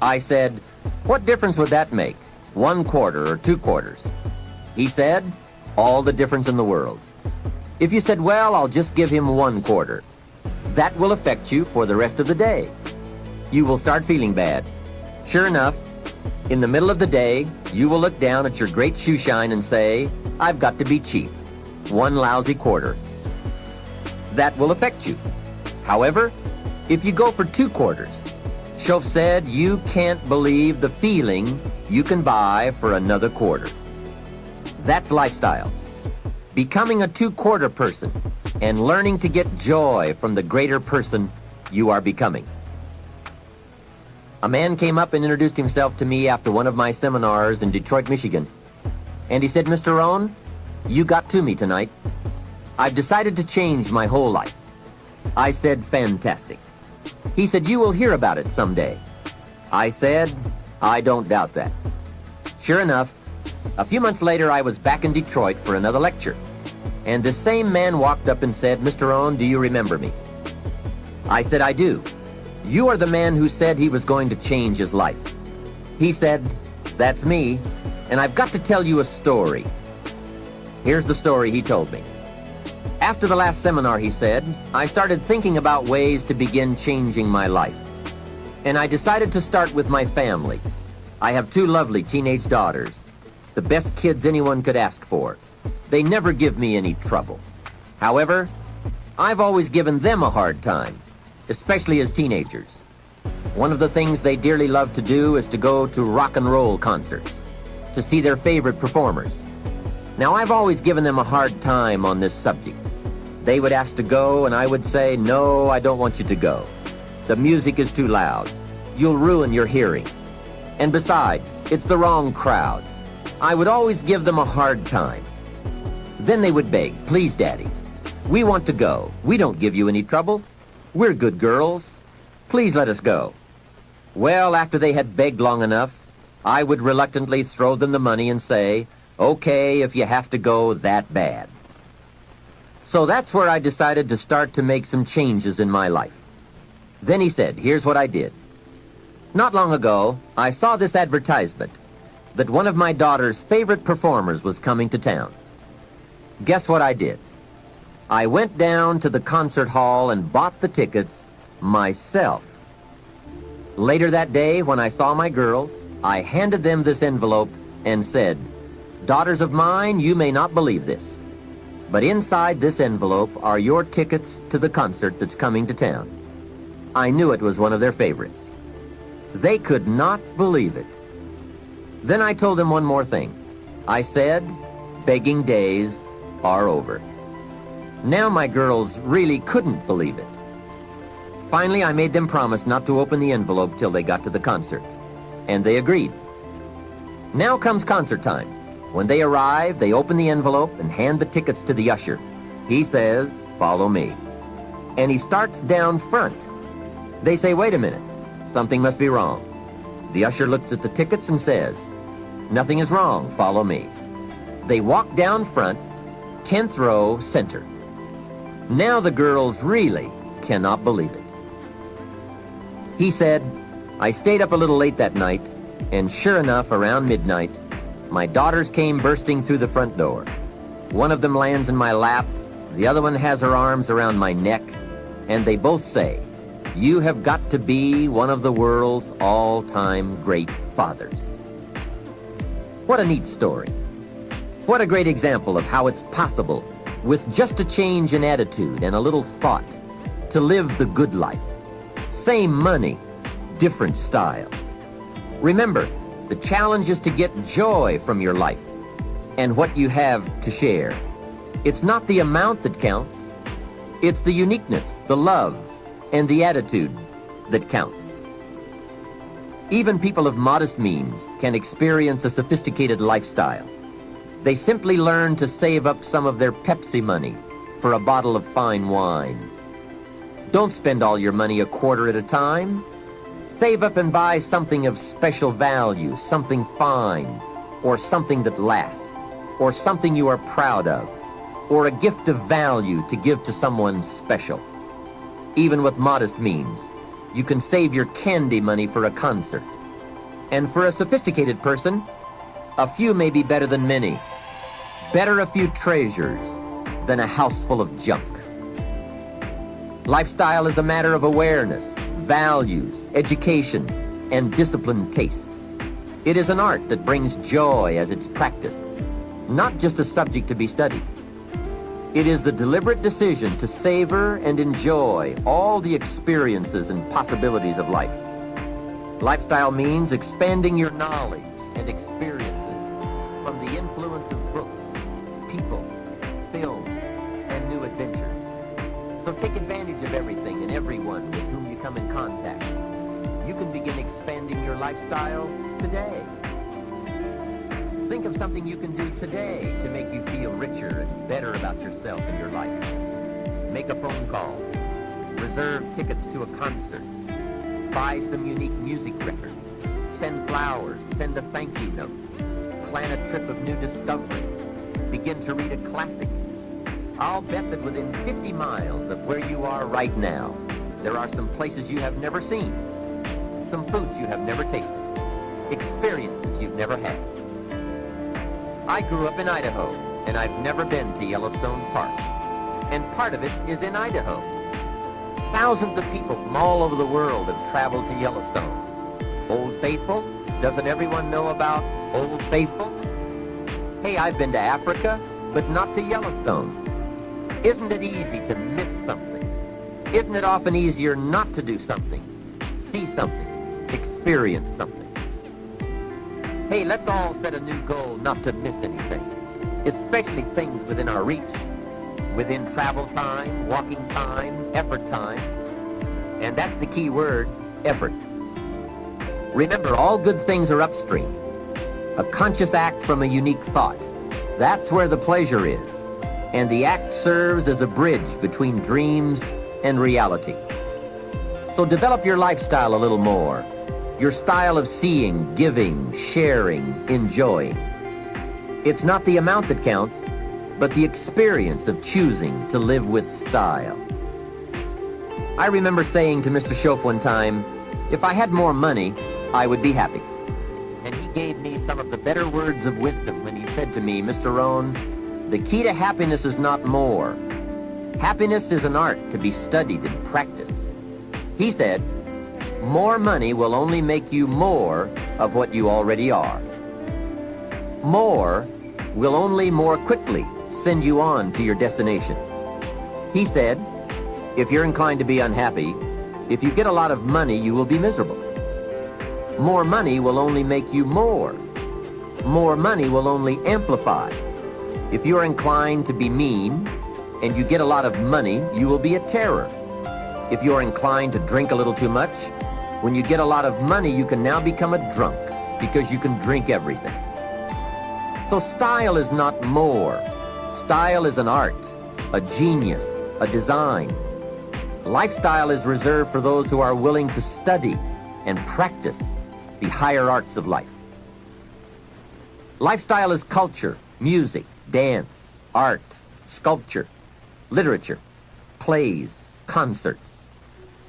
I said, what difference would that make, 1 quarter or 2 quarters? He said, all the difference in the world. If you said, well, I'll just give him 1 quarter, that will affect you for the rest of the day. You will start feeling bad. Sure enough, in the middle of the day, you will look down at your great shoe shine and say, I've got to be cheap. 1 lousy quarter. That will affect you. However, if you go for 2 quarters, Schoaf said you can't believe the feeling you can buy for another quarter. That's lifestyle. Becoming a 2-quarter person and learning to get joy from the greater person you are becoming. A man came up and introduced himself to me after one of my seminars in Detroit, Michigan. And he said, Mr. Rohn, you got to me tonight. I've decided to change my whole life. I said, fantastic. He said, you will hear about it someday. I said, I don't doubt that. Sure enough, a few months later, I was back in Detroit for another lecture. And the same man walked up and said, Mr. Rohn, do you remember me? I said, I do. You are the man who said he was going to change his life. He said, that's me, and I've got to tell you a story. Here's the story he told me. After the last seminar, he said, I started thinking about ways to begin changing my life. And I decided to start with my family. I have 2 lovely teenage daughters, the best kids anyone could ask for. They never give me any trouble. However, I've always given them a hard time, especially as teenagers. One of the things they dearly love to do is to go to rock and roll concerts, to see their favorite performers. Now, I've always given them a hard time on this subject. They would ask to go, and I would say, no, I don't want you to go. The music is too loud. You'll ruin your hearing. And besides, it's the wrong crowd. I would always give them a hard time. Then they would beg, "Please, Daddy, we want to go. We don't give you any trouble. We're good girls. Please let us go." Well, after they had begged long enough, I would reluctantly throw them the money and say, "Okay, if you have to go that bad." So that's where I decided to start to make some changes in my life. Then he said, here's what I did. Not long ago, I saw this advertisement that one of my daughter's favorite performers was coming to town. Guess what I did? I went down to the concert hall and bought the tickets myself. Later that day, when I saw my girls, I handed them this envelope and said, "Daughters of mine, you may not believe this, but inside this envelope are your tickets to the concert that's coming to town." I knew it was one of their favorites. They could not believe it. Then I told them one more thing. I said, begging days are over. Now my girls really couldn't believe it. Finally, I made them promise not to open the envelope till they got to the concert, and they agreed. Now comes concert time. When they arrive, they open the envelope and hand the tickets to the usher. He says, "Follow me." And he starts down front. They say, "Wait a minute, something must be wrong." The usher looks at the tickets and says, "Nothing is wrong, follow me." They walk down front, 10th row, center. Now the girls really cannot believe it. He said, "I stayed up a little late that night, and sure enough, around midnight, my daughters came bursting through the front door. One of them lands in my lap, the other one has her arms around my neck, and they both say, 'You have got to be one of the world's all-time great fathers.'" What a neat story. What a great example of how it's possible, with just a change in attitude and a little thought, to live the good life. Same money, different style. Remember, the challenge is to get joy from your life and what you have to share. It's not the amount that counts. It's the uniqueness, the love, and the attitude that counts. Even people of modest means can experience a sophisticated lifestyle. They simply learn to save up some of their Pepsi money for a bottle of fine wine. Don't spend all your money a quarter at a time. Save up and buy something of special value, something fine, or something that lasts, or something you are proud of, or a gift of value to give to someone special. Even with modest means, you can save your candy money for a concert. And for a sophisticated person, a few may be better than many. Better a few treasures than a house full of junk. Lifestyle is a matter of awareness, values, education, and disciplined taste. It is an art that brings joy as it's practiced, not just a subject to be studied. It is the deliberate decision to savor and enjoy all the experiences and possibilities of life. Lifestyle means expanding your knowledge and experiences from the influence of books, people, films, and new adventures. So take advantage of everything and everyone with whom you come in contact. You can begin expanding your lifestyle today. Think of something you can do today to make you feel richer and better about yourself and your life. Make a phone call. Reserve tickets to a concert. Buy some unique music records. Send flowers. Send a thank you note. Plan a trip of new discovery. Begin to read a classic. I'll bet that within 50 miles of where you are right now, there are some places you have never seen, some foods you have never tasted, experiences you've never had. I grew up in Idaho, and I've never been to Yellowstone Park. And part of it is in Idaho. Thousands of people from all over the world have traveled to Yellowstone. Old Faithful? Doesn't everyone know about Old Faithful? Hey, I've been to Africa, but not to Yellowstone. Isn't it easy to miss something? Isn't it often easier not to do something, see something, experience something? Hey, let's all set a new goal not to miss anything, especially things within our reach, within travel time, walking time, effort time. And that's the key word, effort. Remember, all good things are upstream. A conscious act from a unique thought. That's where the pleasure is. And the act serves as a bridge between dreams and reality. So develop your lifestyle a little more. Your style of seeing, giving, sharing, enjoying. It's not the amount that counts, but the experience of choosing to live with style. I remember saying to Mr. Schoaf one time, if I had more money, I would be happy. And he gave me some of the better words of wisdom when he said to me, Mr. Rohn, the key to happiness is not more. Happiness is an art to be studied and practiced. He said, more money will only make you more of what you already are. More will only more quickly send you on to your destination. He said, if you're inclined to be unhappy, if you get a lot of money, you will be miserable. More money will only make you more. More money will only amplify. If you're inclined to be mean and you get a lot of money, you will be a terror. If you're inclined to drink a little too much, when you get a lot of money, you can now become a drunk because you can drink everything. So style is not more. Style is an art, a genius, a design. Lifestyle is reserved for those who are willing to study and practice the higher arts of life. Lifestyle is culture, music, dance, art, sculpture, literature, plays, concerts.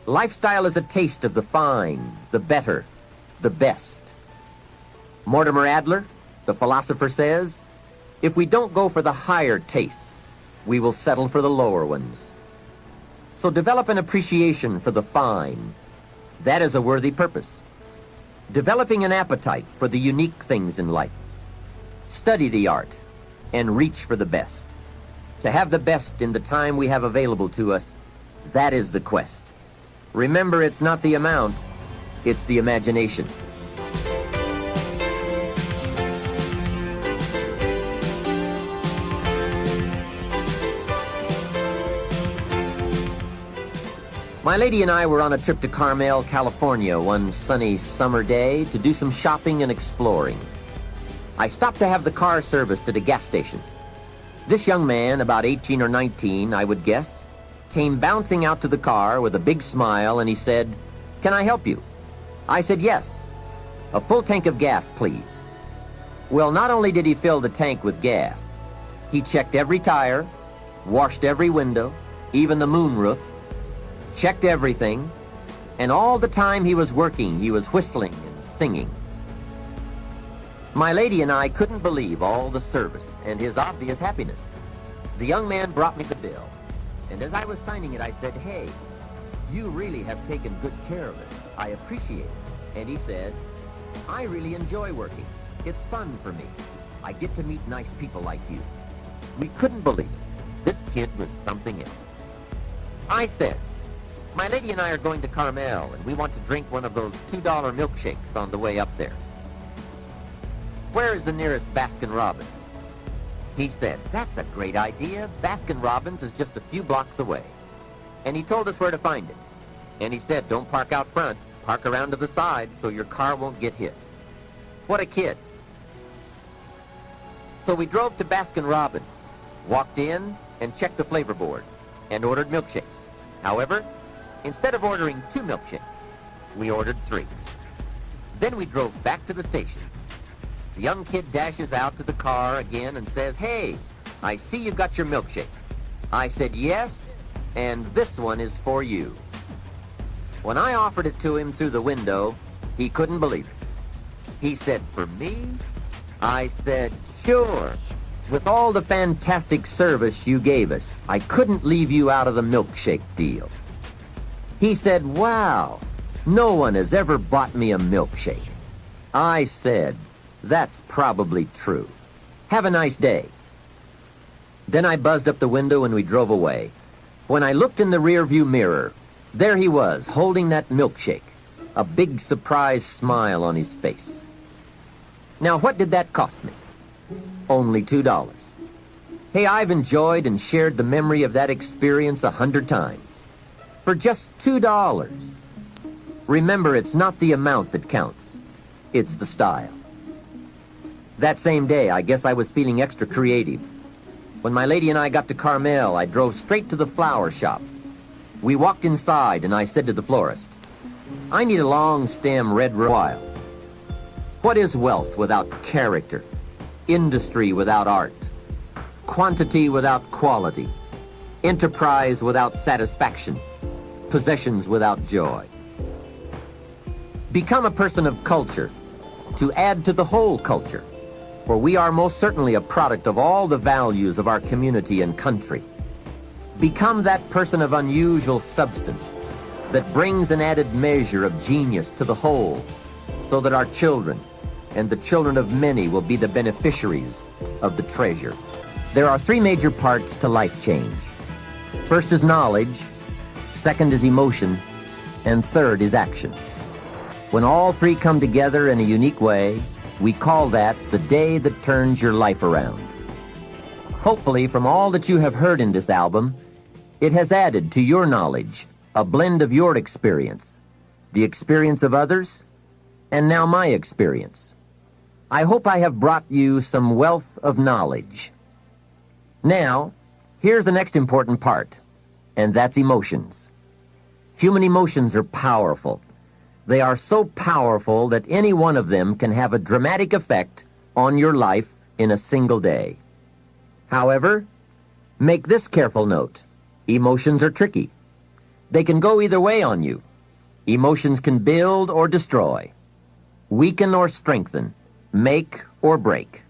Lifestyle is a taste of the fine, the better, the best. Mortimer Adler, the philosopher, says, if we don't go for the higher tastes, we will settle for the lower ones. So develop an appreciation for the fine. That is a worthy purpose. Developing an appetite for the unique things in life. Study the art and reach for the best. To have the best in the time we have available to us, that is the quest. Remember, it's not the amount, it's the imagination. My lady and I were on a trip to Carmel, California one sunny summer day to do some shopping and exploring. I stopped to have the car serviced at a gas station. This young man, about 18 or 19, I would guess, came bouncing out to the car with a big smile and he said, "Can I help you?" I said, "Yes. A full tank of gas, please." Well, not only did he fill the tank with gas, he checked every tire, washed every window, even the moonroof, checked everything, and all the time he was working, he was whistling and singing. My lady and I couldn't believe all the service and his obvious happiness. The young man brought me the bill, and as I was signing it, I said, "Hey, you really have taken good care of us. I appreciate it." And he said, "I really enjoy working. It's fun for me. I get to meet nice people like you." We couldn't believe it. This kid was something else. I said, "My lady and I are going to Carmel, and we want to drink one of those $2 milkshakes on the way up there. Where is the nearest Baskin-Robbins?" He said, "That's a great idea. Baskin-Robbins is just a few blocks away." And he told us where to find it. And he said, "Don't park out front. Park around to the side so your car won't get hit." What a kid. So we drove to Baskin-Robbins, walked in, and checked the flavor board, and ordered milkshakes. However, instead of ordering 2 milkshakes, we ordered 3. Then we drove back to the station. The young kid dashes out to the car again and says, "Hey, I see you've got your milkshakes." I said, "Yes, and this one is for you." When I offered it to him through the window, he couldn't believe it. He said, "For me?" I said, "Sure. With all the fantastic service you gave us, I couldn't leave you out of the milkshake deal." He said, "Wow, no one has ever bought me a milkshake." I said, "That's probably true. Have a nice day." Then I buzzed up the window and we drove away. When I looked in the rearview mirror, there he was, holding that milkshake, a big surprised smile on his face. Now, what did that cost me? Only $2. Hey, I've enjoyed and shared the memory of that experience 100 times. for just $2. Remember, it's not the amount that counts. It's the style. That same day, I guess I was feeling extra creative. When my lady and I got to Carmel, I drove straight to the flower shop. We walked inside, and I said to the florist, "I need a long-stem red rose." What is wealth without character? Industry without art? Quantity without quality? Enterprise without satisfaction? Possessions without joy? Become a person of culture, to add to the whole culture, for we are most certainly a product of all the values of our community and country. Become that person of unusual substance that brings an added measure of genius to the whole, so that our children and the children of many will be the beneficiaries of the treasure. There are three major parts to life change. First is knowledge, second is emotion, and third is action. When all three come together in a unique way, we call that the day that turns your life around. Hopefully, from all that you have heard in this album, it has added to your knowledge a blend of your experience, the experience of others, and now my experience. I hope I have brought you some wealth of knowledge. Now, here's the next important part, and that's emotions. Human emotions are powerful. They are so powerful that any one of them can have a dramatic effect on your life in a single day. However, make this careful note. Emotions are tricky. They can go either way on you. Emotions can build or destroy, weaken or strengthen, make or break.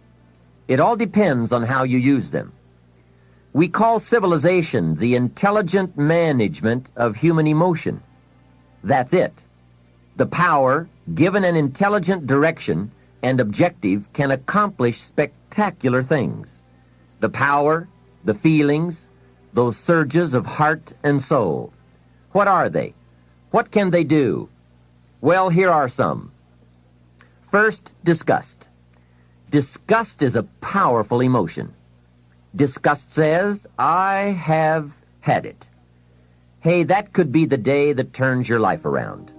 It all depends on how you use them. We call civilization the intelligent management of human emotion. That's it. The power, given an intelligent direction and objective, can accomplish spectacular things. The power, the feelings, those surges of heart and soul. What are they? What can they do? Well, here are some. First, disgust. Disgust is a powerful emotion. Disgust says, "I have had it." Hey, that could be the day that turns your life around.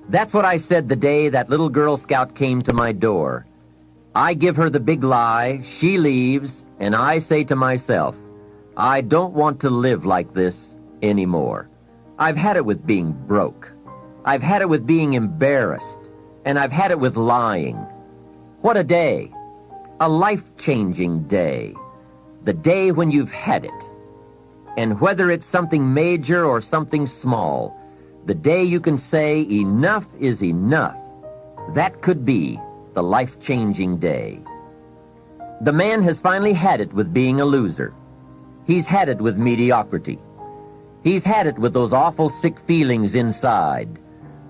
That's what I said the day that little Girl Scout came to my door. I give her the big lie, she leaves, and I say to myself, I don't want to live like this anymore. I've had it with being broke. I've had it with being embarrassed. And I've had it with lying. What a day. A life-changing day. The day when you've had it. And whether it's something major or something small, the day you can say enough is enough, that could be the life-changing day. The man has finally had it with being a loser. He's had it with mediocrity. He's had it with those awful sick feelings inside,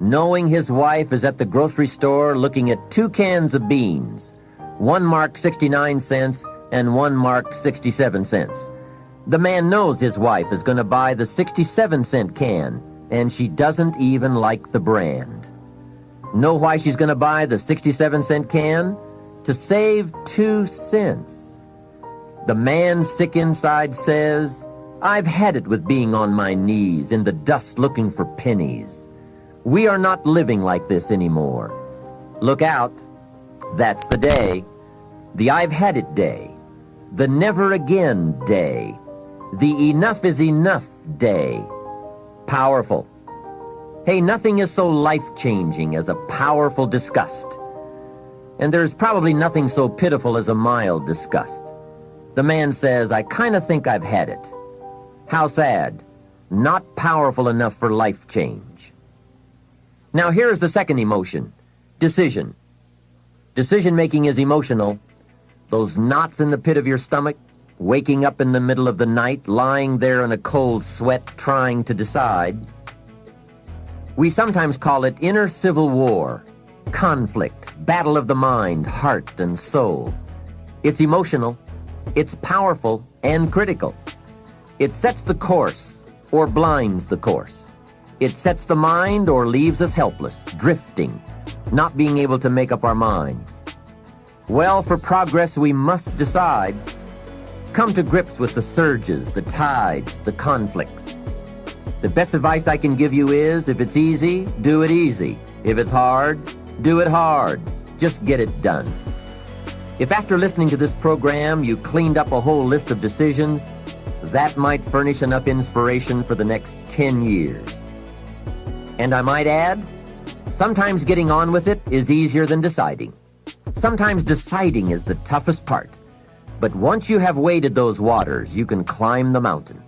knowing his wife is at the grocery store looking at 2 cans of beans, one marked 69 cents and one marked 67 cents. The man knows his wife is going to buy the 67-cent can, and she doesn't even like the brand. Know why she's going to buy the 67-cent can? To save 2 cents. The man sick inside says, I've had it with being on my knees in the dust looking for pennies. We are not living like this anymore. Look out. That's the day. The I've had it day. The never again day. The enough is enough day. Powerful. Hey, nothing is so life-changing as a powerful disgust. And there's probably nothing so pitiful as a mild disgust. The man says, I kind of think I've had it. How sad. Not powerful enough for life change. Now here's the second emotion, decision. Decision-making is emotional. Those knots in the pit of your stomach, waking up in the middle of the night, lying there in a cold sweat, trying to decide. We sometimes call it inner civil war, conflict, battle of the mind, heart, and soul. It's emotional, it's powerful, and critical. It sets the course or blinds the course. It sets the mind or leaves us helpless, drifting, not being able to make up our mind. Well, for progress, we must decide. Come to grips with the surges, the tides, the conflicts. The best advice I can give you is, if it's easy, do it easy. If it's hard, do it hard. Just get it done. If after listening to this program you cleaned up a whole list of decisions, that might furnish enough inspiration for the next 10 years. And I might add, sometimes getting on with it is easier than deciding. Sometimes deciding is the toughest part. But once you have waded those waters, you can climb the mountain.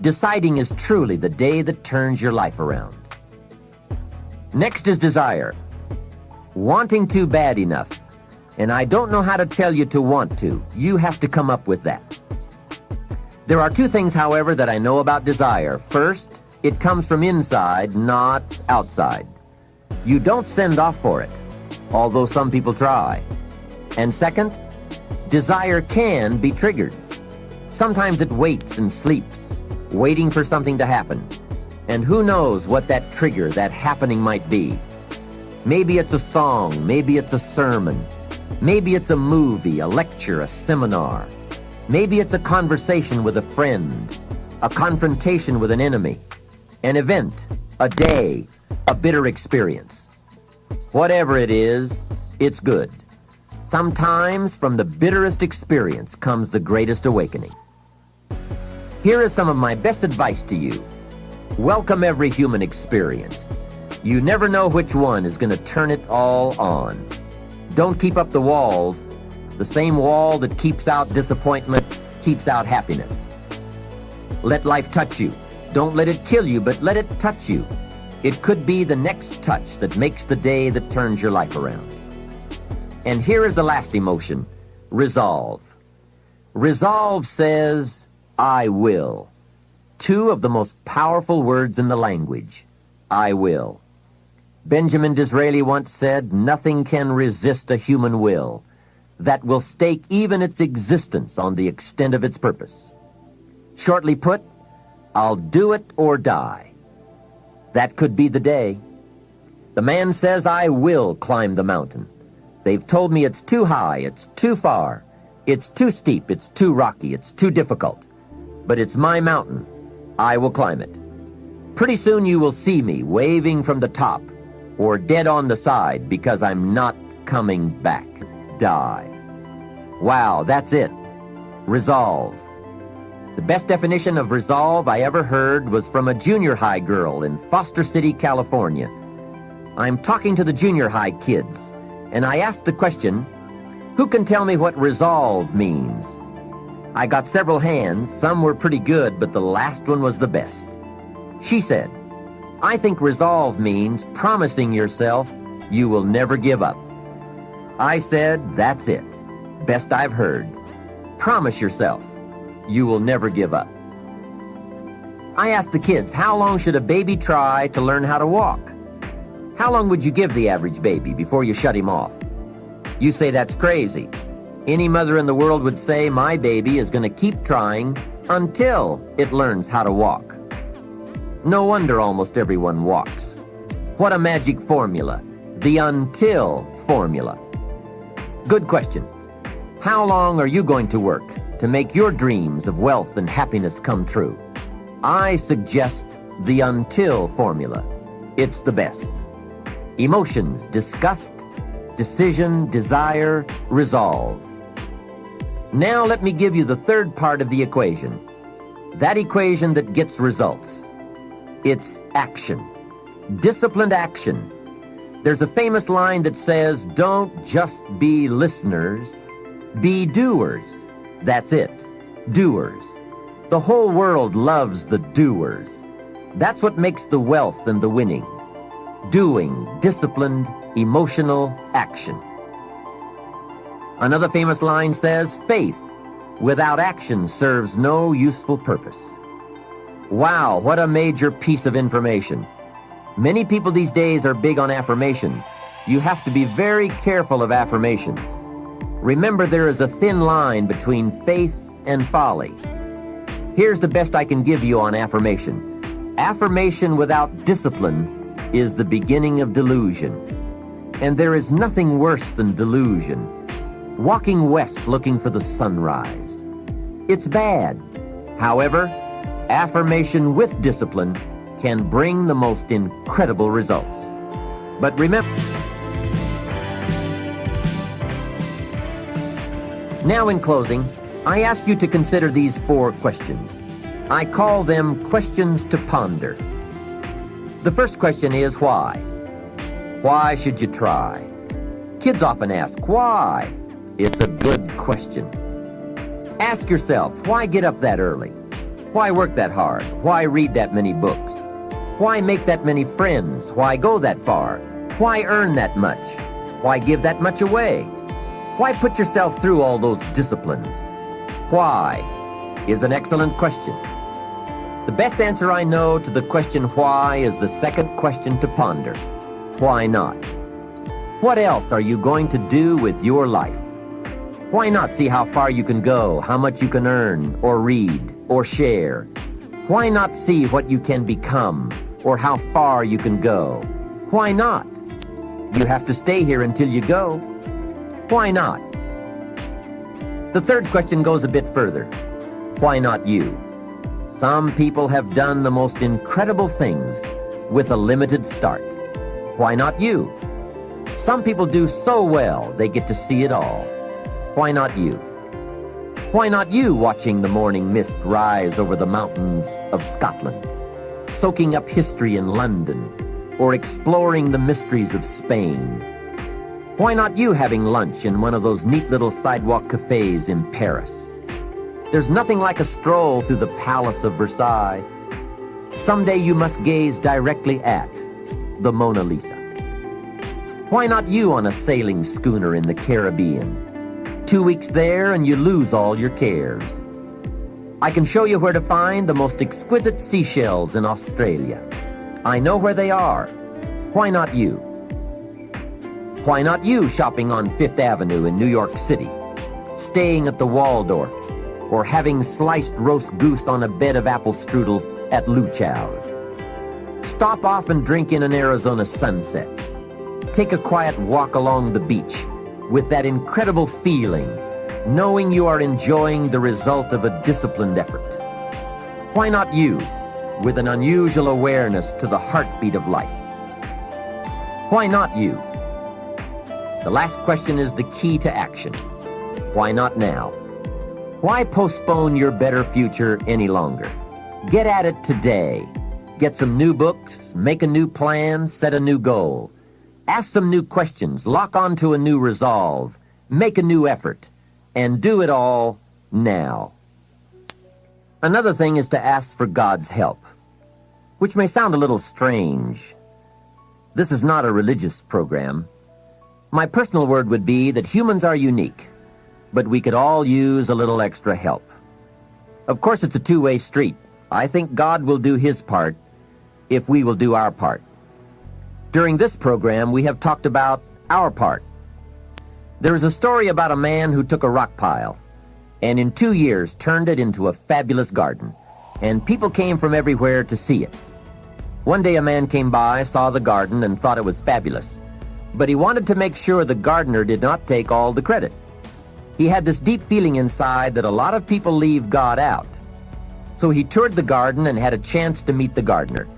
Deciding is truly the day that turns your life around. Next is desire. Wanting to bad enough. And I don't know how to tell you to want to. You have to come up with that. There are two things, however, that I know about desire. First, it comes from inside, not outside. You don't send off for it, although some people try. And second, desire can be triggered. Sometimes it waits and sleeps, waiting for something to happen. And who knows what that trigger, that happening might be. Maybe it's a song, maybe it's a sermon, maybe it's a movie, a lecture, a seminar. Maybe it's a conversation with a friend, a confrontation with an enemy, an event, a day, a bitter experience. Whatever it is, it's good. Sometimes from the bitterest experience comes the greatest awakening. Here is some of my best advice to you. Welcome every human experience. You never know which one is going to turn it all on. Don't keep up the walls. The same wall that keeps out disappointment keeps out happiness. Let life touch you. Don't let it kill you, but let it touch you. It could be the next touch that makes the day that turns your life around. And here is the last emotion, resolve. Resolve says, I will. Two of the most powerful words in the language, I will. Benjamin Disraeli once said, nothing can resist a human will that will stake even its existence on the extent of its purpose. Shortly put, I'll do it or die. That could be the day. The man says, I will climb the mountain. They've told me it's too high, it's too far, it's too steep, it's too rocky, it's too difficult. But it's my mountain. I will climb it. Pretty soon you will see me waving from the top or dead on the side because I'm not coming back. Die. Wow, that's it. Resolve. The best definition of resolve I ever heard was from a junior high girl in Foster City, California. I'm talking to the junior high kids, and I asked the question, who can tell me what resolve means? I got several hands. Some were pretty good, but the last one was the best. She said, I think resolve means promising yourself you will never give up. I said, that's it. Best I've heard. Promise yourself you will never give up. I asked the kids, how long should a baby try to learn how to walk? How long would you give the average baby before you shut him off? You say that's crazy. Any mother in the world would say, my baby is going to keep trying until it learns how to walk. No wonder almost everyone walks. What a magic formula. The until formula. Good question. How long are you going to work to make your dreams of wealth and happiness come true? I suggest the until formula. It's the best. Emotions, disgust, decision, desire, resolve. Now let me give you the third part of the equation. That equation that gets results. It's action. Disciplined action. There's a famous line that says, don't just be listeners, be doers. That's it. Doers. The whole world loves the doers. That's what makes the wealth and the winning. Doing, disciplined, emotional action. Another famous line says, faith without action serves no useful purpose. Wow, what a major piece of information. Many people these days are big on affirmations. You have to be very careful of affirmations. Remember, there is a thin line between faith and folly. Here's the best I can give you on affirmation. Affirmation without discipline is the beginning of delusion. And there is nothing worse than delusion. Walking west looking for the sunrise. It's bad. However, affirmation with discipline can bring the most incredible results. But remember, now in closing, I ask you to consider these 4 questions. I call them questions to ponder. The first question is why? Why should you try? Kids often ask, why? It's a good question. Ask yourself, why get up that early? Why work that hard? Why read that many books? Why make that many friends? Why go that far? Why earn that much? Why give that much away? Why put yourself through all those disciplines? Why is an excellent question. The best answer I know to the question why is the second question to ponder. Why not? What else are you going to do with your life? Why not see how far you can go, how much you can earn, or read, or share? Why not see what you can become, or how far you can go? Why not? You have to stay here until you go. Why not? The third question goes a bit further. Why not you? Some people have done the most incredible things with a limited start. Why not you? Some people do so well they get to see it all. Why not you? Why not you watching the morning mist rise over the mountains of Scotland, soaking up history in London, or exploring the mysteries of Spain? Why not you having lunch in one of those neat little sidewalk cafes in Paris? There's nothing like a stroll through the Palace of Versailles. Someday you must gaze directly at the Mona Lisa. Why not you on a sailing schooner in the Caribbean? 2 weeks there and you lose all your cares. I can show you where to find the most exquisite seashells in Australia. I know where they are. Why not you? Why not you shopping on Fifth Avenue in New York City, staying at the Waldorf, or having sliced roast goose on a bed of apple strudel at Luchow's? Stop off and drink in an Arizona sunset. Take a quiet walk along the beach with that incredible feeling, knowing you are enjoying the result of a disciplined effort. Why not you, with an unusual awareness to the heartbeat of life? Why not you? The last question is the key to action. Why not now? Why postpone your better future any longer? Get at it today. Get some new books, make a new plan, set a new goal. Ask some new questions, lock onto a new resolve, make a new effort, and do it all now. Another thing is to ask for God's help, which may sound a little strange. This is not a religious program. My personal word would be that humans are unique, but we could all use a little extra help. Of course, it's a two-way street. I think God will do his part if we will do our part. During this program, we have talked about our part. There is a story about a man who took a rock pile and in 2 years turned it into a fabulous garden, and people came from everywhere to see it. One day a man came by, saw the garden, and thought it was fabulous, but he wanted to make sure the gardener did not take all the credit. He had this deep feeling inside that a lot of people leave God out. So he toured the garden and had a chance to meet the gardener.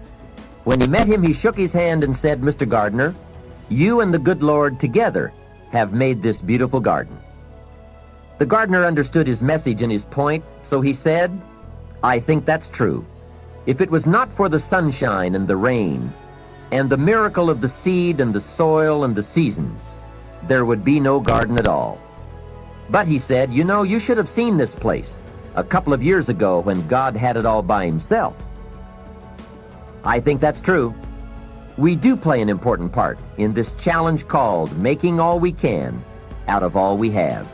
When he met him, he shook his hand and said, "Mr. Gardener, you and the good Lord together have made this beautiful garden." The gardener understood his message and his point, so he said, "I think that's true. If it was not for the sunshine and the rain, and the miracle of the seed and the soil and the seasons, there would be no garden at all. But," he said, "you know, you should have seen this place a couple of years ago when God had it all by himself." I think that's true. We do play an important part in this challenge called making all we can out of all we have.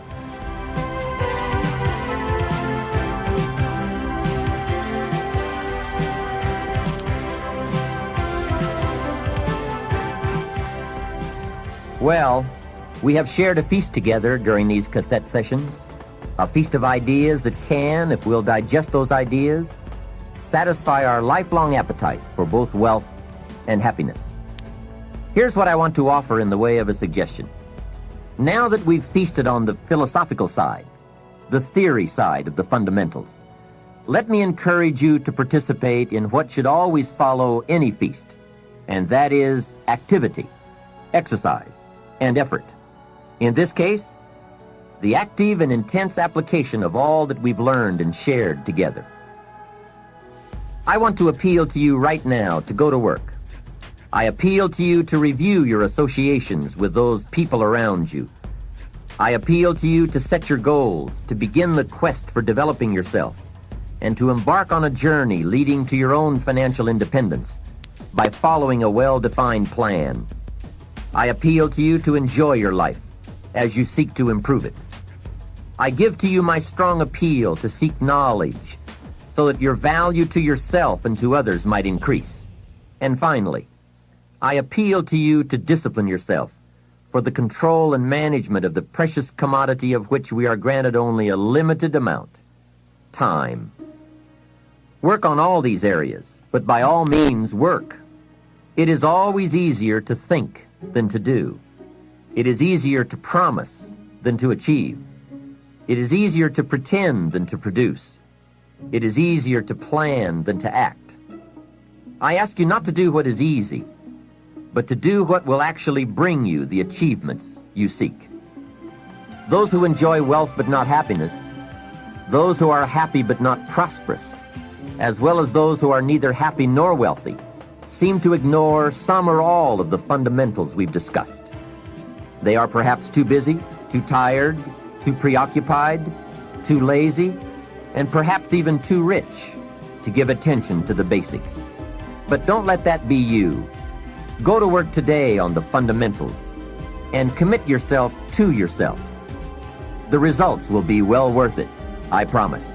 Well, we have shared a feast together during these cassette sessions, a feast of ideas that can, if we'll digest those ideas, satisfy our lifelong appetite for both wealth and happiness. Here's what I want to offer in the way of a suggestion. Now that we've feasted on the philosophical side, the theory side of the fundamentals, let me encourage you to participate in what should always follow any feast, and that is activity, exercise, and effort. In this case, the active and intense application of all that we've learned and shared together. I want to appeal to you right now to go to work. I appeal to you to review your associations with those people around you. I appeal to you to set your goals, to begin the quest for developing yourself, and to embark on a journey leading to your own financial independence by following a well-defined plan. I appeal to you to enjoy your life as you seek to improve it. I give to you my strong appeal to seek knowledge so that your value to yourself and to others might increase. And finally, I appeal to you to discipline yourself for the control and management of the precious commodity of which we are granted only a limited amount, time. Work on all these areas, but by all means work. It is always easier to think than to do. It is easier to promise than to achieve. It is easier to pretend than to produce. It is easier to plan than to act. I ask you not to do what is easy, but to do what will actually bring you the achievements you seek. Those who enjoy wealth but not happiness, those who are happy but not prosperous, as well as those who are neither happy nor wealthy, seem to ignore some or all of the fundamentals we've discussed. They are perhaps too busy, too tired, too preoccupied, too lazy, and perhaps even too rich to give attention to the basics. But don't let that be you. Go to work today on the fundamentals and commit yourself to yourself. The results will be well worth it, I promise.